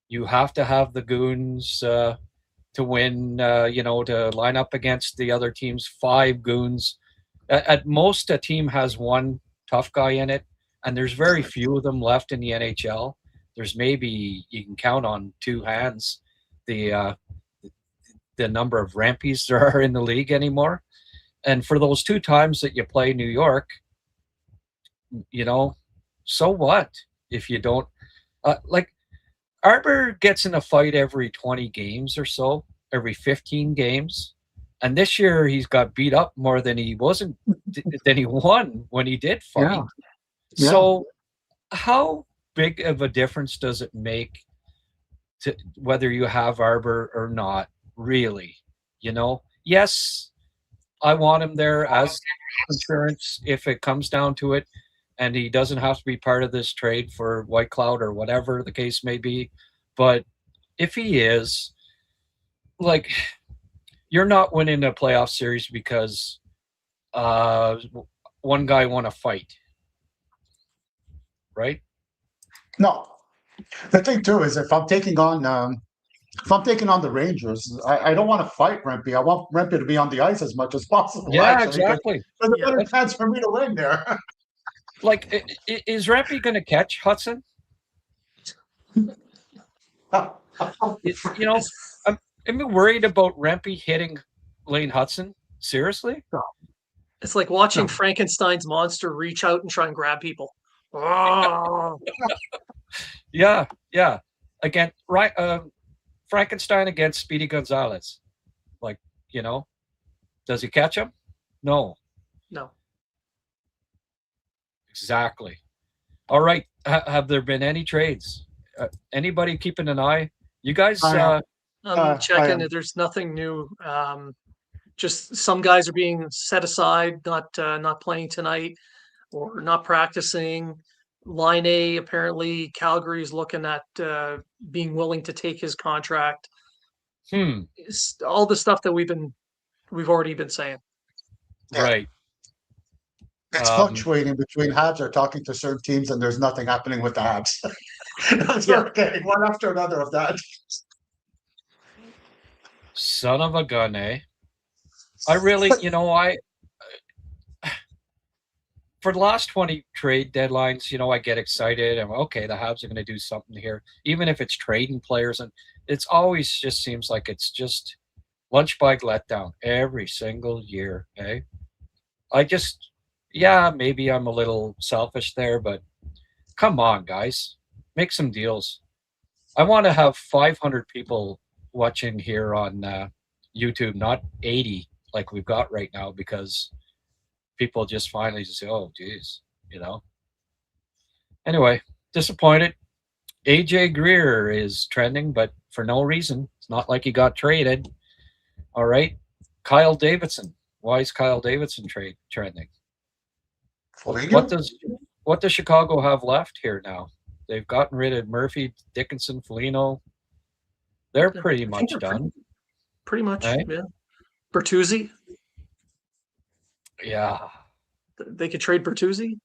Speaker 2: you have to have the goons to win, to line up against the other team's 5 goons. At most, a team has 1 tough guy in it, and there's very few of them left in the NHL. There's maybe, you can count on 2 hands the number of rampies there are in the league anymore. And for those 2 times that you play New York, so what if you don't like Arbor gets in a fight every 20 games or so, every 15 games, and this year he's got beat up more than he won when he did fight. Yeah. So how big of a difference does it make to whether you have Arbor or not, really? Yes, I want him there as insurance if it comes down to it, and he doesn't have to be part of this trade for Whitecloud or whatever the case may be. But if he is, like, you're not winning a playoff series because one guy won a fight, right?
Speaker 6: No. The thing too is if I'm taking on the Rangers, I don't want to fight Rempe. I want Rempe to be on the ice as much as possible.
Speaker 2: Yeah, actually, exactly.
Speaker 6: There's a better chance for me to win there.
Speaker 2: Like, is Rempe going to catch Hudson? I'm worried about Rempe hitting Lane Hudson. Seriously?
Speaker 5: It's like watching Frankenstein's monster reach out and try and grab people. Oh.
Speaker 2: Yeah. Again, right. Frankenstein against Speedy Gonzalez. Like, does he catch him? No. Exactly. All right. Have there been any trades? Anybody keeping an eye? You guys?
Speaker 5: I'm checking. There's nothing new. Just some guys are being set aside, not playing tonight or not practicing. Line A, apparently Calgary is looking at being willing to take his contract. It's all the stuff that we've already been saying.
Speaker 6: Yeah.
Speaker 2: Right.
Speaker 6: It's fluctuating between Habs are talking to certain teams and there's nothing happening with the Habs. We're getting one after another of that.
Speaker 2: Son of a gun, eh? I really, for the last 20 trade deadlines, I get excited. I'm okay, the Habs are going to do something here, even if it's trading players. And it's always just seems like it's just lunch bag letdown every single year, eh? Maybe I'm a little selfish there, but come on, guys, make some deals. I want to have 500 people watching here on YouTube, not 80 like we've got right now, because people just finally just say, oh, geez, Anyway, disappointed. AJ Greer is trending, but for no reason. It's not like he got traded. All right. Kyle Davidson. Why is Kyle Davidson trending? What does Chicago have left here now? They've gotten rid of Murphy, Dickinson, Foligno. They're pretty much done.
Speaker 5: Pretty much, right? Yeah. Bertuzzi.
Speaker 2: Yeah.
Speaker 5: They could trade Bertuzzi,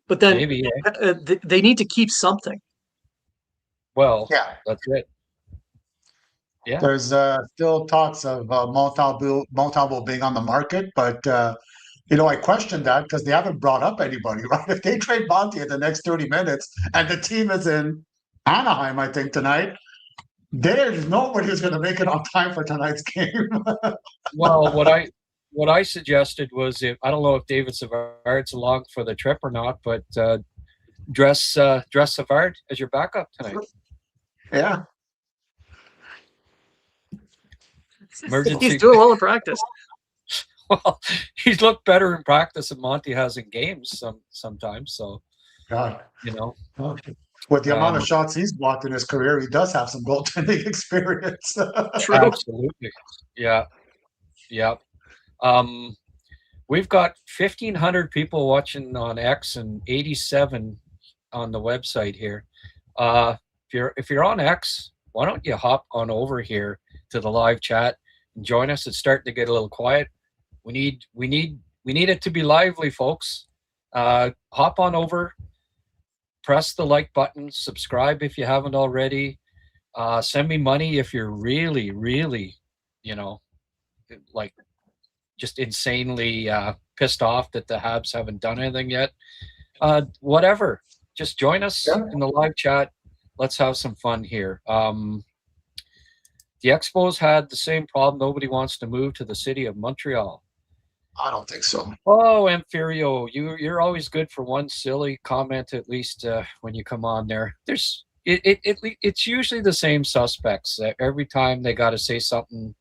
Speaker 5: but then maybe, they need to keep something.
Speaker 2: Well, yeah, that's it.
Speaker 6: Yeah. There's still talks of Montalvo being on the market, but I question that because they haven't brought up anybody, right? If they trade Monty in the next 30 minutes and the team is in Anaheim, I think, tonight, there's nobody who's going to make it on time for tonight's game.
Speaker 2: Well, what I suggested was, I don't know if David Savard's along for the trip or not, but dress Savard as your backup tonight.
Speaker 6: Yeah.
Speaker 5: Emergency. He's doing well in practice.
Speaker 2: Well, he's looked better in practice than Monty has in games sometimes. So,
Speaker 6: God,
Speaker 2: Okay.
Speaker 6: With the amount of shots he's blocked in his career, he does have some goaltending experience.
Speaker 2: True. Absolutely. Yeah. Yeah. We've got 1,500 people watching on X and 87 on the website here. If you're on X, why don't you hop on over here to the live chat and join us? It's starting to get a little quiet. We need it to be lively, folks. Hop on over, press the like button, subscribe if you haven't already. Send me money if you're really, really, just insanely pissed off that the Habs haven't done anything yet. Whatever. Just join us in the live chat. Let's have some fun here. The Expos had the same problem. Nobody wants to move to the city of Montreal.
Speaker 6: I don't think so.
Speaker 2: Oh, Amphirio, you're always good for one silly comment, at least when you come on there. It's usually the same suspects. Every time they got to say something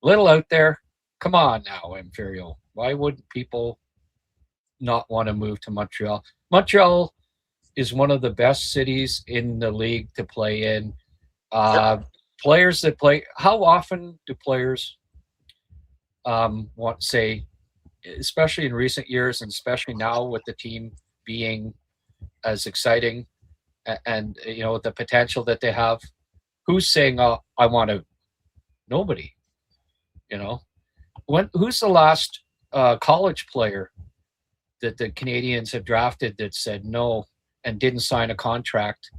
Speaker 2: little out there. Come on now, Amphirio. Why would people not want to move to Montreal? Montreal is one of the best cities in the league to play in. Players that play, how often do players want to say, especially in recent years and especially now with the team being as exciting and the potential that they have, who's saying, oh, I want to? Nobody. Who's the last college player that the Canadians have drafted that said no and didn't sign a contract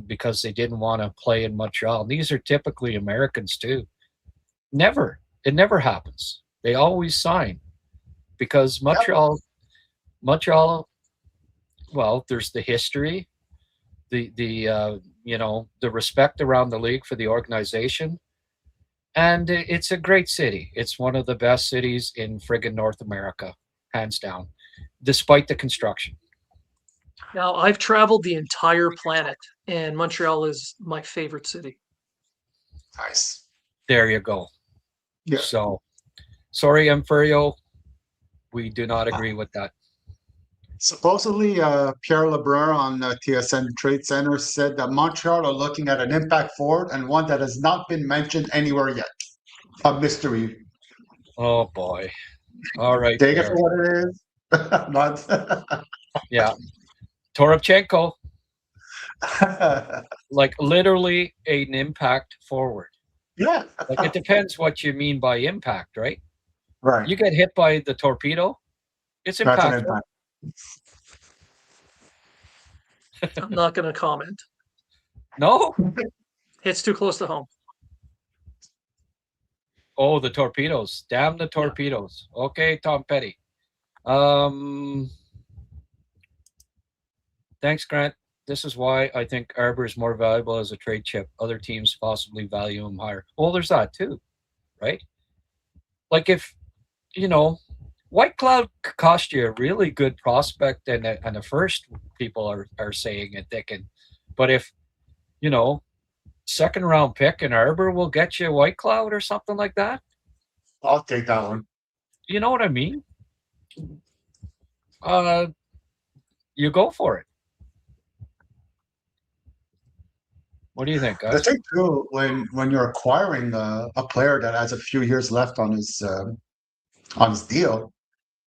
Speaker 2: because they didn't want to play in Montreal? And these are typically Americans too. Never. It never happens. They always sign because Montreal, well, there's the history, the respect around the league for the organization. And it's a great city. It's one of the best cities in friggin' North America, hands down, despite the construction.
Speaker 5: Now, I've traveled the entire planet, and Montreal is my favorite city.
Speaker 6: Nice.
Speaker 2: There you go.
Speaker 6: Yeah.
Speaker 2: So, sorry, Amphirio, we do not agree with that.
Speaker 6: Supposedly, Pierre Lebrun on TSN Trade Center said that Montreal are looking at an impact forward and one that has not been mentioned anywhere yet. A mystery.
Speaker 2: Oh, boy. All right.
Speaker 6: Take it for what it is.
Speaker 2: Yeah. Toropchenko, like literally an impact forward.
Speaker 6: Yeah.
Speaker 2: Like it depends what you mean by impact, right?
Speaker 6: Right.
Speaker 2: You get hit by the torpedo, it's
Speaker 6: That's an
Speaker 2: impactful.
Speaker 6: impact.
Speaker 5: I'm not going to comment.
Speaker 2: No?
Speaker 5: Hits too close to home.
Speaker 2: Oh, the torpedoes. Damn the torpedoes. Yeah. Okay, Tom Petty. Thanks, Grant. This is why I think Arbor is more valuable as a trade chip. Other teams possibly value him higher. Well, there's that too, right? Like if, White Cloud cost you a really good prospect and a first, people are saying and thinking. But if, second round pick in Arbor will get you White Cloud or something like that.
Speaker 6: I'll take that one.
Speaker 2: You know what I mean? You go for it. What do you think, guys?
Speaker 6: The thing too, when you're acquiring a player that has a few years left on his deal,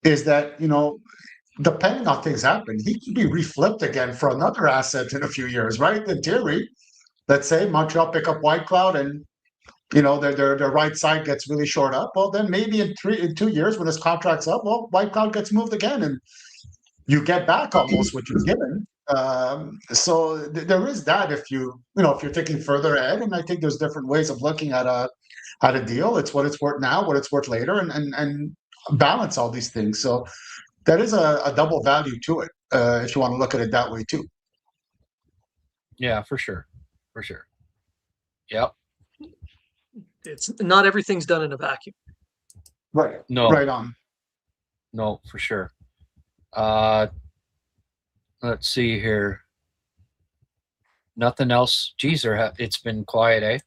Speaker 6: is that depending on things happen, he can be reflipped again for another asset in a few years, right? In theory, let's say Montreal pick up White Cloud and their right side gets really short up. Well, then maybe in 2 years when his contract's up, well, White Cloud gets moved again, and you get back almost what you've given. So there is that if you're thinking further ahead, and I think there's different ways of looking at a deal. It's what it's worth now, what it's worth later, and balance all these things. So that is a double value to it, if you want to look at it that way too.
Speaker 2: Yeah, for sure. Yep.
Speaker 5: It's not everything's done in a vacuum.
Speaker 6: Right.
Speaker 2: No.
Speaker 6: Right on.
Speaker 2: No, for sure. Let's see here. Nothing else. Geez, it's been quiet, eh?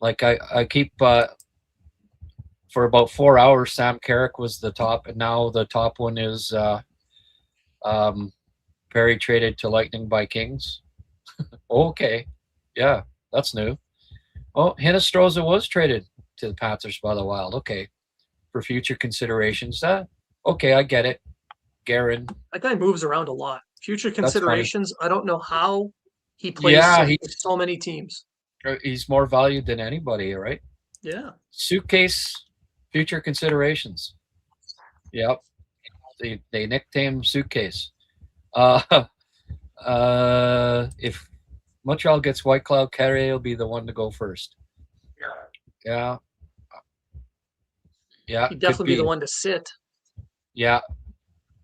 Speaker 2: Like I keep for about 4 hours. Sam Carrick was the top, and now the top one is Perry traded to Lightning by Kings. Okay, yeah, that's new. Oh, Hinostroza was traded to the Panthers by the Wild. Okay, for future considerations. Okay, I get it. Guerin.
Speaker 5: That guy moves around a lot. Future considerations. I don't know how he plays so many teams.
Speaker 2: He's more valued than anybody, right?
Speaker 5: Yeah.
Speaker 2: Suitcase, future considerations. Yep. They nicknamed him Suitcase. If Montreal gets White Cloud, Carrier will be the one to go first. Yeah.
Speaker 5: He'd definitely be the one to sit.
Speaker 2: Yeah.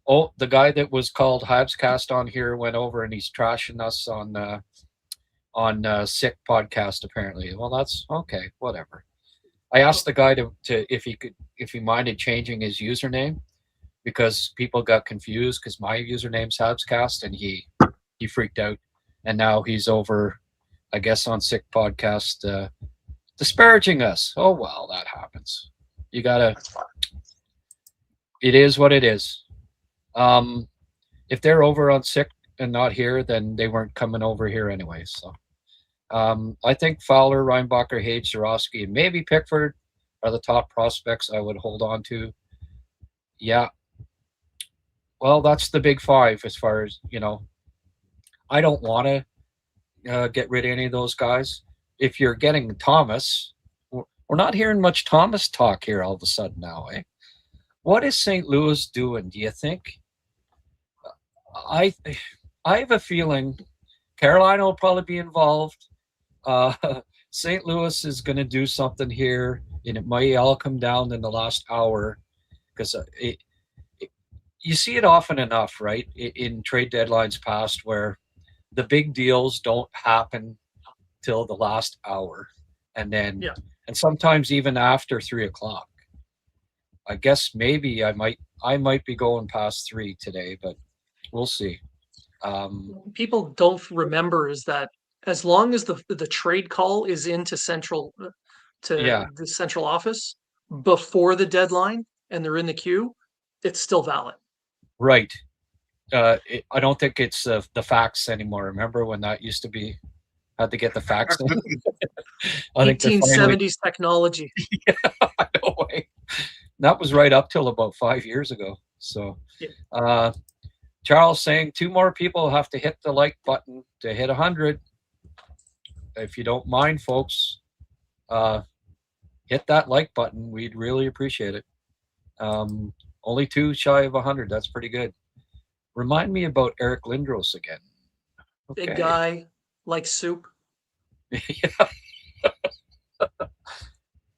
Speaker 2: Oh, the guy that was called HabsCast on here went over and he's trashing us on Sick podcast apparently. Well, that's okay. Whatever. I asked the guy to if he minded changing his username because people got confused because my username's HabsCast and he freaked out, and now he's over, I guess, on Sick podcast disparaging us. Oh well, that happens. You gotta. It is what it is. If they're over on Sick and not here, then they weren't coming over here anyway. So I think Fowler, Reinbacher, Hage, Zorowski, and maybe Pickford are the top prospects I would hold on to. Yeah. Well, that's the big five as far as, I don't want to get rid of any of those guys. If you're getting Thomas, we're not hearing much Thomas talk here all of a sudden now, eh? What is St. Louis doing, do you think? I have a feeling Carolina will probably be involved. St. Louis is going to do something here, and it might all come down in the last hour because you see it often enough, right, in trade deadlines past where the big deals don't happen till the last hour, and then and sometimes even after 3 o'clock. I guess maybe I might be going past 3 today, but we'll see.
Speaker 5: People don't remember is that as long as the trade call is into the central office before the deadline and they're in the queue, it's still valid.
Speaker 2: Right. I don't think it's the fax anymore. Remember when that used to be? Had to get the fax.
Speaker 5: 1870s technology.
Speaker 2: Yeah, no way. That was right up till about 5 years ago. So, Charles saying 2 more people have to hit the like button to hit 100. If you don't mind, folks, hit that like button. We'd really appreciate it. Only 2 shy of 100. That's pretty good. Remind me about Eric Lindros again. Okay.
Speaker 5: Big guy, like soup.
Speaker 2: Yeah.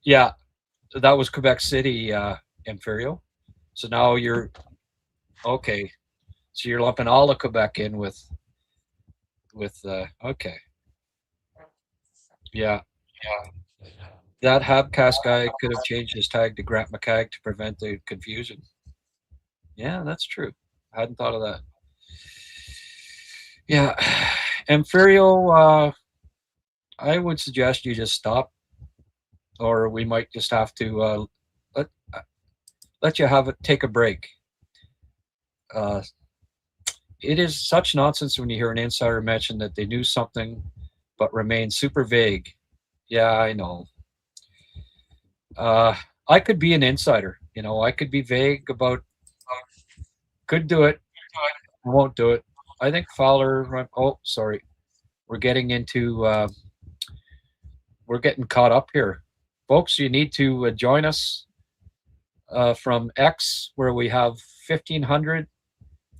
Speaker 2: Yeah. So that was Quebec City, Inferior. So now you're okay. So you're lumping all of Quebec in with okay. Yeah. That HabCast guy could have changed his tag to Grant McCagg to prevent the confusion. Yeah, that's true. I hadn't thought of that. Yeah. Inferior, I would suggest you just stop, or we might just have to let you take a break. It is such nonsense when you hear an insider mention that they knew something but remain super vague. Yeah, I know. I could be an insider. I could be vague about, could do it, won't do it. I think Fowler, sorry. We're getting caught up here. Folks, you need to join us from X, where we have 1,500,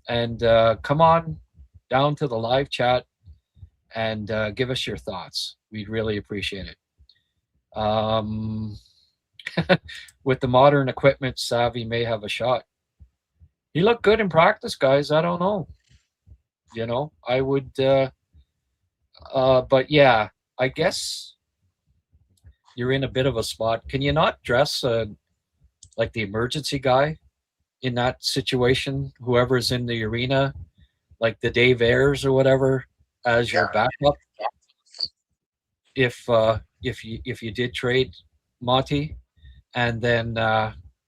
Speaker 2: and come on down to the live chat and give us your thoughts. We'd really appreciate it. With the modern equipment, Savvy may have a shot. He looked good in practice, guys. I don't know. I would, but yeah, I guess you're in a bit of a spot. Can you not dress like the emergency guy in that situation? Whoever's in the arena, like the Dave Ayers or whatever, as your backup. If you did trade Monty, and then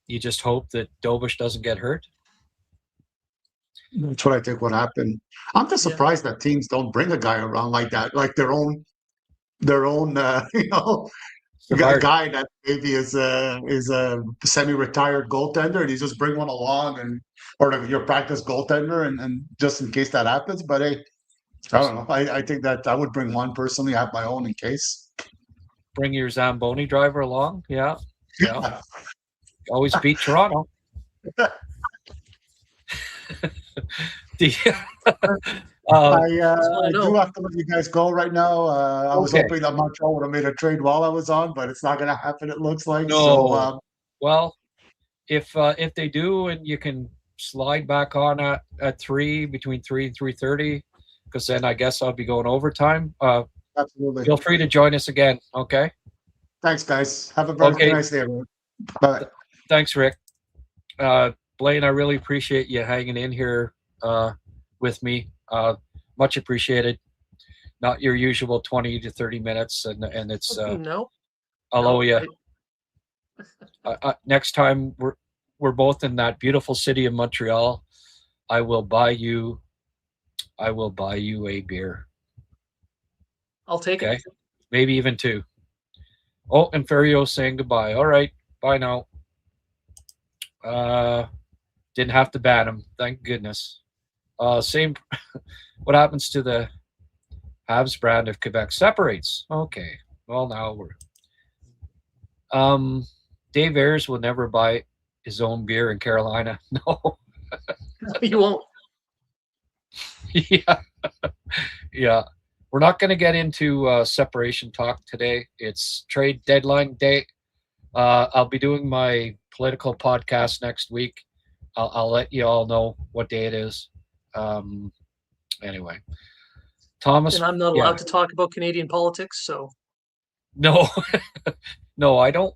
Speaker 2: you just hope that Dobish doesn't get hurt.
Speaker 6: That's what I think would happen. I'm just surprised that teams don't bring a guy around like that, like their own guy that maybe is a semi-retired goaltender, and you just bring one along, or your practice goaltender, and just in case that happens. But hey, I don't know. I think that I would bring one personally. I have my own in case.
Speaker 2: Bring your Zamboni driver along. Yeah. Always beat Toronto.
Speaker 6: I do have to let you guys go right now. I was hoping that Montreal would have made a trade while I was on, but it's not going to happen, it looks like.
Speaker 2: No.
Speaker 6: So,
Speaker 2: well, if they do, and you can slide back on at 3, between 3 and 3:30, because then I guess I'll be going overtime.
Speaker 6: Absolutely.
Speaker 2: Feel free to join us again. Okay.
Speaker 6: Thanks, guys. Have a very nice day, everyone. Bye.
Speaker 2: Thanks, Rick. Blain, I really appreciate you hanging in here with me. Much appreciated. Not your usual 20 to 30 minutes, and it's
Speaker 5: no.
Speaker 2: I'll owe you. Next time we're both in that beautiful city of Montreal, I will buy you a beer.
Speaker 5: I'll take it.
Speaker 2: Maybe even 2. Oh, and Ferrio's saying goodbye. All right. Bye now. Didn't have to ban him. Thank goodness. Same. What happens to the Habs brand if Quebec separates? Okay. Well, now we're. Dave Ayers will never buy his own beer in Carolina. No.
Speaker 5: You won't.
Speaker 2: Yeah. We're not going to get into separation talk today. It's trade deadline day. I'll be doing my political podcast next week. I'll let you all know what day it is. Anyway, Thomas.
Speaker 5: And I'm not allowed to talk about Canadian politics, so.
Speaker 2: No, no, I don't.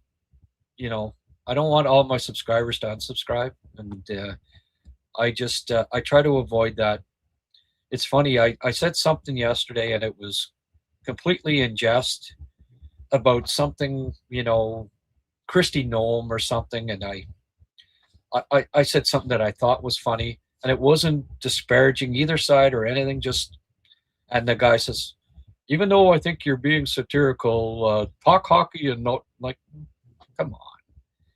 Speaker 2: I don't want all my subscribers to unsubscribe, and I try to avoid that. It's funny. I said something yesterday, and it was completely in jest about something, Christy Nome or something, and I said something that I thought was funny, and it wasn't disparaging either side or anything. And the guy says, even though I think you're being satirical, talk hockey and not like, come on,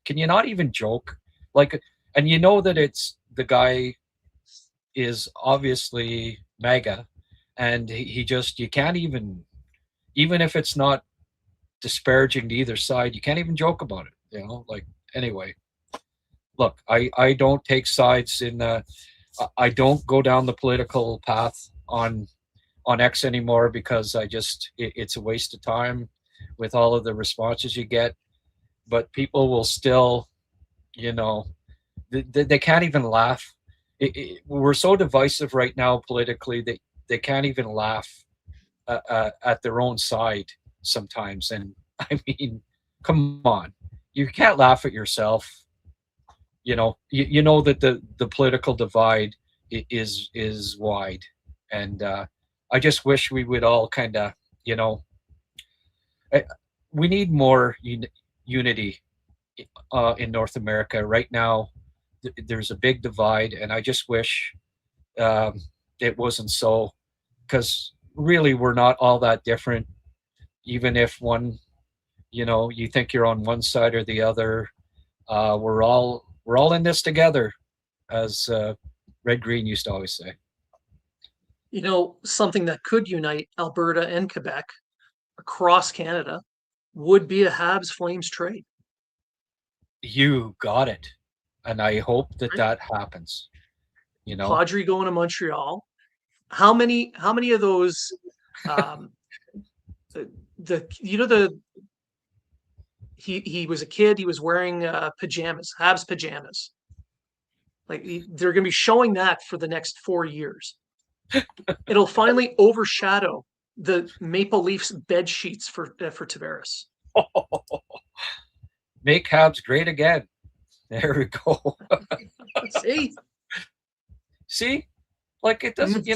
Speaker 2: can you not even joke? Like, and that it's the guy is obviously mega, and he just, you can't even if it's not disparaging to either side, you can't even joke about it, like, anyway. Look, I don't take sides in I don't go down the political path on X anymore, because it's a waste of time with all of the responses you get. But people will still, they can't even laugh. We're so divisive right now politically that they can't even laugh at their own side sometimes. And I mean, come on, you can't laugh at yourself. You know that the political divide is wide, and I just wish we would all kind of, we need more unity in North America right now. There's a big divide, and I just wish it wasn't so, because really we're not all that different. Even if one, you think you're on one side or the other, we're all in this together, as Red Green used to always say.
Speaker 5: Something that could unite Alberta and Quebec across Canada would be a Habs Flames trade.
Speaker 2: You got it. And I hope that happens.
Speaker 5: Kadri going to Montreal. How many of those he was a kid, he was wearing pajamas, Habs pajamas. Like, they're going to be showing that for the next 4 years. It'll finally overshadow the Maple Leafs bed sheets for Tavares.
Speaker 2: Make Habs great again. There we go. See, like, it doesn't,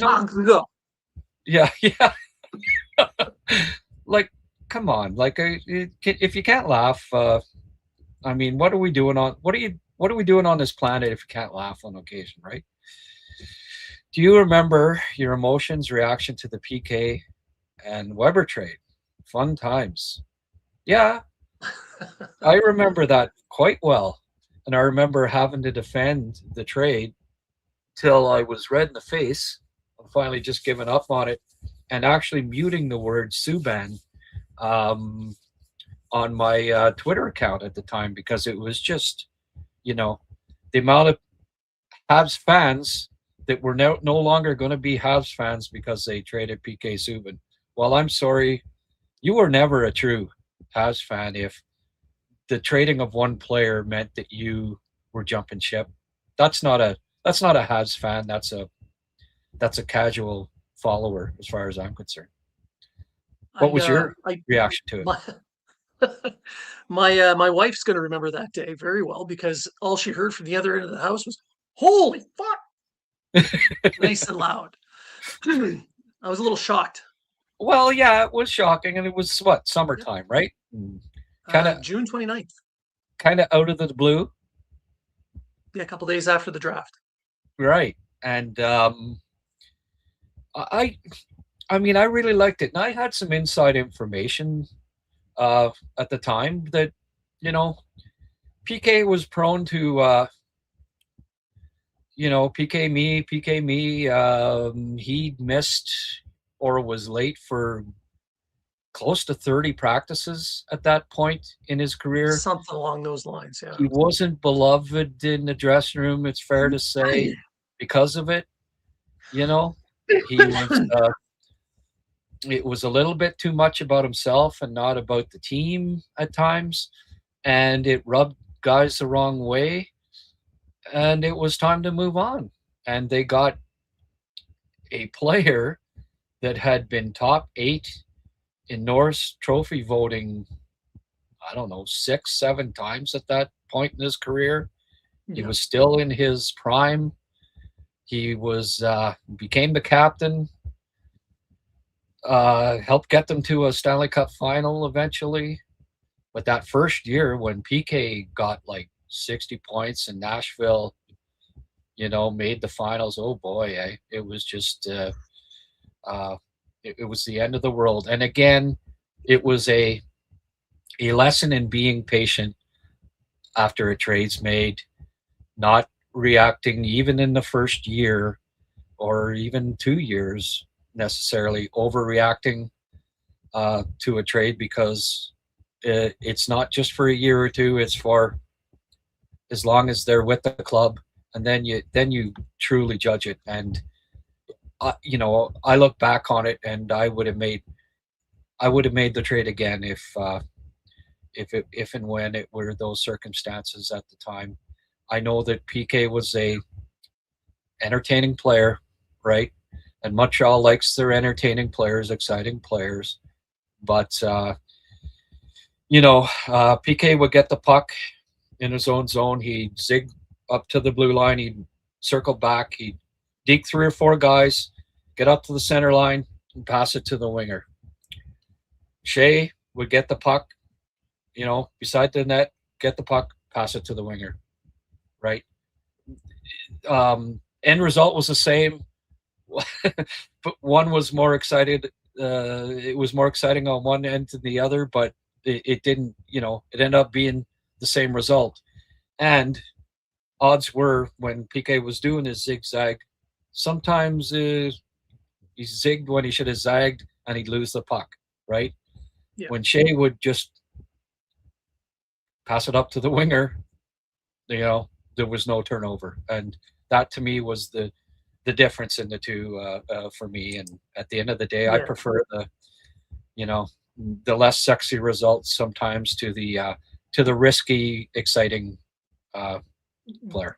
Speaker 2: Yeah. Like, come on, like, if you can't laugh, I mean, what are we doing on this planet if you can't laugh on occasion, right? Do you remember your emotions reaction to the PK and Weber trade? Fun times. Yeah, I remember that quite well. And I remember having to defend the trade till I was red in the face and finally just giving up on it, and actually muting the word Subban on my Twitter account at the time, because it was just, the amount of Habs fans that were no longer going to be Habs fans because they traded PK Subban. Well, I'm sorry, you were never a true Habs fan if the trading of one player meant that you were jumping ship. That's not a Habs fan. That's a casual follower, as far as I'm concerned. What was your reaction to it?
Speaker 5: My wife's going to remember that day very well, because all she heard from the other end of the house was, "Holy fuck!" Nice and loud. I was a little shocked.
Speaker 2: Well, yeah, it was shocking, and it was what, summertime, right? Kind of
Speaker 5: June 29th.
Speaker 2: Kind of out of the blue.
Speaker 5: Yeah, a couple days after the draft.
Speaker 2: Right, and I mean, I really liked it, and I had some inside information at the time that, PK was prone to, PK me. He missed or was late for close to 30 practices at that point in his career.
Speaker 5: Something along those lines, yeah.
Speaker 2: He wasn't beloved in the dressing room, it's fair to say, because of it. He was... it was a little bit too much about himself and not about the team at times, and it rubbed guys the wrong way, and it was time to move on. And they got a player that had been top 8 in Norris Trophy voting, I don't know, 6-7 times at that point in his career. He was still in his prime. He was became the captain, helped get them to a Stanley Cup final eventually. But that first year when PK got like 60 points in Nashville, made the finals, oh boy, it was just it was the end of the world. And again, it was a lesson in being patient after a trade's made, not reacting even in the first year or even 2 years necessarily overreacting to a trade, because it's not just for a year or two, it's for as long as they're with the club, and then you truly judge it. And I look back on it, and I would have made the trade again if and when it were those circumstances at the time. I know that PK was a entertaining player, right? And Montreal likes their entertaining players, exciting players. But PK would get the puck in his own zone. He'd zig up to the blue line. He'd circle back. He'd deke 3 or 4 guys, get up to the center line, and pass it to the winger. Shea would get the puck, beside the net, get the puck, pass it to the winger, right? End result was the same, but one was more excited. It was more exciting on one end than the other, but it didn't, it ended up being the same result. And odds were, when PK was doing his zigzag, sometimes he zigged when he should have zagged, and he'd lose the puck, right? Yeah. When Shea would just pass it up to the winger, there was no turnover. And that, to me, was the difference in the two for me. And at the end of the day, I prefer the less sexy results sometimes to the risky, exciting player.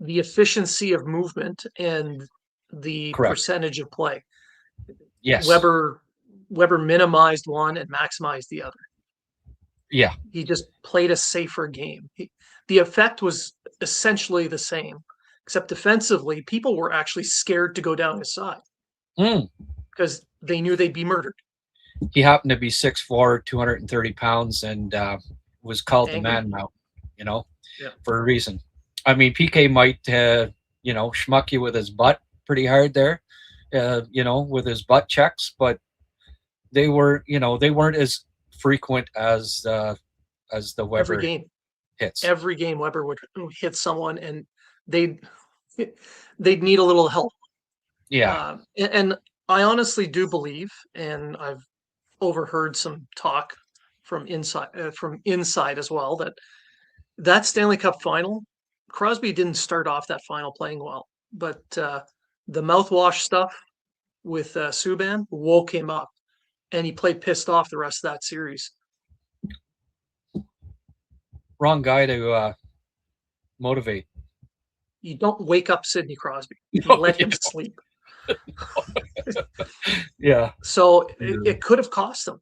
Speaker 5: The efficiency of movement and the percentage of play.
Speaker 2: Yes.
Speaker 5: Weber minimized one and maximized the other.
Speaker 2: Yeah.
Speaker 5: He just played a safer game. The effect was essentially the same, except defensively, people were actually scared to go down his side because they knew they'd be murdered.
Speaker 2: He happened to be 6'4", 230 pounds, and was called the Man Mountain, for a reason. I mean, PK might, schmuck you with his butt pretty hard there, with his butt checks, but they weren't as frequent as the Weber
Speaker 5: every game
Speaker 2: hits.
Speaker 5: Every game Weber would hit someone, and they'd need a little help.
Speaker 2: Yeah.
Speaker 5: And I honestly do believe, and I've overheard some talk from inside as well, that Stanley Cup final, Crosby didn't start off that final playing well, but the mouthwash stuff with Subban woke him up, and he played pissed off the rest of that series.
Speaker 2: Wrong guy to motivate.
Speaker 5: You don't wake up Sidney Crosby. You let him sleep.
Speaker 2: Yeah.
Speaker 5: So it could have cost him.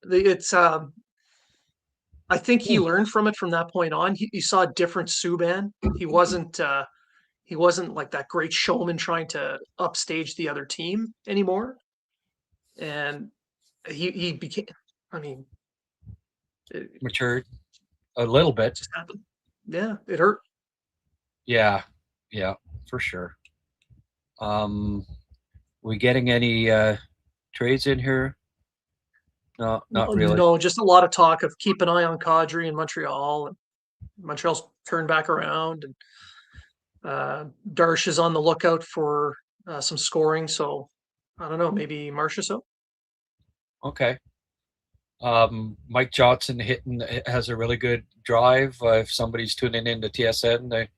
Speaker 5: I think he learned from it from that point on. He saw a different Subban. He wasn't like that great showman trying to upstage the other team anymore. And he became,
Speaker 2: matured a little bit.
Speaker 5: Just happened. Yeah, it hurt.
Speaker 2: Yeah, for sure. We getting any trades in here? No, not really.
Speaker 5: No, just a lot of talk of keep an eye on Kadri in Montreal, and Montreal's turned back around, and Darsh is on the lookout for some scoring. So I don't know, maybe Marchessault.
Speaker 2: Okay. Mike Johnson has a really good drive. If somebody's tuning into TSN,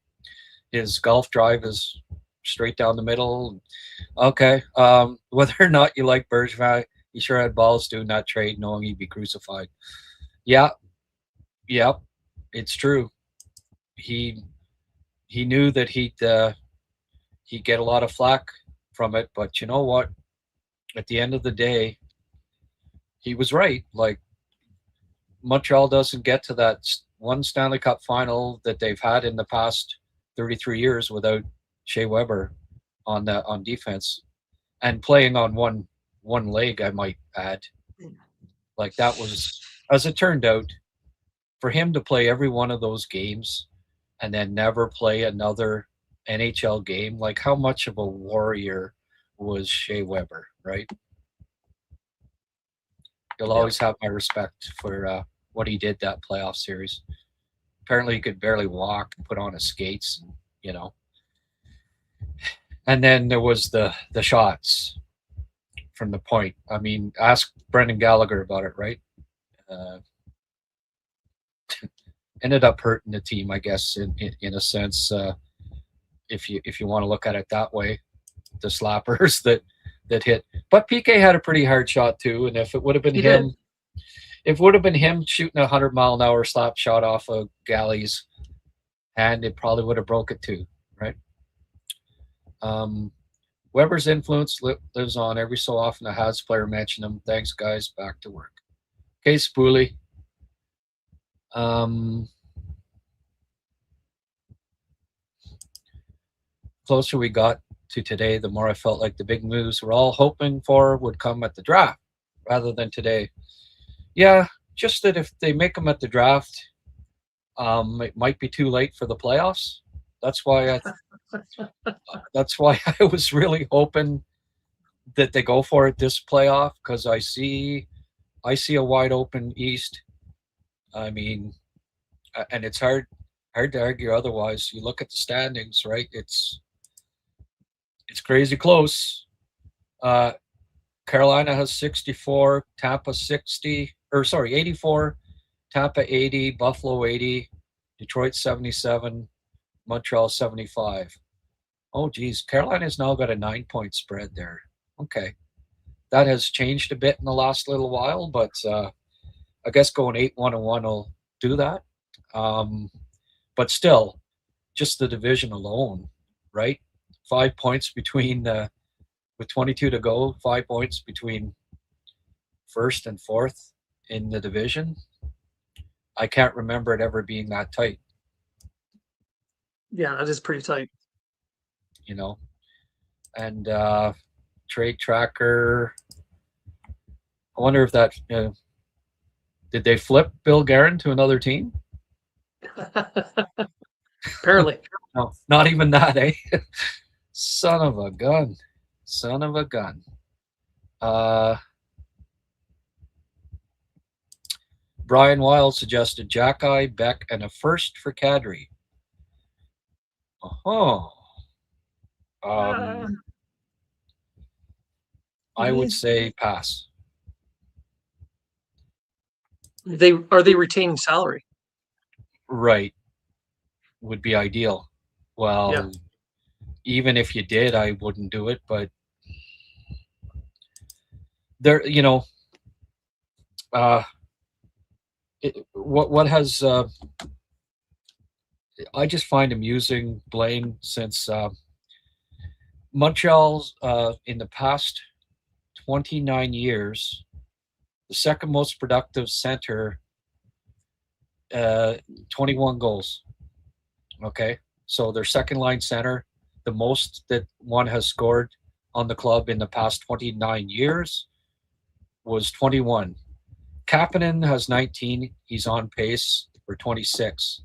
Speaker 2: his golf drive is straight down the middle. Okay. Whether or not you like Bergevin, he sure had balls doing that trade, knowing he'd be crucified. Yeah, it's true. He knew that he'd get a lot of flack from it, but you know what? At the end of the day, he was right. Like, Montreal doesn't get to that one Stanley Cup final that they've had in the past 33 years without Shea Weber on defense, and playing on one leg, I might add. Like, that was, as it turned out, for him to play every one of those games and then never play another NHL game, like, how much of a warrior was Shea Weber, right? He'll always have my respect for what he did that playoff series. Apparently he could barely walk, put on his skates, And then there was the shots from the point. I mean, ask Brendan Gallagher about it, right? Ended up hurting the team, I guess, in a sense, if you want to look at it that way. The slappers that hit, but PK had a pretty hard shot too. And if it would have been him, if it would have been him shooting 100-mile-an-hour slap shot off of Galley's hand, it probably would have broke it too, right? Weber's influence lives on. Every so often a Habs player mention him. Thanks, guys. Back to work. Okay, Spoolie. Closer we got to today, the more I felt like the big moves we're all hoping for would come at the draft rather than today. Yeah, just that if they make them at the draft, it might be too late for the playoffs. That's why I was really hoping that they go for it this playoff, because I see a wide open East. I mean, and it's hard to argue otherwise. You look at the standings, right? It's crazy close. Carolina has 64, Tampa 84, Tampa 80, Buffalo 80, Detroit 77, Montreal 75. Oh, geez. Carolina's now got a 9-point spread there. Okay. That has changed a bit in the last little while, but I guess going 8-1-1 will do that. But still, just the division alone, right? 5 points between, with 22 to go, 5 points between first and fourth in the division. I can't remember it ever being that tight.
Speaker 5: Yeah, that is pretty tight.
Speaker 2: You know, and trade tracker. I wonder if that did they flip Bill Guerin to another team?
Speaker 5: Apparently.
Speaker 2: No, not even that, eh? Son of a gun. Son of a gun. Brian Wild suggested Jack-Eye, Beck, and a first for Kadri. Oh. I would say pass.
Speaker 5: Are they retaining salary?
Speaker 2: Right. Would be ideal. Well, yeah. Even if you did, I wouldn't do it, but there, what has I just find amusing, Blain, since Montreal's in the past 29 years, the second most productive center, 21 goals. Okay, so their second line center, the most that one has scored on the club in the past 29 years was 21. Kapanen has 19. He's on pace for 26.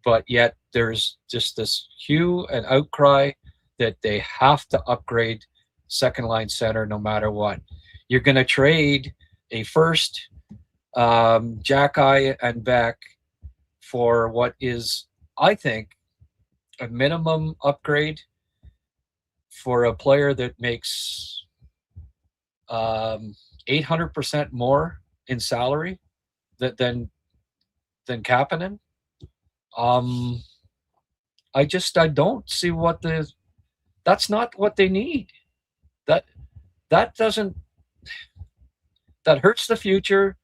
Speaker 2: But yet there's just this hue and outcry that they have to upgrade second line center no matter what. You're going to trade a first, Jack-Eye and Beck, for what is, I think, a minimum upgrade for a player that makes 800% more in salary than Kapanen. I don't see that's not what they need. That hurts the future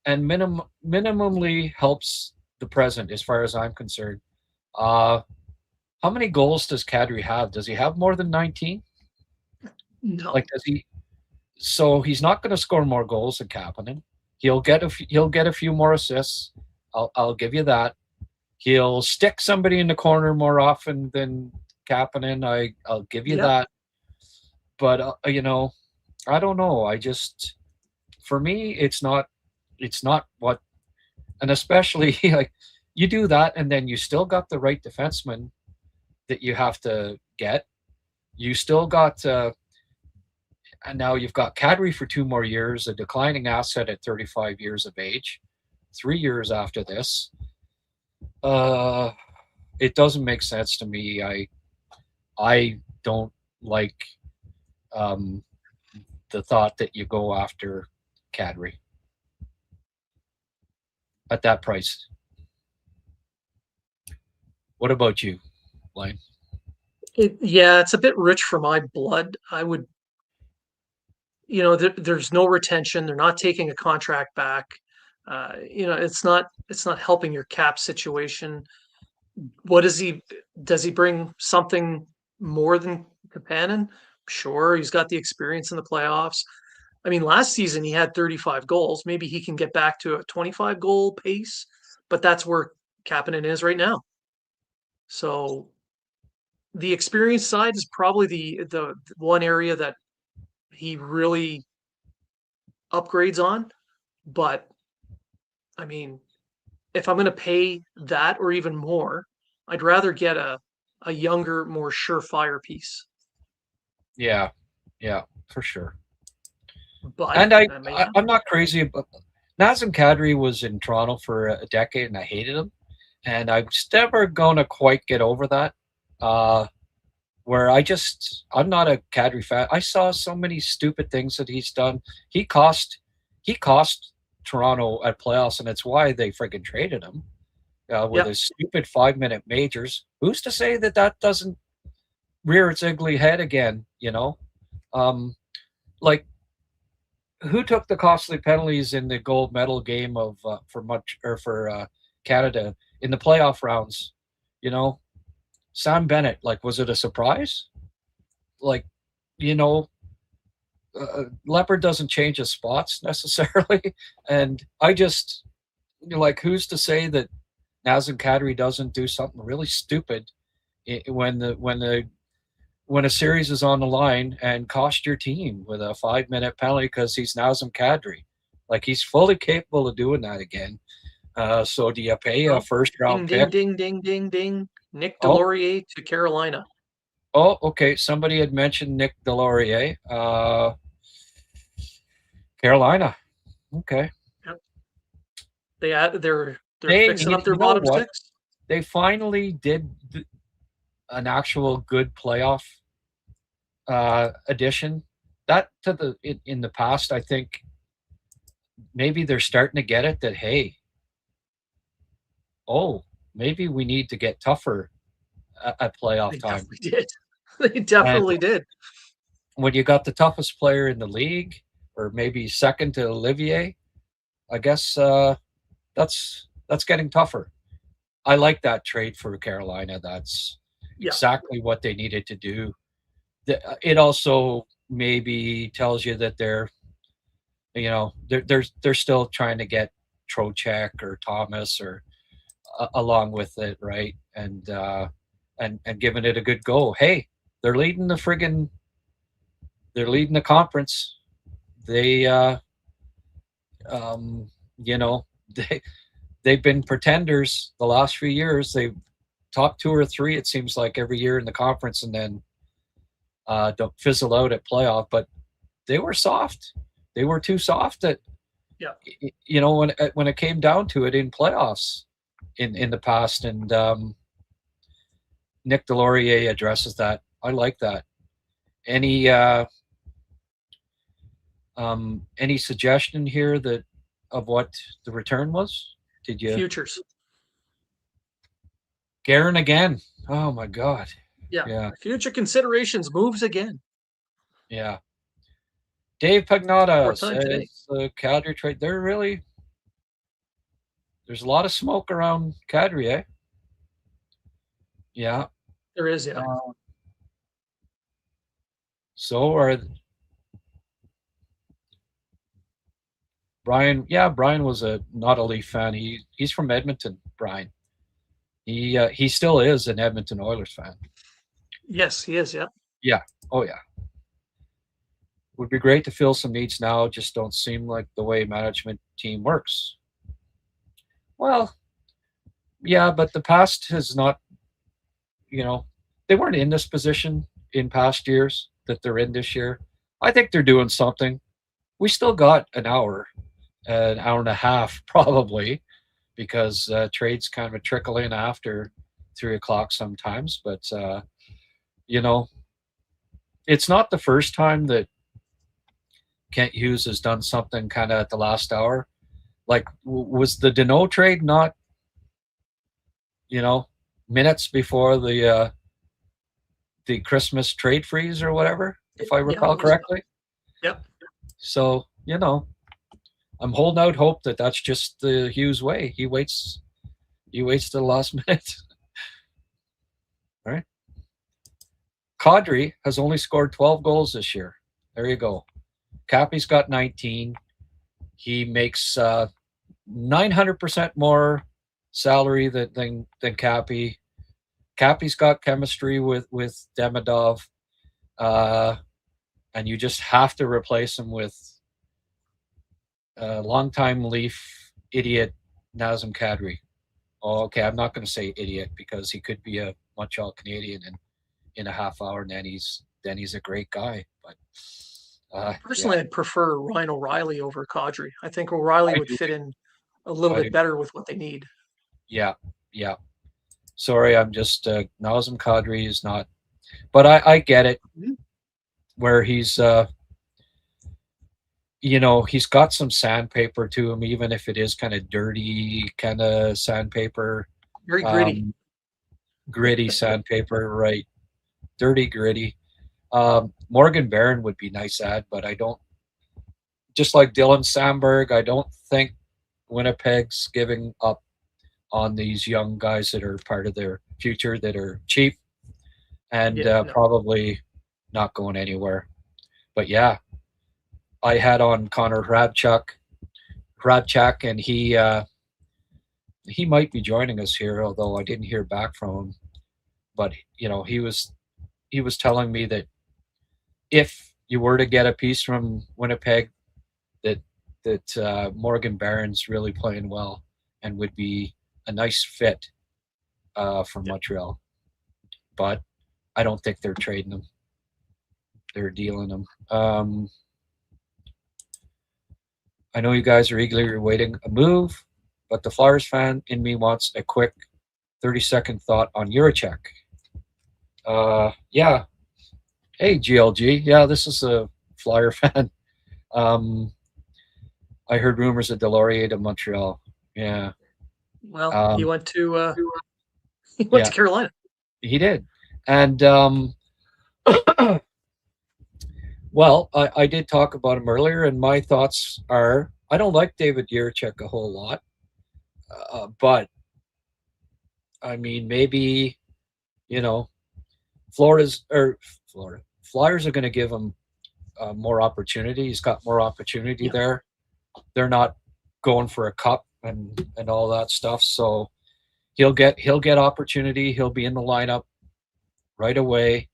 Speaker 2: and minimally helps the present as far as I'm concerned. How many goals does Kadri have? Does he have more than 19?
Speaker 5: No.
Speaker 2: Like, does he? So he's not going to score more goals than Kapanen. He'll get a few more assists. I'll give you that. He'll stick somebody in the corner more often than Kapanen. I'll give you that. But I don't know. For me, it's not what, and especially like you do that, and then you still got the right defenseman that you have to get. You still got, and now you've got Kadri for 2 more years, a declining asset at 35 years of age, 3 years after this. It doesn't make sense to me. I don't like the thought that you go after Kadri at that price. What about you, Blain?
Speaker 5: It's a bit rich for my blood. I would, there's no retention. They're not taking a contract back. It's not helping your cap situation. Does he bring something more than Kapanen? Sure, he's got the experience in the playoffs. I mean, last season he had 35 goals. Maybe he can get back to a 25 goal pace, but that's where Kapanen is right now. So the experience side is probably the one area that he really upgrades on. But I mean, if I'm going to pay that or even more, I'd rather get a younger, more surefire piece.
Speaker 2: Yeah, for sure.
Speaker 5: But
Speaker 2: and I'm not crazy about Nazem Kadri was in Toronto for a decade, and I hated him, and I'm never gonna quite get over that. Where I'm not a Kadri fan. I saw so many stupid things that he's done. He cost Toronto at playoffs, and it's why they freaking traded him with his stupid 5-minute majors. Who's to say that doesn't rear its ugly head again? Like, who took the costly penalties in the gold medal game for Canada in the playoff rounds? Sam Bennett. Like, was it a surprise? Like, Leopard doesn't change his spots necessarily, and I just who's to say that Nazem Kadri doesn't do something really stupid when a series is on the line and cost your team with a 5-minute penalty because he's Nazem Kadri. Like, he's fully capable of doing that again. So do you pay a first-round pick?
Speaker 5: Ding. Nick Delorier to Carolina.
Speaker 2: Oh, okay. Somebody had mentioned Nick Delorier. Carolina. Okay.
Speaker 5: Yep. They're fixing up their bottom six.
Speaker 2: They finally did an actual good playoff addition. That in the past, I think maybe they're starting to get it that, hey, maybe we need to get tougher at playoff time.
Speaker 5: They definitely did.
Speaker 2: When you got the toughest player in the league, or maybe second to Olivier, I guess that's getting tougher. I like that trade for Carolina. That's exactly what they needed to do. It also maybe tells you that they're still trying to get Trocheck or Thomas or along with it, right? And giving it a good go. Hey, they're leading the conference. They've been pretenders the last few years. They've top 2 or 3, it seems like, every year in the conference, and then don't fizzle out at playoff. But they were soft. They were too soft when it came down to it in playoffs in the past. And Nick Delorier addresses that. I like that. Any suggestion here of what the return was? Did you?
Speaker 5: Futures.
Speaker 2: Guerin again. Oh my God.
Speaker 5: Yeah. Future considerations moves again.
Speaker 2: Yeah. Dave Pagnotta says the Kadri trade. There's a lot of smoke around Kadri, eh? Yeah.
Speaker 5: There is, yeah.
Speaker 2: So are Brian. Yeah, Brian was not a Leaf fan. He's from Edmonton, Brian. He still is an Edmonton Oilers fan.
Speaker 5: Yes, he is, yeah.
Speaker 2: Yeah. Oh, yeah. Would be great to fill some needs now, just don't seem like the way management team works. Well, yeah, but the past has not, they weren't in this position in past years that they're in this year. I think they're doing something. We still got an hour and a half probably, because trades kind of trickle in after 3 o'clock sometimes. But, it's not the first time that Kent Hughes has done something kind of at the last hour. Like, was the Deneau trade not, minutes before the Christmas trade freeze or whatever, if I recall correctly?
Speaker 5: Yep.
Speaker 2: So, I'm holding out hope that that's just the Hughes way. He waits to the last minute. All right. Kadri has only scored 12 goals this year. There you go. Cappy's got 19. He makes 900% more salary than Cappy. Cappy's got chemistry with Demidov. And you just have to replace him with longtime Leaf idiot Nazem Kadri. Oh, okay, I'm not going to say idiot because he could be a Montreal Canadian in a half hour, and then he's a great guy. But
Speaker 5: personally, I'd prefer Ryan O'Reilly over Kadri. I think O'Reilly would fit in a little bit better with what they need.
Speaker 2: Yeah. Sorry, I'm just Nazem Kadri is not, but I get it. Where he's he's got some sandpaper to him, even if it is kind of dirty, kind of sandpaper.
Speaker 5: Very gritty.
Speaker 2: Gritty sandpaper, right? Dirty, gritty. Morgan Barron would be nice ad, but I don't. Just like Dylan Sandberg, I don't think Winnipeg's giving up on these young guys that are part of their future that are cheap and probably not going anywhere. But yeah, I had on Connor Hradchuk, and he might be joining us here, although I didn't hear back from him. But he was telling me that if you were to get a piece from Winnipeg, that Morgan Barron's really playing well and would be a nice fit for Montreal. But I don't think they're trading him. They're dealing him. I know you guys are eagerly awaiting a move, but the Flyers fan in me wants a quick 30-second thought on Urychek. Yeah. Hey, GLG. Yeah, this is a Flyer fan. I heard rumors of Delorier to Montreal. Yeah.
Speaker 5: Well, he went to to Carolina.
Speaker 2: He did. And well, I did talk about him earlier, and my thoughts are I don't like David Urychek a whole lot, but I mean maybe Flyers are going to give him more opportunity. He's got more opportunity there. They're not going for a cup and all that stuff, so he'll get opportunity. He'll be in the lineup right away.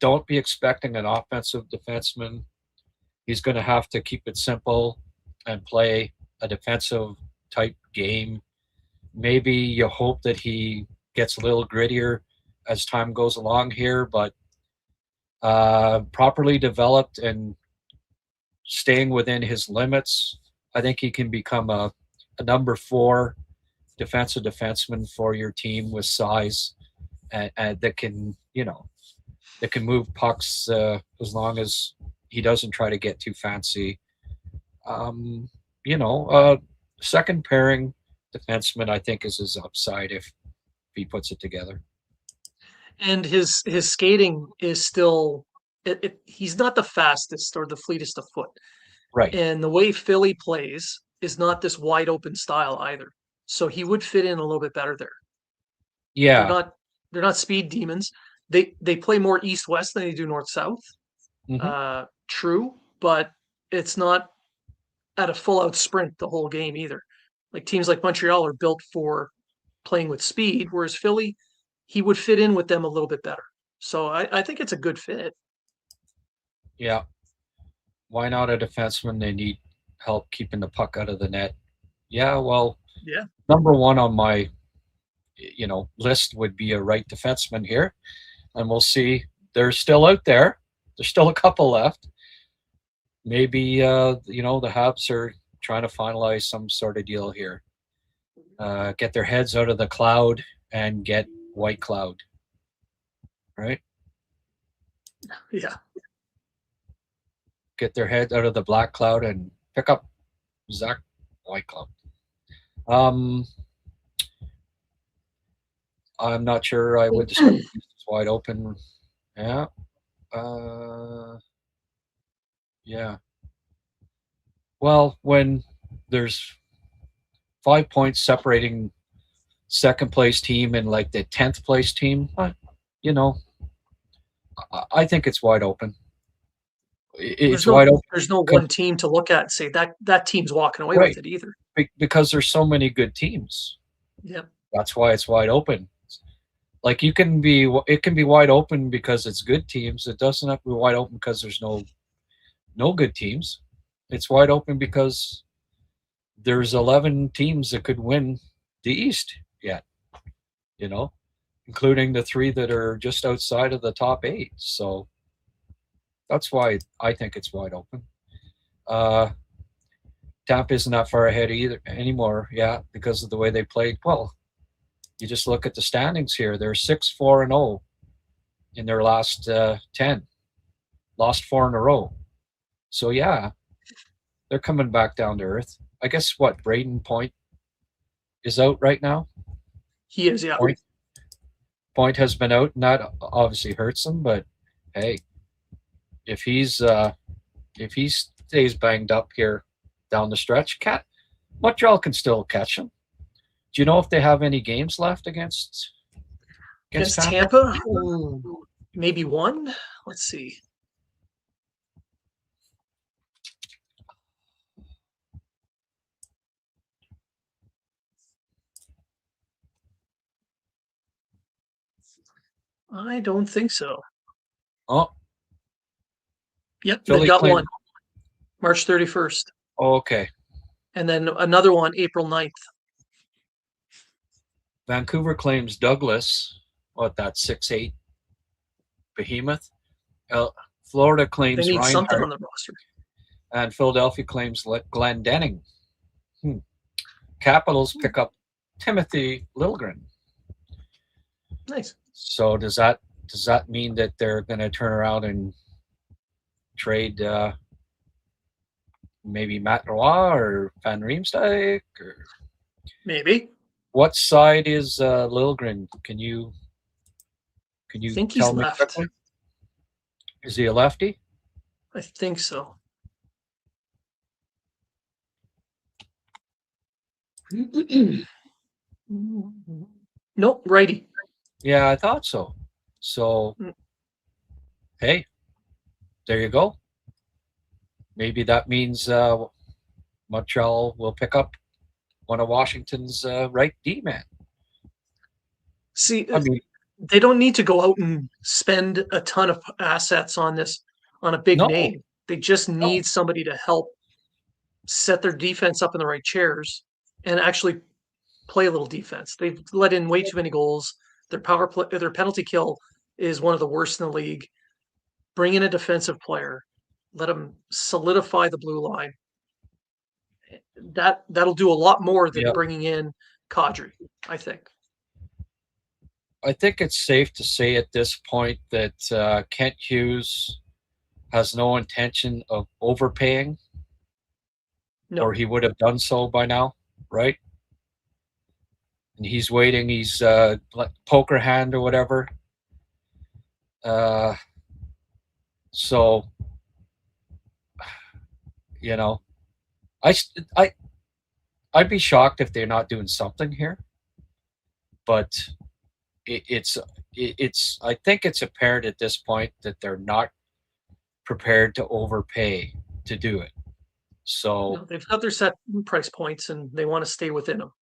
Speaker 2: Don't be expecting an offensive defenseman. He's going to have to keep it simple and play a defensive type game. Maybe you hope that he gets a little grittier as time goes along here, but properly developed and staying within his limits, I think he can become a number 4 defensive defenseman for your team with size and that can, that can move pucks as long as he doesn't try to get too fancy. Second pairing defenseman, I think, is his upside if he puts it together.
Speaker 5: And his skating is still he's not the fastest or the fleetest of foot.
Speaker 2: Right.
Speaker 5: And the way Philly plays is not this wide open style either. So he would fit in a little bit better there.
Speaker 2: Yeah.
Speaker 5: They're not speed demons. They play more east-west than they do north-south.
Speaker 2: Mm-hmm.
Speaker 5: True, but it's not at a full-out sprint the whole game either. Like teams like Montreal are built for playing with speed, whereas Philly, he would fit in with them a little bit better. So I think it's a good fit.
Speaker 2: Yeah. Why not a defenseman? They need help keeping the puck out of the net. Yeah, well, number 1 on my list would be a right defenseman here. And we'll see. They're still out there. There's still a couple left. Maybe, the Habs are trying to finalize some sort of deal here. Get their heads out of the cloud and get White Cloud. Right?
Speaker 5: Yeah.
Speaker 2: Get their head out of the black cloud and pick up Zach Whitecloud. I'm not sure I would describe it as wide open. Yeah. Yeah. Well, when there's 5 points separating second place team and like the 10th place team, you know, I think it's wide open. It's wide open.
Speaker 5: There's no one team to look at and say that team's walking away with it either.
Speaker 2: Because there's so many good teams.
Speaker 5: Yeah.
Speaker 2: That's why it's wide open. Like it can be wide open because it's good teams. It doesn't have to be wide open because there's no good teams. It's wide open because there's 11 teams that could win the East yet, you know, including the 3 that are just outside of the top 8. So that's why I think it's wide open. Tampa isn't that far ahead anymore, because of the way they played. Well, you just look at the standings here. They're 6-4-0 in their last 10. Lost 4 in a row. So, they're coming back down to earth. I guess Braden Point is out right now?
Speaker 5: He is, yeah.
Speaker 2: Point has been out, and that obviously hurts him, but hey, if he stays banged up here down the stretch, Montreal can still catch him. Do you know if they have any games left against
Speaker 5: Tampa? Maybe one. Let's see. I don't think so.
Speaker 2: Oh.
Speaker 5: Yep, they've got one. March 31st.
Speaker 2: Oh, okay.
Speaker 5: And then another one, April 9th.
Speaker 2: Vancouver claims Douglas, that 6'8" behemoth. Florida claims
Speaker 5: they need
Speaker 2: Reinhart,
Speaker 5: something on the roster.
Speaker 2: And Philadelphia claims Glendening. Capitals pick up Timothy Liljegren.
Speaker 5: Nice.
Speaker 2: So does that mean that they're going to turn around and trade maybe Matt Roy or Van Riemsdyk? Or
Speaker 5: maybe.
Speaker 2: What side is Liljegren? Can you
Speaker 5: think
Speaker 2: tell
Speaker 5: he's
Speaker 2: me
Speaker 5: left.
Speaker 2: quickly? Is he a lefty?
Speaker 5: I think so. Nope, righty.
Speaker 2: Yeah, I thought so. So, hey, there you go. Maybe that means Montreal will pick up one of Washington's right D-man.
Speaker 5: See, they don't need to go out and spend a ton of assets on a big name. They just need somebody to help set their defense up in the right chairs and actually play a little defense. They've let in way too many goals. Their their penalty kill is one of the worst in the league. Bring in a defensive player. Let them solidify the blue line. That'll do a lot more than bringing in Kadri, I think.
Speaker 2: I think it's safe to say at this point that Kent Hughes has no intention of overpaying, or he would have done so by now, right? And he's waiting. He's like poker hand or whatever. So, you know, I'd be shocked if they're not doing something here. But it's I think it's apparent at this point that they're not prepared to overpay to do it. So
Speaker 5: they've got their set price points and they want to stay within them.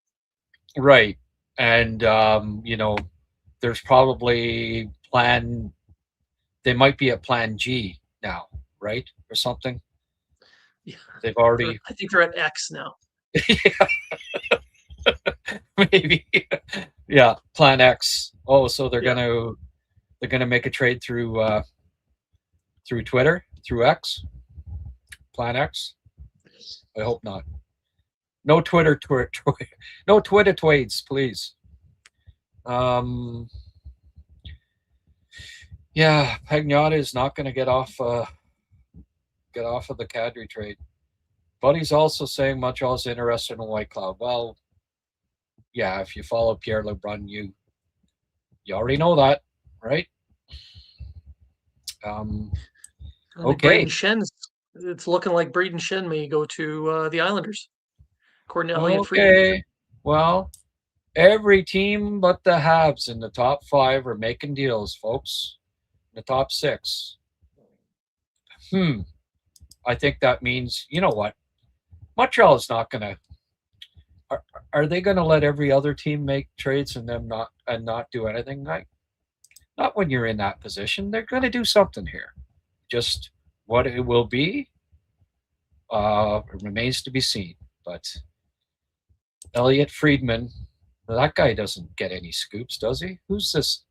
Speaker 2: Right. And there's probably they might be at plan G now, right? Or something.
Speaker 5: Yeah.
Speaker 2: They've already
Speaker 5: I think they're at X now.
Speaker 2: Maybe. Yeah, plan X. Oh, so they're gonna make a trade through Twitter, through X. Plan X? I hope not. No Twitter no Twitter tweets, please. Yeah, Pagnotta is not going to get off of the Kadri trade. But he's also saying Montreal's interested in White Cloud. Well, yeah, if you follow Pierre Lebrun, you already know that, right? Okay.
Speaker 5: Braden Shen's. It's looking like Braden Shen may go to the Islanders. According to Elliot Friedman.
Speaker 2: Okay. Well, every team but the Habs in the top 5 are making deals, folks. In the top 6. I think that means, you know what? Montreal is not going to. Are they going to let every other team make trades and them not do anything? Not when you're in that position. They're going to do something here. Just what it will be remains to be seen. But Elliot Friedman, that guy doesn't get any scoops, does he? Who's this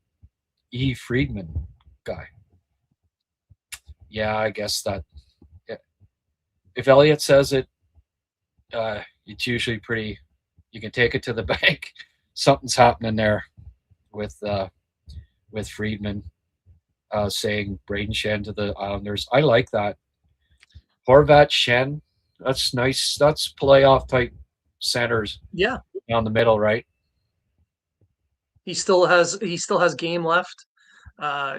Speaker 2: E. Friedman guy? Yeah, I guess that. Yeah. If Elliot says it, it's usually pretty. You can take it to the bank. Something's happening there with Friedman saying Braden Shen to the Islanders. I like that. Horvat, Shen, that's nice. That's playoff type centers.
Speaker 5: Yeah,
Speaker 2: down the middle, right?
Speaker 5: He still has game left.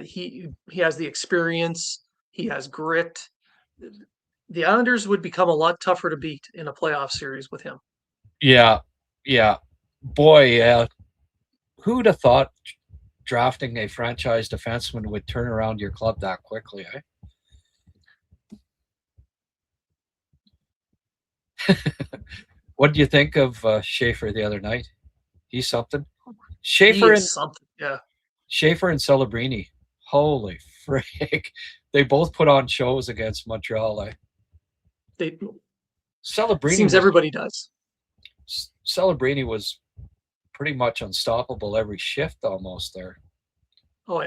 Speaker 5: He has the experience. He has grit. The Islanders would become a lot tougher to beat in a playoff series with him.
Speaker 2: Yeah. Boy, who'd have thought drafting a franchise defenseman would turn around your club that quickly, eh? What do you think of Schaefer the other night? He's something. Schaefer and Celebrini. Holy frick. They both put on shows against Montreal. Celebrini
Speaker 5: seems everybody does.
Speaker 2: Celebrini was pretty much unstoppable every shift almost there.
Speaker 5: Oh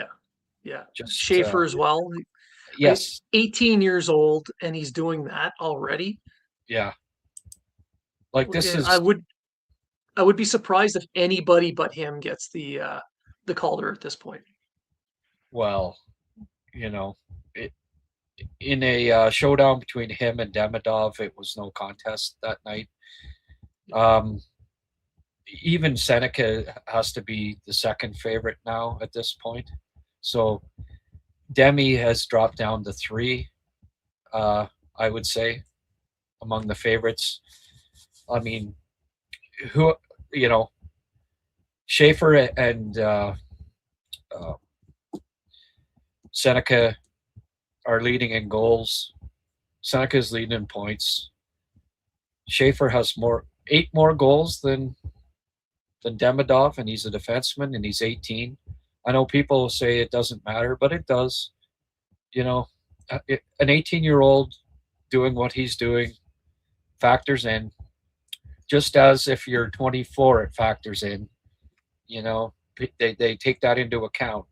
Speaker 5: yeah. Just Schaefer as well.
Speaker 2: Yes.
Speaker 5: 18 years old and he's doing that already.
Speaker 2: Yeah. Like this is.
Speaker 5: I would be surprised if anybody but him gets the Calder at this point.
Speaker 2: Well, in a showdown between him and Demidov, it was no contest that night. Even Seneca has to be the second favorite now at this point. So Demi has dropped down to 3, I would say, among the favorites. I mean, Schaefer and Seneca are leading in goals. Seneca's leading in points. Schaefer has 8 more goals than Demidov, and he's a defenseman, and he's 18. I know people say it doesn't matter, but it does. An 18-year-old doing what he's doing factors in. Just as if you're 24, it factors in. They take that into account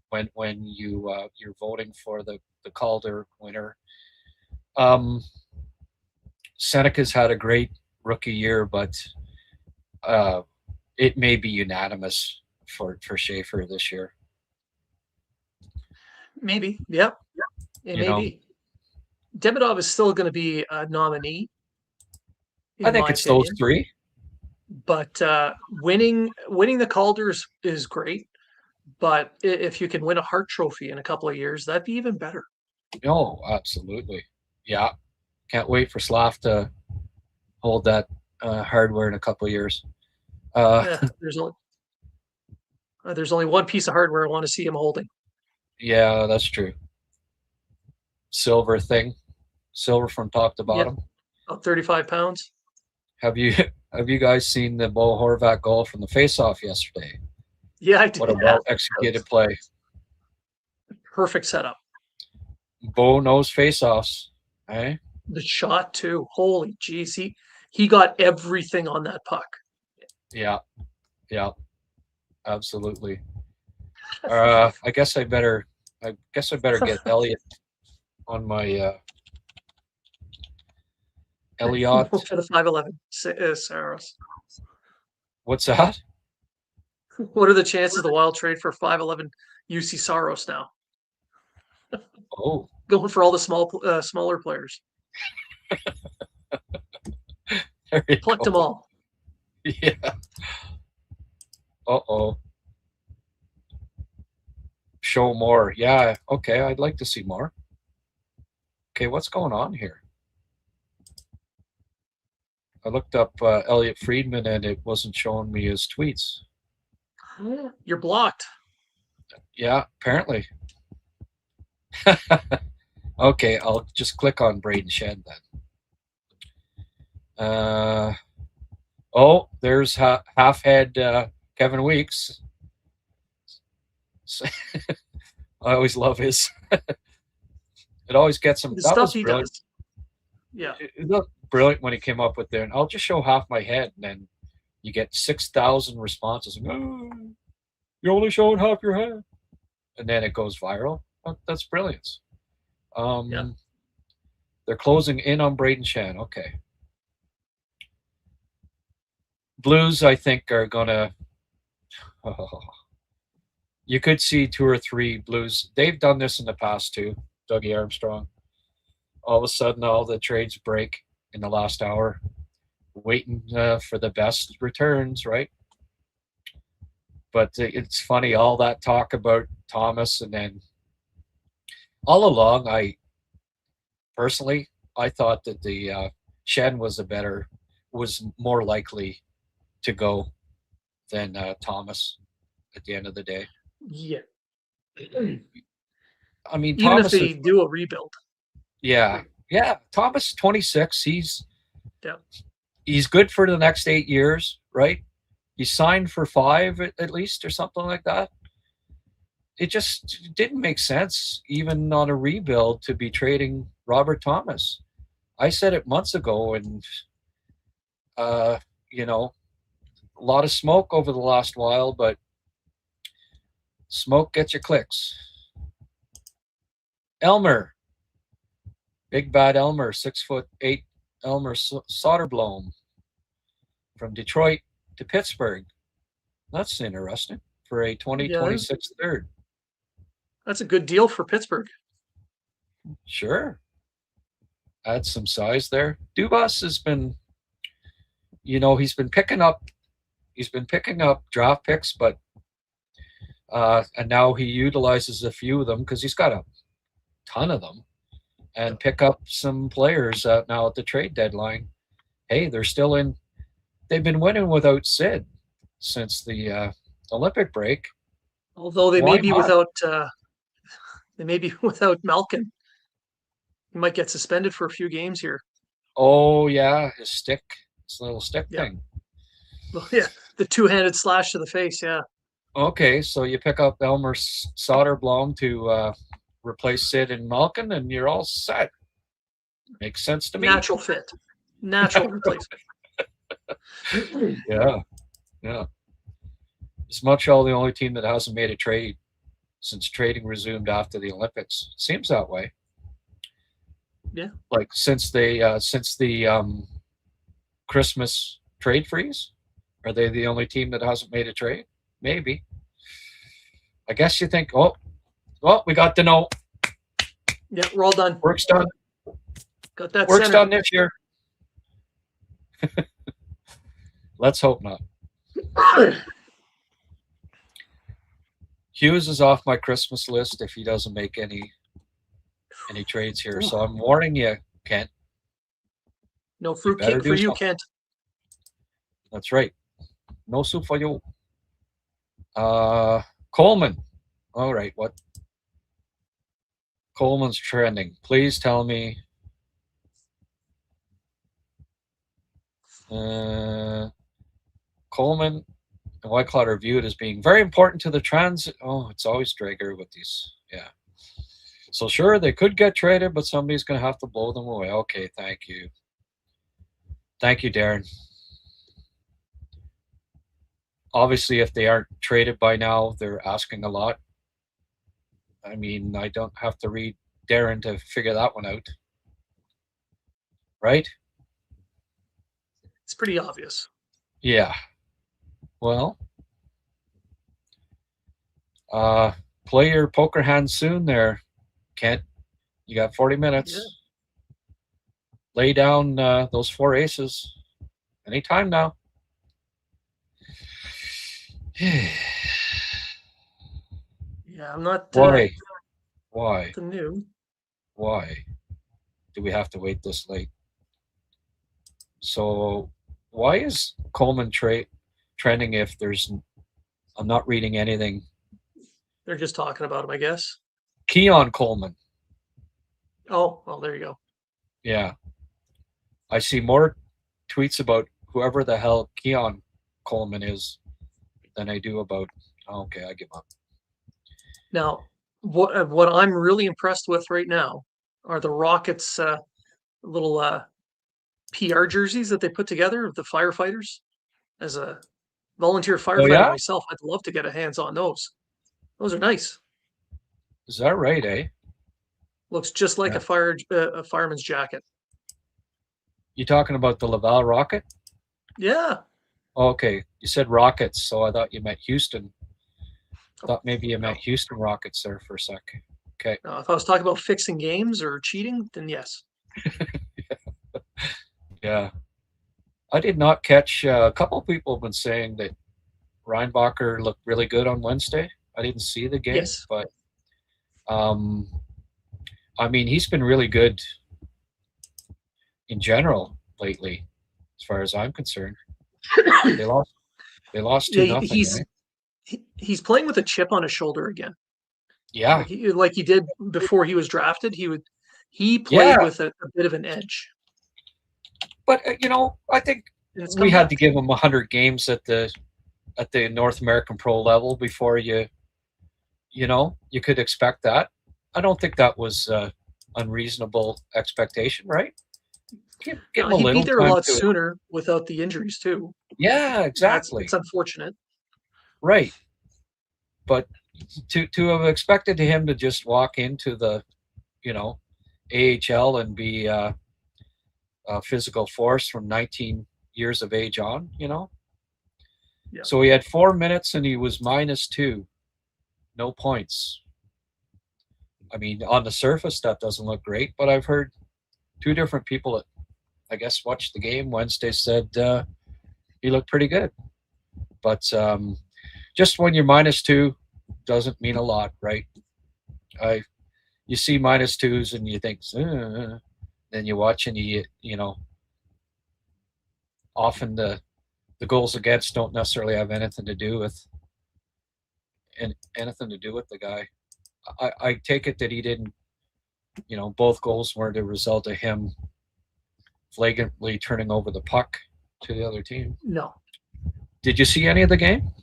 Speaker 2: when you're voting for the Calder winner. Seneca's had a great rookie year, but it may be unanimous for Schaefer this year.
Speaker 5: Maybe, yeah. It may be. Demidov is still going to be a nominee.
Speaker 2: I think it's those 3.
Speaker 5: But winning the Calder is great. But if you can win a Hart Trophy in a couple of years, that'd be even better.
Speaker 2: Oh, absolutely. Yeah. Can't wait for Slav to hold that hardware in a couple of years.
Speaker 5: There's only one piece of hardware I want to see him holding.
Speaker 2: Yeah, that's true. Silver from top to bottom.
Speaker 5: Yep. About 35 pounds.
Speaker 2: Have you guys seen the Bo Horvat goal from the face-off yesterday?
Speaker 5: Yeah, I did.
Speaker 2: What a well-executed play.
Speaker 5: Perfect setup.
Speaker 2: Bo knows face-offs, eh?
Speaker 5: The shot too. Holy jeez, he got everything on that puck.
Speaker 2: Yeah, absolutely. I guess I better get Elliot on my Elliot
Speaker 5: for the 5'11" Saros.
Speaker 2: What's that?
Speaker 5: What are the chances the Wild trade for 5'11" UC Saros now?
Speaker 2: Oh,
Speaker 5: Going for all the smaller players.
Speaker 2: there you
Speaker 5: Plucked
Speaker 2: go.
Speaker 5: them all.
Speaker 2: Yeah. Uh-oh. Show more. Yeah. Okay. I'd like to see more. Okay. What's going on here? I looked up Elliot Friedman and it wasn't showing me his tweets.
Speaker 5: You're blocked.
Speaker 2: Yeah, apparently. Okay. I'll just click on Braden Shen then. Oh, there's half-head Kevin Weeks. I always love his. It always gets him.
Speaker 5: The
Speaker 2: That
Speaker 5: stuff
Speaker 2: was
Speaker 5: he
Speaker 2: brilliant.
Speaker 5: does. Yeah.
Speaker 2: It looked brilliant when he came up with there. And I'll just show half my head, and then you get 6,000 responses. Oh, you're only showing half your head, and then it goes viral. That's brilliant.
Speaker 5: Yeah.
Speaker 2: They're closing in on Braden Shen. Okay. Blues, I think, are gonna. Oh, you could see 2 or 3 Blues. They've done this in the past too. Dougie Armstrong. All of a sudden, all the trades break in the last hour, waiting for the best returns, right? But it's funny, all that talk about Thomas, and then all along, I thought that the Shen was more likely to go than Thomas at the end of the day.
Speaker 5: Yeah.
Speaker 2: I mean,
Speaker 5: Even
Speaker 2: Thomas
Speaker 5: if they do a rebuild.
Speaker 2: Yeah. Thomas, 26.
Speaker 5: Yeah.
Speaker 2: He's good for the next 8 years, right? He signed for 5 at least, or something like that. It just didn't make sense, even on a rebuild, to be trading Robert Thomas. I said it months ago, and a lot of smoke over the last while, but smoke gets you clicks. Elmer. Big bad Elmer, 6'8" Elmer Soderblom from Detroit to Pittsburgh. That's interesting for a 2026 third.
Speaker 5: That's a good deal for Pittsburgh.
Speaker 2: Sure. Add some size there. Dubas has been, he's been picking up draft picks, but and now he utilizes a few of them because he's got a ton of them. And pick up some players now at the trade deadline. Hey, they're still in. They've been winning without Sid since the Olympic break.
Speaker 5: Although they may be without Malkin. He might get suspended for a few games here.
Speaker 2: Oh yeah, his little stick thing.
Speaker 5: Well, yeah, the 2-handed slash to the face. Yeah.
Speaker 2: Okay, so you pick up Elmer Soderblom to replace Sid and Malkin, and you're all set. Makes sense to me.
Speaker 5: Natural fit. Natural replacement.
Speaker 2: Yeah. Is Montreal the only team that hasn't made a trade since trading resumed after the Olympics? Seems that way.
Speaker 5: Yeah.
Speaker 2: Like since the Christmas trade freeze? Are they the only team that hasn't made a trade? Maybe. I guess you think, we got to know.
Speaker 5: Yeah, we're all done.
Speaker 2: Work's done.
Speaker 5: Got that.
Speaker 2: Work's
Speaker 5: center.
Speaker 2: done this year. Let's hope not. Hughes is off my Christmas list if he doesn't make any trades here. So I'm warning you, Kent.
Speaker 5: No fruitcake for you, Kent.
Speaker 2: That's right. No soup for you. Coleman. All right, what? Coleman's trending. Please tell me. Coleman and Whitecloud are viewed as being very important to the transit. Oh, it's always Drager with these. Yeah. So sure, they could get traded, but somebody's going to have to blow them away. Okay, thank you. Thank you, Darren. Obviously, if they aren't traded by now, they're asking a lot. I mean, I don't have to read Darren to figure that one out. Right?
Speaker 5: It's pretty obvious.
Speaker 2: Yeah. Well, play your poker hand soon there, Kent. You got 40 minutes.
Speaker 5: Yeah.
Speaker 2: Lay down those 4 aces anytime now.
Speaker 5: Yeah, I'm not.
Speaker 2: Why?
Speaker 5: Nothing new.
Speaker 2: Why do we have to wait this late? So why is Coleman trending if there's? I'm not reading anything.
Speaker 5: They're just talking about him, I guess.
Speaker 2: Keon Coleman.
Speaker 5: Oh, well, there you go.
Speaker 2: Yeah. I see more tweets about whoever the hell Keon Coleman is than I do about, okay, I give up.
Speaker 5: Now, what I'm really impressed with right now are the Rockets' little PR jerseys that they put together of the firefighters. As a volunteer firefighter myself, I'd love to get a hands on those. Those are nice.
Speaker 2: Is that right, eh?
Speaker 5: Looks just like a fireman's jacket.
Speaker 2: You talking about the Laval Rocket?
Speaker 5: Yeah.
Speaker 2: Okay, you said Rockets, so I thought you meant Houston. Thought maybe you meant Houston Rockets there for a sec. Okay.
Speaker 5: No, if I was talking about fixing games or cheating, then yes.
Speaker 2: Yeah. I did not catch. A couple of people have been saying that Reinbacher looked really good on Wednesday. I didn't see the game, but I mean, he's been really good in general lately, as far as I'm concerned. They lost 2-0.
Speaker 5: He's playing with a chip on his shoulder again.
Speaker 2: Yeah,
Speaker 5: like he did before he was drafted. He played with a bit of an edge.
Speaker 2: But I think we had to give him 100 games at the North American pro level before you could expect that. I don't think that was unreasonable expectation, right? Give him a little
Speaker 5: he'd be there
Speaker 2: time
Speaker 5: a lot sooner without the injuries too.
Speaker 2: Yeah, exactly.
Speaker 5: It's unfortunate,
Speaker 2: right? But to have expected him to just walk into the AHL and be a physical force from 19 years of age on, Yeah. So he had 4 minutes and he was -2, no points. I mean, on the surface, that doesn't look great, but I've heard 2 different people that I guess watched the game Wednesday said he looked pretty good. But just when you're -2 doesn't mean a lot, right? You see -2s and you think, then you watch and often the goals against don't necessarily have anything to do with the guy. I take it that he didn't, both goals were the result of him flagrantly turning over the puck to the other team.
Speaker 5: No.
Speaker 2: Did you see any of the game?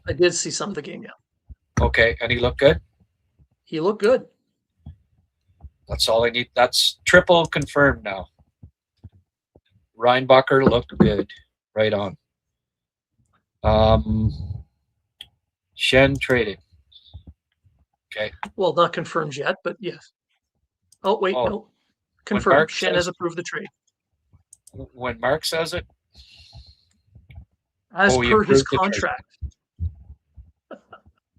Speaker 5: I did see some of the game, yeah.
Speaker 2: Okay, and he looked good?
Speaker 5: He looked good.
Speaker 2: That's all I need. That's triple confirmed now. Reinbacher looked good. Right on. Shen traded. Okay.
Speaker 5: Well, not confirmed yet, but yes. Oh, wait, no. Confirmed. Shen has approved the trade.
Speaker 2: When Mark says it?
Speaker 5: As per his contract.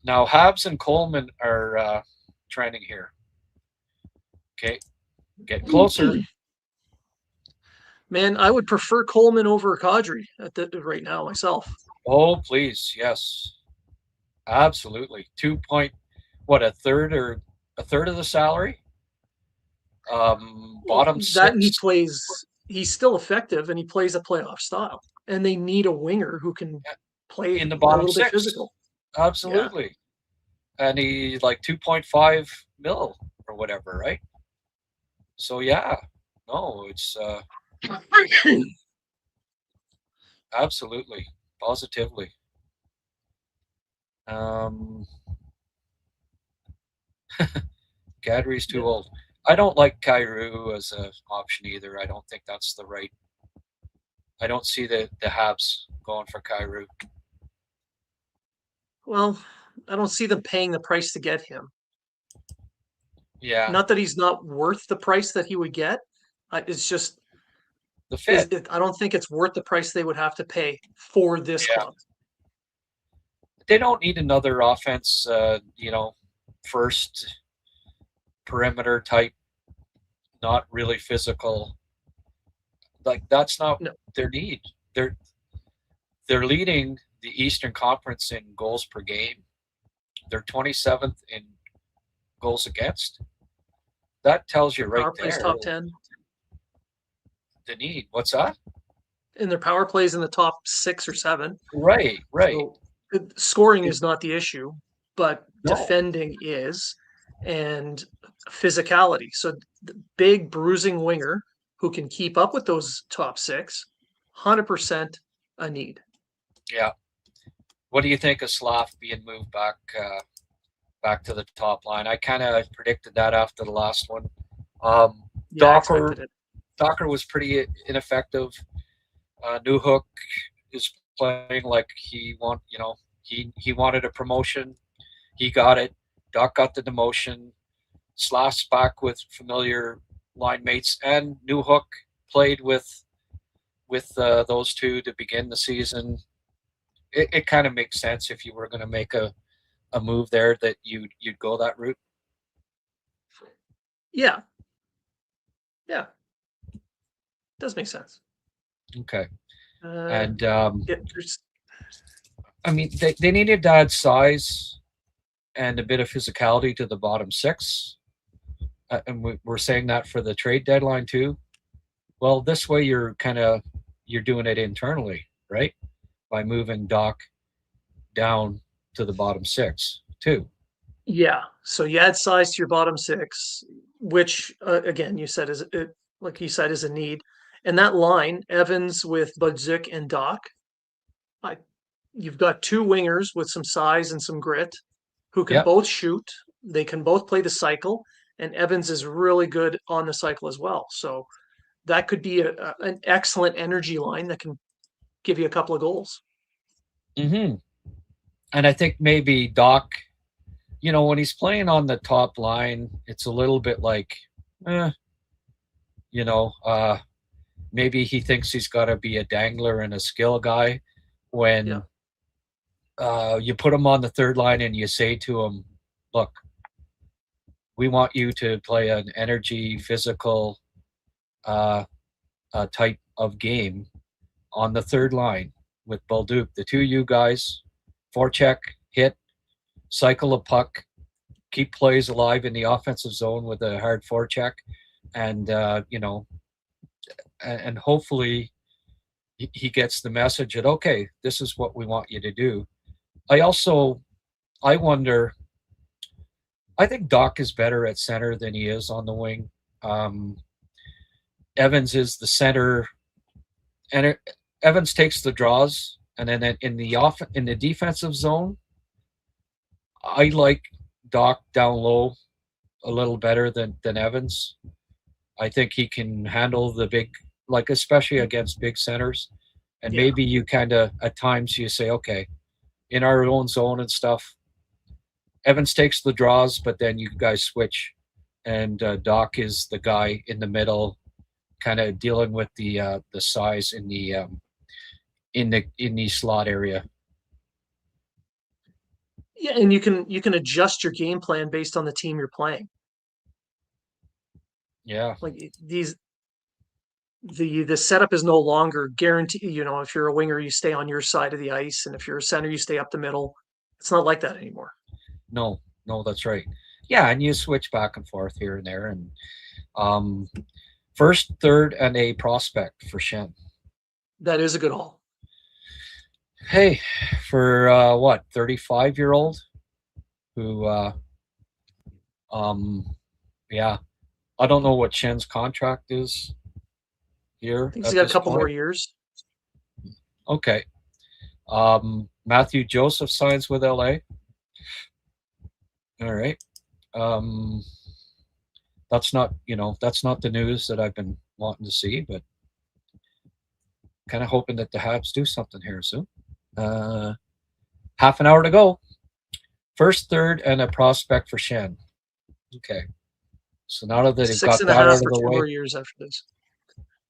Speaker 2: Now, Habs and Coleman are trending here. Okay. Get closer.
Speaker 5: Man, I would prefer Coleman over Kadri right now myself.
Speaker 2: Oh, please. Yes. Absolutely. A third of the salary? Bottom six.
Speaker 5: That he's still effective and he plays a playoff style. And they need a winger who can play
Speaker 2: in the bottom
Speaker 5: a little
Speaker 2: six.
Speaker 5: Bit physical.
Speaker 2: Absolutely. Yeah. And he's like 2.5 mil or whatever, right? So it's absolutely, positively. Kadri's too old. I don't like Kyrou as an option either. I don't think that's the right. I don't see the Habs going for Kyrou.
Speaker 5: Well, I don't see them paying the price to get him.
Speaker 2: Yeah.
Speaker 5: Not that he's not worth the price that he would get. It's just
Speaker 2: the fit.
Speaker 5: I don't think it's worth the price they would have to pay for this club.
Speaker 2: They don't need another offense, first perimeter type not really physical. Like that's not
Speaker 5: No.
Speaker 2: their need. They're leading the Eastern Conference in goals per game. They're 27th in goals against. That tells you right
Speaker 5: Power plays
Speaker 2: there
Speaker 5: top 10.
Speaker 2: the need. What's that?
Speaker 5: And their power plays in the top 6 or 7.
Speaker 2: Right.
Speaker 5: So scoring is not the issue, but
Speaker 2: No.
Speaker 5: defending is, and physicality. So the big bruising winger who can keep up with those top 6, 100% a need.
Speaker 2: Yeah. What do you think of Slav being moved back to the top line? I kind of predicted that after the last one.
Speaker 5: Yeah, I expected it.
Speaker 2: Docker was pretty ineffective. Newhook is playing like he wanted a promotion. He got it. Doc got the demotion. Slav's back with familiar line mates, and Newhook played with those two to begin the season. It kind of makes sense if you were going to make a move there that you'd go that route.
Speaker 5: Yeah. Does make sense.
Speaker 2: Okay.
Speaker 5: And
Speaker 2: I mean, they needed to add size and a bit of physicality to the bottom 6. And we're saying that for the trade deadline too. Well, this way you're doing it internally, right? By moving Doc down to the bottom 6 too.
Speaker 5: Yeah. So you add size to your bottom 6, which again, you said is a need. And that line, Evans with Budzik and Doc, you've got 2 wingers with some size and some grit who can both shoot. They can both play the cycle, and Evans is really good on the cycle as well. So that could be an excellent energy line that can give you a couple of goals.
Speaker 2: Mm-hmm. And I think maybe Doc, when he's playing on the top line, it's a little bit like, maybe he thinks he's got to be a dangler and a skill guy when you put him on the third line and you say to him, look, we want you to play an energy, physical type of game on the third line with Bolduc. The 2 you guys, forecheck, hit, cycle a puck, keep plays alive in the offensive zone with a hard forecheck, and and hopefully he gets the message that, okay, this is what we want you to do. I wonder, I think Doc is better at center than he is on the wing. Evans is the center, and Evans takes the draws, and then in the defensive zone, I like Doc down low a little better than Evans. I think he can handle the big, like especially against big centers. And maybe you kind of, at times you say, okay, in our own zone and stuff, Evans takes the draws, but then you guys switch, and Doc is the guy in the middle, kind of dealing with the size in the slot area.
Speaker 5: Yeah, and you can adjust your game plan based on the team you're playing.
Speaker 2: Yeah.
Speaker 5: Like the setup is no longer guaranteed. If you're a winger, you stay on your side of the ice, and if you're a center, you stay up the middle. It's not like that anymore.
Speaker 2: No, that's right. Yeah, and you switch back and forth here and there, and first, third, and a prospect for Shen.
Speaker 5: That is a good haul.
Speaker 2: Hey, for 35-year-old who I don't know what Shen's contract is here.
Speaker 5: I think he's got a couple more years.
Speaker 2: Okay. Matthew Joseph signs with LA. All right. That's not the news that I've been wanting to see, but kind of hoping that the Habs do something here soon. Half an hour to go. First, third, and a prospect for Shen. Okay. So now that they've got that out of the way.
Speaker 5: 6.5 for 2 more years after this.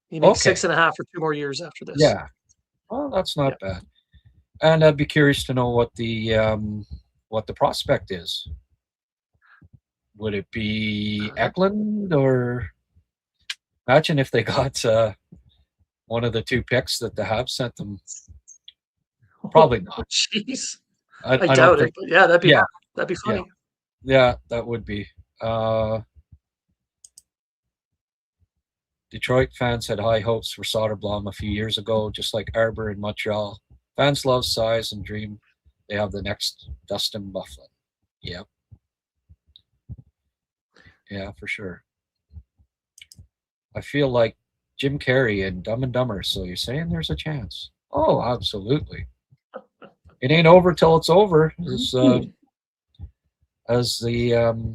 Speaker 5: He makes 6.5 for 2 more years after this.
Speaker 2: Yeah. Well, that's not bad. And I'd be curious to know what the prospect is. Would it be Eklund or Imagine if they got one of the 2 picks that the Habs sent them. Probably not.
Speaker 5: Jeez.
Speaker 2: I
Speaker 5: I
Speaker 2: don't
Speaker 5: doubt
Speaker 2: think.
Speaker 5: it, but yeah, that'd be
Speaker 2: Yeah.
Speaker 5: funny.
Speaker 2: Yeah, that would be. Detroit fans had high hopes for Soderblom a few years ago, just like Arbor in Montreal. Fans love size and dream they have the next Dustin Byfuglien. Yep. Yeah, for sure. I feel like Jim Carrey in Dumb and Dumber, so you're saying there's a chance. Oh, absolutely. It ain't over till it's over, as the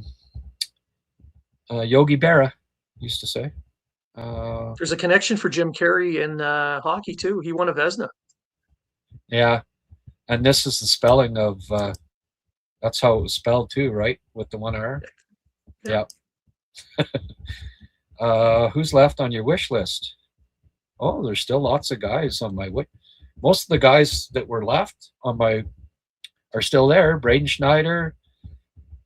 Speaker 2: Yogi Berra used to say.
Speaker 5: There's a connection for Jim Carrey in hockey too. He won a Vezina.
Speaker 2: Yeah, and this is the spelling of. That's how it was spelled too, right? With the 1 R. Yeah. Who's left on your wish list? Oh, there's still lots of guys on my wish. Most of the guys that were left on my are still there. Braden Schneider,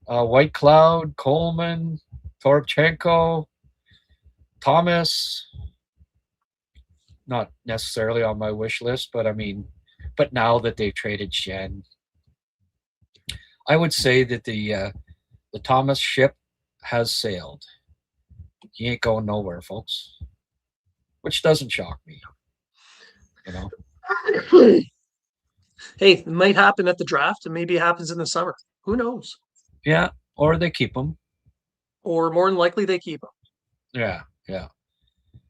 Speaker 2: White Cloud, Coleman, Toropchenko, Thomas. Not necessarily on my wish list, but I mean, but now that they've traded Shen, I would say that the Thomas ship has sailed. He ain't going nowhere, folks. Which doesn't shock me. You know.
Speaker 5: Hey, it might happen at the draft, and maybe it happens in the summer. Who knows?
Speaker 2: Yeah, or they keep him.
Speaker 5: Or more than likely, they keep him.
Speaker 2: Yeah.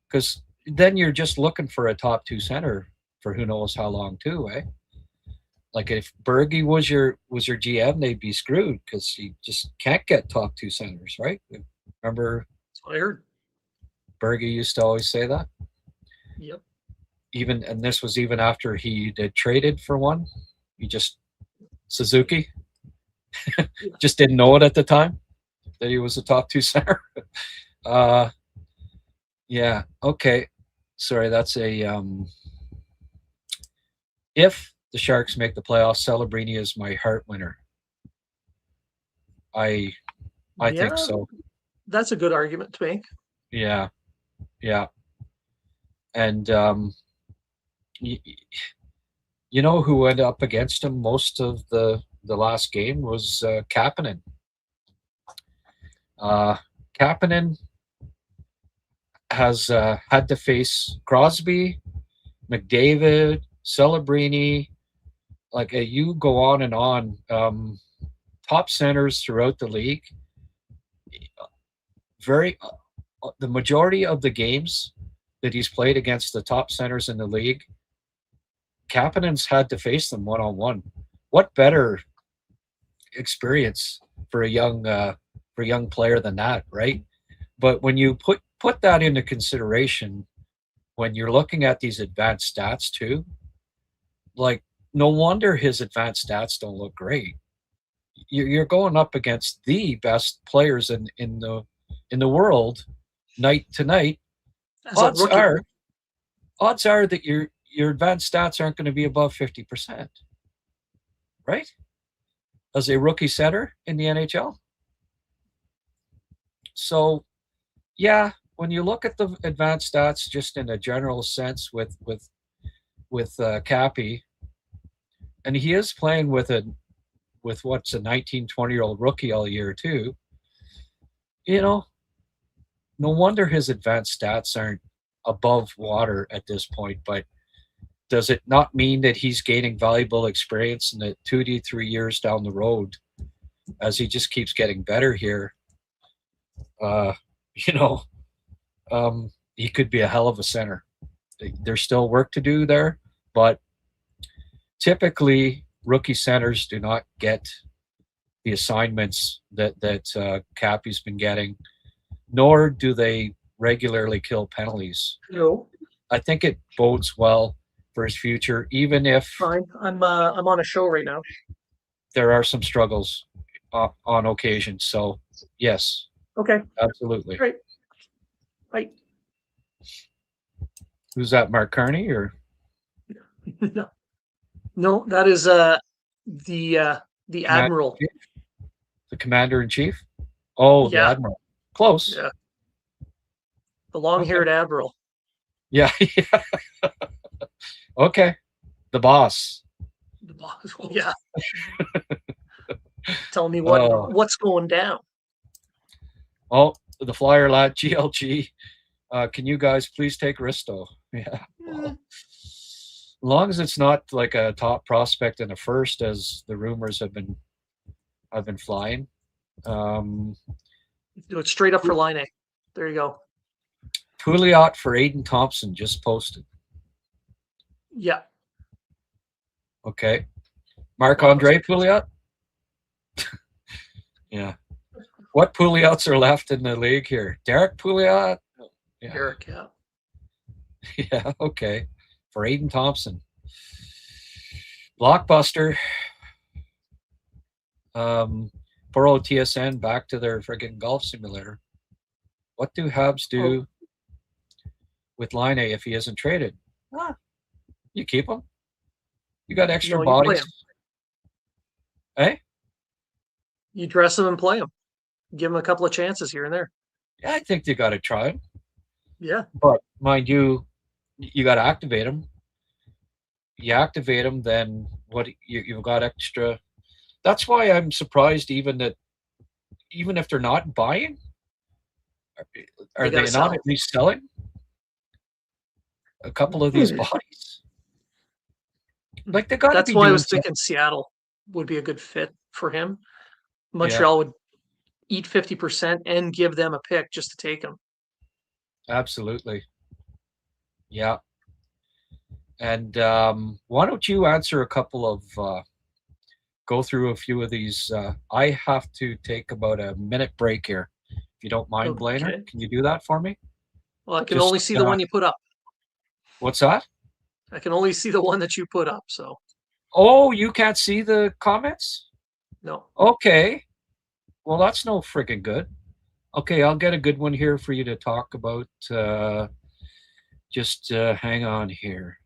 Speaker 2: Because then you're just looking for a top 2 center for who knows how long too, eh? Like if Berge was your GM, they'd be screwed because you just can't get top 2 centers, right? Remember?
Speaker 5: That's what I heard.
Speaker 2: Berge used to always say that.
Speaker 5: Yep.
Speaker 2: And this was even after he did traded for one. He just Suzuki just didn't know it at the time that he was a top 2 center. Yeah. Okay. Sorry, that's a if the Sharks make the playoffs, Celebrini is my heart winner. I think so.
Speaker 5: That's a good argument to make.
Speaker 2: Yeah. And you know who went up against him most of the last game was Kapanen. Kapanen has had to face Crosby, McDavid, Celebrini. Like you go on and on. Top centers throughout the league. The majority of the games that he's played against the top centers in the league, Kapanen's had to face them one-on-one. What better experience for a young player than that, right? But when you put that into consideration, when you're looking at these advanced stats too, like no wonder his advanced stats don't look great. You're going up against the best players in the world night to night. Odds are that your advanced stats aren't going to be above 50%, right? As a rookie center in the NHL. So, yeah, when you look at the advanced stats, just in a general sense, with Cappy, and he is playing with what's a 19, 20-year-old rookie all year too. You know, no wonder his advanced stats aren't above water at this point, but does it not mean that he's gaining valuable experience in the 2 to 3 years down the road as he just keeps getting better here? He could be a hell of a center. There's still work to do there, but typically rookie centers do not get the assignments that Cappy's been getting, nor do they regularly kill penalties.
Speaker 5: No.
Speaker 2: I think it bodes well for his future, even if
Speaker 5: fine. I'm on a show right now.
Speaker 2: There are some struggles on occasion. So yes.
Speaker 5: Okay.
Speaker 2: Absolutely.
Speaker 5: Great. Right.
Speaker 2: Who's that, Mark Carney or?
Speaker 5: No, that is the Admiral.
Speaker 2: The Commander in Chief? Oh, yeah. The Admiral. Close.
Speaker 5: Yeah. The long-haired admiral.
Speaker 2: Yeah. Okay. The boss.
Speaker 5: The boss. Yeah. Tell me what's going down.
Speaker 2: Oh, the Flyer lad, GLG. Can you guys please take Risto? Yeah. Well, as long as it's not like a top prospect in a first, as the rumors have been flying.
Speaker 5: Do it straight up for Line A. There you go.
Speaker 2: Pouliot for Aiden Thompson just posted.
Speaker 5: Yeah.
Speaker 2: Okay. Marc-Andre Pouliot? Yeah. What Pouliots are left in the league here? Derek Pouliot?
Speaker 5: Yeah. Derek, yeah.
Speaker 2: Yeah, okay. For Aiden Thompson. Blockbuster. Poor TSN back to their friggin' golf simulator. What do Habs do with Line A if he isn't traded? You keep him. You got extra bodies. Hey?
Speaker 5: You dress him and play him. Give him a couple of chances here and there.
Speaker 2: Yeah, I think they got to try him.
Speaker 5: Yeah.
Speaker 2: But mind you, you got to activate him. You activate him, then what? You've got extra. That's why I'm surprised even if they're not buying, are they not at least selling a couple of these bodies? Like they got.
Speaker 5: That's why I was thinking Seattle would be a good fit for him. Montreal would eat 50% and give them a pick just to take him.
Speaker 2: Absolutely. Yeah. And why don't you answer a couple of go through a few of these. I have to take about a minute break here. If you don't mind, Blainer, can you do that for me?
Speaker 5: Well, I can only see the one you put up.
Speaker 2: What's that?
Speaker 5: I can only see the one that you put up, so.
Speaker 2: Oh, you can't see the comments?
Speaker 5: No.
Speaker 2: Okay. Well, that's no freaking good. Okay, I'll get a good one here for you to talk about. Just hang on here.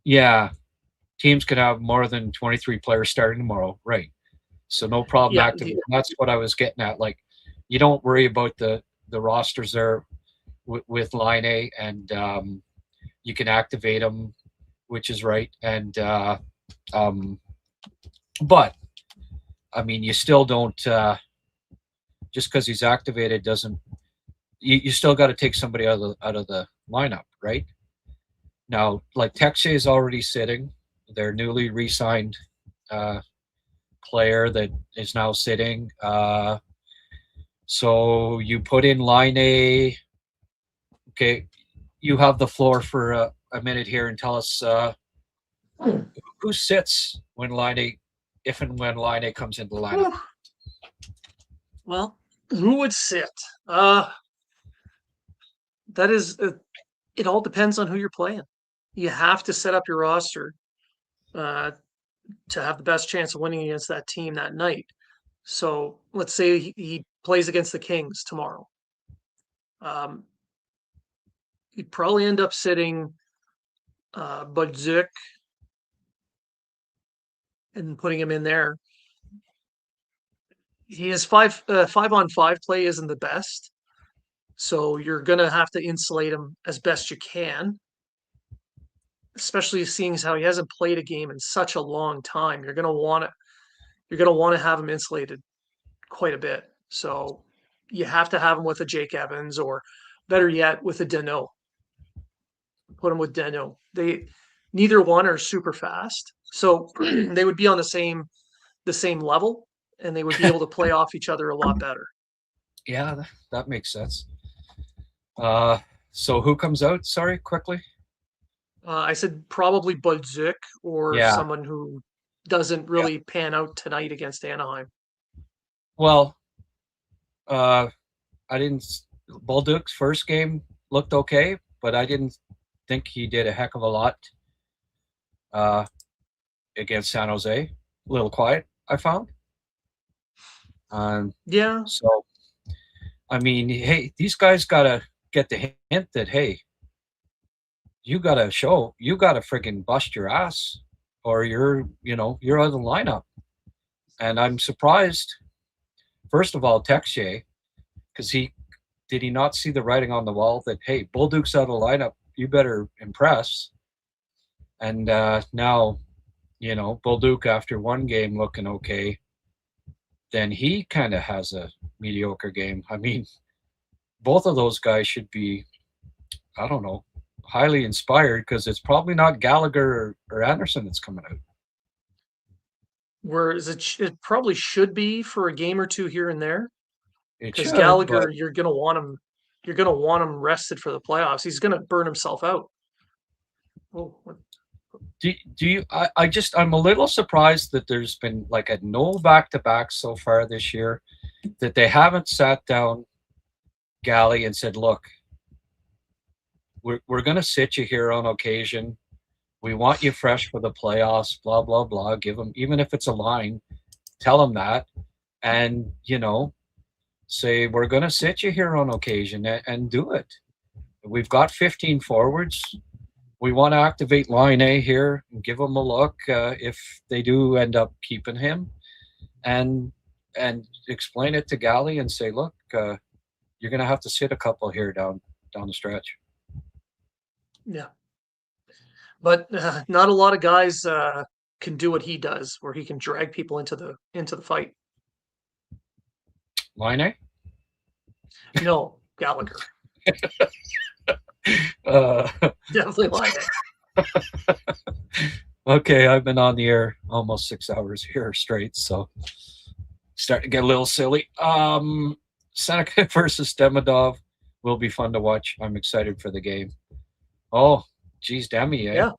Speaker 2: Yeah, teams can have more than 23 players starting tomorrow, right? So no problem activating. That's what I was getting at. Like, you don't worry about the rosters there with Line A, and you can activate them, which is right. And but I mean, you still don't just because he's activated doesn't. You still got to take somebody out of the lineup, right? Now, like Texe is already sitting, their newly re-signed player that is now sitting. So you put in Line A. Okay, you have the floor for a minute here and tell us who sits when Line A, if and when Line A comes into the lineup.
Speaker 5: Well, who would sit? That is, it all depends on who you're playing. You have to set up your roster to have the best chance of winning against that team that night. So let's say he plays against the Kings tomorrow. You'd probably end up sitting Budzik and putting him in there. His 5-on-5 play isn't the best. So you're going to have to insulate him as best you can, especially seeing as how he hasn't played a game in such a long time. You're going to want to have him insulated quite a bit. So you have to have him with a Jake Evans, or better yet, with a Danault. Put him with Danault. Neither one are super fast, so they would be on the same level, and they would be able to play off each other a lot better.
Speaker 2: Yeah, that makes sense. So who comes out? Sorry, quickly.
Speaker 5: I said probably Budzik or someone who doesn't really pan out tonight against Anaheim.
Speaker 2: Well, I didn't. Bolduc's first game looked okay, but I didn't think he did a heck of a lot against San Jose. A little quiet, I found.
Speaker 5: Yeah.
Speaker 2: So, I mean, hey, these guys gotta get the hint that, hey, you gotta friggin' bust your ass or you're out of the lineup. And I'm surprised. First of all, text Jay, because did he not see the writing on the wall that, hey, Bolduc's out of the lineup, you better impress. And now, Bolduc, after one game looking okay, then he kind of has a mediocre game. I mean, both of those guys should be, I don't know, highly inspired, because it's probably not Gallagher or Anderson that's coming out.
Speaker 5: Whereas it probably should be for a game or two here and there. Because
Speaker 2: Because
Speaker 5: Gallagher, you're gonna want him rested for the playoffs. He's gonna burn himself out. Oh,
Speaker 2: do you? I'm a little surprised that there's been like a no back-to-back so far this year, that they haven't sat down Gally and said, look, we're going to sit you here on occasion. We want you fresh for the playoffs, blah, blah, blah. Give them, even if it's a line, tell them that. And, say, we're going to sit you here on occasion and do it. We've got 15 forwards. We want to activate line A here and give them a look if they do end up keeping him, and explain it to Gally and say, look, you're going to have to sit a couple here down the stretch.
Speaker 5: yeah. But not a lot of guys can do what he does, where he can drag people into the fight.
Speaker 2: Line A?
Speaker 5: No, Gallagher. Definitely Line A.
Speaker 2: Okay, I've been on the air almost 6 hours here straight, so starting to get a little silly. Seneca versus Demidov will be fun to watch. I'm excited for the game. Oh, geez, Demi, eh?
Speaker 5: Yeah.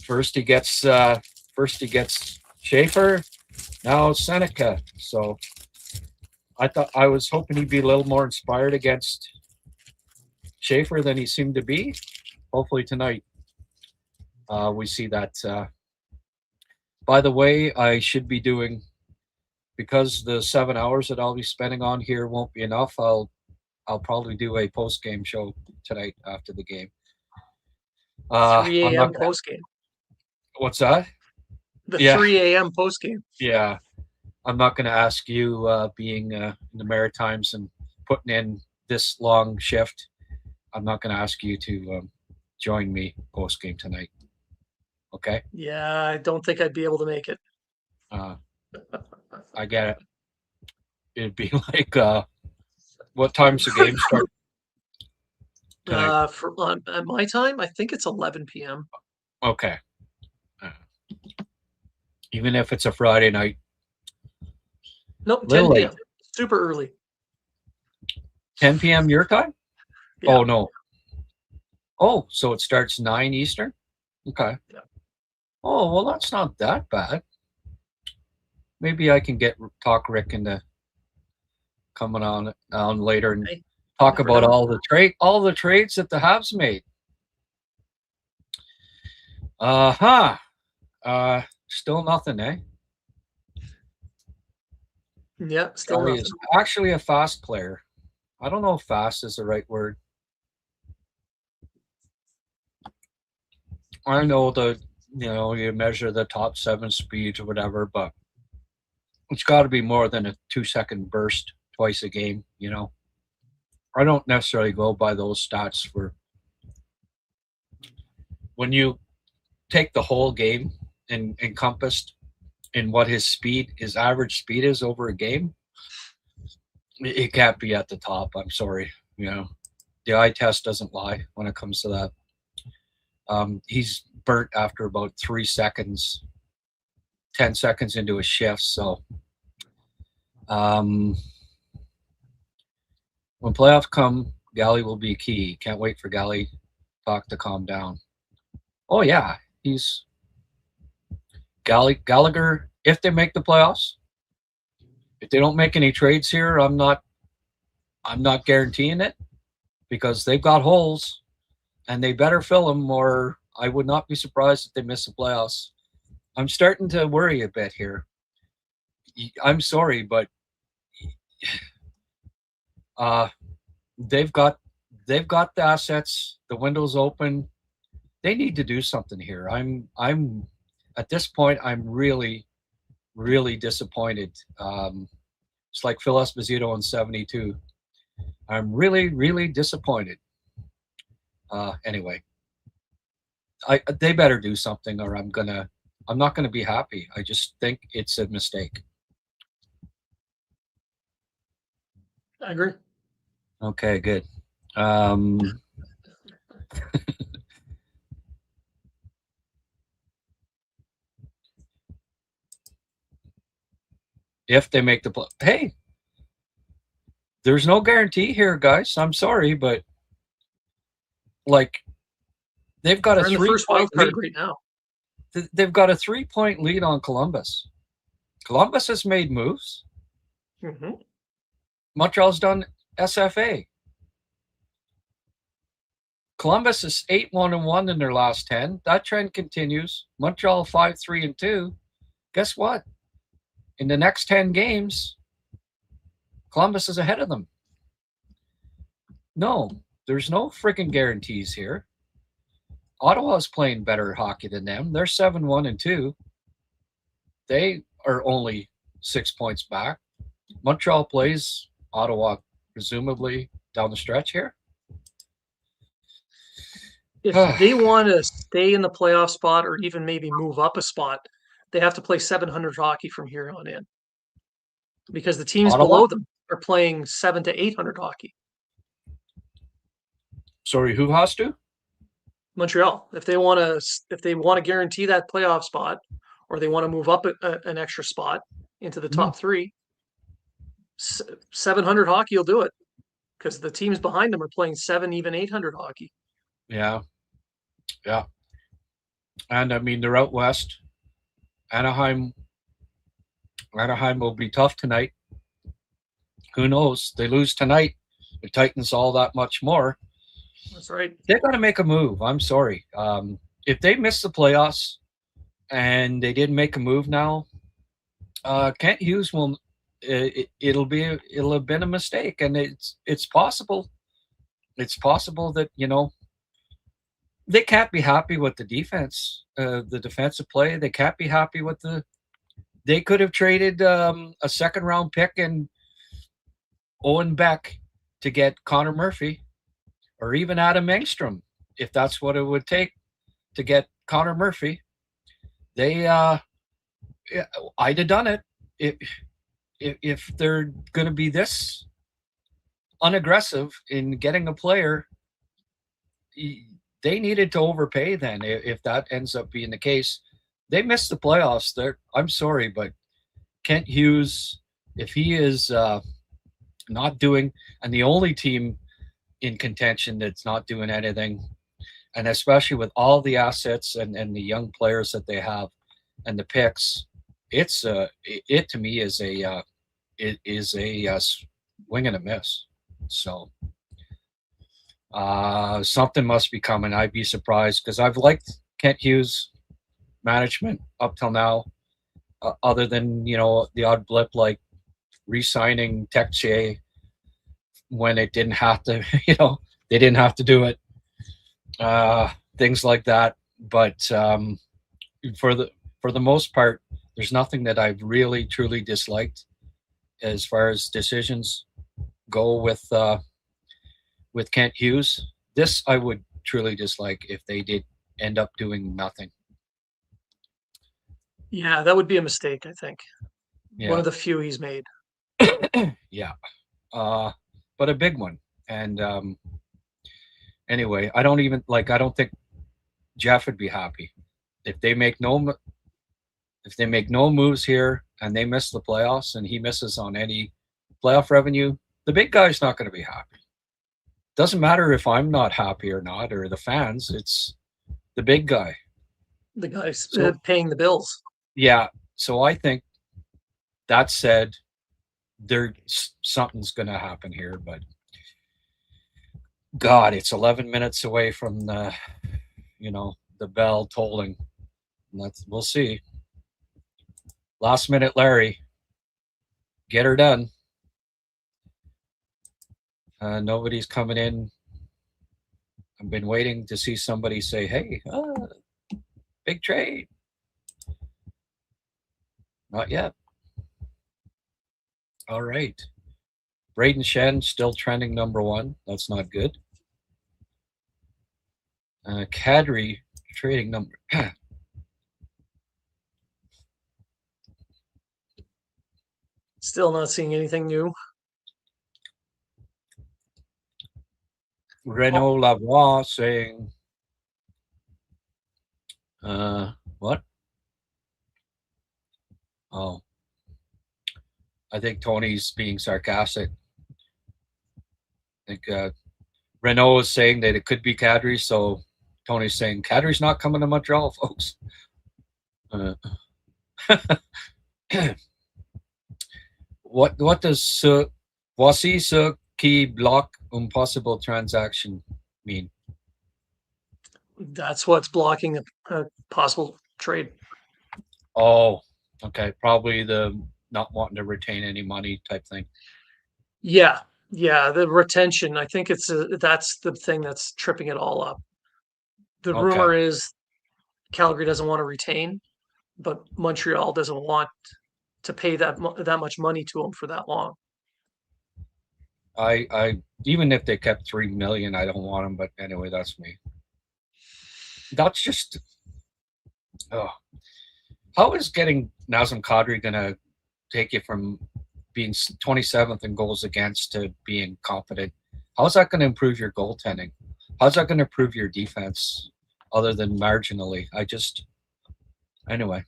Speaker 2: First he gets Schaefer, now Seneca. So I was hoping he'd be a little more inspired against Schaefer than he seemed to be. Hopefully tonight we see that. By the way, I should be doing, because the 7 hours that I'll be spending on here won't be enough, I'll probably do a post-game show tonight after the game.
Speaker 5: 3 a.m. post-game.
Speaker 2: What's that?
Speaker 5: The 3 a.m. post-game.
Speaker 2: Yeah. I'm not going to ask you, being in the Maritimes and putting in this long shift, I'm not going to ask you to join me post-game tonight. Okay?
Speaker 5: Yeah, I don't think I'd be able to make it.
Speaker 2: I get it. It'd be like, what time's the game start?
Speaker 5: At my time, I think it's 11 p.m.
Speaker 2: Okay. Even if it's a Friday night.
Speaker 5: Nope, 10 p.m. Super early.
Speaker 2: 10 p.m. your time?
Speaker 5: Yeah.
Speaker 2: Oh, no. Oh, so it starts 9 Eastern? Okay.
Speaker 5: Yeah.
Speaker 2: Oh, well, that's not that bad. Maybe I can talk Rick into coming on later and talk about all the trades that the Habs made. Still nothing, eh?
Speaker 5: Yeah, still
Speaker 2: Gary
Speaker 5: nothing.
Speaker 2: is actually a fast player. I don't know if fast is the right word. I know you measure the top 7 speeds or whatever, but it's got to be more than a 2-second burst twice a game, I don't necessarily go by those stats for when you take the whole game and encompassed in what his average speed is over a game. It can't be at the top. I'm sorry. The eye test doesn't lie when it comes to that. He's burnt after about 3 seconds, 10 seconds into a shift. So, when playoffs come, Gally will be key. Can't wait for Gally talk to calm down. Oh yeah, he's Gallagher. If they make the playoffs, if they don't make any trades here, I'm not guaranteeing it, because they've got holes and they better fill them, or I would not be surprised if they miss the playoffs. I'm starting to worry a bit here. I'm sorry, but they've got the assets. The window's open. they need to do something here. I'm at this point, I'm really, really disappointed. It's like Phil Esposito in 72. I'm really, really disappointed. Anyway, they better do something, or I'm not gonna be happy. I just think it's a mistake.
Speaker 5: I agree.
Speaker 2: Okay, good. If they make the play, hey, there's no guarantee here, guys. I'm sorry, but like they've got
Speaker 5: They're
Speaker 2: a
Speaker 5: in the first wild
Speaker 2: 3-point lead.
Speaker 5: card right now.
Speaker 2: They've got a 3-point lead on Columbus. Columbus has made moves.
Speaker 5: Mm-hmm.
Speaker 2: Montreal's done SFA. Columbus is 8-1-1 in their last 10. That trend continues. Montreal 5-3-2. Guess what? In the next 10 games, Columbus is ahead of them. No, there's no freaking guarantees here. Ottawa's playing better hockey than them. They're 7-1-2. They are only 6 points back. Montreal plays Ottawa, presumably, down the stretch here.
Speaker 5: If they want to stay in the playoff spot or even maybe move up a spot, they have to play 700 hockey from here on in. Because the teams
Speaker 2: Ottawa?
Speaker 5: below them are playing 700 to 800 hockey.
Speaker 2: Sorry, who has to?
Speaker 5: Montreal. If they want to guarantee that playoff spot, or they want to move up an extra spot into the top three, 700 hockey will do it. Because the teams behind them are playing 800 hockey.
Speaker 2: Yeah. And I mean, they're out west. Anaheim will be tough tonight. Who knows? They lose tonight. It tightens all that much more.
Speaker 5: That's right.
Speaker 2: They're going to make a move. I'm sorry. If they miss the playoffs and they didn't make a move now, Kent Hughes will. It'll have been a mistake, and it's possible. It's possible that they can't be happy with the defense, the defensive play. They can't be happy with They could have traded a second-round pick and Owen Beck to get Connor Murphy, or even Adam Engstrom, if that's what it would take to get Connor Murphy. I'd have done it if they're going to be this unaggressive in getting a player. They needed to overpay then if that ends up being the case. They missed the playoffs. I'm sorry, but Kent Hughes, if he is not doing, and the only team in contention that's not doing anything, and especially with all the assets and the young players that they have and the picks, it to me is a swing and a miss. So something must be coming. I'd be surprised, because I've liked Kent Hughes management up till now, other than the odd blip like re-signing Texier when it didn't have to. They didn't have to do it. Things like that. But for the most part, there's nothing that I've really truly disliked as far as decisions go with Kent Hughes. This I would truly dislike if they did end up doing nothing.
Speaker 5: Yeah, that would be a mistake, I think.
Speaker 2: Yeah.
Speaker 5: One of the few he's made.
Speaker 2: Yeah. But a big one. And anyway, I don't think Jeff would be happy if they make no moves here and they miss the playoffs and he misses on any playoff revenue. The big guy's not going to be happy. Doesn't matter if I'm not happy or not, or the fans. It's the big guy.
Speaker 5: The guy's paying the bills.
Speaker 2: Yeah. So I think, that said, something's going to happen here, but God, it's 11 minutes away from the bell tolling. We'll see. Last minute, Larry, get her done. Nobody's coming in. I've been waiting to see somebody say, hey, big trade. Not yet. All right. Braden Shen still trending #1. That's not good. Kadri trading number.
Speaker 5: Still not seeing anything new.
Speaker 2: Renaud Lavoie saying, what? Oh, I think Tony's being sarcastic. I think Renaud is saying that it could be Kadri, so Tony's saying Kadri's not coming to Montreal, folks. What does voici ce qui bloque une possible transaction mean?
Speaker 5: That's what's blocking a possible trade.
Speaker 2: Oh, okay. Probably the not wanting to retain any money type thing.
Speaker 5: Yeah, the retention. I think that's the thing that's tripping it all up. The rumor is Calgary doesn't want to retain, but Montreal doesn't want to pay that much money to him for that long.
Speaker 2: I even if they kept $3 million, I don't want them. But anyway, that's me. That's just. Oh, how is getting Nazem Kadri gonna take you from being 27th in goals against to being confident? How's that going to improve your goaltending? How's that going to improve your defense, other than marginally? Anyway,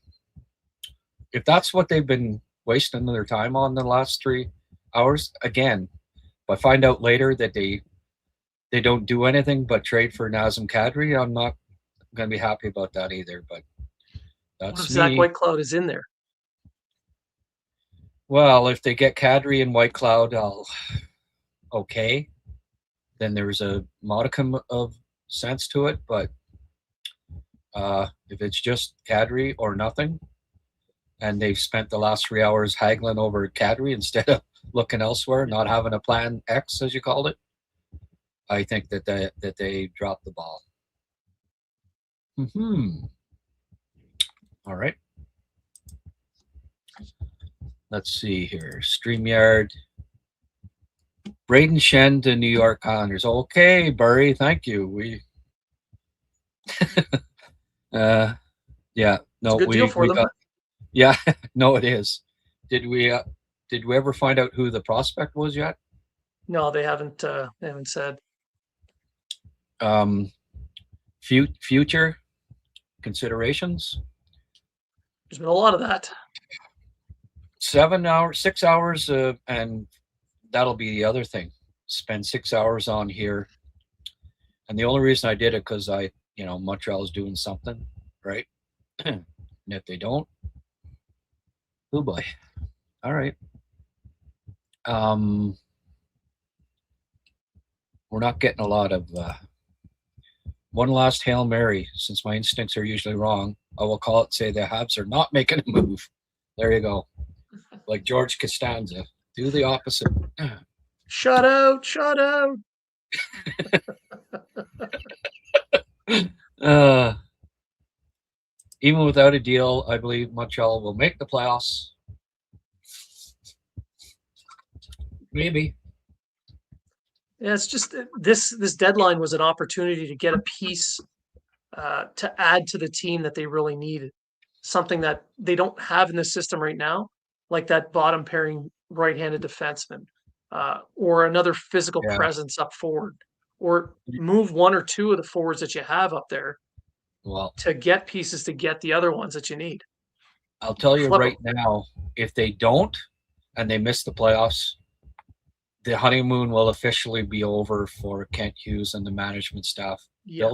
Speaker 2: if that's what they've been wasting their time on the last 3 hours, again, if I find out later that they don't do anything but trade for Nazem Kadri, I'm not going to be happy about that either. But that's
Speaker 5: what if Zach Whitecloud is in there?
Speaker 2: Well, if they get Kadri and Whitecloud, okay. Then there's a modicum of sense to it. But if it's just Kadri or nothing, and they've spent the last 3 hours haggling over Kadri instead of looking elsewhere, not having a plan X, as you called it, I think that they dropped the ball. All right. Let's see here. StreamYard. Braden Shen to New York Islanders. Okay, Burry, thank you. We yeah, no,
Speaker 5: good deal for them.
Speaker 2: Yeah, no, it is. Did we ever find out who the prospect was yet?
Speaker 5: No, they haven't said.
Speaker 2: Future considerations?
Speaker 5: There's been a lot of that.
Speaker 2: 6 hours, and that'll be the other thing. Spend 6 hours on here. And the only reason I did it because Montreal is doing something, right? And if they don't, oh boy. All right. We're not getting a lot of one last Hail Mary, since my instincts are usually wrong. I will call it, say the Habs are not making a move. There you go. Like George Costanza. Do the opposite.
Speaker 5: Shut out.
Speaker 2: Even without a deal, I believe Montreal will make the playoffs. Maybe.
Speaker 5: Yeah, it's just this deadline was an opportunity to get a piece to add to the team that they really needed. Something that they don't have in the system right now, like that bottom pairing right-handed defenseman, or another physical presence up forward, or move one or two of the forwards that you have up there to get pieces to get the other ones that you need.
Speaker 2: I'll tell you right now, if they don't and they miss the playoffs, the honeymoon will officially be over for Kent Hughes and the management staff. Yeah.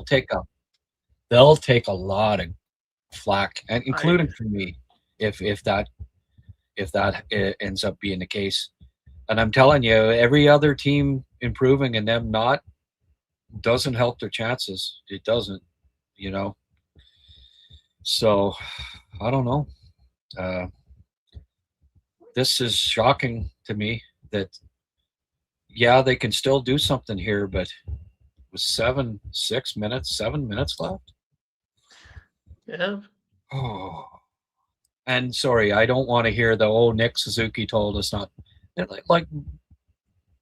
Speaker 2: They'll take a lot of flack, and including from me, if that ends up being the case. And I'm telling you, every other team improving and them not doesn't help their chances. It doesn't, So I don't know. This is shocking to me that, they can still do something here, but with 7 minutes left.
Speaker 5: Yeah.
Speaker 2: Oh, and sorry, I don't want to hear the Nick Suzuki told us not. Like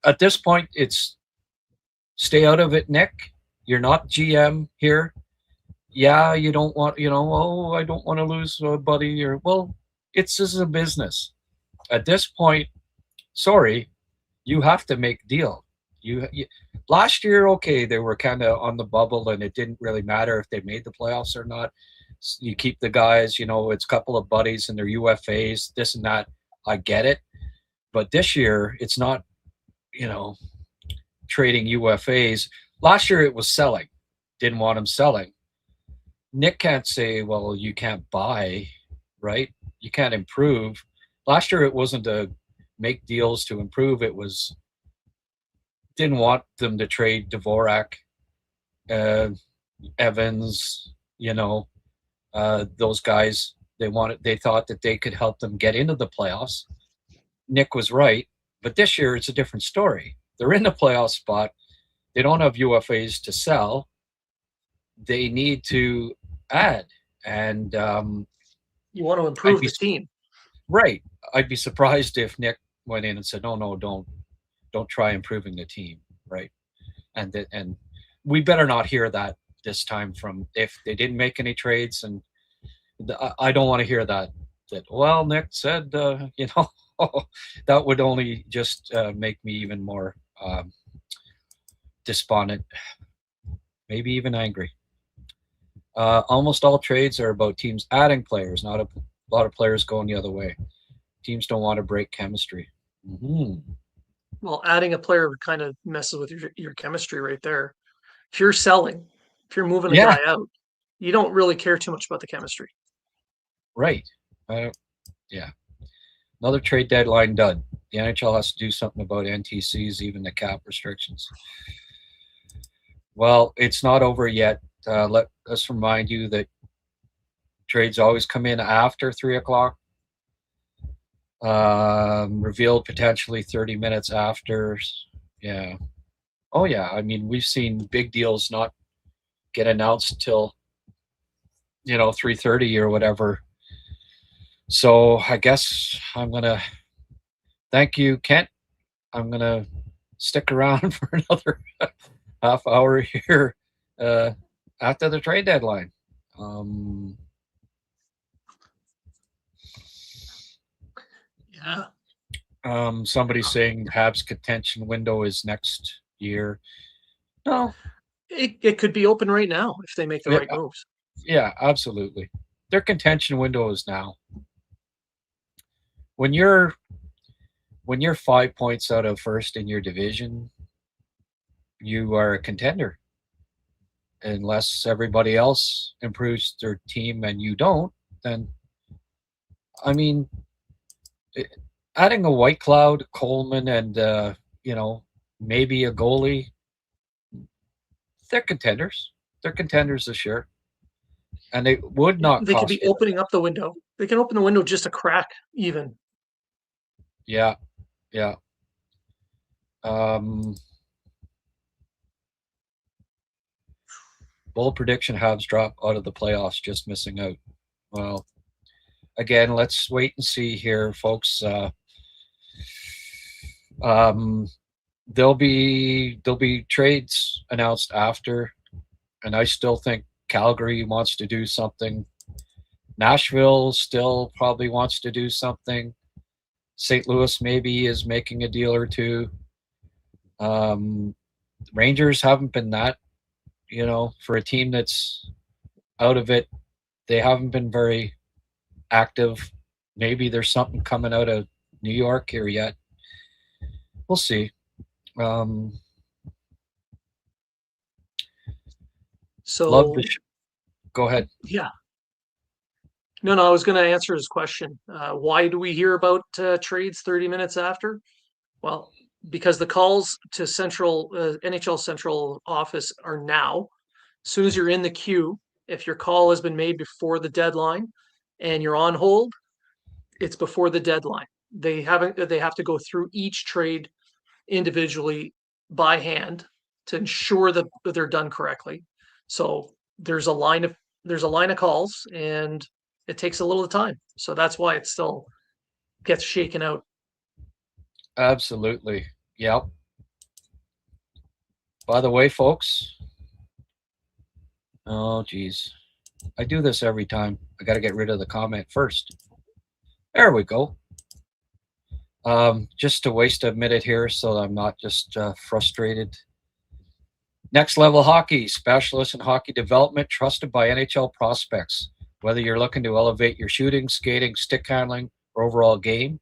Speaker 2: at this point, it's stay out of it, Nick. You're not GM here. Yeah, you don't want, I don't want to lose a buddy, or well, this is a business. At this point, sorry, you have to make deal. You last year, okay, they were kind of on the bubble, and it didn't really matter if they made the playoffs or not. You keep the guys, it's a couple of buddies and their UFAs, this and that. I get it, but this year it's not, trading UFAs. Last year it was selling. Didn't want them selling. Nick can't say, well, you can't buy, right? You can't improve. Last year it wasn't to make deals to improve. It was didn't want them to trade Dvorak, Evans, those guys. They thought that they could help them get into the playoffs. Nick was right, but this year it's a different story. They're in the playoff spot. They don't have UFAs to sell. They need to add, and
Speaker 5: you want to improve the team,
Speaker 2: right? I'd be surprised if Nick went in and said, "No, don't try improving the team," right? And we better not hear that this time from if they didn't make any trades, and I don't want to hear that. Well, Nick said, that would only just make me even more despondent, maybe even angry. Almost all trades are about teams adding players, not a lot of players going the other way. Teams don't want to break chemistry. Mm-hmm.
Speaker 5: Well, adding a player kind of messes with your chemistry right there. If you're selling, if you're moving a guy out, you don't really care too much about the chemistry.
Speaker 2: Right. Yeah. Another trade deadline done. The NHL has to do something about NTCs, even the cap restrictions. Well, it's not over yet. Let us remind you that trades always come in after 3 o'clock. Revealed potentially 30 minutes after. Yeah. Oh, yeah. I mean, we've seen big deals not get announced till, 3:30 or whatever. So I guess I'm going to thank you, Kent. I'm going to stick around for another half hour here after the trade deadline.
Speaker 5: Yeah.
Speaker 2: Somebody's saying Habs contention window is next year. No.
Speaker 5: It could be open right now if they make the right moves.
Speaker 2: Yeah, absolutely. Their contention window is now. When you're 5 points out of first in your division, you are a contender. Unless everybody else improves their team and you don't, then, I mean, adding a White Cloud, Coleman, and, maybe a goalie, they're contenders. They're contenders this year. And they would not
Speaker 5: They could be opening up the window. They can open the window just a crack, even.
Speaker 2: Yeah. Bold prediction: Habs drop out of the playoffs, just missing out. Well, again, let's wait and see here, folks. There'll be trades announced after, and I still think Calgary wants to do something. Nashville still probably wants to do something. St. Louis maybe is making a deal or two. Rangers haven't been that, for a team that's out of it. They haven't been very active. Maybe there's something coming out of New York here yet. We'll see. Go ahead.
Speaker 5: Yeah. No, I was going to answer his question. Why do we hear about trades 30 minutes after? Well, because the calls to NHL Central office are now. As soon as you're in the queue, if your call has been made before the deadline and you're on hold, it's before the deadline. They have to go through each trade individually by hand to ensure that they're done correctly. So there's a line of calls, and it takes a little time. So that's why it still gets shaken out.
Speaker 2: Absolutely. Yep. By the way, folks. Oh, geez. I do this every time. I got to get rid of the comment first. There we go. Just to waste a minute here so I'm not just frustrated. Next Level Hockey, specialist in hockey development, trusted by NHL prospects. Whether you're looking to elevate your shooting, skating, stick handling, or overall game,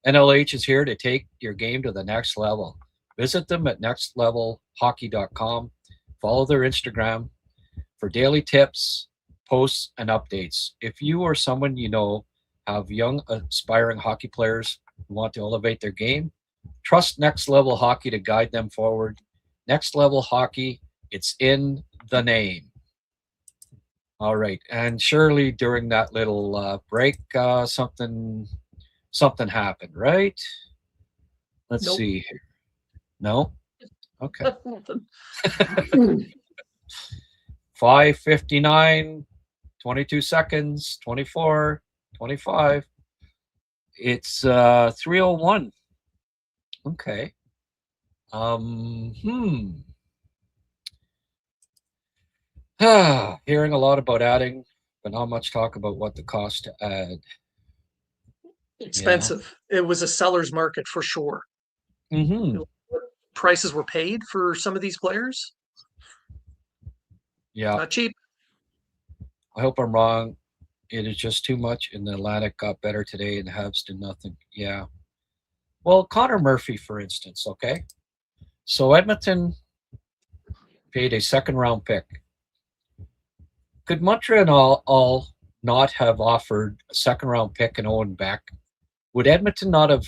Speaker 2: NLH is here to take your game to the next level. Visit them at nextlevelhockey.com. Follow their Instagram for daily tips, posts, and updates. If you or someone you know have young, aspiring hockey players who want to elevate their game, trust Next Level Hockey to guide them forward. Next Level Hockey, it's in the name. All right. And surely during that little break, something happened, right? Let's see here. No? Okay. 5:59, 22 seconds, 24, 25. It's 3:01. Okay. Hearing a lot about adding, but not much talk about what the cost to add.
Speaker 5: Expensive. Yeah. It was a seller's market for sure. Prices were paid for some of these players.
Speaker 2: Yeah.
Speaker 5: Not cheap.
Speaker 2: I hope I'm wrong. It is just too much, and the Atlantic got better today, and the Habs did nothing. Yeah. Well, Connor Murphy, for instance, okay? So Edmonton paid a second-round pick. Could Montreal all not have offered a second-round pick and Owen Beck? Would Edmonton not have,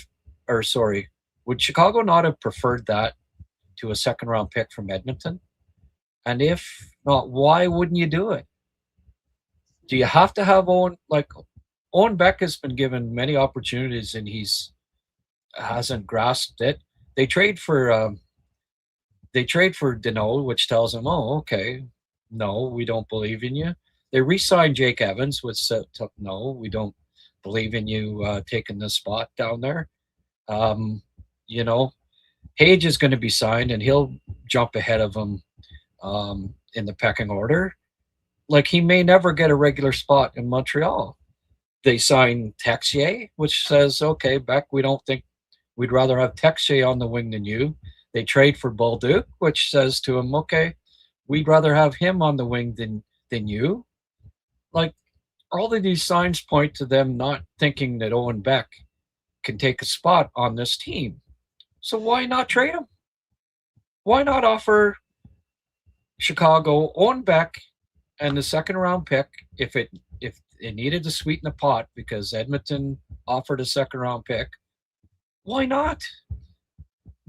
Speaker 2: or sorry, would Chicago not have preferred that to a second-round pick from Edmonton? And if not, why wouldn't you do it? Do you have to have Owen? Like, Owen Beck has been given many opportunities and hasn't grasped it. They trade for Deneau, which tells him, oh, okay, no, we don't believe in you. They re-signed Jake Evans, which said, no, we don't believe in you taking this spot down there. You know, Hage is going to be signed, and he'll jump ahead of him in the pecking order. Like, he may never get a regular spot in Montreal. They sign Texier, which says, okay, Beck, we don't think we'd rather have Texier on the wing than you. They trade for Bolduc, which says to him, okay, we'd rather have him on the wing than you. Like, all of these signs point to them not thinking that Owen Beck can take a spot on this team. So why not trade him? Why not offer Chicago Owen Beck and the second round pick if it needed to sweeten the pot because Edmonton offered a second round pick? Why not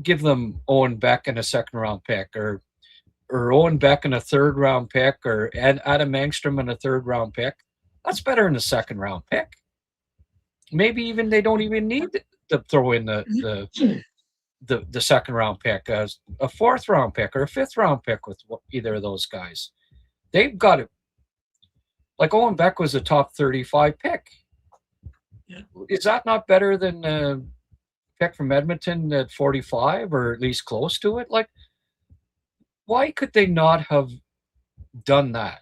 Speaker 2: give them Owen Beck and a second round pick, or Owen Beck and a third round pick, or Adam Engstrom and a third round pick? That's better than a second round pick. Maybe even they don't even need to throw in the second round pick as a fourth round pick or a fifth round pick with either of those guys. They've got it. Like, Owen Beck was a top 35 pick.
Speaker 5: Yeah.
Speaker 2: Is that not better than a pick from Edmonton at 45, or at least close to it? Like, why could they not have done that?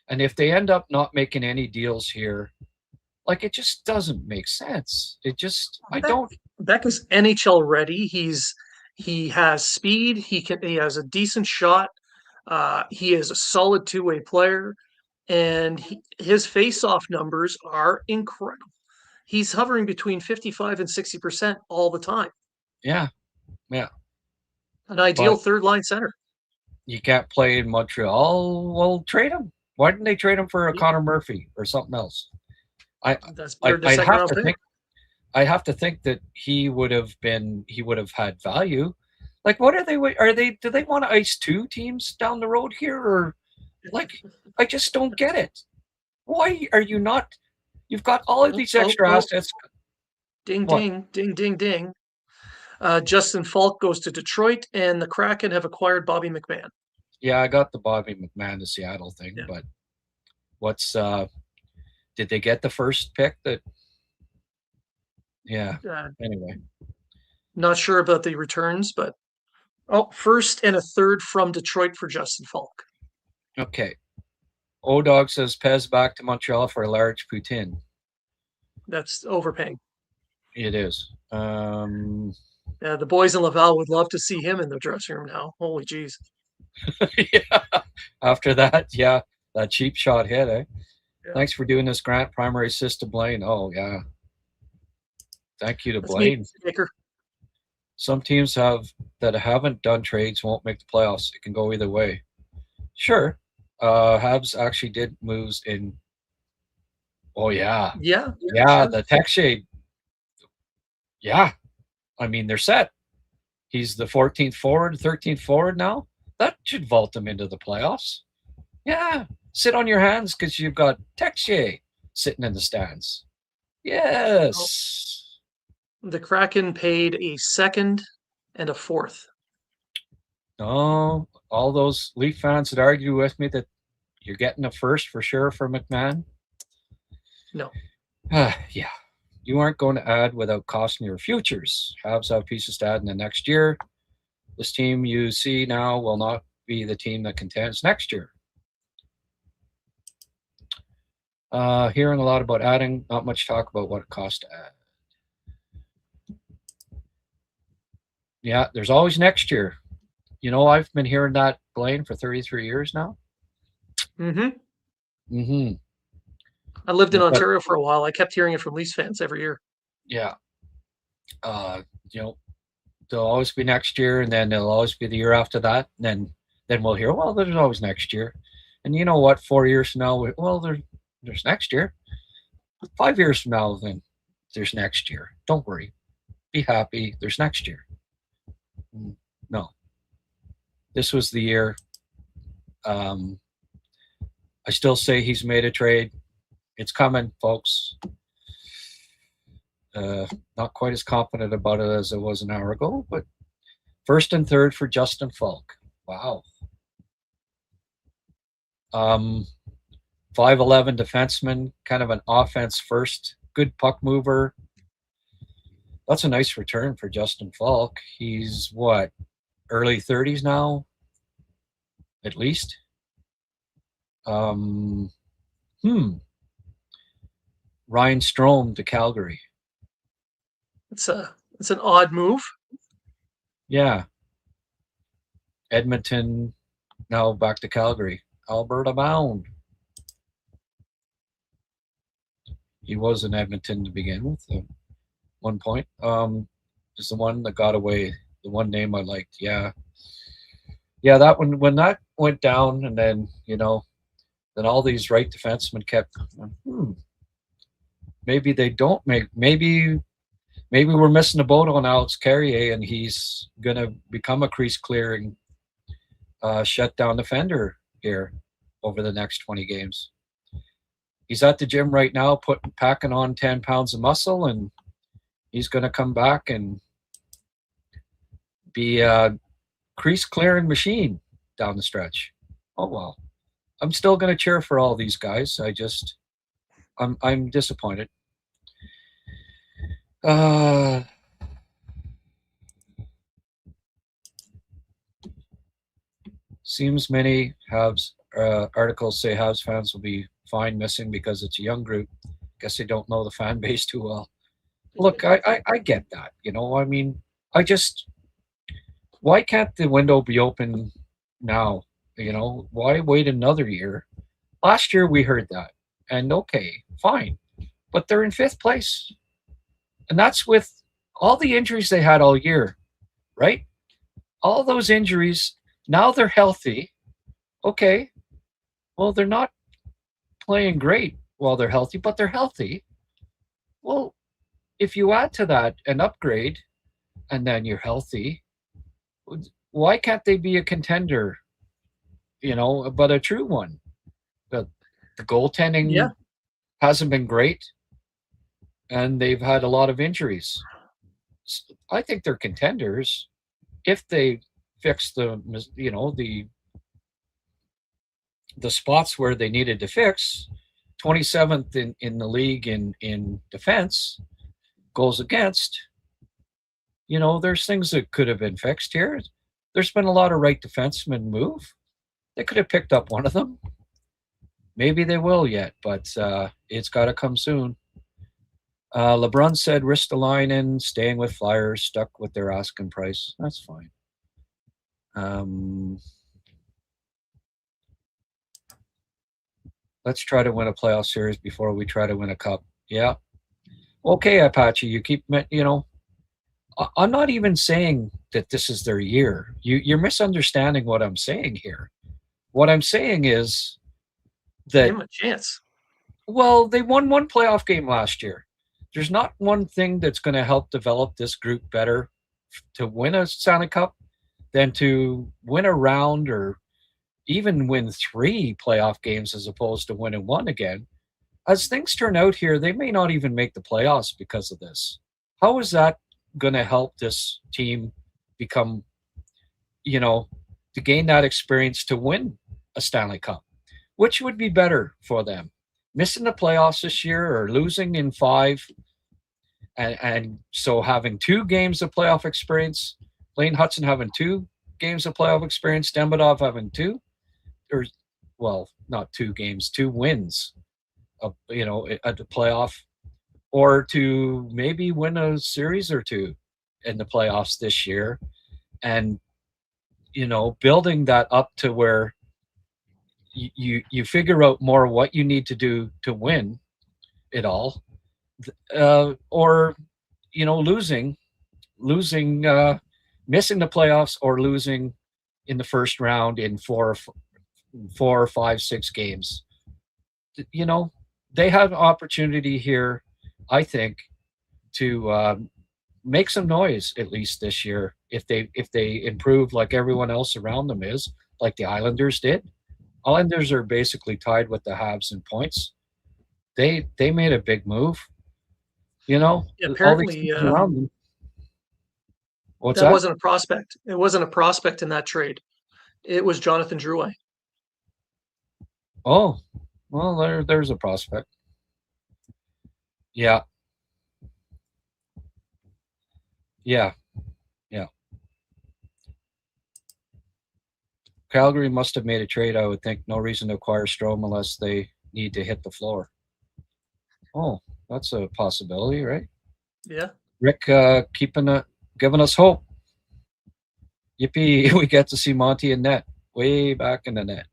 Speaker 2: And if they end up not making any deals here, like, it just doesn't make sense. It just,
Speaker 5: Beck is NHL ready. He has speed. He has a decent shot. He is a solid two-way player, and his face-off numbers are incredible. He's hovering between 55 and 60% all the time.
Speaker 2: Yeah.
Speaker 5: An ideal third-line center.
Speaker 2: You can't play in Montreal. Well, trade him. Why didn't they trade him for a Connor Murphy or something else? I'd have to think that he would have had value. Like, what do they want to ice two teams down the road here? Or, like, I just don't get it. Why are you not? You've got all of these extra assets.
Speaker 5: Ding, ding, ding, ding, ding. Justin Falk goes to Detroit, and the Kraken have acquired Bobby McMahon.
Speaker 2: Yeah, I got the Bobby McMahon to Seattle thing,
Speaker 5: Yeah.
Speaker 2: but what's did they get the first pick? That yeah. Anyway,
Speaker 5: Not sure about the returns, but first and a third from Detroit for Justin Falk.
Speaker 2: okay. O-Dog says Pez back to Montreal for a large poutine.
Speaker 5: That's overpaying.
Speaker 2: It is.
Speaker 5: Yeah, the boys in Laval would love to see him in the dressing room now. Holy jeez.
Speaker 2: Yeah. After that, yeah, that cheap shot hit, eh?
Speaker 5: Yeah.
Speaker 2: Thanks for doing this, Grant. Primary assist to Blain. Oh, yeah. Thank you to
Speaker 5: That's
Speaker 2: Blain.
Speaker 5: me, Baker.
Speaker 2: Some teams that haven't done trades won't make the playoffs. It can go either way. Sure. Habs actually did moves in. Oh, yeah.
Speaker 5: Yeah.
Speaker 2: Yeah, the tech shade. Yeah. I mean, they're set. He's the 14th forward, 13th forward now. That should vault him into the playoffs. Yeah. Sit on your hands because you've got Texier sitting in the stands. Yes.
Speaker 5: The Kraken paid a second and a fourth.
Speaker 2: No, all those Leaf fans that argue with me that you're getting a first for sure for McMahon.
Speaker 5: No.
Speaker 2: Yeah. You aren't going to add without costing your futures. Habs have pieces to add in the next year. This team you see now will not be the team that contends next year. Hearing a lot about adding, not much talk about what it costs to add. Yeah, there's always next year. You know, I've been hearing that, Blain, for 33 years now.
Speaker 5: Mm-hmm. I lived in Ontario for a while. I kept hearing it from Leafs fans every year.
Speaker 2: Yeah. You know, there'll always be next year, and then there'll always be the year after that. And then we'll hear, well, there's always next year. And you know what? 4 years from now, there's next year. 5 years from now, then there's next year. Don't worry. Be happy. There's next year. No. This was the year. I still say he's made a trade. It's coming, folks. Not quite as confident about it as I was an hour ago, but first and third for Justin Falk. Wow. 5'11" defenseman, kind of an offense first, good puck mover. That's a nice return for Justin Falk. He's what, early 30s now, at least. Ryan Strome to Calgary.
Speaker 5: It's an odd move.
Speaker 2: Yeah. Edmonton, now back to Calgary. Alberta bound. He was in Edmonton to begin with at one point. Is the one that got away, the one name I liked. Yeah. Yeah, that one, when that went down, and then, then all these right defensemen kept, maybe they don't maybe we're missing a boat on Alex Carrier, and he's going to become a crease clearing, shutdown defender here over the next 20 games. He's at the gym right now, packing on 10 pounds of muscle, and he's going to come back and be a crease clearing machine down the stretch. Oh, well. I'm still going to cheer for all these guys. I'm disappointed. Seems many Habs articles say Habs fans will be fine missing because it's a young group. Guess they don't know the fan base too well. Look, I get that. I mean, why can't the window be open now? Why wait another year? Last year we heard that, and okay, fine, but they're in 5th place, and that's with all the injuries they had all year, right? All those injuries. Now they're healthy. Okay, well, they're not playing great while they're healthy, but they're healthy. Well, if you add to that an upgrade, and then you're healthy, why can't they be a contender? But a true one. The goaltending hasn't been great, and they've had a lot of injuries. I think they're contenders if they fix the spots where they needed to fix. 27th in the league in defense, goals against. There's things that could have been fixed here. There's been a lot of right defensemen move. They could have picked up one of them. Maybe they will yet, but it's got to come soon. LeBron said Ristolainen staying with Flyers, stuck with their asking price. That's fine. Let's try to win a playoff series before we try to win a cup. Yeah. Okay, Apache, you keep, I'm not even saying that this is their year. You're misunderstanding what I'm saying here. What I'm saying is that...
Speaker 5: Give them a chance.
Speaker 2: Well, they won one playoff game last year. There's not one thing that's going to help develop this group better to win a Stanley Cup than to win a round or even win 3 playoff games as opposed to winning 1 again. As things turn out here, they may not even make the playoffs because of this. How is that going to help this team become, to gain that experience to win a Stanley Cup? Which would be better for them? Missing the playoffs this year or losing in 5 and so having 2 games of playoff experience, Lane Hudson having 2 games of playoff experience, Demidov having 2, or, well, not 2 games, 2 wins, at the playoff, or to maybe win a series or 2 in the playoffs this year, and, building that up to where you figure out more what you need to do to win it all, or losing, missing the playoffs or losing in the first round in 4 or 5, 6 games. They have an opportunity here, I think, to make some noise at least this year if they improve like everyone else around them is, like the Islanders did. Islanders are basically tied with the Habs in points. They made a big move.
Speaker 5: Yeah, apparently,
Speaker 2: around them. What's
Speaker 5: that wasn't a prospect. It wasn't a prospect in that trade. It was Jonathan Drouin.
Speaker 2: Oh, well, there's a prospect. Yeah. Yeah. Calgary must have made a trade, I would think. No reason to acquire Strome unless they need to hit the floor. Oh, that's a possibility, right?
Speaker 5: Yeah.
Speaker 2: Rick giving us hope. Yippee, we get to see Monty in net. Way back in the net.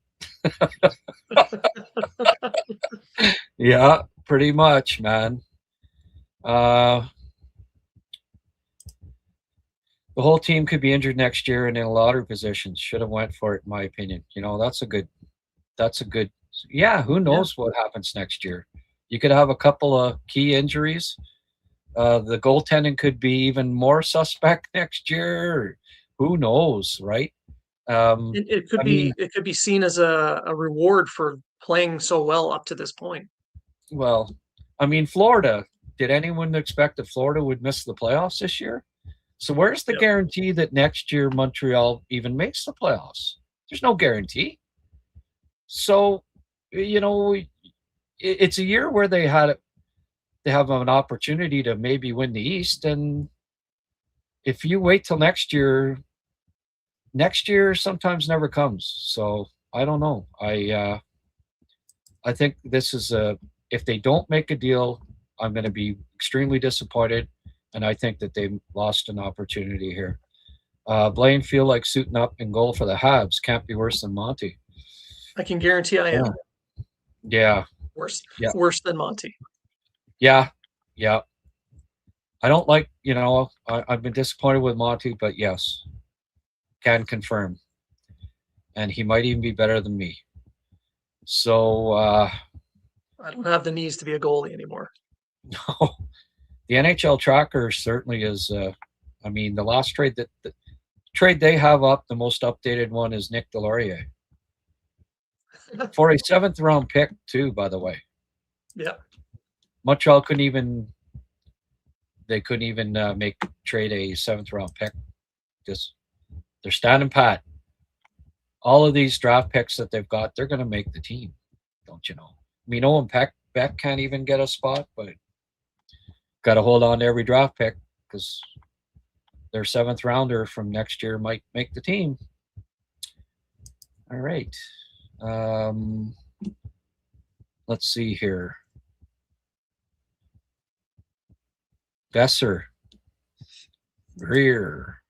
Speaker 2: Yeah, pretty much, man. The whole team could be injured next year and in a lottery positions. Should have went for it, in my opinion. That's a good. Yeah, who knows what happens next year? You could have a couple of key injuries. The goaltending could be even more suspect next year. Who knows, right?
Speaker 5: It could be seen as a reward for playing so well up to this point.
Speaker 2: Well, Florida. Did anyone expect that Florida would miss the playoffs this year? So where's the guarantee that next year Montreal even makes the playoffs? There's no guarantee. So, it's a year where they have an opportunity to maybe win the East. And if you wait till next year sometimes never comes. So I don't know. I think this is if they don't make a deal, I'm going to be extremely disappointed. And I think that they lost an opportunity here. Blain feel like suiting up in goal for the Habs. Can't be worse than Monty.
Speaker 5: I can guarantee I am.
Speaker 2: Yeah.
Speaker 5: Worse than Monty.
Speaker 2: Yeah. I don't like, I've been disappointed with Monty, but yes, can confirm. And he might even be better than me. So
Speaker 5: I don't have the knees to be a goalie anymore.
Speaker 2: No. The NHL tracker certainly is. The last trade the trade they have up, the most updated one is Nick Delorier for a 7th round pick too. By the way,
Speaker 5: yeah.
Speaker 2: Montreal couldn't even they couldn't even trade a 7th round pick. Just they're standing pat. All of these draft picks that they've got, they're going to make the team. Don't you know? I mean, Owen Beck can't even get a spot, but got to hold on to every draft pick because their 7th rounder from next year might make the team. All right. Let's see here. Besser. Greer.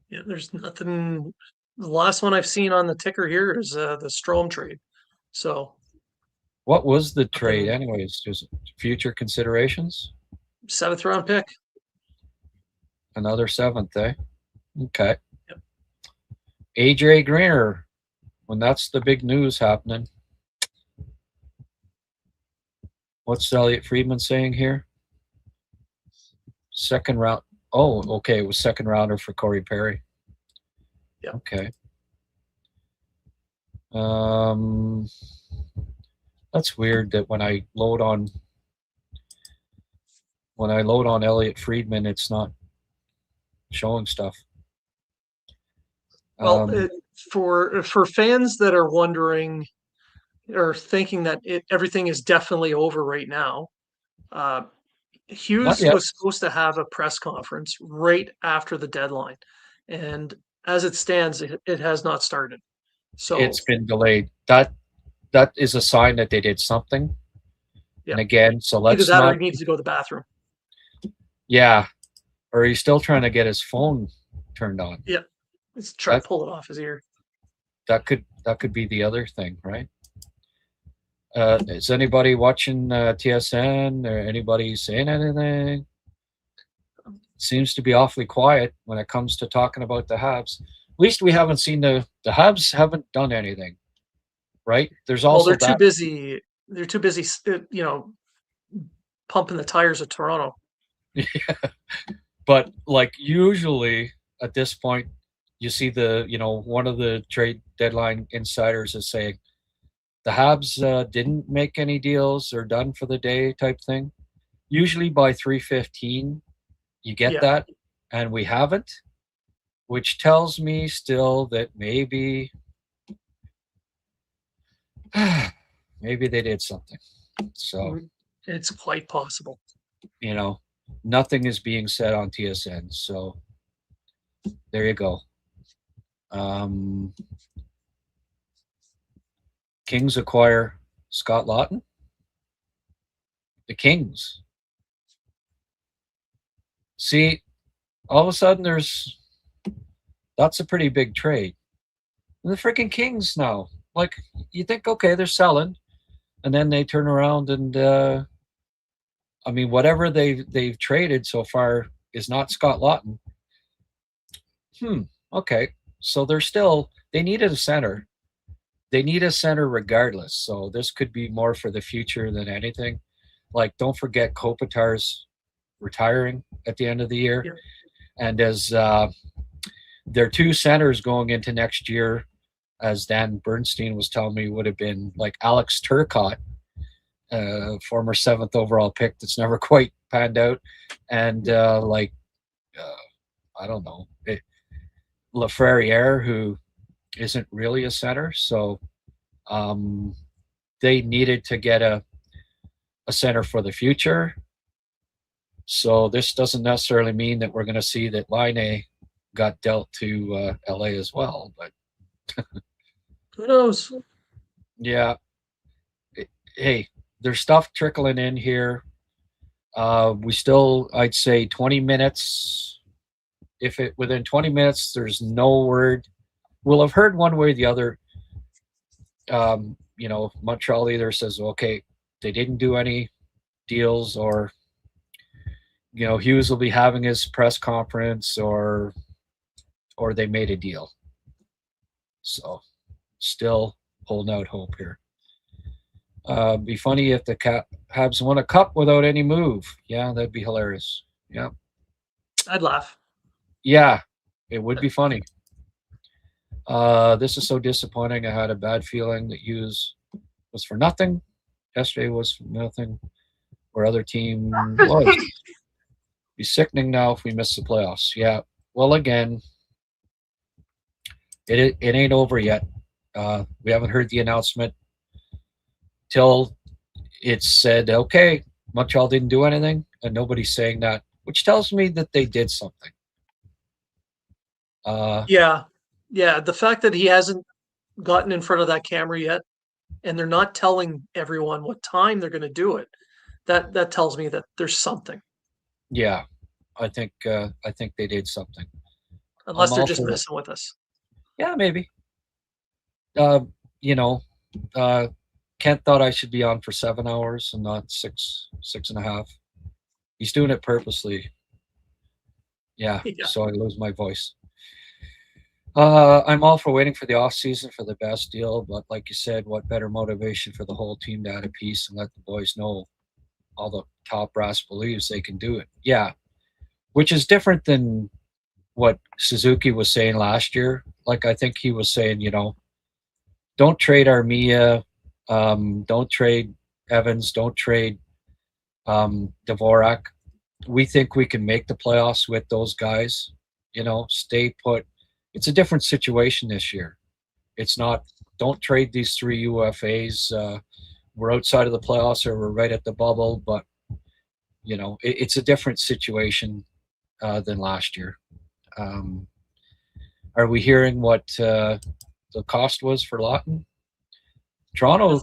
Speaker 5: Yeah, there's nothing. The last one I've seen on the ticker here is the Strome trade. So,
Speaker 2: what was the trade, anyways? Just future considerations?
Speaker 5: 7th round pick.
Speaker 2: Another 7th, eh? Okay.
Speaker 5: Yep.
Speaker 2: AJ Greener, when that's the big news happening. What's Elliot Friedman saying here? 2nd round. Oh, okay. It was 2nd rounder for Corey Perry.
Speaker 5: Yeah.
Speaker 2: Okay. That's weird that when I load on Elliot Friedman, it's not showing stuff.
Speaker 5: Well, for fans that are wondering or thinking that everything is definitely over right now, Hughes was supposed to have a press conference right after the deadline, and as it stands, it has not started. So
Speaker 2: it's been delayed. That is a sign that they did something. Yeah. And again, so let's
Speaker 5: either that or he needs to go to the bathroom.
Speaker 2: Yeah, or he's still trying to get his phone turned on.
Speaker 5: Yeah, let's try to pull it off his ear.
Speaker 2: That could be the other thing, right? Is anybody watching TSN or anybody saying anything? Seems to be awfully quiet when it comes to talking about the Habs. At least we haven't seen the Habs haven't done anything, right? There's also
Speaker 5: they're too busy. They're too busy, pumping the tires of Toronto.
Speaker 2: Yeah, but like usually at this point, you see one of the trade deadline insiders is saying the Habs didn't make any deals or done for the day type thing. Usually by 3:15, you get that, and we haven't, which tells me still that maybe they did something. So
Speaker 5: it's quite possible.
Speaker 2: Nothing is being said on TSN. So there you go. Kings acquire Scott Laughton. The Kings. See, all of a sudden that's a pretty big trade. And the freaking Kings now. Like, you think, okay, they're selling, and then they turn around and whatever they've traded so far is not Scott Laughton. Okay. So they needed a center. They need a center regardless. So this could be more for the future than anything. Like, don't forget Kopitar's retiring at the end of the year.
Speaker 5: Yeah.
Speaker 2: And as their 2 centers going into next year, as Dan Bernstein was telling me, would have been like Alex Turcotte, former 7th overall pick that's never quite panned out, and I don't know, Lafreniere, who isn't really a center. So they needed to get a center for the future. So this doesn't necessarily mean that we're going to see that Laine got dealt to LA as well, but
Speaker 5: who knows?
Speaker 2: Yeah. Hey, there's stuff trickling in here. We still, I'd say 20 minutes. If within 20 minutes, there's no word, we'll have heard one way or the other. Montreal either says, okay, they didn't do any deals, or, Hughes will be having his press conference, or they made a deal. So still holding out hope here. Be funny if the Habs won a cup without any move. Yeah, that'd be hilarious. Yeah.
Speaker 5: I'd laugh.
Speaker 2: Yeah, it would be funny. This is so disappointing. I had a bad feeling that Hughes was for nothing. Yesterday was for nothing. where other team was. Be sickening now if we miss the playoffs. Yeah. Well, again, it ain't over yet. We haven't heard the announcement till it's said, okay, Montreal didn't do anything, and nobody's saying that, which tells me that they did something.
Speaker 5: Yeah. The fact that he hasn't gotten in front of that camera yet, and they're not telling everyone what time they're going to do it, that tells me that there's something.
Speaker 2: Yeah, I think they did something.
Speaker 5: Unless they're just messing with us.
Speaker 2: Yeah, maybe. Kent thought I should be on for 7 hours and not 6.5. He's doing it purposely. Yeah. So I lose my voice. I'm all for waiting for the off season for the best deal, but like you said, what better motivation for the whole team to add a piece and let the boys know all the top brass believes they can do it. Yeah, which is different than what Suzuki was saying last year. Like, I think he was saying, don't trade Armia, don't trade Evans, don't trade Dvorak. We think we can make the playoffs with those guys. Stay put. It's a different situation this year. It's not, don't trade these 3 UFAs. We're outside of the playoffs or we're right at the bubble, but, it's a different situation than last year. Are we hearing what the cost was for Lawton? Toronto,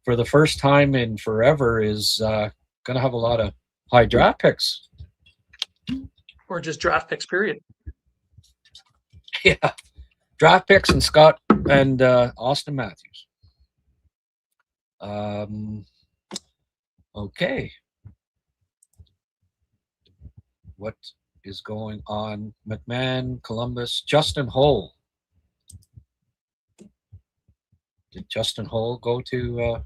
Speaker 2: for the first time in forever, is going to have a lot of high draft picks.
Speaker 5: Or just draft picks, period.
Speaker 2: Yeah, draft picks and Scott and Austin Matthews. Okay. What is going on? McMahon, Columbus, Justin Holl. Did Justin Holl go to? I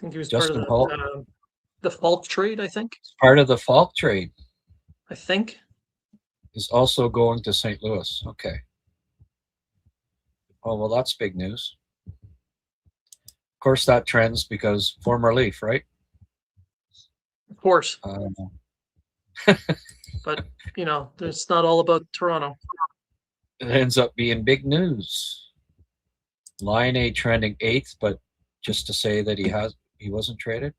Speaker 5: think he was
Speaker 2: Justin
Speaker 5: part of the Falk trade, I think.
Speaker 2: Part of the Falk trade.
Speaker 5: I think.
Speaker 2: Is also going to St. Louis. Okay. Oh, well, that's big news. Of course, that trends because former Leaf, right?
Speaker 5: Of course. But, it's not all about Toronto.
Speaker 2: It ends up being big news. Line A trending 8th, but just to say that he wasn't traded.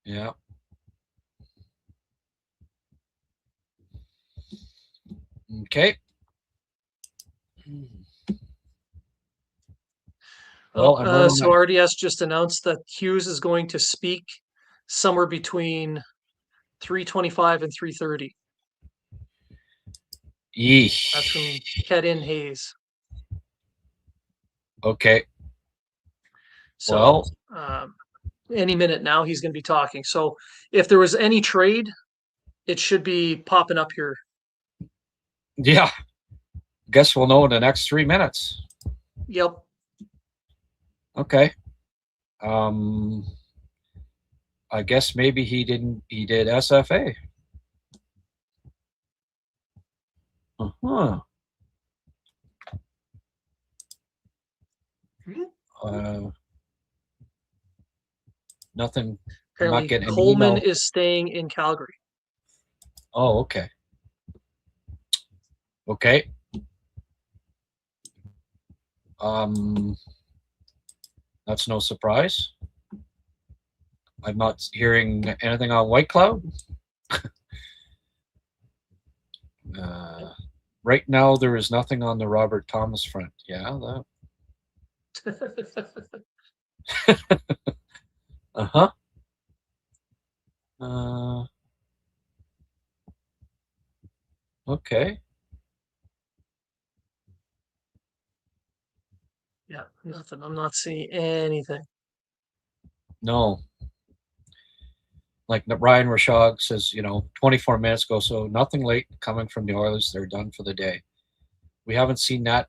Speaker 2: Yeah. Okay.
Speaker 5: Well, so RDS just announced that Hughes is going to speak somewhere between 3:25 and 3:30.
Speaker 2: Yeesh.
Speaker 5: That's from Kedin Hayes.
Speaker 2: Okay.
Speaker 5: So, any minute now he's going to be talking. So, if there was any trade, it should be popping up here.
Speaker 2: Yeah. Guess we'll know in the next 3 minutes.
Speaker 5: Yep.
Speaker 2: Okay. I guess maybe he did SFA. Uh-huh. Nothing.
Speaker 5: Apparently,
Speaker 2: not getting
Speaker 5: Coleman is staying in Calgary.
Speaker 2: Oh, okay. Okay. That's no surprise. I'm not hearing anything on White Cloud. Right now, there is nothing on the Robert Thomas front. Yeah, that. Uh-huh. Okay.
Speaker 5: Yeah, nothing. I'm not seeing anything.
Speaker 2: No. Like Ryan Rashog says, 24 minutes ago, so nothing late coming from the Oilers. They're done for the day. We haven't seen that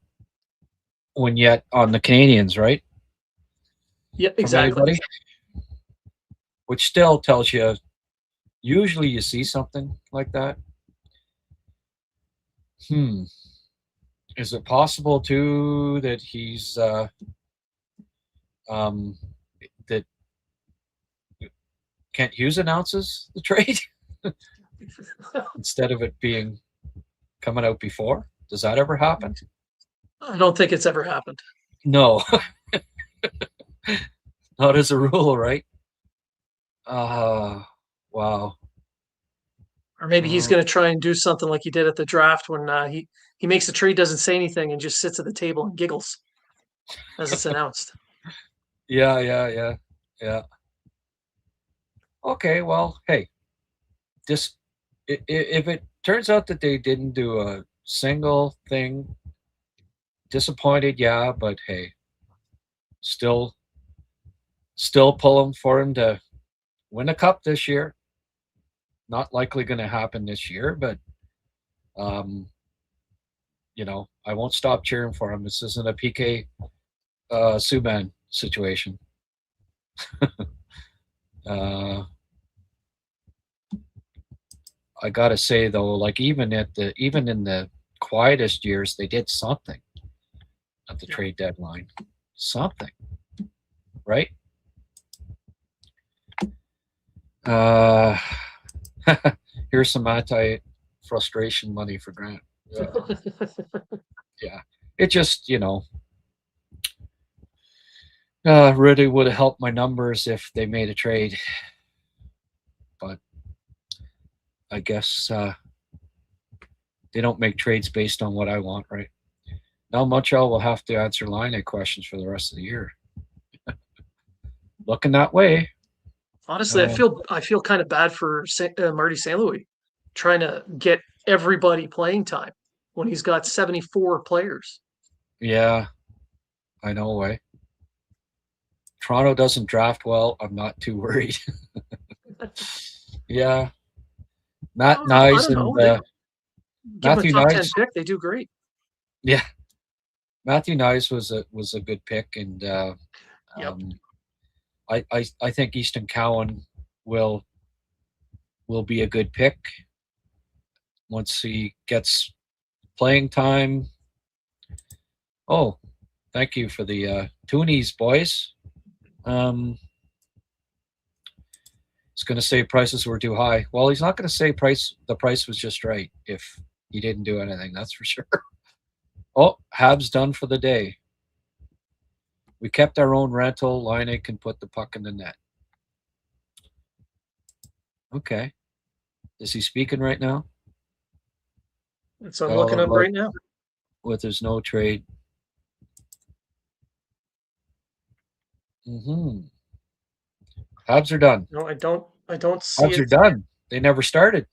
Speaker 2: one yet on the Canadians, right?
Speaker 5: Yeah, exactly.
Speaker 2: Which still tells you, usually you see something like that. Is it possible too that he's that Kent Hughes announces the trade instead of it being coming out before? Does that ever happen?
Speaker 5: I don't think it's ever happened.
Speaker 2: No. Not as a rule, right? Wow.
Speaker 5: Or maybe he's going to try and do something like he did at the draft when he makes the trade, doesn't say anything, and just sits at the table and giggles as it's announced.
Speaker 2: Yeah. Okay, well, hey, if it turns out that they didn't do a single thing, disappointed, yeah, but hey, still pulling for him to win a cup this year. Not likely going to happen this year, but I won't stop cheering for him. This isn't a PK Subban situation. I gotta say though, like even in the quietest years, they did something at the trade deadline. Something, right? Here's some anti-frustration money for Grant. Yeah. It just, really would have helped my numbers if they made a trade. But I guess they don't make trades based on what I want, right? Now Montreal will have to answer line questions for the rest of the year. Looking that way.
Speaker 5: Honestly, I feel kind of bad for Marty St. Louis trying to get everybody playing time when he's got 74 players.
Speaker 2: Yeah, I know, eh? Toronto doesn't draft well. I'm not too worried. Yeah. Matt Nyes and Matthew
Speaker 5: top
Speaker 2: Nyes
Speaker 5: 10 pick. They do great.
Speaker 2: Yeah. Matthew Nyes was a good pick, and I think Easton Cowan will be a good pick once he gets playing time. Oh, thank you for the toonies, boys. He's going to say prices were too high. Well, he's not going to say the price was just right if he didn't do anything, that's for sure. Oh, Habs done for the day. We kept our own rental. Laine can put the puck in the net. Okay. Is he speaking right now?
Speaker 5: So I'm looking up right now.
Speaker 2: With there's no trade. Habs are done.
Speaker 5: No, I don't see
Speaker 2: Habs are done. They never started.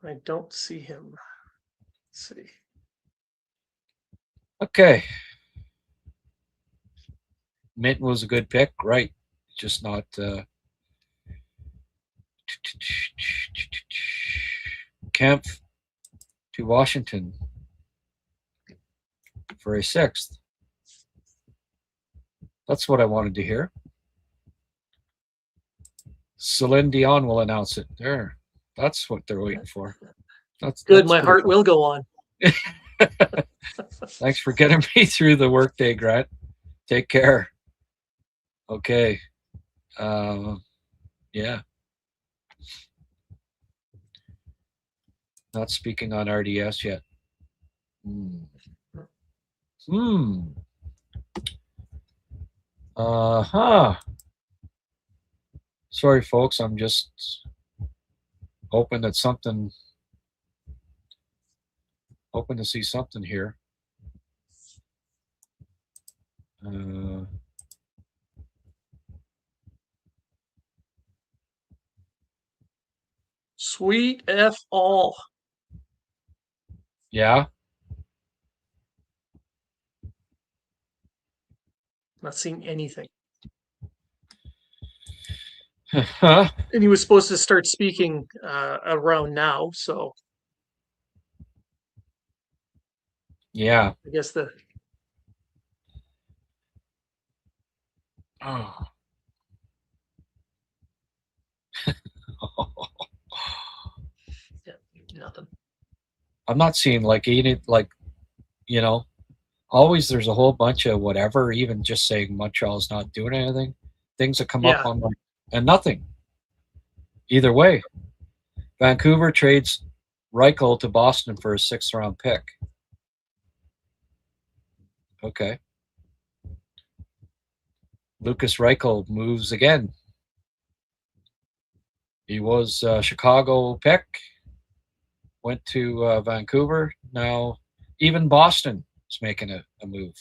Speaker 5: I don't see him. Let's see.
Speaker 2: Okay. Minton was a good pick, right? Just not Kemp to Washington for a 6th. That's what I wanted to hear. Celine Dion will announce it. There. That's what they're waiting for. That's
Speaker 5: good. My heart will go on.
Speaker 2: Thanks for getting me through the workday, Grant. Take care. Okay. Yeah. Not speaking on RDS yet. Sorry, folks. I'm just hoping to see something here.
Speaker 5: Sweet F all.
Speaker 2: Yeah.
Speaker 5: Not seeing anything.
Speaker 2: Huh?
Speaker 5: And he was supposed to start speaking around now, so.
Speaker 2: Yeah.
Speaker 5: I guess the.
Speaker 2: Oh.
Speaker 5: Yeah, nothing.
Speaker 2: I'm not seeing like always there's a whole bunch of whatever, even just saying Montreal's not doing anything. Things that come up
Speaker 5: Yeah.
Speaker 2: on and nothing. Either way. Vancouver trades Reichel to Boston for a 6th round pick. Okay. Lucas Reichel moves again. He was a Chicago pick, went to Vancouver. Now even Boston is making a move.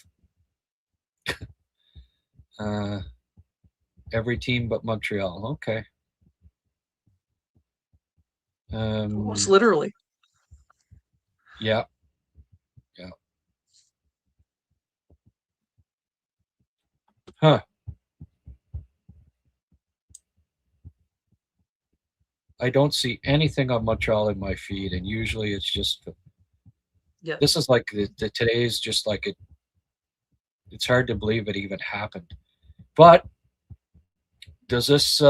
Speaker 2: Every team but Montreal. Okay.
Speaker 5: Almost literally.
Speaker 2: Yeah. Yeah. Huh. I don't see anything on Montreal in my feed, and usually it's just.
Speaker 5: Yeah.
Speaker 2: This is like the today's just like it. It's hard to believe it even happened, but does this?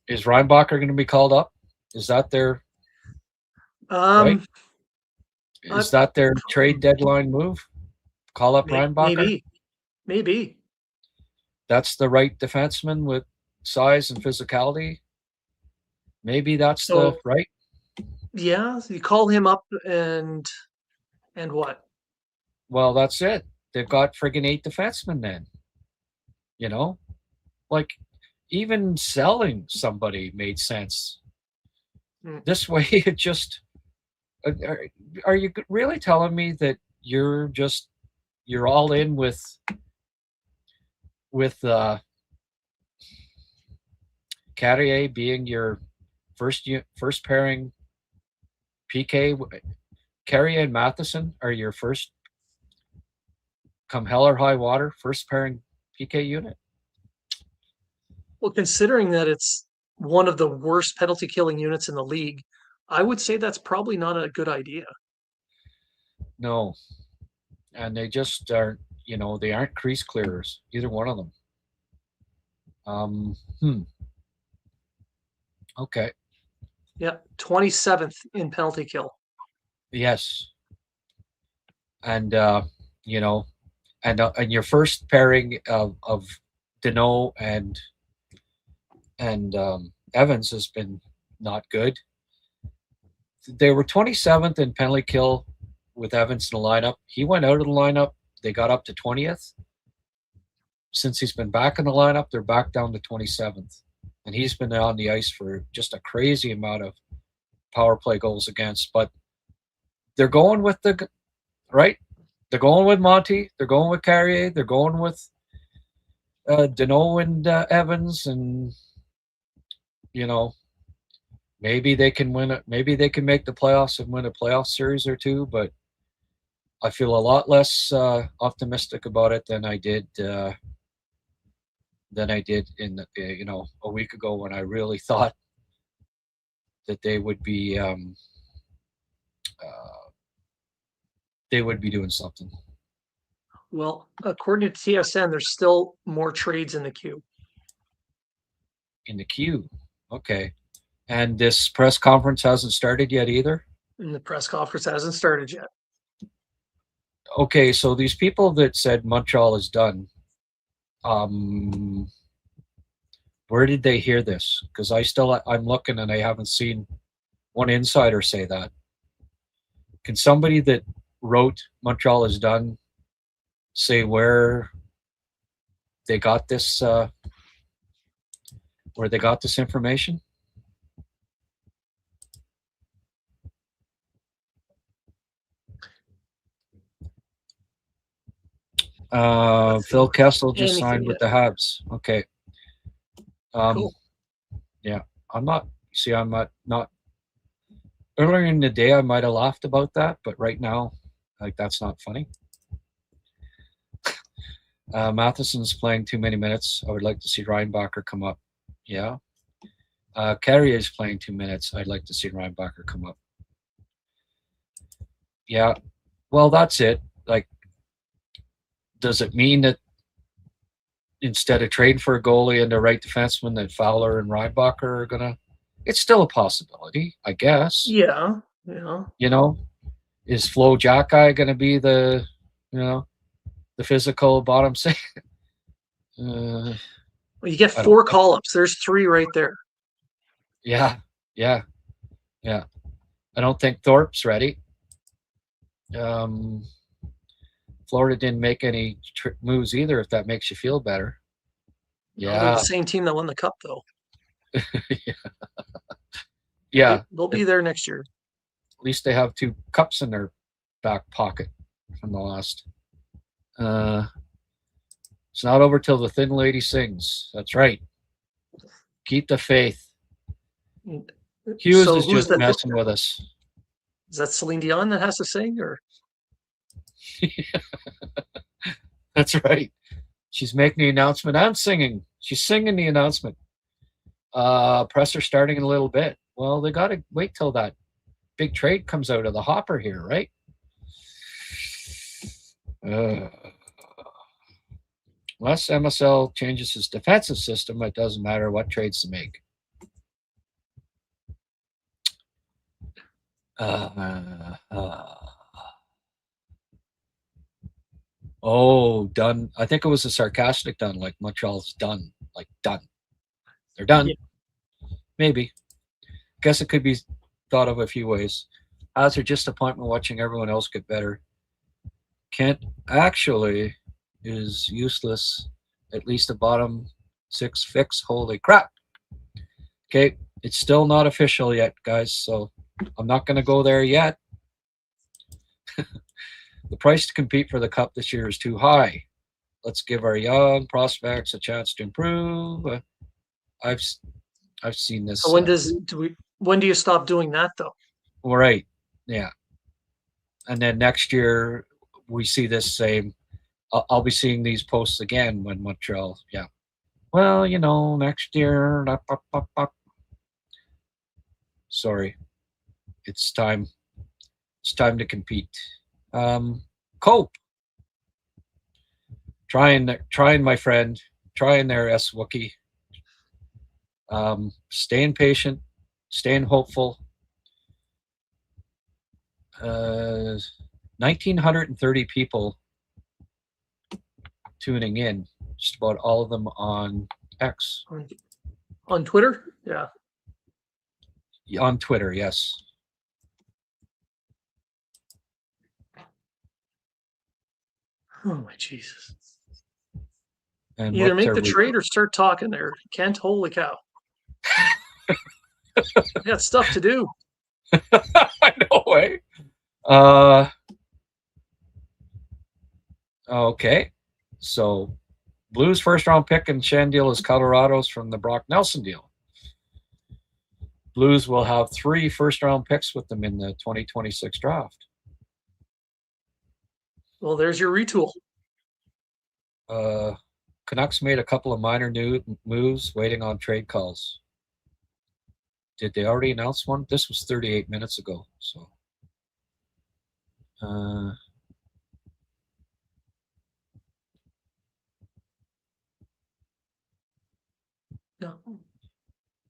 Speaker 2: Is Reinbacher going to be called up? Is that their? Right? Is that their trade deadline move? Call up Reinbacher?
Speaker 5: Maybe.
Speaker 2: That's the right defenseman with size and physicality. Maybe that's the right.
Speaker 5: Yeah, so you call him up and what?
Speaker 2: Well, that's it. They've got friggin' 8 defensemen then. Like even selling somebody made sense. This way, it just. Are you really telling me that you're all in with Carrier being your first pairing PK? Carrier and Matheson are your first, come hell or high water, first pairing PK unit?
Speaker 5: Well, considering that it's one of the worst penalty killing units in the league, I would say that's probably not a good idea.
Speaker 2: No. And they just aren't, they aren't crease clearers, either one of them. Okay.
Speaker 5: Yeah, 27th in penalty kill. Yes.
Speaker 2: And and your first pairing of Deneau and Evans has been not good. They were 27th in penalty kill with Evans in the lineup. He went out of the lineup. They got up to 20th. Since he's been back in the lineup, they're back down to 27th. And he's been on the ice for just a crazy amount of power play goals against. But they're going with right? They're going with Monty. They're going with Carrier. They're going with Deneau and Evans. And, maybe they can win it. Maybe they can make the playoffs and win a playoff series or two. But I feel a lot less optimistic about it than I did in a week ago when I really thought that they would be doing something.
Speaker 5: Well, according to TSN, there's still more trades in the queue.
Speaker 2: In the queue, okay. And this press conference hasn't started yet either?
Speaker 5: And the press conference hasn't started yet.
Speaker 2: Okay, so these people that said Montreal is done, where did they hear this? Because I'm looking and I haven't seen one insider say that. Can somebody that wrote Montreal is done say where they got this information? Phil Kessel just signed with the Habs. Okay.
Speaker 5: Cool.
Speaker 2: Yeah, I'm not. Earlier in the day, I might have laughed about that, but right now, that's not funny. Matheson's playing too many minutes. I would like to see Reinbacher come up. Yeah. Carrier is playing 2 minutes. I'd like to see Reinbacher come up. Yeah. Well, that's it. Does it mean that instead of trading for a goalie and the right defenseman that Fowler and Reinbacher are gonna. It's still a possibility, I guess.
Speaker 5: Yeah.
Speaker 2: You know, is Flo Jacki going to be the physical bottom six?
Speaker 5: Well, you get 4 call-ups. There's 3 right there.
Speaker 2: Yeah. I don't think Thorpe's ready. Florida didn't make any moves either, if that makes you feel better.
Speaker 5: Yeah. They're the same team that won the cup, though.
Speaker 2: Yeah.
Speaker 5: They'll be there next year.
Speaker 2: At least they have 2 cups in their back pocket from the last. It's not over till the thin lady sings. That's right. Keep the faith. Hughes is just messing with us.
Speaker 5: Is that Celine Dion that has to sing, or?
Speaker 2: That's right. She's making the announcement and singing. She's singing the announcement. Presser starting in a little bit. Well, they got to wait till that big trade comes out of the hopper here, right? Unless MSL changes his defensive system, it doesn't matter what trades to make. Done. I think it was a sarcastic done, like Montreal's done. Like done. They're done. Yeah. Maybe. Guess it could be thought of a few ways. As are just appointment watching everyone else get better. Kent actually is useless. At least a bottom 6 fix. Holy crap. Okay, it's still not official yet, guys, so I'm not going to go there yet. The price to compete for the cup this year is too high. Let's give our young prospects a chance to improve. I've seen this.
Speaker 5: So when do you stop doing that, though?
Speaker 2: All right. Yeah. And then next year we see this same. I'll be seeing these posts again when Montreal. Yeah. Well, next year. Sorry. It's time. It's time to compete. Cope. Trying, my friend. Trying there, S. Wookie. Staying patient. Staying hopeful. 1,930 people tuning in. Just about all of them on X.
Speaker 5: On Twitter? Yeah.
Speaker 2: On Twitter, yes.
Speaker 5: Oh my Jesus.
Speaker 2: And
Speaker 5: either make the trade or start talking there. Kent, holy cow. I got stuff to do.
Speaker 2: I know, eh? Okay. So Blues first round pick and Shen deal is Colorado's from the Brock Nelson deal. Blues will have 3 first round picks with them in the 2026 draft.
Speaker 5: Well, there's your retool.
Speaker 2: Canucks made a couple of minor moves waiting on trade calls. Did they already announce one? This was 38 minutes ago. So
Speaker 5: no.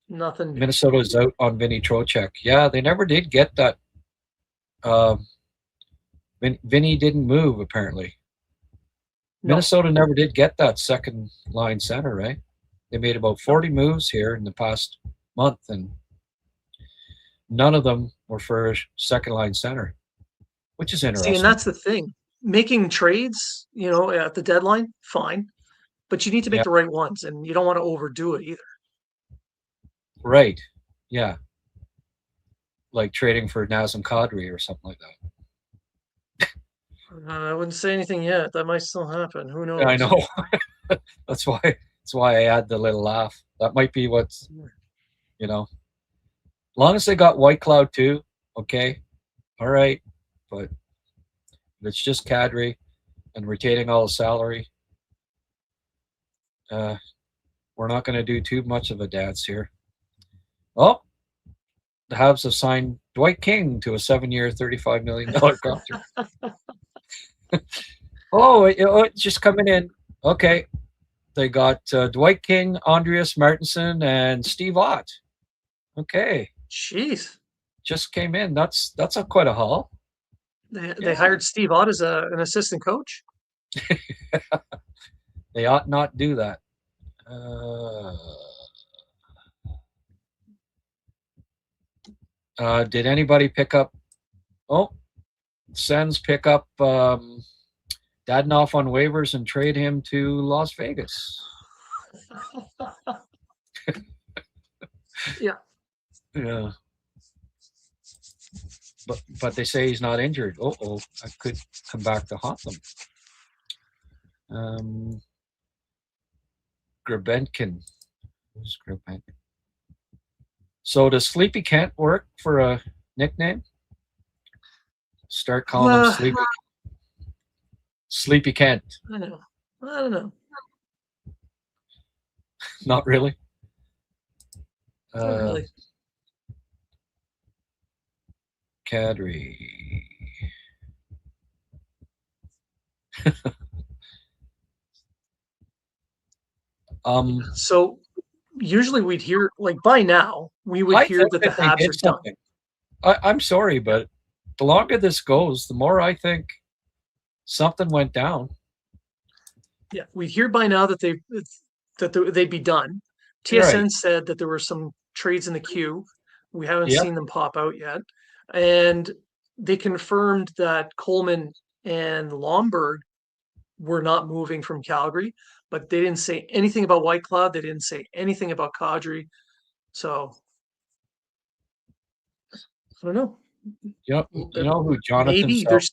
Speaker 5: Nothing.
Speaker 2: Minnesota's out on Vinny Trocheck. Yeah, they never did get that. Vinny didn't move, apparently. No. Minnesota never did get that second line center, right? They made about 40 moves here in the past month, and none of them were for second line center, which is interesting.
Speaker 5: See, and that's the thing. Making trades, at the deadline, fine. But you need to make the right ones, and you don't want to overdo it either.
Speaker 2: Right. Yeah. Like trading for Nazem Kadri or something like that.
Speaker 5: I wouldn't say anything yet. That might still happen. Who knows?
Speaker 2: Yeah, I know. That's why I add the little laugh. That might be what's, as long as they got White Cloud too, okay, all right. But if it's just Kadri and retaining all the salary, we're not going to do too much of a dance here. Oh, the Habs have signed Dwight King to a 7-year, $35 million contract. It's just coming in. Okay. they got Dwight King, Andreas Martinson, and Steve Ott. Okay.
Speaker 5: Jeez.
Speaker 2: Just came in. That's quite a haul.
Speaker 5: They hired Steve Ott as an assistant coach.
Speaker 2: They ought not do that. Did anybody pick up? Oh, Sens pick up Dadonov on waivers and trade him to Las Vegas.
Speaker 5: Yeah.
Speaker 2: Yeah. But they say he's not injured. I could come back to haunt them. Grabenkin. Who's Grabenkin? So does Sleepy Kent work for a nickname? Start calling him Sleepy. Sleepy Kent.
Speaker 5: I don't know.
Speaker 2: Not really.
Speaker 5: Not really.
Speaker 2: Kadri.
Speaker 5: So usually we'd hear, like, by now we would hear that the Habs are done.
Speaker 2: I'm sorry, but the longer this goes, the more I think something went down.
Speaker 5: Yeah, we'd hear by now that they'd be done. TSN said that there were some trades in the queue. We haven't seen them pop out yet. And they confirmed that Coleman and Lomberg were not moving from Calgary, but they didn't say anything about White Cloud. They didn't say anything about Kadri. So I don't know.
Speaker 2: Yep. You know who Jonathan?
Speaker 5: Maybe there's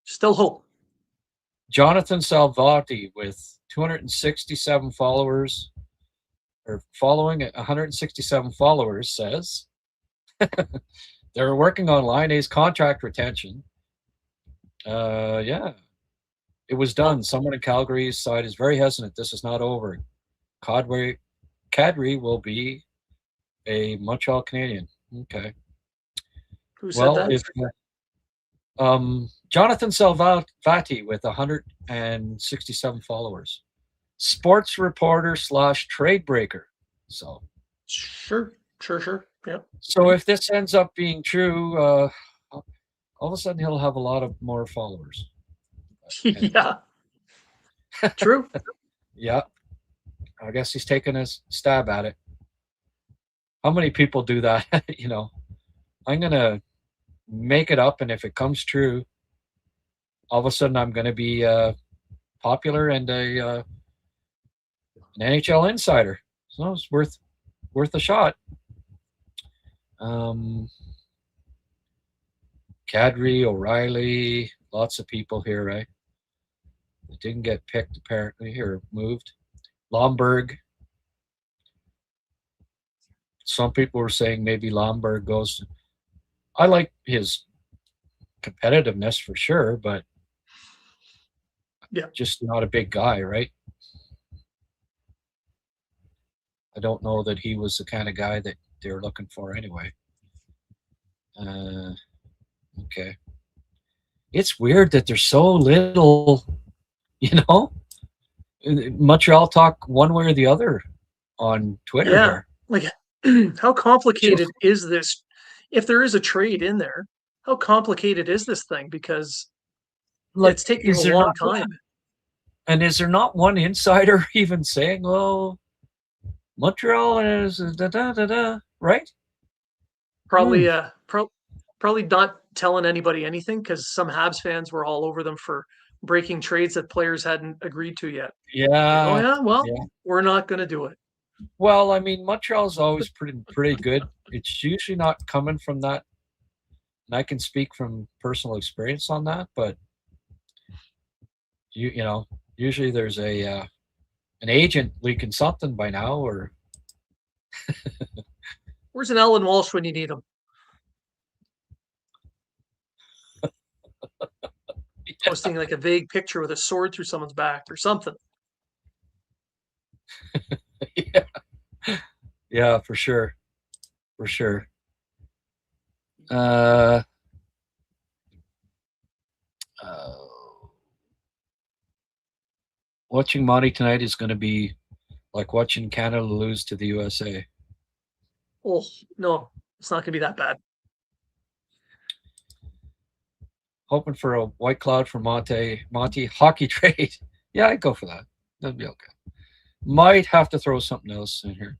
Speaker 5: still hope.
Speaker 2: Jonathan Salvati with 267 followers, or following at 167 followers, says they're working on Line A's contract retention. Yeah, it was done. Someone in Calgary's side is very hesitant. This is not over. Kadri will be a Montreal Canadian. Okay.
Speaker 5: Who said that?
Speaker 2: Jonathan Salvati with 167 followers. Sports reporter / trade breaker. So
Speaker 5: Sure. Yeah.
Speaker 2: So if this ends up being true, all of a sudden he'll have a lot of more followers.
Speaker 5: Yeah. True.
Speaker 2: Yeah. I guess he's taking a stab at it. How many people do that? I'm going to make it up, and if it comes true, all of a sudden I'm going to be popular and an NHL insider. So it's worth a shot. Kadri, O'Reilly, lots of people here, right? They didn't get picked apparently or moved. Lomberg. Some people were saying maybe Lomberg goes. I like his competitiveness for sure, but just not a big guy, right? I don't know that he was the kind of guy that they were looking for anyway. Okay. It's weird that there's so little, Montreal talk one way or the other on Twitter.
Speaker 5: Yeah. Like, how complicated is this? If there is a trade in there, how complicated is this thing? Because it's taking a long time.
Speaker 2: And is there not one insider even saying, "Oh, Montreal is right"?
Speaker 5: Probably, probably not telling anybody anything, because some Habs fans were all over them for breaking trades that players hadn't agreed to yet.
Speaker 2: Yeah.
Speaker 5: Oh yeah. Well, we're not going to do it.
Speaker 2: Well, I mean, Montreal's always pretty good. It's usually not coming from that, and I can speak from personal experience on that. But usually there's an agent leaking something by now, or
Speaker 5: where's an Alan Walsh when you need him? Posting like a vague picture with a sword through someone's back or something.
Speaker 2: Yeah, for sure. Watching Monty tonight is going to be like watching Canada lose to the USA.
Speaker 5: Oh, no, it's not going to be that bad.
Speaker 2: Hoping for a white cloud for Monty hockey trade. Yeah, I'd go for that. That'd be okay. Might have to throw something else in here.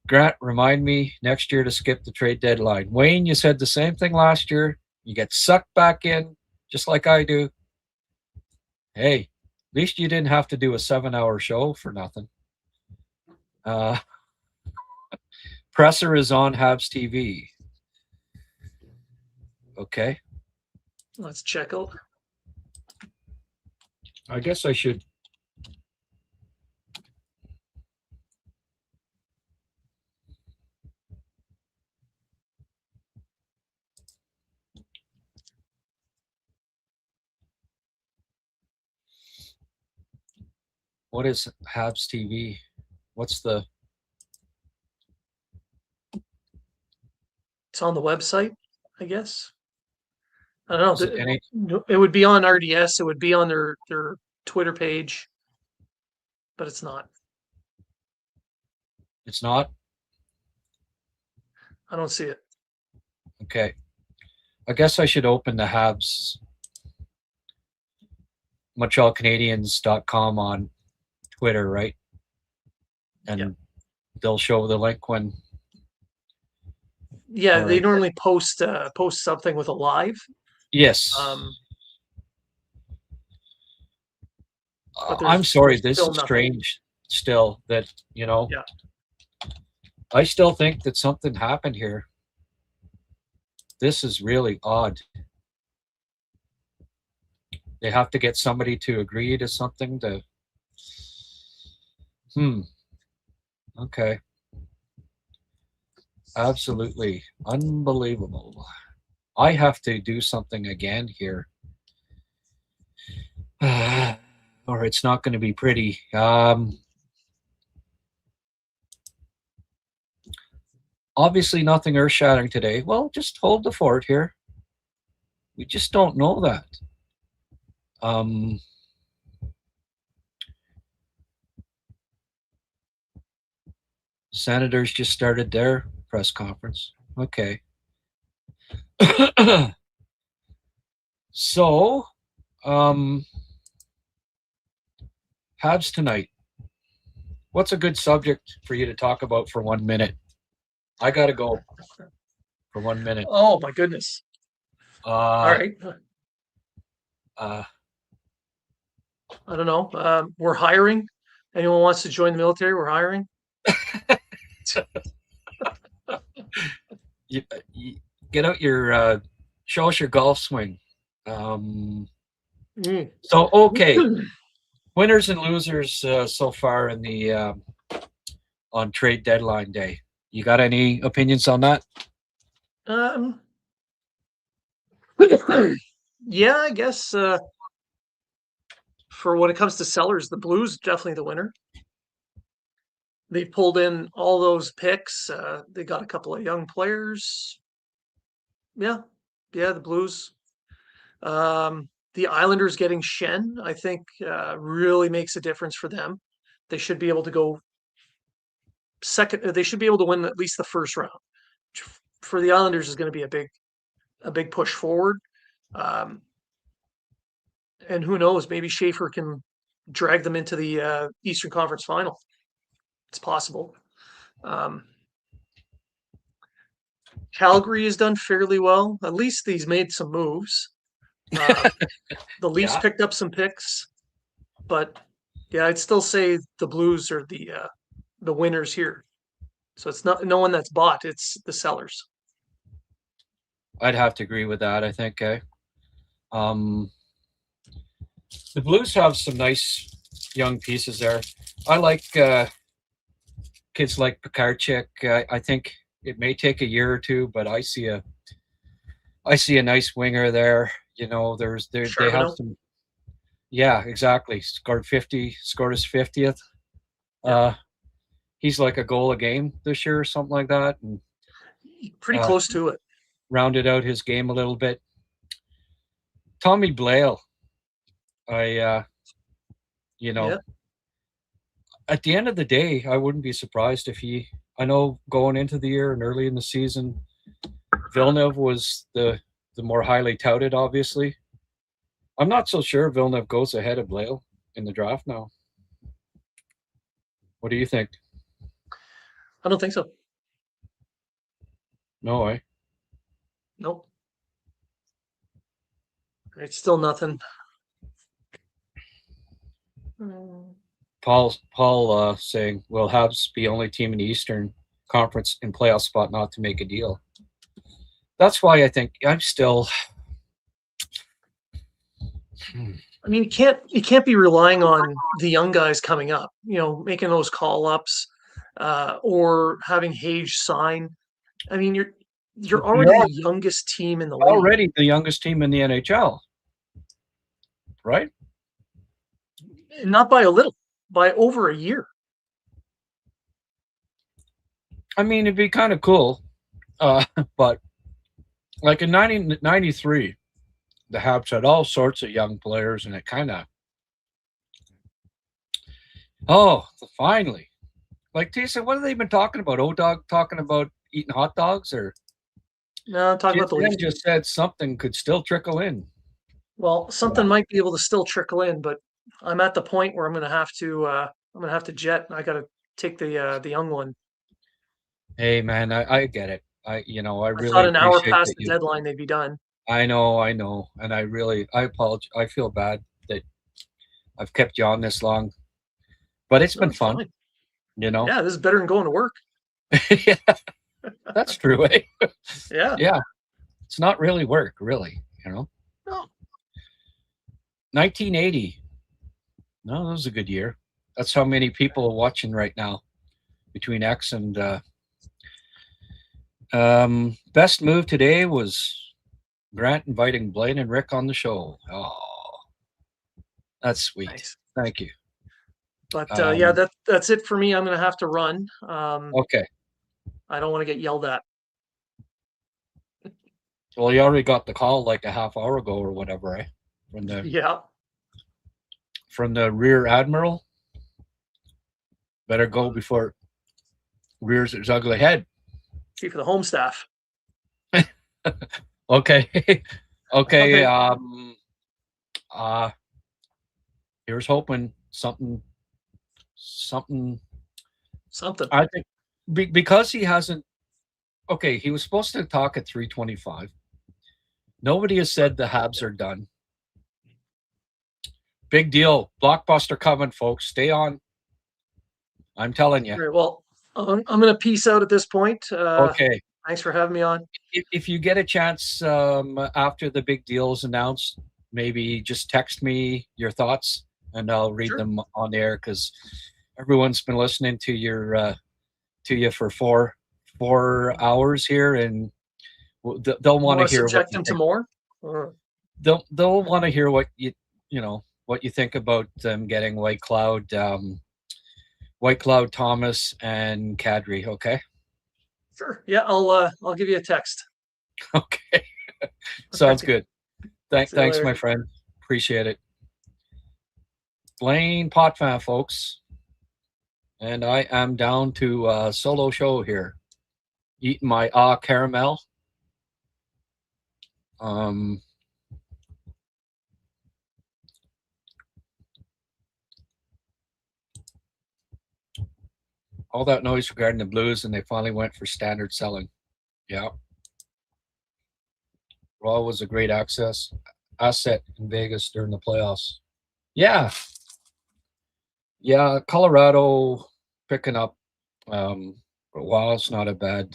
Speaker 2: Grant, remind me next year to skip the trade deadline. Wayne, you said the same thing last year. You get sucked back in, just like I do. Hey, at least you didn't have to do a 7-hour show for nothing. Presser is on Habs TV. Okay.
Speaker 5: Let's check out.
Speaker 2: I guess I should. What is Habs TV? What's the?
Speaker 5: It's on the website, I guess. I don't know.
Speaker 2: Any...
Speaker 5: It would be on RDS. It would be on their Twitter page, but it's not.
Speaker 2: It's not?
Speaker 5: I don't see it.
Speaker 2: Okay. I guess I should open the Habs MontrealCanadiens.com on Twitter, right? And they'll show the link when.
Speaker 5: Yeah, they normally post something with a live.
Speaker 2: Yes. I'm sorry, this is strange still that,
Speaker 5: Yeah.
Speaker 2: I still think that something happened here. This is really odd. They have to get somebody to agree to something to. Okay. Absolutely unbelievable. I have to do something again here. Or it's not going to be pretty. Obviously nothing earth-shattering today. Well, just hold the fort here. We just don't know that. Senators just started their press conference. Okay. So, Habs tonight. What's a good subject for you to talk about for 1 minute? I got to go for 1 minute.
Speaker 5: Oh, my goodness. All right. I don't know. We're hiring. Anyone wants to join the military? We're hiring.
Speaker 2: You get out your show us your golf swing. So okay, winners and losers so far in the on trade deadline day. You got any opinions on that?
Speaker 5: Yeah, I guess for when it comes to sellers, the Blues definitely the winner. They pulled in all those picks. They got a couple of young players. Yeah, the Blues. The Islanders getting Shen, I think, really makes a difference for them. They should be able to go second. They should be able to win at least the first round. Which for the Islanders is going to be a big push forward. And who knows? Maybe Schaefer can drag them into the Eastern Conference Final. It's possible. Calgary has done fairly well. At least he's made some moves. The Leafs picked up some picks, but yeah, I'd still say the Blues are the winners here. So it's not no one that's bought; it's the sellers.
Speaker 2: I'd have to agree with that. I think. The Blues have some nice young pieces there. I like kids like Urychek. I think it may take a year or two, but I see a nice winger there. You know, they have some. Yeah, exactly. Scored his 50th. He's like a goal a game this year or something like that, and
Speaker 5: pretty close to it.
Speaker 2: Rounded out his game a little bit. Tommy Blail. I You know, at the end of the day, I wouldn't be surprised if I know going into the year and early in the season, Villeneuve was the more highly touted, obviously. I'm not so sure Villeneuve goes ahead of Blain in the draft now. What do you think?
Speaker 5: I don't think so.
Speaker 2: No way.
Speaker 5: Nope. It's still nothing.
Speaker 2: Paul saying, will Habs be only team in the Eastern Conference in playoff spot not to make a deal? That's why I think I'm still.
Speaker 5: I mean, you can't be relying on the young guys coming up, making those call ups, or having Hage sign. I mean, you're already the youngest team in the league.
Speaker 2: Already the youngest team in the NHL, right?
Speaker 5: Not by a little, by over a year.
Speaker 2: I mean, it'd be kind of cool, but like in 1993, the Habs had all sorts of young players, and it kind of, finally. Like Tisa, what have they been talking about? O-Dog talking about eating hot dogs, or
Speaker 5: no? Talking about the Leafs.
Speaker 2: Just said something could still trickle in.
Speaker 5: Well, something might be able to still trickle in, but I'm at the point where I'm going to have to jet. I got to take the young one.
Speaker 2: Hey man, I get it. I really
Speaker 5: thought an hour past the deadline they'd be done.
Speaker 2: I know, and I apologize. I feel bad that I've kept you on this long, but it's been fun. Fine.
Speaker 5: Yeah, this is better than going to work.
Speaker 2: Yeah, that's true, eh?
Speaker 5: Yeah.
Speaker 2: It's not really work, really. No. 1980. No, that was a good year. That's how many people are watching right now between X and best move today was Grant inviting Blain and Rick on the show. Oh, that's sweet. Nice. Thank you.
Speaker 5: But that's it for me. I'm going to have to run.
Speaker 2: Okay.
Speaker 5: I don't want to get yelled at.
Speaker 2: Well, you already got the call like a half hour ago or whatever, eh? From the rear admiral. Better go before rears its ugly head.
Speaker 5: Chief of the home staff.
Speaker 2: Okay. Here's hoping something. I think because he hasn't. Okay, he was supposed to talk at 3:25. Nobody has said the Habs are done. Big deal. Blockbuster coming, folks. Stay on. I'm telling you.
Speaker 5: Right, well, I'm going to peace out at this point.
Speaker 2: Okay.
Speaker 5: Thanks for having me on.
Speaker 2: If you get a chance after the big deal is announced, maybe just text me your thoughts and I'll read them on air, because everyone's been listening to you for four hours here, and they'll want to hear.
Speaker 5: Subject them to more.
Speaker 2: They'll want to hear what what you think about them getting White Cloud, Thomas, and Kadri. Okay.
Speaker 5: Sure. Yeah, I'll give you a text.
Speaker 2: Okay. Sounds good. Thanks, my friend. Appreciate it. Blain Potvin, folks. And I am down to a solo show here. Eating my caramel. All that noise regarding the Blues, and they finally went for standard selling. Yeah. Raw was a great asset in Vegas during the playoffs. Yeah. Yeah, Colorado picking up. Wow, it's not a bad.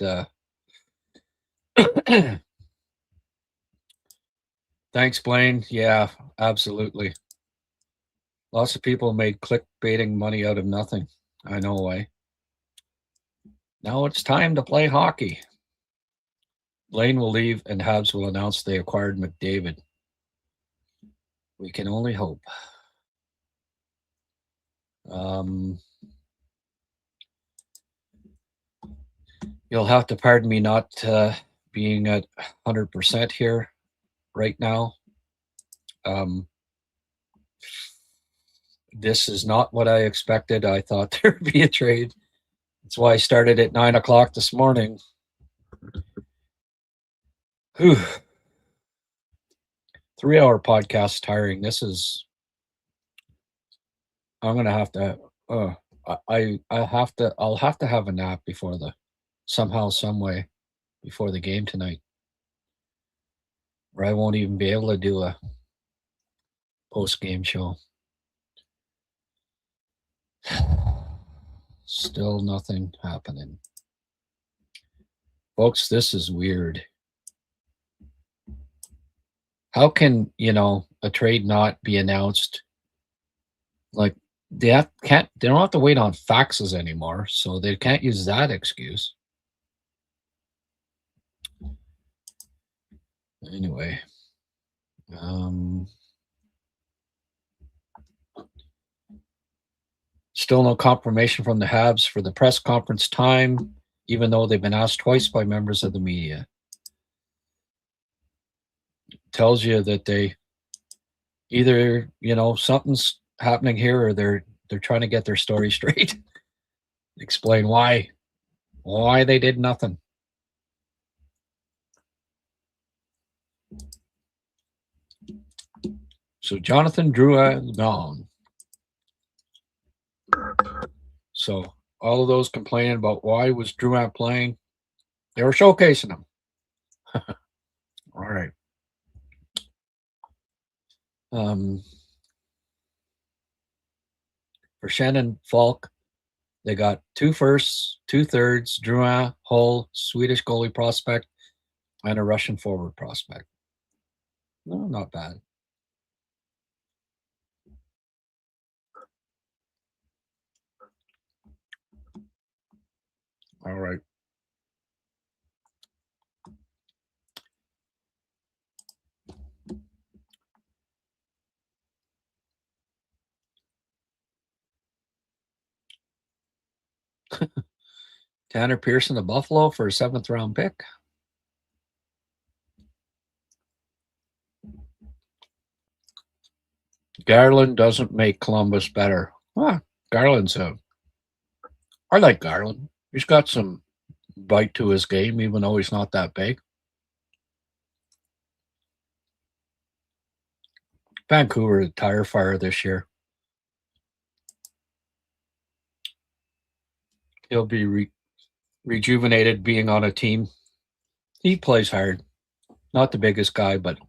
Speaker 2: Thanks, Blain. Yeah, absolutely. Lots of people made clickbaiting money out of nothing. I know why. Now it's time to play hockey. Blain will leave and Habs will announce they acquired McDavid. We can only hope. You'll have to pardon me not being at 100% here right now. This is not what I expected. I thought there'd be a trade. That's why I started at 9 o'clock this morning. Whew. 3-hour podcast tiring. This is. I'm gonna have to. I'll have to have a nap before some way before the game tonight, or I won't even be able to do a post-game show. Still nothing happening. Folks, this is weird. How can, a trade not be announced? Like, they don't have to wait on faxes anymore, so they can't use that excuse. Anyway, still no confirmation from the Habs for the press conference time, even though they've been asked twice by members of the media. Tells you that they either, something's happening here, or they're trying to get their story straight. Explain why they did nothing. So Jonathan Drouin is gone. So all of those complaining about why was Drouin playing, they were showcasing him. All right. For Shen and Falk, they got 2 firsts, 2 thirds, Drouin, Hull, Swedish goalie prospect, and a Russian forward prospect. No, not bad. All right. Tanner Pearson to Buffalo for a 7th round pick. Garland doesn't make Columbus better. Garland's I like Garland. He's got some bite to his game, even though he's not that big. Vancouver, a tire fire this year. He'll be rejuvenated being on a team. He plays hard. Not the biggest guy, but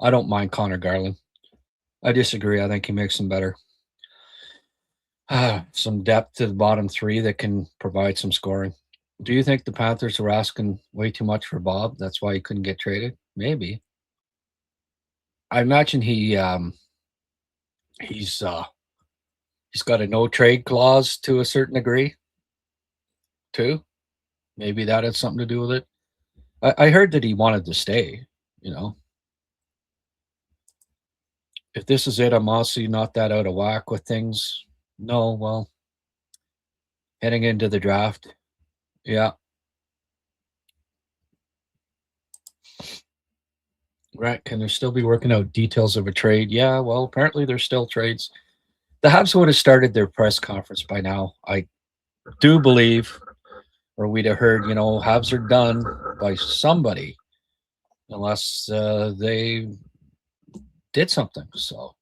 Speaker 2: I don't mind Connor Garland. I disagree. I think he makes them better. Some depth to the bottom 3 that can provide some scoring. Do you think the Panthers were asking way too much for Bob? That's why he couldn't get traded? Maybe. I imagine he's got a no trade clause to a certain degree, too. Maybe that had something to do with it. I heard that he wanted to stay, If this is it, I'm also not that out of whack with things. No, well, heading into the draft, yeah. Right, can there still be working out details of a trade? Yeah, well, apparently there's still trades. The Habs would have started their press conference by now. I do believe, or we'd have heard, Habs are done by somebody, unless they did something. So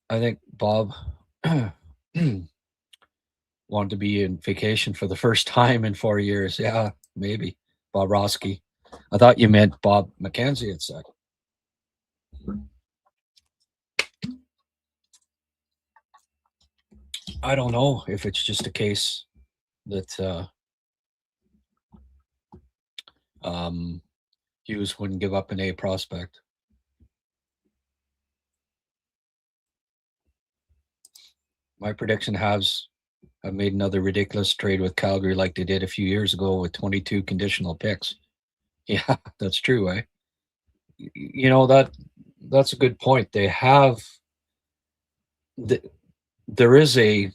Speaker 2: I think Bob wanted to be in vacation for the first time in 4 years. Yeah, maybe. Bob Roski. I thought you meant Bob McKenzie had said. I don't know if it's just a case that Hughes wouldn't give up an A prospect. My prediction Habs have made another ridiculous trade with Calgary like they did a few years ago with 22 conditional picks. Yeah, that's true, eh? That's a good point. They have there is and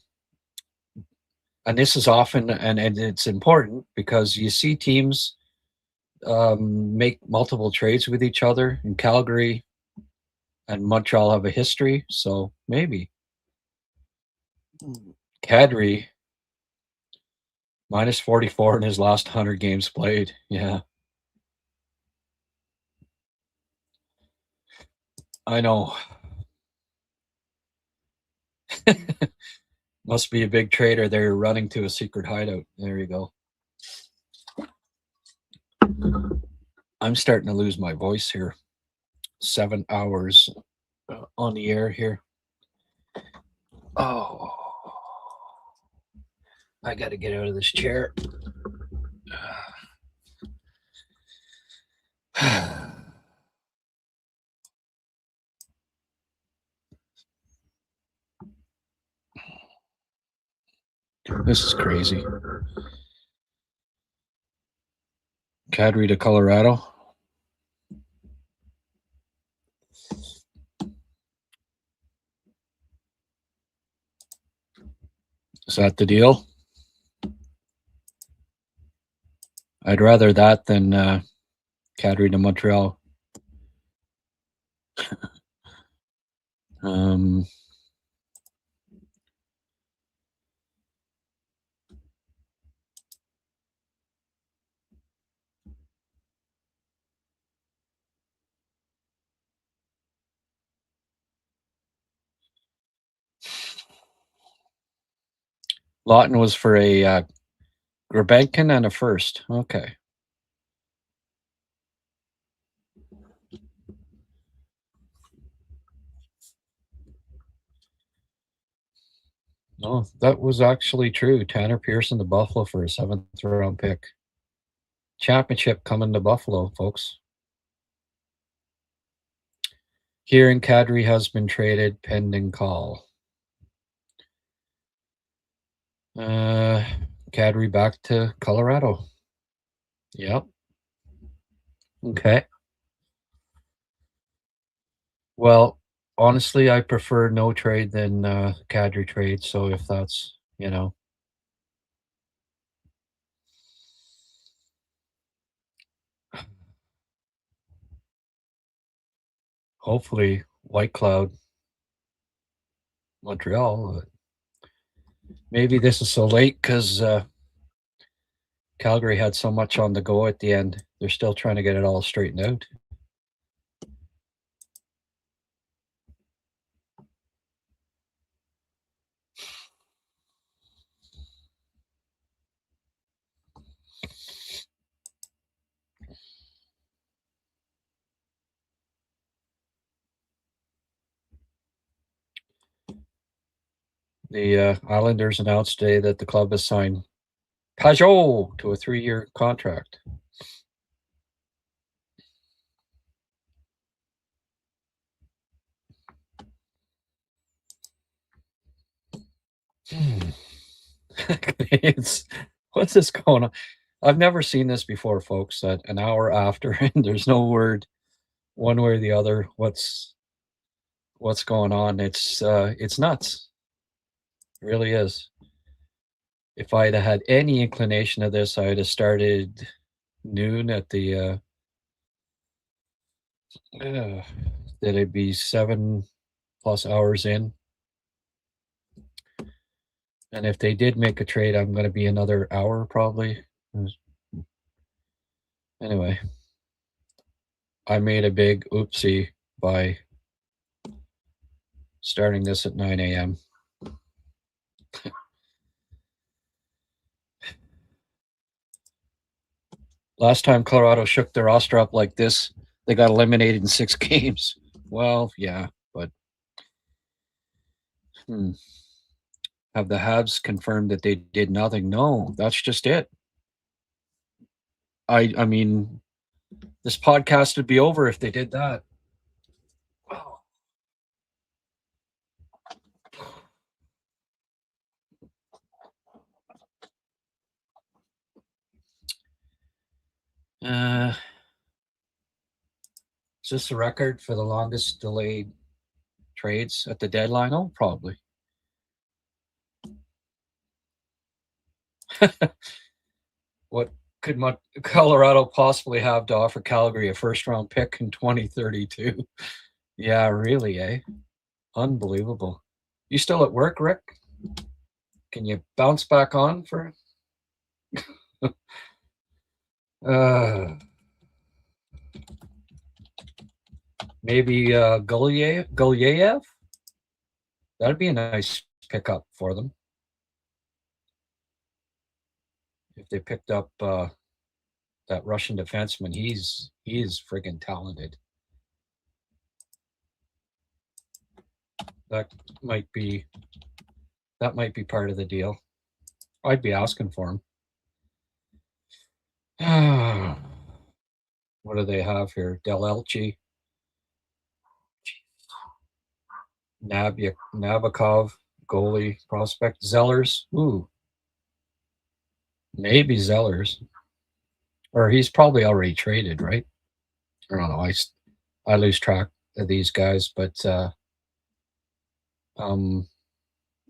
Speaker 2: this is often and it's important because you see teams make multiple trades with each other. In Calgary and Montreal have a history, so maybe. Kadri, minus 44 in his last 100 games played. Yeah. I know. Must be a big trader. They're running to a secret hideout. There you go. I'm starting to lose my voice here. 7 hours on the air here. Oh, I got to get out of this chair. This is crazy. Kadri to Colorado. Is that the deal? I'd rather that than Kadri to Montreal. Lawton was for a Grabenkin and a first. Okay. No, that was actually true. Tanner Pearson to Buffalo for a 7th round pick. Championship coming to Buffalo, folks. Here in Kadri has been traded pending call. Kadri back to Colorado. Yep. Okay. Well, honestly, I prefer no trade than Kadri trade. So if that's, hopefully White Cloud, Montreal. Maybe this is so late because Calgary had so much on the go at the end. They're still trying to get it all straightened out. The Islanders announced today that the club has signed Pajot to a 3-year contract. What's this going on? I've never seen this before, folks. That an hour after, and there's no word one way or the other. What's going on? It's nuts. It really is. If I'd have had any inclination of this, I'd have started noon at the that it'd be 7+ hours in. And if they did make a trade, I'm going to be another hour probably. Anyway, I made a big oopsie by starting this at 9 a.m. Last time Colorado shook their roster up like this, they got eliminated in 6 games. Well, yeah, but have the Habs confirmed that they did nothing? No, that's just it. I mean, this podcast would be over if they did that. Wow. Is this a record for the longest delayed trades at the deadline? Oh, probably. What could Colorado possibly have to offer Calgary a first-round pick in 2032? Yeah, really, eh? Unbelievable. You still at work, Rick? Can you bounce back on for? Maybe Gulyayev? That'd be a nice pickup for them. If they picked up that Russian defenseman, he is friggin' talented. That might be part of the deal. I'd be asking for him. What do they have here? Del Elche, Nabokov, goalie prospect, Zellers. Ooh, maybe Zellers, or he's probably already traded, right? I don't know. I lose track of these guys, but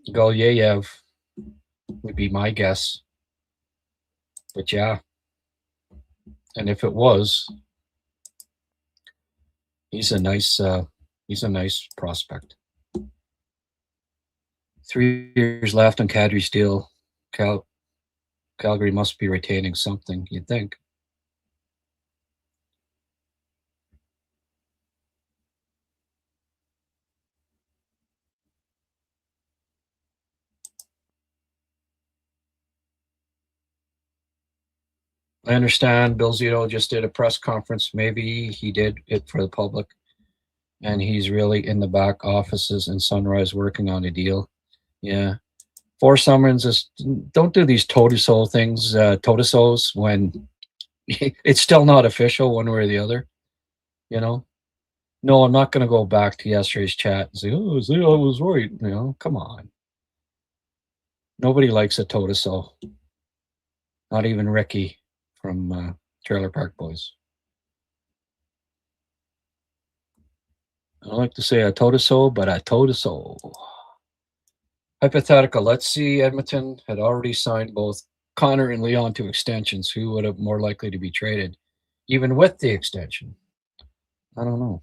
Speaker 2: Gulyayev would be my guess. But yeah, and if it was, he's a nice prospect. 3 years left on Kadri's deal. Calgary must be retaining something, you'd think. I understand Bill Zito just did a press conference. Maybe he did it for the public, and he's really in the back offices in Sunrise working on a deal. Yeah. Four summons, don't do these toe-to-toe things, toe-to-toes, when it's still not official one way or the other, you know? No, I'm not going to go back to yesterday's chat and say, oh, Zito was right. You know, come on. Nobody likes a toe-to-toe. Not even Ricky from Trailer Park Boys. I don't like to say a toe-to-toe, but a toe-to-toe. Hypothetical. Let's see. Edmonton had already signed both Connor and Leon to extensions. Who would have more likely to be traded, even with the extension? I don't know.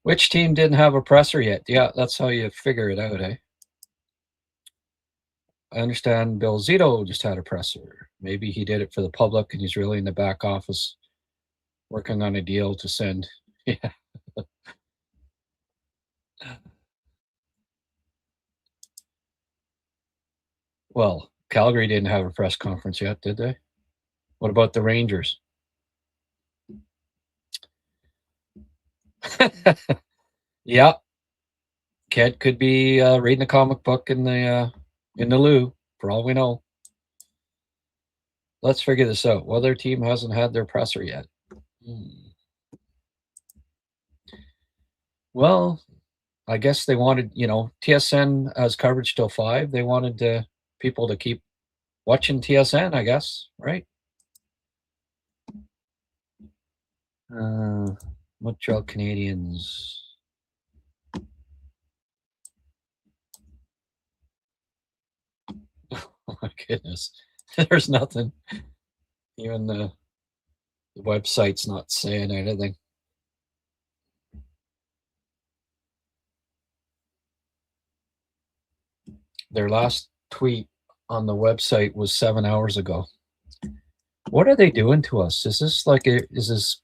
Speaker 2: Which team didn't have a presser yet? Yeah, that's how you figure it out, eh? I understand Bill Zito just had a presser. Maybe he did it for the public and he's really in the back office working on a deal to send. Yeah. Well, Calgary didn't have a press conference yet, did they? What about the Rangers? Yeah. Kid could be reading a comic book in the loo, for all we know. Let's figure this out. Well, their team hasn't had their presser yet. Well, I guess they wanted, TSN has coverage till 5. They wanted people to keep watching TSN, I guess, right? Montreal Canadiens. Oh my goodness. There's nothing. Even the website's not saying anything. Their last tweet on the website was 7 hours ago. What are they doing to us? Is this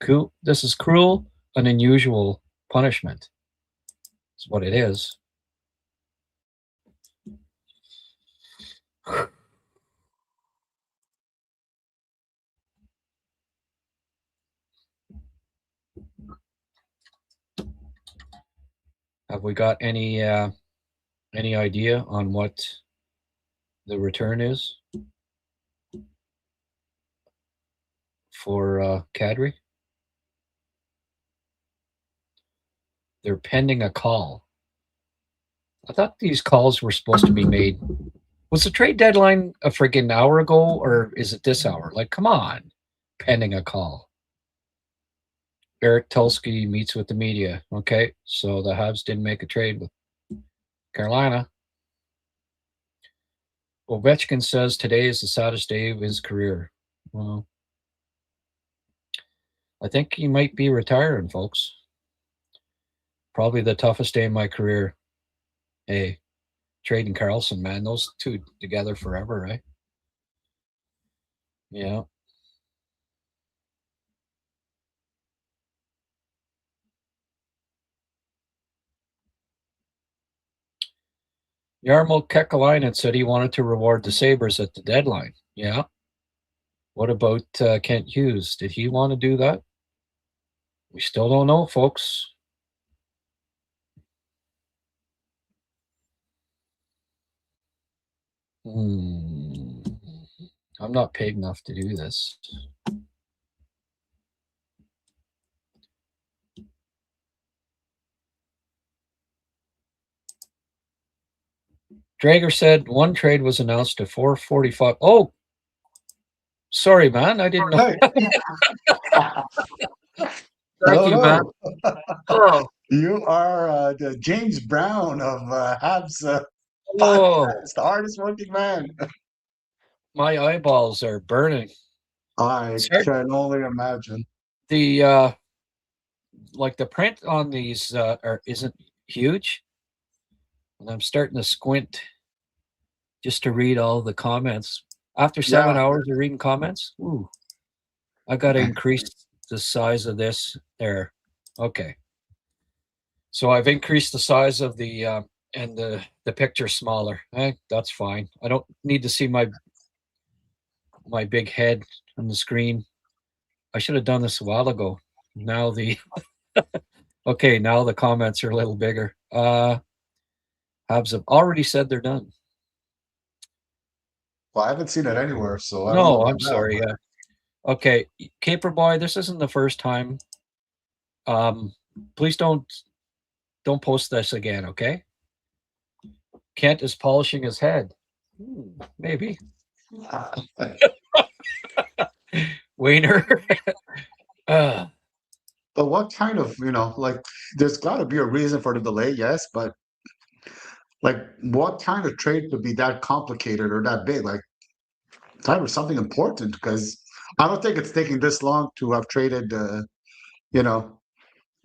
Speaker 2: cool? This is cruel and unusual punishment. That's what it is. Have we got any idea on what the return is for Kadri? They're pending a call. I thought these calls were supposed to be made. Was the trade deadline a friggin' hour ago, or is it this hour? Like, come on, pending a call. Eric Tulsky meets with the media. Okay, so the Habs didn't make a trade with Carolina. Ovechkin says today is the saddest day of his career. Well, I think he might be retiring, folks. Probably the toughest day of my career. Hey, trading Carlson, man. Those two together forever, right? Yeah. Jarmo Kekalainen said he wanted to reward the Sabres at the deadline. Yeah. What about Kent Hughes? Did he want to do that? We still don't know, folks. I'm not paid enough to do this. Drager said one trade was announced at 4:45. Oh, sorry, man. I didn't know. Thank you, man.
Speaker 6: Oh. You are the James Brown of Habs podcast, the hardest working man.
Speaker 2: My eyeballs are burning.
Speaker 6: I can only imagine.
Speaker 2: The like the print on these isn't huge, and I'm starting to squint just to read all the comments. After 7 hours of reading comments, I got to increase the size of this there. Okay. So I've increased the size of the and the picture smaller. That's fine. I don't need to see my big head on the screen. I should have done this a while ago. Now the okay, now the comments are a little bigger. Habs have already said they're done.
Speaker 6: Well, I haven't seen it anywhere, so I
Speaker 2: no,
Speaker 6: don't know
Speaker 2: I'm sorry. Okay, Caper Boy, this isn't the first time. Please don't post this again, okay? Kent is polishing his head. Maybe. Wayner.
Speaker 6: But what kind of, like, there's got to be a reason for the delay, yes, but like, what kind of trade could be that complicated or that big? Like, that was something important, because I don't think it's taking this long to have traded,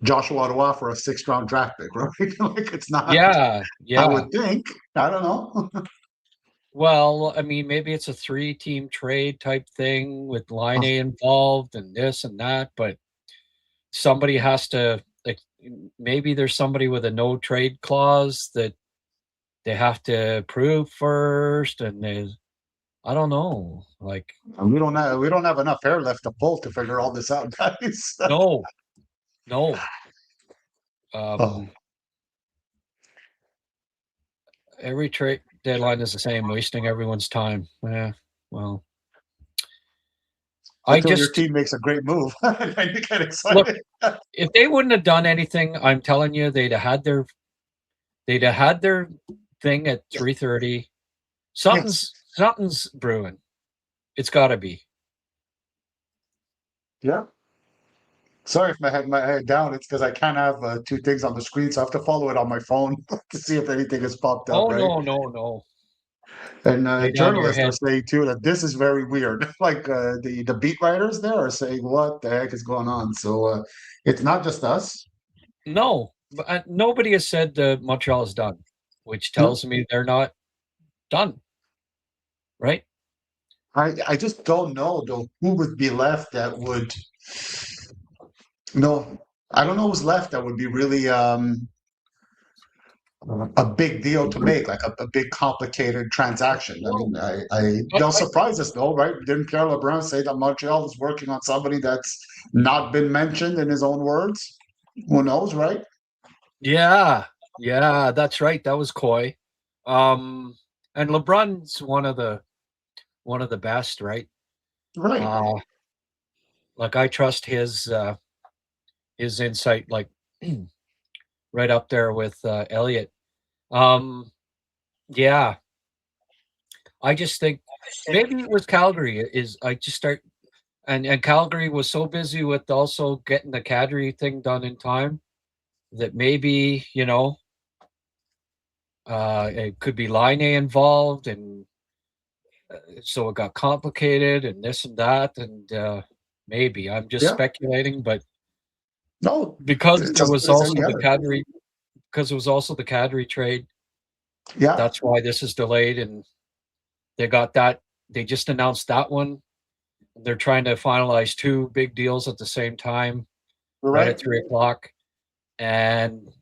Speaker 6: Joshua Ottawa for a 6th-round draft pick, right? Like, it's not.
Speaker 2: Yeah.
Speaker 6: I would think. I don't know.
Speaker 2: Well, I mean, maybe it's a 3-team trade type thing with Line A involved and this and that, but somebody has to, like, maybe there's somebody with a no trade clause that they have to prove first, and I don't know. Like,
Speaker 6: we don't have enough hair left to pull to figure all this out, guys.
Speaker 2: No. Every trade deadline is the same, wasting everyone's time. Yeah, well,
Speaker 6: Until your team makes a great move, and you get excited.
Speaker 2: Look, if they wouldn't have done anything, I'm telling you, they'd have had their thing at 3:30. Something's brewing. It's got to be.
Speaker 6: Yeah. Sorry if I had my head down. It's because I can't have 2 things on the screen, so I have to follow it on my phone to see if anything has popped up. Right?
Speaker 2: No.
Speaker 6: And journalists are saying too that this is very weird. Like the beat writers there are saying, "What the heck is going on?" So it's not just us.
Speaker 2: No, but nobody has said Montreal is done, which tells me they're not done. Right?
Speaker 6: I just don't know though who would be left that would. No, I don't know who's left that would be really a big deal to make, like a big complicated transaction. I mean, they'll surprise us though, right? Didn't Pierre LeBrun say that Montreal is working on somebody that's not been mentioned in his own words? Who knows, right?
Speaker 2: Yeah, that's right. That was coy. And LeBron's one of the best, right?
Speaker 6: Right.
Speaker 2: Like I trust his insight, like right up there with Elliot. Yeah. I just think maybe it was Calgary. and Calgary was so busy with also getting the Kadri thing done in time that maybe, it could be Line involved, and so it got complicated and this and that, and maybe I'm just speculating, but
Speaker 6: no,
Speaker 2: because there was also the
Speaker 6: other.
Speaker 2: Kadri, because it was also the Kadri trade.
Speaker 6: Yeah,
Speaker 2: that's why this is delayed, and they got that. They just announced that one. They're trying to finalize two big deals at the same time, right at 3:00, and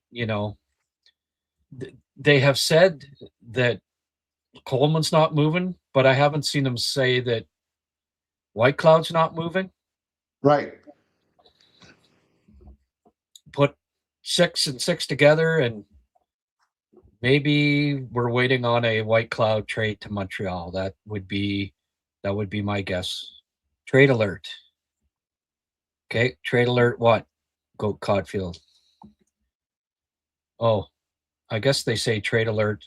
Speaker 2: they have said that Coleman's not moving, but I haven't seen them say that Whitecloud's not moving.
Speaker 6: Right.
Speaker 2: Put 6 and 6 together, and maybe we're waiting on a Whitecloud trade to Montreal. That would be my guess. Trade alert. Okay, trade alert. What? Goat Codfield. Oh, I guess they say trade alert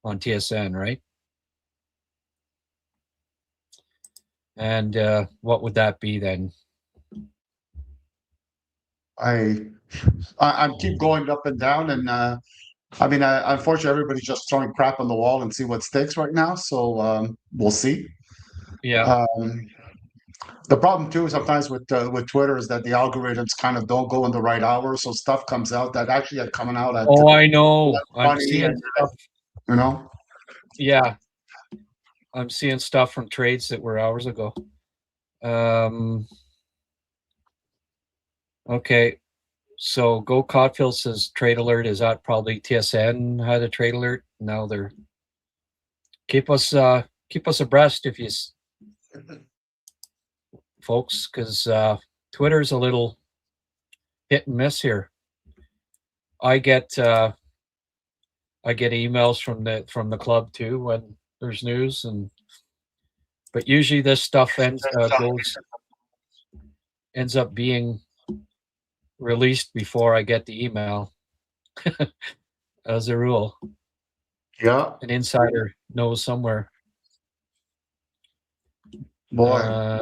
Speaker 2: on TSN, right? And what would that be then?
Speaker 6: I keep going up and down, and unfortunately, everybody's just throwing crap on the wall and see what sticks right now. So we'll see.
Speaker 2: Yeah.
Speaker 6: The problem too sometimes with Twitter is that the algorithms kind of don't go in the right hour, so stuff comes out that actually had coming out at.
Speaker 2: Oh, I know. I'm seeing stuff.
Speaker 6: Yeah.
Speaker 2: I'm seeing stuff from trades that were hours ago. Okay. So Go Cotfield says trade alert. Is that probably TSN had a trade alert? Now they're keep us abreast if you folks, because Twitter's a little hit and miss here. I get emails from the club too when there's news, but usually this stuff ends up being released before I get the email. As a rule.
Speaker 6: Yeah.
Speaker 2: An insider knows somewhere.
Speaker 6: Boy,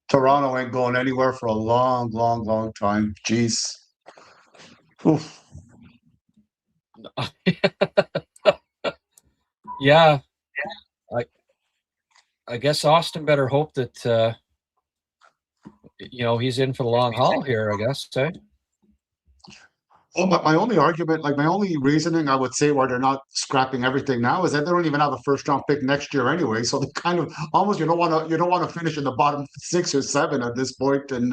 Speaker 6: Toronto ain't going anywhere for a long, long, long time. Jeez. Oof.
Speaker 2: Yeah. I guess Austin better hope that he's in for the long haul here, I guess.
Speaker 6: Well, but my only argument, my only reasoning I would say why they're not scrapping everything now is that they don't even have a first round pick next year anyway. So they kind of almost you don't want to finish in the bottom 6 or 7 at this point and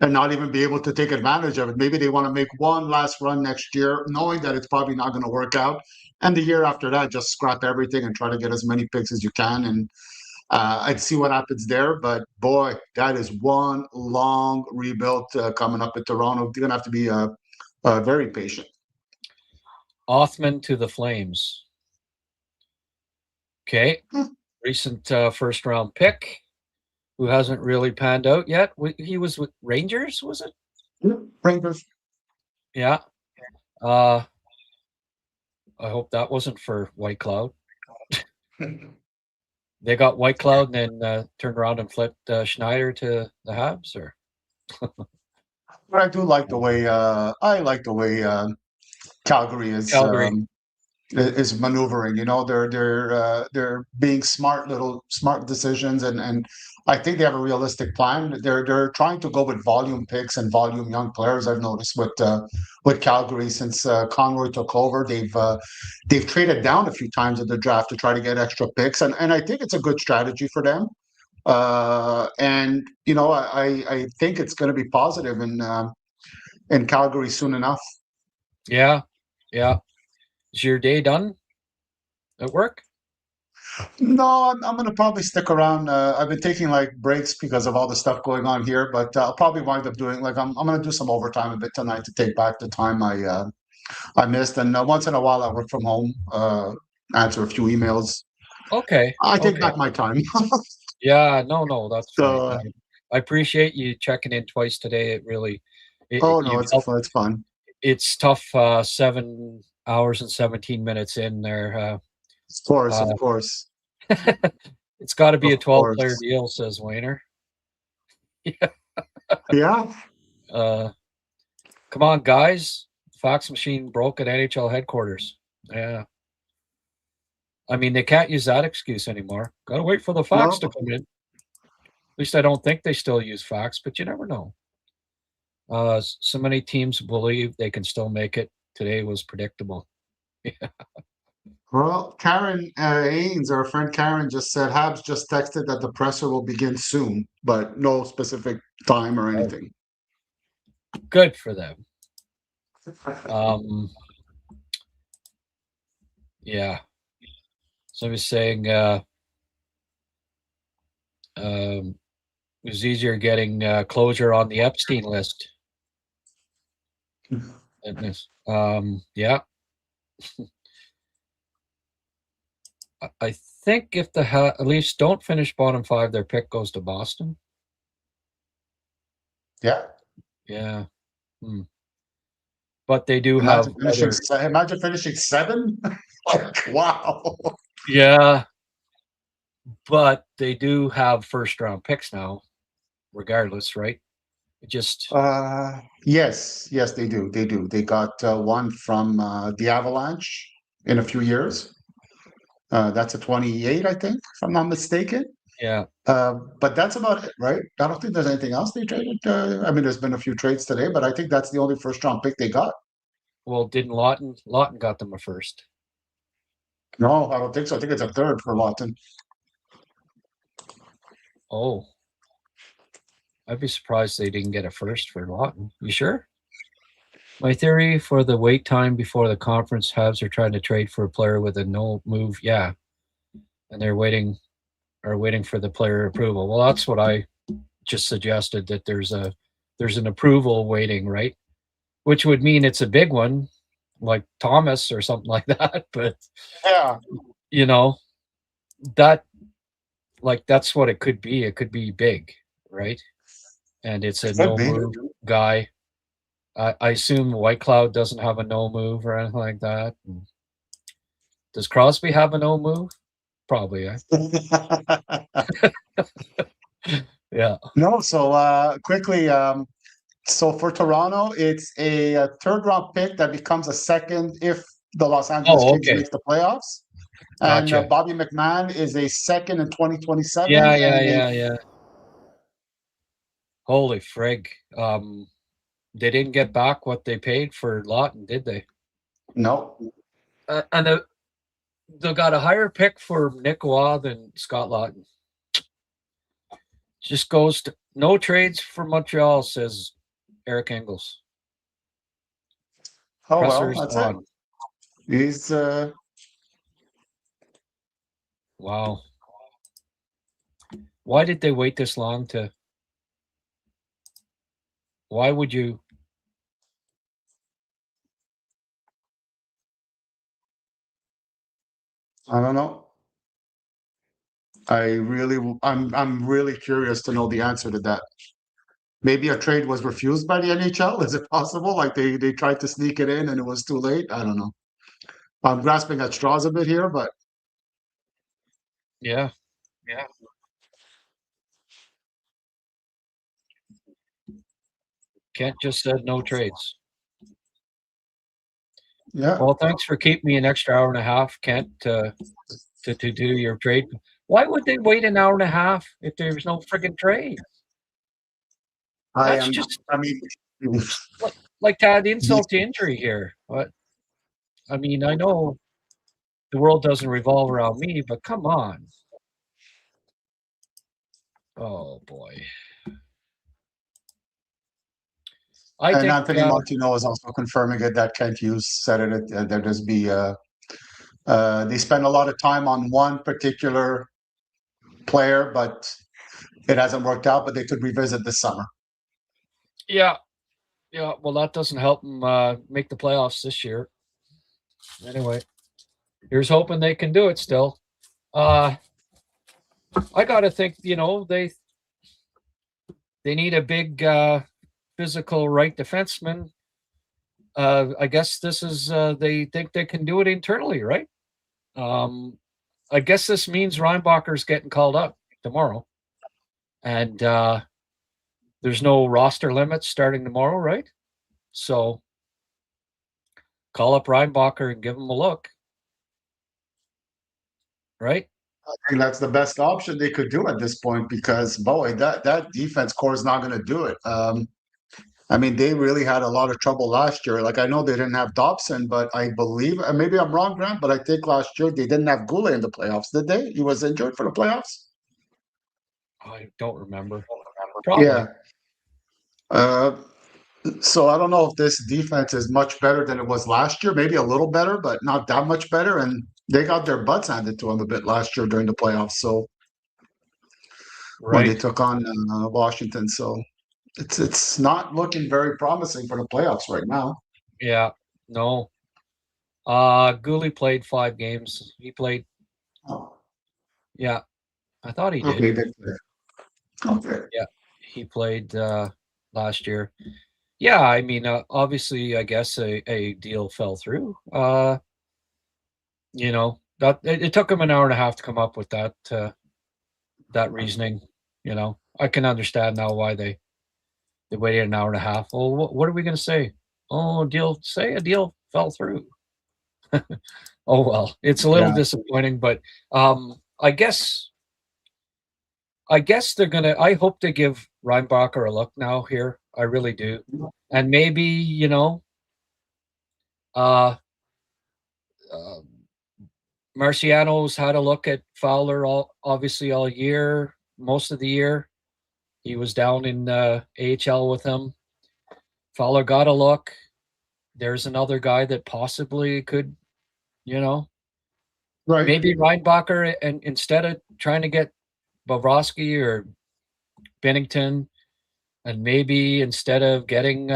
Speaker 6: not even be able to take advantage of it. Maybe they want to make one last run next year, knowing that it's probably not going to work out. And the year after that, just scrap everything and try to get as many picks as you can. And I'd see what happens there. But boy, that is one long rebuild coming up at Toronto. You're going to have to be very patient.
Speaker 2: Othman to the Flames. Okay. Recent first round pick who hasn't really panned out yet. He was with Rangers, was it?
Speaker 6: Rangers.
Speaker 2: Yeah. I hope that wasn't for Whitecloud. They got Whitecloud and then turned around and flipped Schneider to the Habs, or?
Speaker 6: But I do like the way Calgary is maneuvering. They're being smart decisions, and I think they have a realistic plan. They're trying to go with volume picks and volume young players. I've noticed with Calgary since Conroy took over, they've traded down a few times in the draft to try to get extra picks, and I think it's a good strategy for them. And I think it's going to be positive in Calgary soon enough.
Speaker 2: Yeah. Is your day done at work?
Speaker 6: No, I'm going to probably stick around. I've been taking breaks because of all the stuff going on here, but I'll probably wind up doing I'm going to do some overtime a bit tonight to take back the time I missed. And once in a while I work from home, answer a few emails.
Speaker 2: Okay.
Speaker 6: I take back my time.
Speaker 2: Yeah, no, that's fine. I appreciate you checking in twice today. It really.
Speaker 6: It's fun.
Speaker 2: It's tough. 7 hours and 17 minutes in there.
Speaker 6: Of course.
Speaker 2: It's got to be a 12-player deal, says Wayner.
Speaker 6: Yeah.
Speaker 2: Come on, guys. Fax machine broke at NHL headquarters. Yeah. I mean, they can't use that excuse anymore. Got to wait for the fax to come in. At least I don't think they still use fax, but you never know. So many teams believe they can still make it. Today was predictable. Yeah.
Speaker 6: Well, Karen Ains, our friend Karen, just said Habs just texted that the presser will begin soon, but no specific time or anything.
Speaker 2: Good for them. Yeah. Somebody's saying it was easier getting closure on the Epstein list. Yeah. I think if the Leafs don't finish bottom 5, their pick goes to Boston.
Speaker 6: Yeah.
Speaker 2: Yeah. But they do
Speaker 6: imagine
Speaker 2: have
Speaker 6: imagine finishing 7. Like, wow.
Speaker 2: Yeah. But they do have first round picks now, regardless, right? Just
Speaker 6: yes, they do. They got one from the Avalanche in a few years. That's a 28, I think, if I'm not mistaken.
Speaker 2: Yeah.
Speaker 6: But that's about it, right? I don't think there's anything else they traded. I mean, there's been a few trades today, but I think that's the only first round pick they got.
Speaker 2: Well, didn't Lawton got them a first?
Speaker 6: No, I don't think so. I think it's a third for Lawton.
Speaker 2: Oh. I'd be surprised they didn't get a first for Lawton. You sure? My theory for the wait time before the conference, Habs are trying to trade for a player with a no move. Yeah. And they're waiting for the player approval. Well, that's what I just suggested, that there's an approval waiting, right? Which would mean it's a big one, like Thomas or something like that. But
Speaker 6: yeah,
Speaker 2: that's what it could be. It could be big, right? And it's a no move guy. I assume White Cloud doesn't have a no move or anything like that. Does Crosby have a no move? Probably. Yeah.
Speaker 6: No. So quickly. So for Toronto, it's a third round pick that becomes a second if the Los Angeles Kings make the playoffs.
Speaker 2: Gotcha.
Speaker 6: And Bobby McMahon is a second in 2027.
Speaker 2: Yeah. Holy frig. They didn't get back what they paid for Lawton, did they?
Speaker 6: No.
Speaker 2: And they got a higher pick for Nick Waugh than Scott Lawton. Just goes to no trades for Montreal, says Eric Engels.
Speaker 6: Oh, well, that's it. He's
Speaker 2: wow. Why did they wait this long to? Why would you?
Speaker 6: I don't know. I'm really curious to know the answer to that. Maybe a trade was refused by the NHL. Is it possible? Like they tried to sneak it in and it was too late? I don't know. I'm grasping at straws a bit here, but
Speaker 2: yeah. Kent just said no trades.
Speaker 6: Yeah.
Speaker 2: Well, thanks for keeping me an extra hour and a half, Kent, to do your trade. Why would they wait an hour and a half if there's no friggin' trade?
Speaker 6: I mean,
Speaker 2: like to add insult to injury here. But I mean, I know the world doesn't revolve around me, but come on. Oh boy.
Speaker 6: And Anthony Martino is also confirming it that Kent Hughes said it. That there's they spend a lot of time on one particular player, but it hasn't worked out. But they could revisit this summer.
Speaker 2: Yeah. Well, that doesn't help them make the playoffs this year. Anyway, here's hoping they can do it still. I got to think, they need a big physical right defenseman. I guess this is they think they can do it internally, right? I guess this means Reinbacher's getting called up tomorrow. And there's no roster limits starting tomorrow, right? So call up Reinbacher and give him a look. Right?
Speaker 6: I think that's the best option they could do at this point because, boy, that defense core is not going to do it. I mean, they really had a lot of trouble last year. Like, I know they didn't have Dobson, but I believe, and maybe I'm wrong, Grant, but I think last year they didn't have Goulet in the playoffs, did they? He was injured for the playoffs?
Speaker 2: I don't remember. Probably.
Speaker 6: Yeah. So I don't know if this defense is much better than it was last year. Maybe a little better, but not that much better. And they got their butts handed to them a bit last year during the playoffs. So when they took on Washington, so it's not looking very promising for the playoffs right now.
Speaker 2: Yeah, no. Goulet played 5 games. He played.
Speaker 6: Oh.
Speaker 2: Yeah, I thought he did.
Speaker 6: Okay.
Speaker 2: Yeah, he played last year. Yeah, I mean, obviously, I guess a deal fell through. You know, that it took him an hour and a half to come up with that reasoning. You know, I can understand now why they waited an hour and a half. Well, what are we going to say? Oh, a deal fell through. Oh well, it's a little disappointing, but I guess they're gonna. I hope they give Reinbacher a look now here. I really do, and maybe Marciano's had a look at Fowler obviously all year, most of the year. He was down in AHL with him. Fowler got a look. There's another guy that possibly could,
Speaker 6: right?
Speaker 2: Maybe Reinbacher, and instead of trying to get Bobrovsky or Binnington, and maybe instead of getting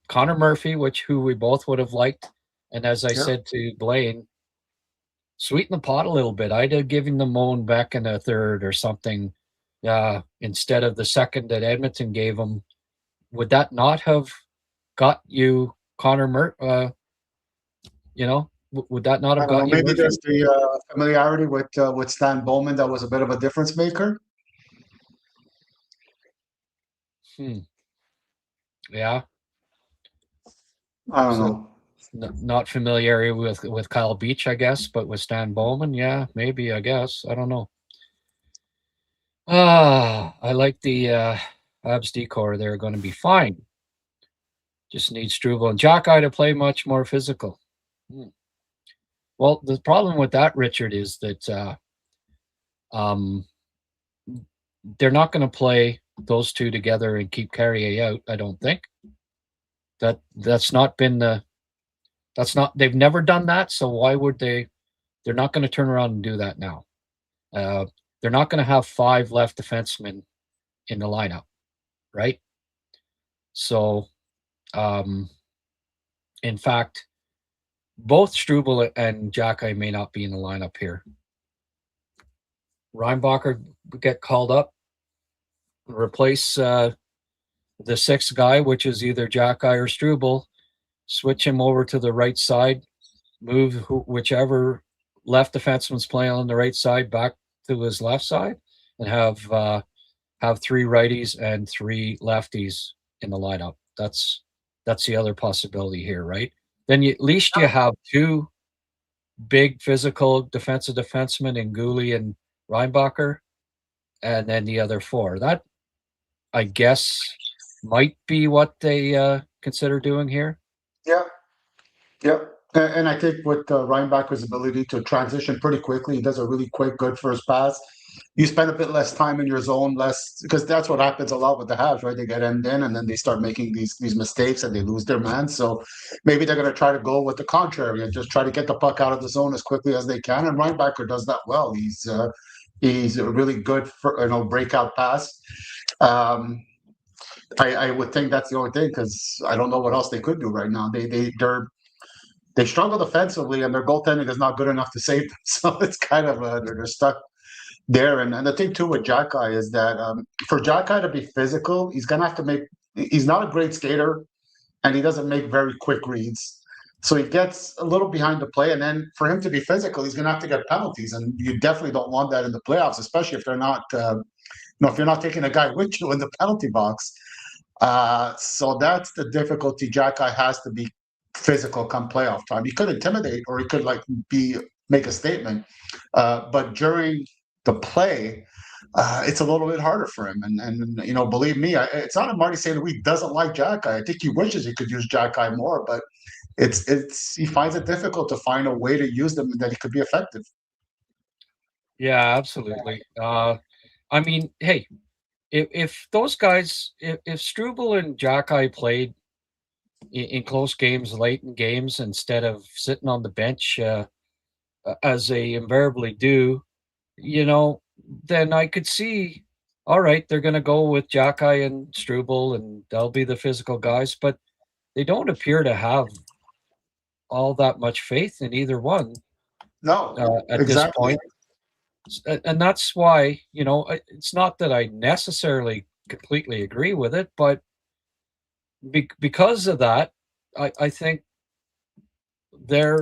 Speaker 2: Connor Murphy, who we both would have liked, and as I said to Blain, sweeten the pot a little bit. I'd have given the Moan back in a third or something instead of the second that Edmonton gave him. Would that not have got you Connor Murphy? Would that not have got you?
Speaker 6: Maybe
Speaker 2: Murphy?
Speaker 6: there's the familiarity with Stan Bowman that was a bit of a difference maker.
Speaker 2: Yeah.
Speaker 6: I don't know.
Speaker 2: Not familiarity with Kyle Beach, I guess, but with Stan Bowman, yeah, maybe, I guess. I don't know. I like the Habs decor. They're going to be fine. Just need Struble and Jockeye to play much more physical. Well, the problem with that, Richard, is that they're not going to play those two together and keep Carrier out, I don't think. That's not been they've never done that, so why would they? They're not going to turn around and do that now. They're not going to have 5 left defensemen in the lineup, right? So, in fact, both Struble and Jockeye may not be in the lineup here. Reinbacher get called up, replace the 6th guy, which is either Jockeye or Struble, switch him over to the right side, move whichever left defenseman's playing on the right side back to his left side, and have 3 righties and 3 lefties in the lineup. That's the other possibility here, right? Then at least you have 2 big physical defensive defensemen in Goulet and Reinbacher, and then the other 4. That, I guess, might be what they consider doing here.
Speaker 6: Yeah. And I think with Reinbacher's ability to transition pretty quickly, he does a really quick, good first pass. You spend a bit less time in your zone, because that's what happens a lot with the Habs, right? They get end in and then they start making these mistakes and they lose their man. So maybe they're going to try to go with the contrary and just try to get the puck out of the zone as quickly as they can. And Reinbacher does that well. He's a really good breakout pass. I would think that's the only thing, because I don't know what else they could do right now. They struggle defensively, and their goaltending is not good enough to save them. So it's kind of they're stuck there. And the thing too with Jockeye is that for Jockeye to be physical, he's gonna have to make. He's not a great skater, and he doesn't make very quick reads. So he gets a little behind the play, and then for him to be physical, he's gonna have to get penalties, and you definitely don't want that in the playoffs, especially if they're not if you're not taking a guy with you in the penalty box. So that's the difficulty. Jack Eye has to be physical come playoff time. He could intimidate, or he could make a statement. But during the play, it's a little bit harder for him. And believe me, it's not a Marty St. Louis doesn't like Jack Eye. I think he wishes he could use Jack Eye more, but he finds it difficult to find a way to use them that he could be effective.
Speaker 2: Yeah, absolutely. I mean, hey, if those guys, if Struble and Jack Eye played in close games, late in games, instead of sitting on the bench as they invariably do, then I could see, all right, they're going to go with Jack Eye and Struble, and they'll be the physical guys, but they don't appear to have all that much faith in either one.
Speaker 6: No,
Speaker 2: at
Speaker 6: exactly.
Speaker 2: this point. And that's why, it's not that I necessarily completely agree with it, but because of that, I think they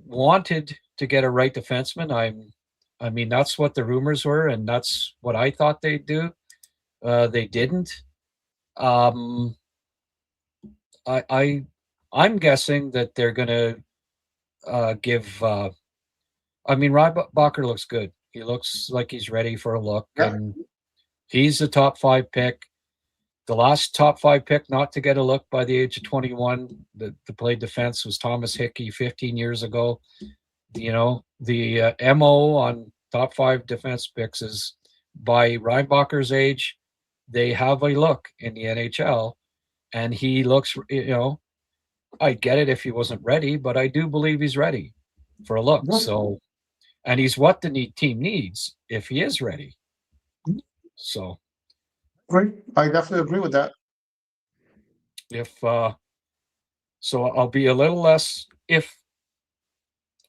Speaker 2: wanted to get a right defenseman. I mean, that's what the rumors were, and that's what I thought they'd do. They didn't. I'm guessing that they're going to give. I mean, Reinbacher looks good. He looks like he's ready for a look, and he's a top 5 pick. The last top 5 pick not to get a look by the age of 21 to play defense was Thomas Hickey 15 years ago. The MO on top 5 defense picks is by Reinbacher's age, they have a look in the NHL, and he looks, I get it if he wasn't ready, but I do believe he's ready for a look. So, and he's what the team needs if he is ready. So,
Speaker 6: great. I definitely agree with that.
Speaker 2: So I'll be a little less, if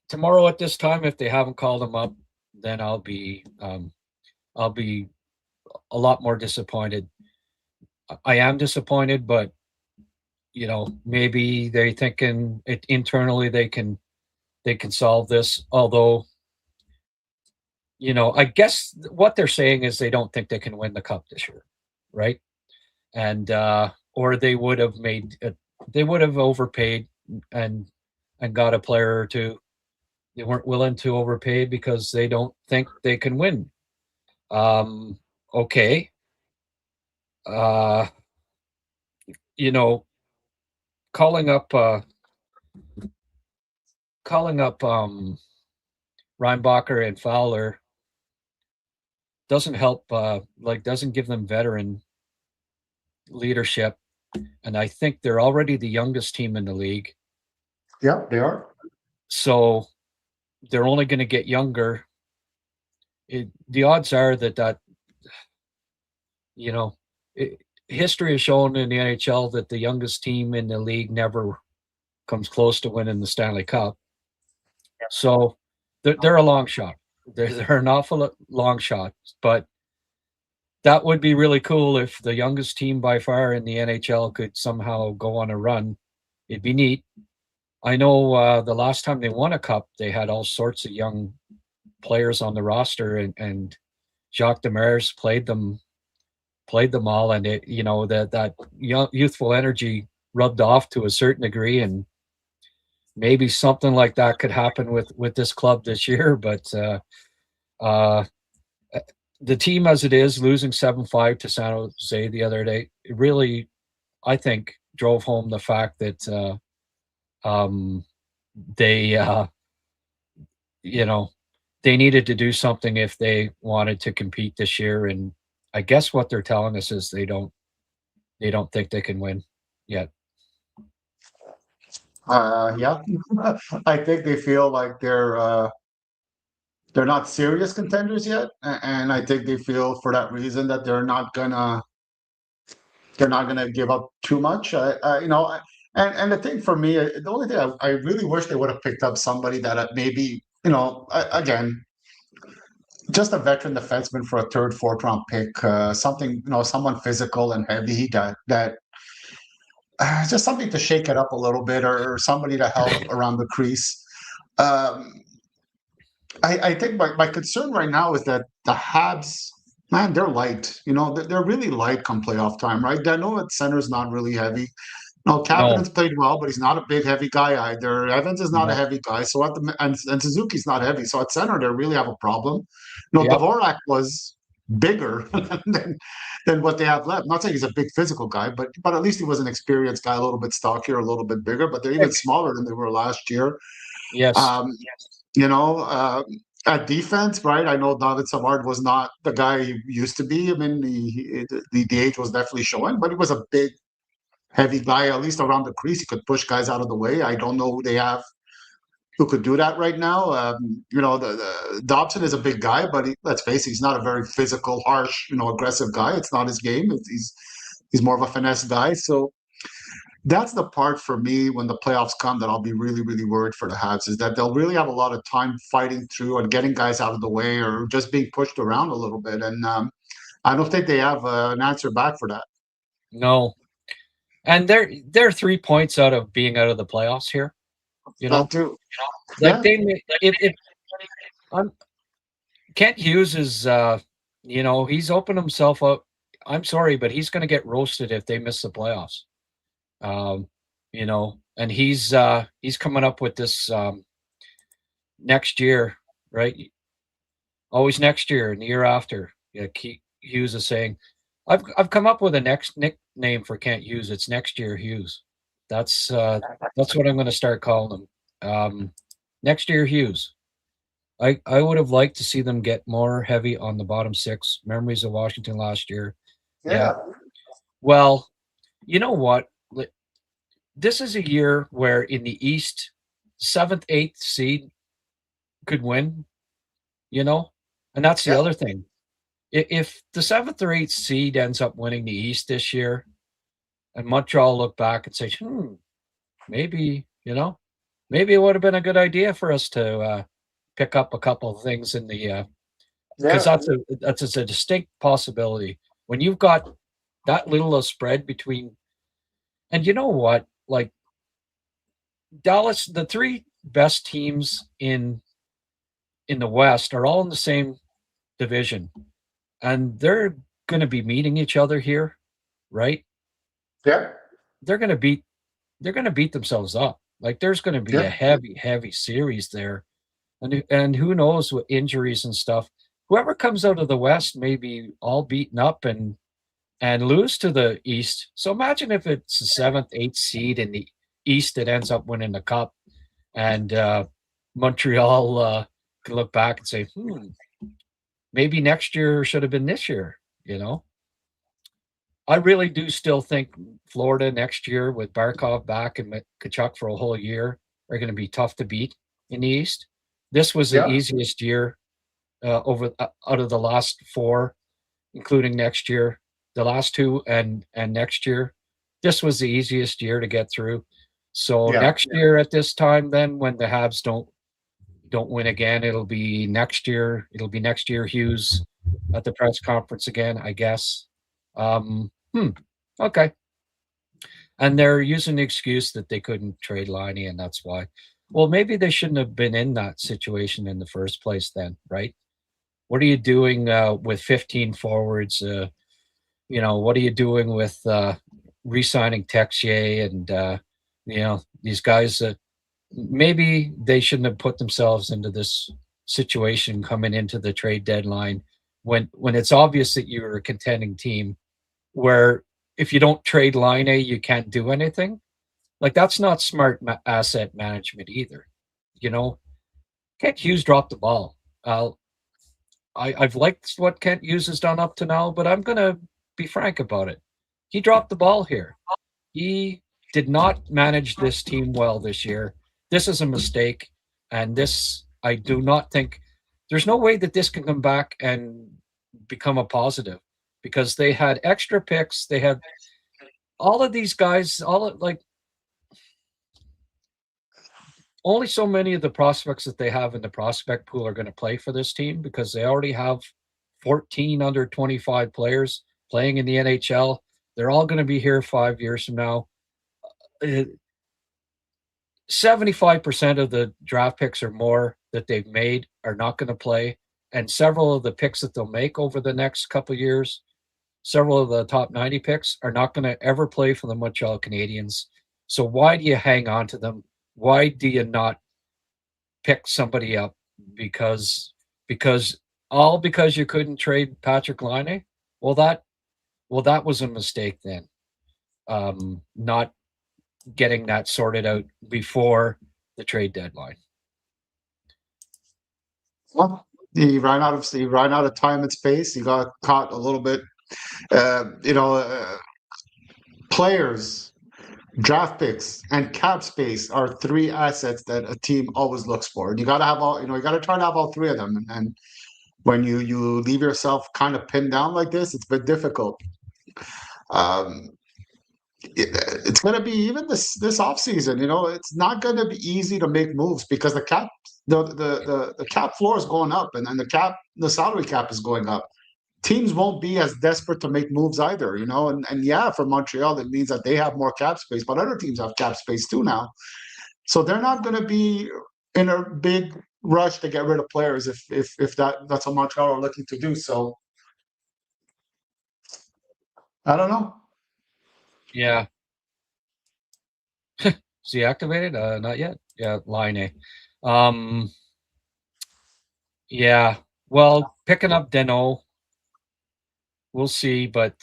Speaker 2: tomorrow at this time, if they haven't called him up, then I'll be a lot more disappointed. I am disappointed, but maybe they're thinking internally they can solve this. Although, I guess what they're saying is they don't think they can win the cup this year, right? And or they would have overpaid and got a player or two. They weren't willing to overpay because they don't think they can win. Okay. Calling up Reinbacher and Fowler doesn't help, doesn't give them veteran leadership. And I think they're already the youngest team in the league.
Speaker 6: Yeah, they are. So
Speaker 2: they're only going to get younger. The odds are that history has shown in the NHL that the youngest team in the league never comes close to winning the Stanley Cup. So they're a long shot. They're an awful long shot, but that would be really cool if the youngest team by far in the NHL could somehow go on a run. It'd be neat. I know the last time they won a cup, they had all sorts of young players on the roster, and Jacques Demers played them all, and it, that young, youthful energy rubbed off to a certain degree, and maybe something like that could happen with this club this year. But the team as it is, losing 7-5 to San Jose the other day, it really, I think, drove home the fact that they needed to do something if they wanted to compete this year. And I guess what they're telling us is they don't think they can win yet.
Speaker 6: Yeah, I think they feel like they're not serious contenders yet, and I think they feel for that reason that they're not gonna give up too much. And the thing for me, the only thing I really wish they would have picked up somebody that maybe again, just a veteran defenseman for a 3rd, 4th round pick, something, someone physical and heavy that just something to shake it up a little bit, or somebody to help around the crease. I think my concern right now is that the Habs, man, they're light. They're really light come playoff time, right? I know that center's not really heavy. No,
Speaker 2: No,
Speaker 6: Kapanen's played well, but he's not a big, heavy guy either. Evans is not a
Speaker 2: no,
Speaker 6: heavy guy, so and Suzuki's not heavy. So at center, they really have a problem.
Speaker 2: yep,
Speaker 6: Dvorak was bigger than what they have left. Not saying he's a big physical guy, but at least he was an experienced guy, a little bit stockier, a little bit bigger. But they're even smaller than they were last year.
Speaker 2: yes,
Speaker 6: You know, at defense, right? I know David Savard was not the guy he used to be. I mean, the age was definitely showing, but he was a big, heavy guy, at least around the crease. He could push guys out of the way. I don't know who they have who could do that right now. The Dobson is a big guy, but let's face it, he's not a very physical, harsh, aggressive guy. It's not his game. He's more of a finesse guy. So that's the part for me when the playoffs come that I'll be really, really worried for the Habs, is that they'll really have a lot of time fighting through and getting guys out of the way or just being pushed around a little bit. And I don't think they have an answer back for that.
Speaker 2: no. And they're 3 points out of being out of the playoffs here.
Speaker 6: Too.
Speaker 2: Like if Kent Hughes is, he's opened himself up. I'm sorry, but he's going to get roasted if they miss the playoffs. And he's coming up with this next year, right? Always next year and the year after. Yeah, Hughes is saying, I've come up with a next nickname for Kent Hughes. It's next year Hughes. That's what I'm going to start calling him. Next year Hughes. I would have liked to see them get more heavy on the bottom six. Memories of Washington last year. Yeah. Well, you know what? This is a year where in the East, 7th, 8th seed could win, and that's the other thing. If the 7th or 8th seed ends up winning the East this year, and Montreal look back and say, maybe it would have been a good idea for us to pick up a couple of things in the because that's a distinct possibility when you've got that little a spread between. And you know what? Like Dallas, the 3 best teams in the West are all in the same division, and they're going to be meeting each other here, right?
Speaker 6: Yeah.
Speaker 2: They're going to beat themselves up. Like there's going to be a heavy series there, and who knows what injuries and stuff. Whoever comes out of the West may be all beaten up and lose to the East. So imagine if it's the 7th, 8th seed in the East that ends up winning the Cup, and Montreal can look back and say, maybe next year should have been this year, I really do still think Florida next year with Barkov back and Tkachuk for a whole year are going to be tough to beat in the East. This was the easiest year out of the last 4, including next year. The last 2 and next year, this was the easiest year to get through. So next year at this time, then when the Habs don't win again, it'll be next year. It'll be next year Hughes at the press conference again, I guess. Okay. And they're using the excuse that they couldn't trade Laine, and that's why. Well, maybe they shouldn't have been in that situation in the first place then, right? What are you doing with 15 forwards? What are you doing with re-signing Texier and, these guys that maybe they shouldn't have put themselves into this situation coming into the trade deadline when it's obvious that you're a contending team where if you don't trade Laine, you can't do anything. Like that's not smart asset management either. Kent Hughes dropped the ball. I've liked what Kent Hughes has done up to now, but I'm going to be frank about it. He dropped the ball here. He did not manage this team well this year. This is a mistake, and this I do not think there's no way that this can come back and become a positive because they had extra picks. They had all of these guys, only so many of the prospects that they have in the prospect pool are going to play for this team because they already have 14 under 25 players playing in the NHL. They're all going to be here 5 years from now. 75% of the draft picks or more that they've made are not going to play, and several of the picks that they'll make over the next couple of years, several of the top 90 picks are not going to ever play for the Montreal Canadiens. So why do you hang on to them? Why do you not pick somebody up? Because you couldn't trade Patrick Laine? Well, that was a mistake then. Not getting that sorted out before the trade deadline.
Speaker 6: Well, he ran out of time and space. He got caught a little bit. Players, draft picks, and cap space are three assets that a team always looks for. And you got to have all. You got to try to have all three of them. And when you leave yourself kind of pinned down like this, it's a bit difficult. It's going to be even this offseason, it's not going to be easy to make moves because the cap floor is going up and the salary cap is going up. Teams won't be as desperate to make moves either, and yeah, for Montreal, it means that they have more cap space, but other teams have cap space too now. So they're not going to be in a big rush to get rid of players if that's what Montreal are looking to do. So I don't know.
Speaker 2: Yeah. Is he activated? Not yet. Yeah, Laine. Yeah. Well, picking up Danault, we'll see, but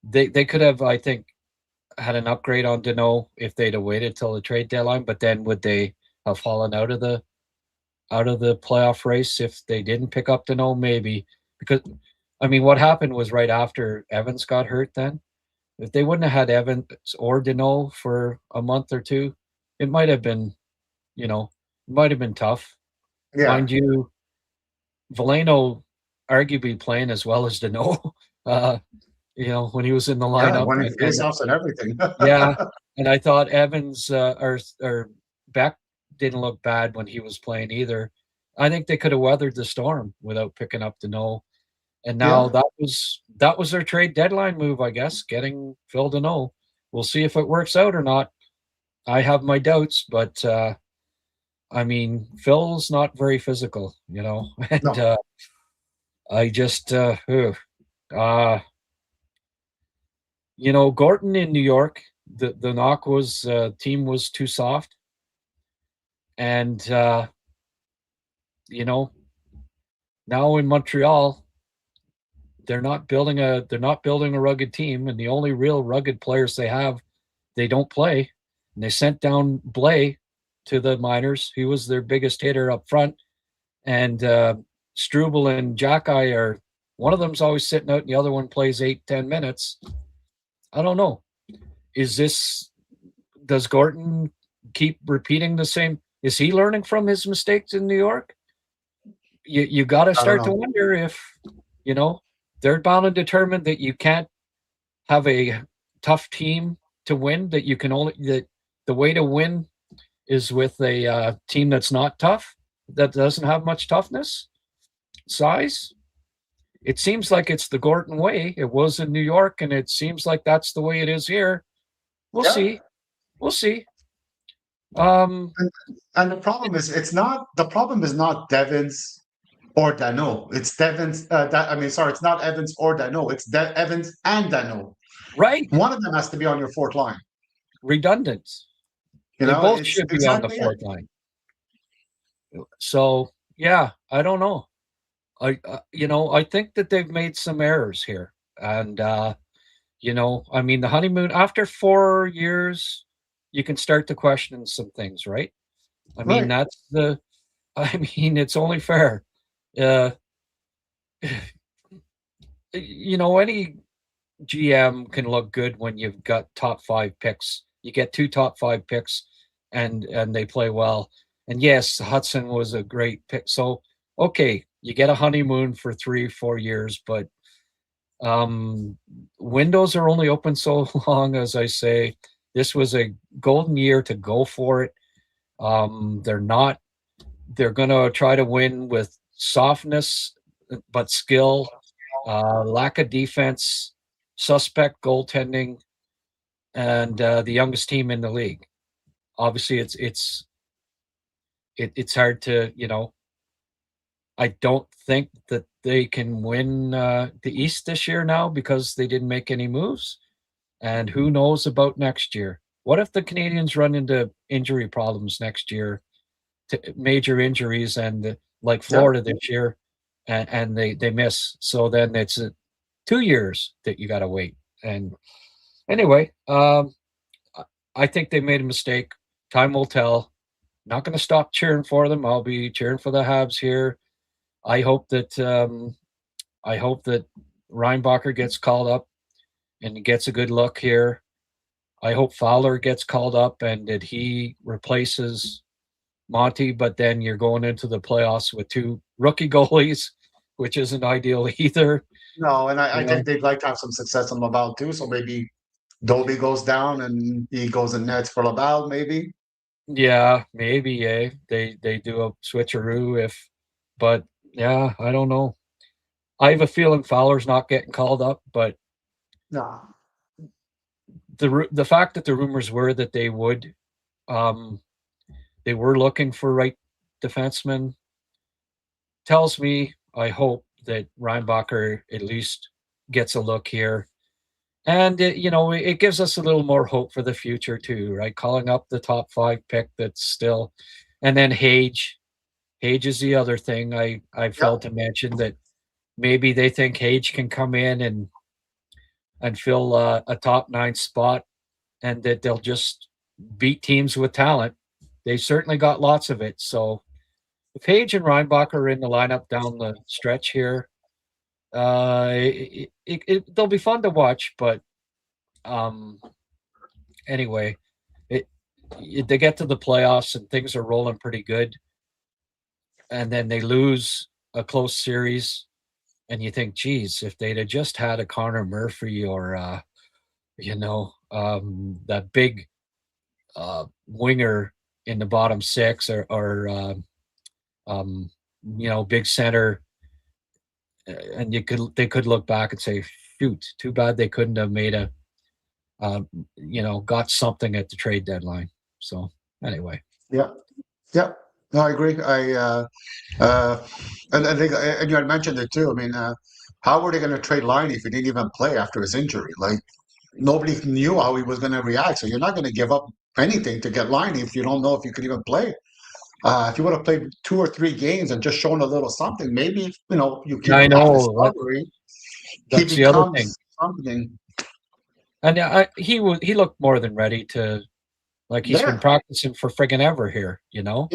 Speaker 2: they could have, I think, had an upgrade on Danault if they'd have waited till the trade deadline. But then would they have fallen out of the playoff race if they didn't pick up Danault? Maybe, because what happened was right after Evans got hurt. Then, if they wouldn't have had Evans or Danault for a month or two, it might have been, tough. Yeah. Mind you, Veleno arguably playing as well as Danault, when he was in the lineup.
Speaker 6: Winning faceoffs and everything.
Speaker 2: Yeah, and I thought Evans or Beck didn't look bad when he was playing either. I think they could have weathered the storm without picking up Danault. And now that was their trade deadline move, I guess, getting Phil Danault. We'll see if it works out or not. I have my doubts, but Phil's not very physical, and no. I just Gorton in New York, the knock was team was too soft, and now in Montreal, they're not building a rugged team, and the only real rugged players they have, they don't play. And they sent down Blain to the minors. He was their biggest hitter up front, and Struble and Jacky are, one of them's always sitting out, and the other one plays 8-10 minutes. I don't know. Does Gorton keep repeating the same? Is he learning from his mistakes in New York? You got to start to wonder if they're bound and determined that you can't have a tough team to win, that you can only, that the way to win is with a team that's not tough, that doesn't have much toughness, size. It seems like it's the Gorton way. It was in New York, and it seems like that's the way it is here. We'll see. We'll see.
Speaker 6: And the problem is, it's not Devins or Danault. It's Devins. It's not Evans or Danault. It's Evans and Danault.
Speaker 2: Right.
Speaker 6: One of them has to be on your fourth line.
Speaker 2: Redundant. They both should be on the fourth line. So yeah, I don't know. I think that they've made some errors here, and the honeymoon, after 4 years, you can start to question some things, right? It's only fair. Any GM can look good when you've got top 5 picks. You get 2 top 5 picks, and they play well. And yes, Hudson was a great pick. So okay, you get a honeymoon for 3-4 years, but windows are only open so long, as I say. This was a golden year to go for it. They're going to try to win with softness, but skill, lack of defense, suspect goaltending, and the youngest team in the league. Obviously, it's it's hard to, I don't think that they can win the East this year now because they didn't make any moves. And who knows about next year? What if the Canadians run into injury problems next year, major injuries, and like Florida this year, and they miss? So then it's 2 years that you got to wait. And anyway, I think they made a mistake. Time will tell. Not going to stop cheering for them. I'll be cheering for the Habs here. I hope that Reinbacher gets called up and gets a good look here. I hope Fowler gets called up and that he replaces Monty, but then you're going into the playoffs with 2 rookie goalies, which isn't ideal either.
Speaker 6: No, and I think they'd like to have some success on Laval too. So maybe Dolby goes down and he goes in nets for Laval, maybe.
Speaker 2: Yeah, maybe. They do a switcheroo but yeah, I don't know. I have a feeling Fowler's not getting called up, but
Speaker 6: no.
Speaker 2: The fact that the rumors were that they would, they were looking for right defenseman, tells me, I hope that Reinbacher at least gets a look here. And, it gives us a little more hope for the future too, right? Calling up the top 5 pick that's still, and then Hage. Hage is the other thing I failed to mention, that maybe they think Hage can come in and fill a top 9 spot, and that they'll just beat teams with talent. They certainly got lots of it. So if Hage and Reinbacher are in the lineup down the stretch here, they'll be fun to watch. But anyway, they get to the playoffs and things are rolling pretty good, and then they lose a close series, and you think, geez, if they'd have just had a Connor Murphy or that big winger in the bottom 6 or big center, and they could look back and say, shoot, too bad they couldn't have made got something at the trade deadline. So anyway.
Speaker 6: Yeah. No, I agree. And I think, and you had mentioned it too. I mean, how were they going to trade Line if he didn't even play after his injury? Like, nobody knew how he was going to react. So you're not going to give up anything to get Line if you don't know if you could even play. If you would have played 2 or 3 games and just shown a little something, maybe you keep
Speaker 2: I know
Speaker 6: he
Speaker 2: that's the other thing.
Speaker 6: Something.
Speaker 2: And he looked more than ready to, like, he's been practicing for friggin' ever here,
Speaker 6: Yeah.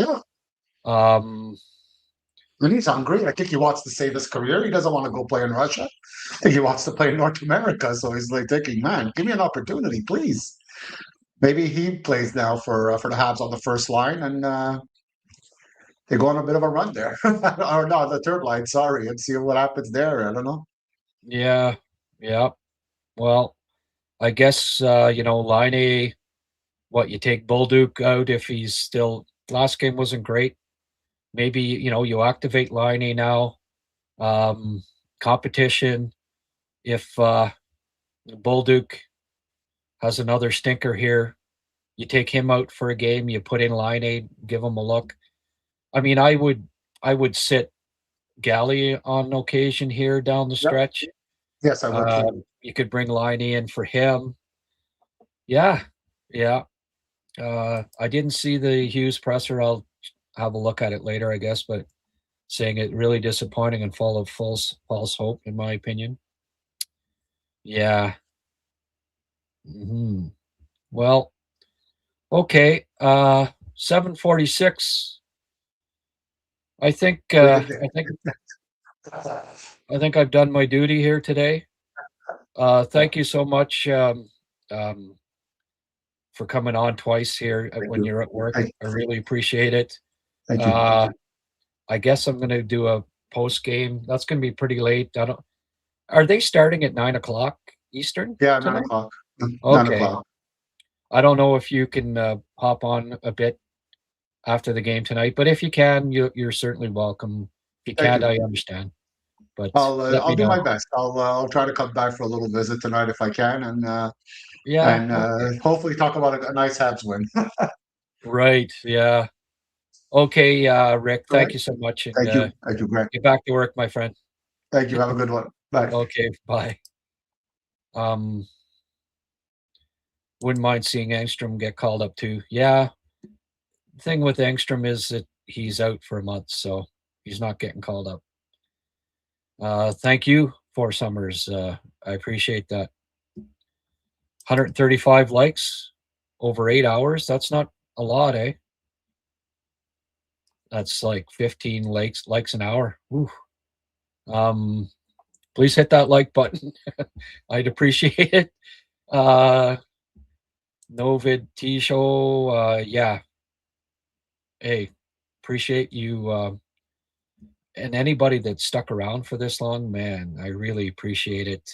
Speaker 2: And
Speaker 6: he's hungry. I think he wants to save his career. He doesn't want to go play in Russia. I think he wants to play in North America. So he's like thinking, man, give me an opportunity, please. Maybe he plays now for the Habs on the first line, and they go on a bit of a run there. Or no, the third line, sorry, and see what happens there. I don't know.
Speaker 2: Yeah. Well, I guess, Line A, you take Bolduc out if he's still, last game wasn't great. Maybe, you activate Line A now. Competition. If Bolduc has another stinker here, you take him out for a game, you put in Line A, give him a look. I mean, I would sit Galley on occasion here down the stretch.
Speaker 6: Yes, I would.
Speaker 2: You could bring Line A in for him. Yeah. I didn't see the Hughes presser. I'll have a look at it later, I guess, but saying it really disappointing and full of false hope, in my opinion. Yeah. Mm-hmm. Well, okay. 7:46. I think I've done my duty here today. Thank you so much for coming on twice here when you're at work. I really appreciate it.
Speaker 6: Thank you.
Speaker 2: I guess I'm going to do a post game. That's going to be pretty late. Are they starting at 9:00 Eastern?
Speaker 6: Yeah,
Speaker 2: tonight?
Speaker 6: 9:00.
Speaker 2: Okay.
Speaker 6: 9:00.
Speaker 2: I don't know if you can hop on a bit after the game tonight, but if you can, you're certainly welcome. If you can't, I understand. But
Speaker 6: I'll do my best. I'll try to come back for a little visit tonight if I can, and hopefully talk about a nice Habs win.
Speaker 2: Right. Yeah. Okay, Rick,
Speaker 6: All
Speaker 2: thank
Speaker 6: right.
Speaker 2: you so much. And,
Speaker 6: Thank you. Thank you, Greg.
Speaker 2: get back to work, my friend.
Speaker 6: Thank you. Have a good one. Bye.
Speaker 2: Okay, bye. Wouldn't mind seeing Engstrom get called up too. Yeah. The thing with Engstrom is that he's out for a month, so he's not getting called up. Thank you, Four Summers. I appreciate that. 135 likes over 8 hours. That's not a lot, eh? That's like 15 likes an hour. Ooh. Please hit that like button. I'd appreciate it. Novid T Show. Yeah. Hey, appreciate you. And anybody that stuck around for this long, man, I really appreciate it.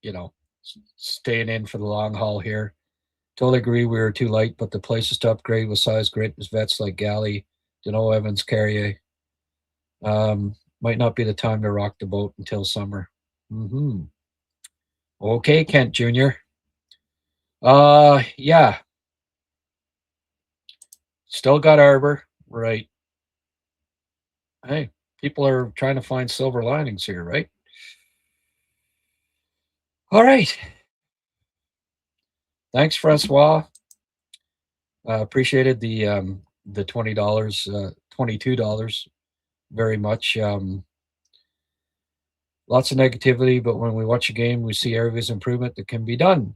Speaker 2: You know, staying in for the long haul here. Totally agree we were too light, but the places to upgrade with size grit is vets like Galley, Deneau, Evans, Carrier. Might not be the time to rock the boat until summer. Okay, Kent Jr. Yeah. Still got Arbor, right? Hey, people are trying to find silver linings here, right? All right. Thanks, Francois. Appreciated the $20, $22 very much. Lots of negativity, but when we watch a game, we see areas of improvement that can be done.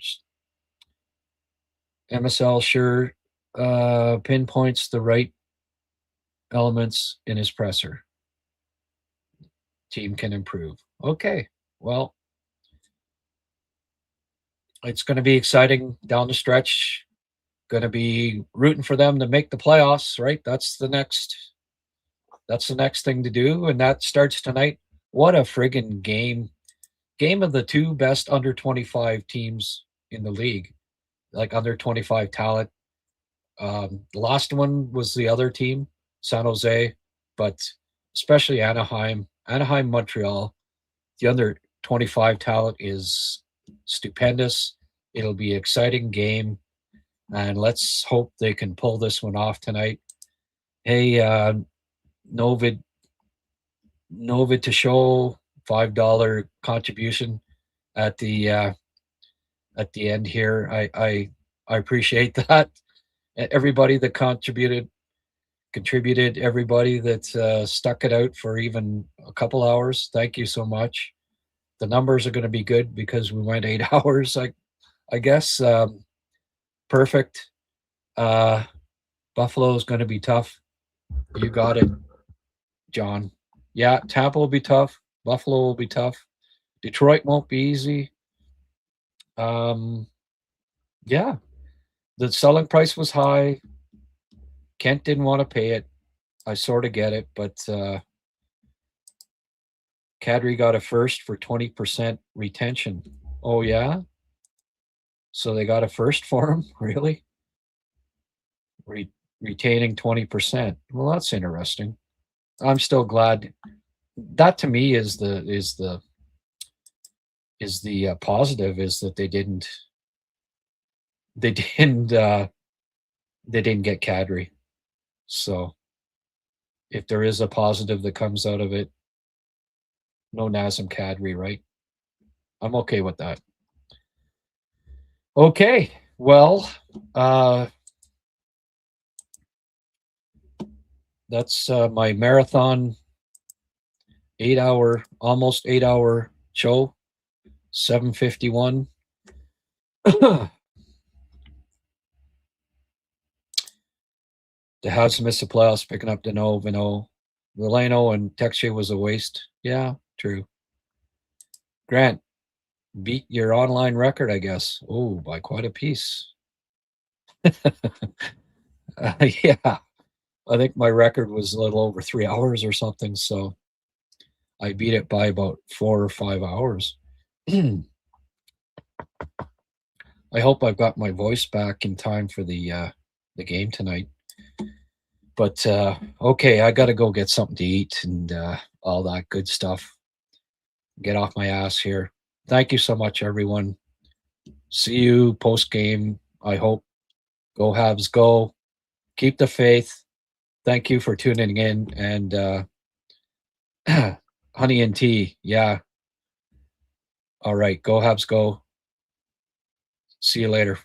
Speaker 2: MSL sure pinpoints the right elements in his presser. Team can improve. Okay, well, it's going to be exciting down the stretch. Going to be rooting for them to make the playoffs, right? That's the next thing to do, and that starts tonight. What a friggin' game. Game of the two best under 25 teams in the league, like under 25 talent. The last one was the other team, San Jose, but especially Anaheim, Montreal. The under 25 talent is stupendous. It'll be an exciting game, and let's hope they can pull this one off tonight. Hey, Novid to show $5 contribution at the end here. I appreciate that. Everybody that contributed, everybody that stuck it out for even a couple hours. Thank you so much. The numbers are going to be good because we went 8 hours. I guess perfect. Buffalo is going to be tough. You got it, John. Yeah, Tampa will be tough. Buffalo will be tough. Detroit won't be easy. Yeah, the selling price was high. Kent didn't want to pay it. I sort of get it, but Kadri got a first for 20% retention. Oh, yeah? So they got a first for him? Really? Retaining 20%. Well, that's interesting. I'm still glad. That to me is the positive, is that they didn't get Kadri. So if there is a positive that comes out of it, no Nazem Kadri, right? I'm okay with that. Okay, well, that's my marathon almost 8 hour show, 7:51. The Habs missed the playoffs, picking up Deneau, Vino, Veleno, and Texier was a waste. Yeah, true. Grant beat your online record, I guess. Oh, by quite a piece. Yeah, I think my record was a little over 3 hours or something, so I beat it by about 4 or 5 hours. I hope I've got my voice back in time for the game tonight. But okay, I got to go get something to eat and all that good stuff. Get off my ass here. Thank you so much, everyone. See you post game I hope. Go Habs, go. Keep the faith. Thank you for tuning in. And honey and tea. Yeah. All right. Go Habs, go. See you later.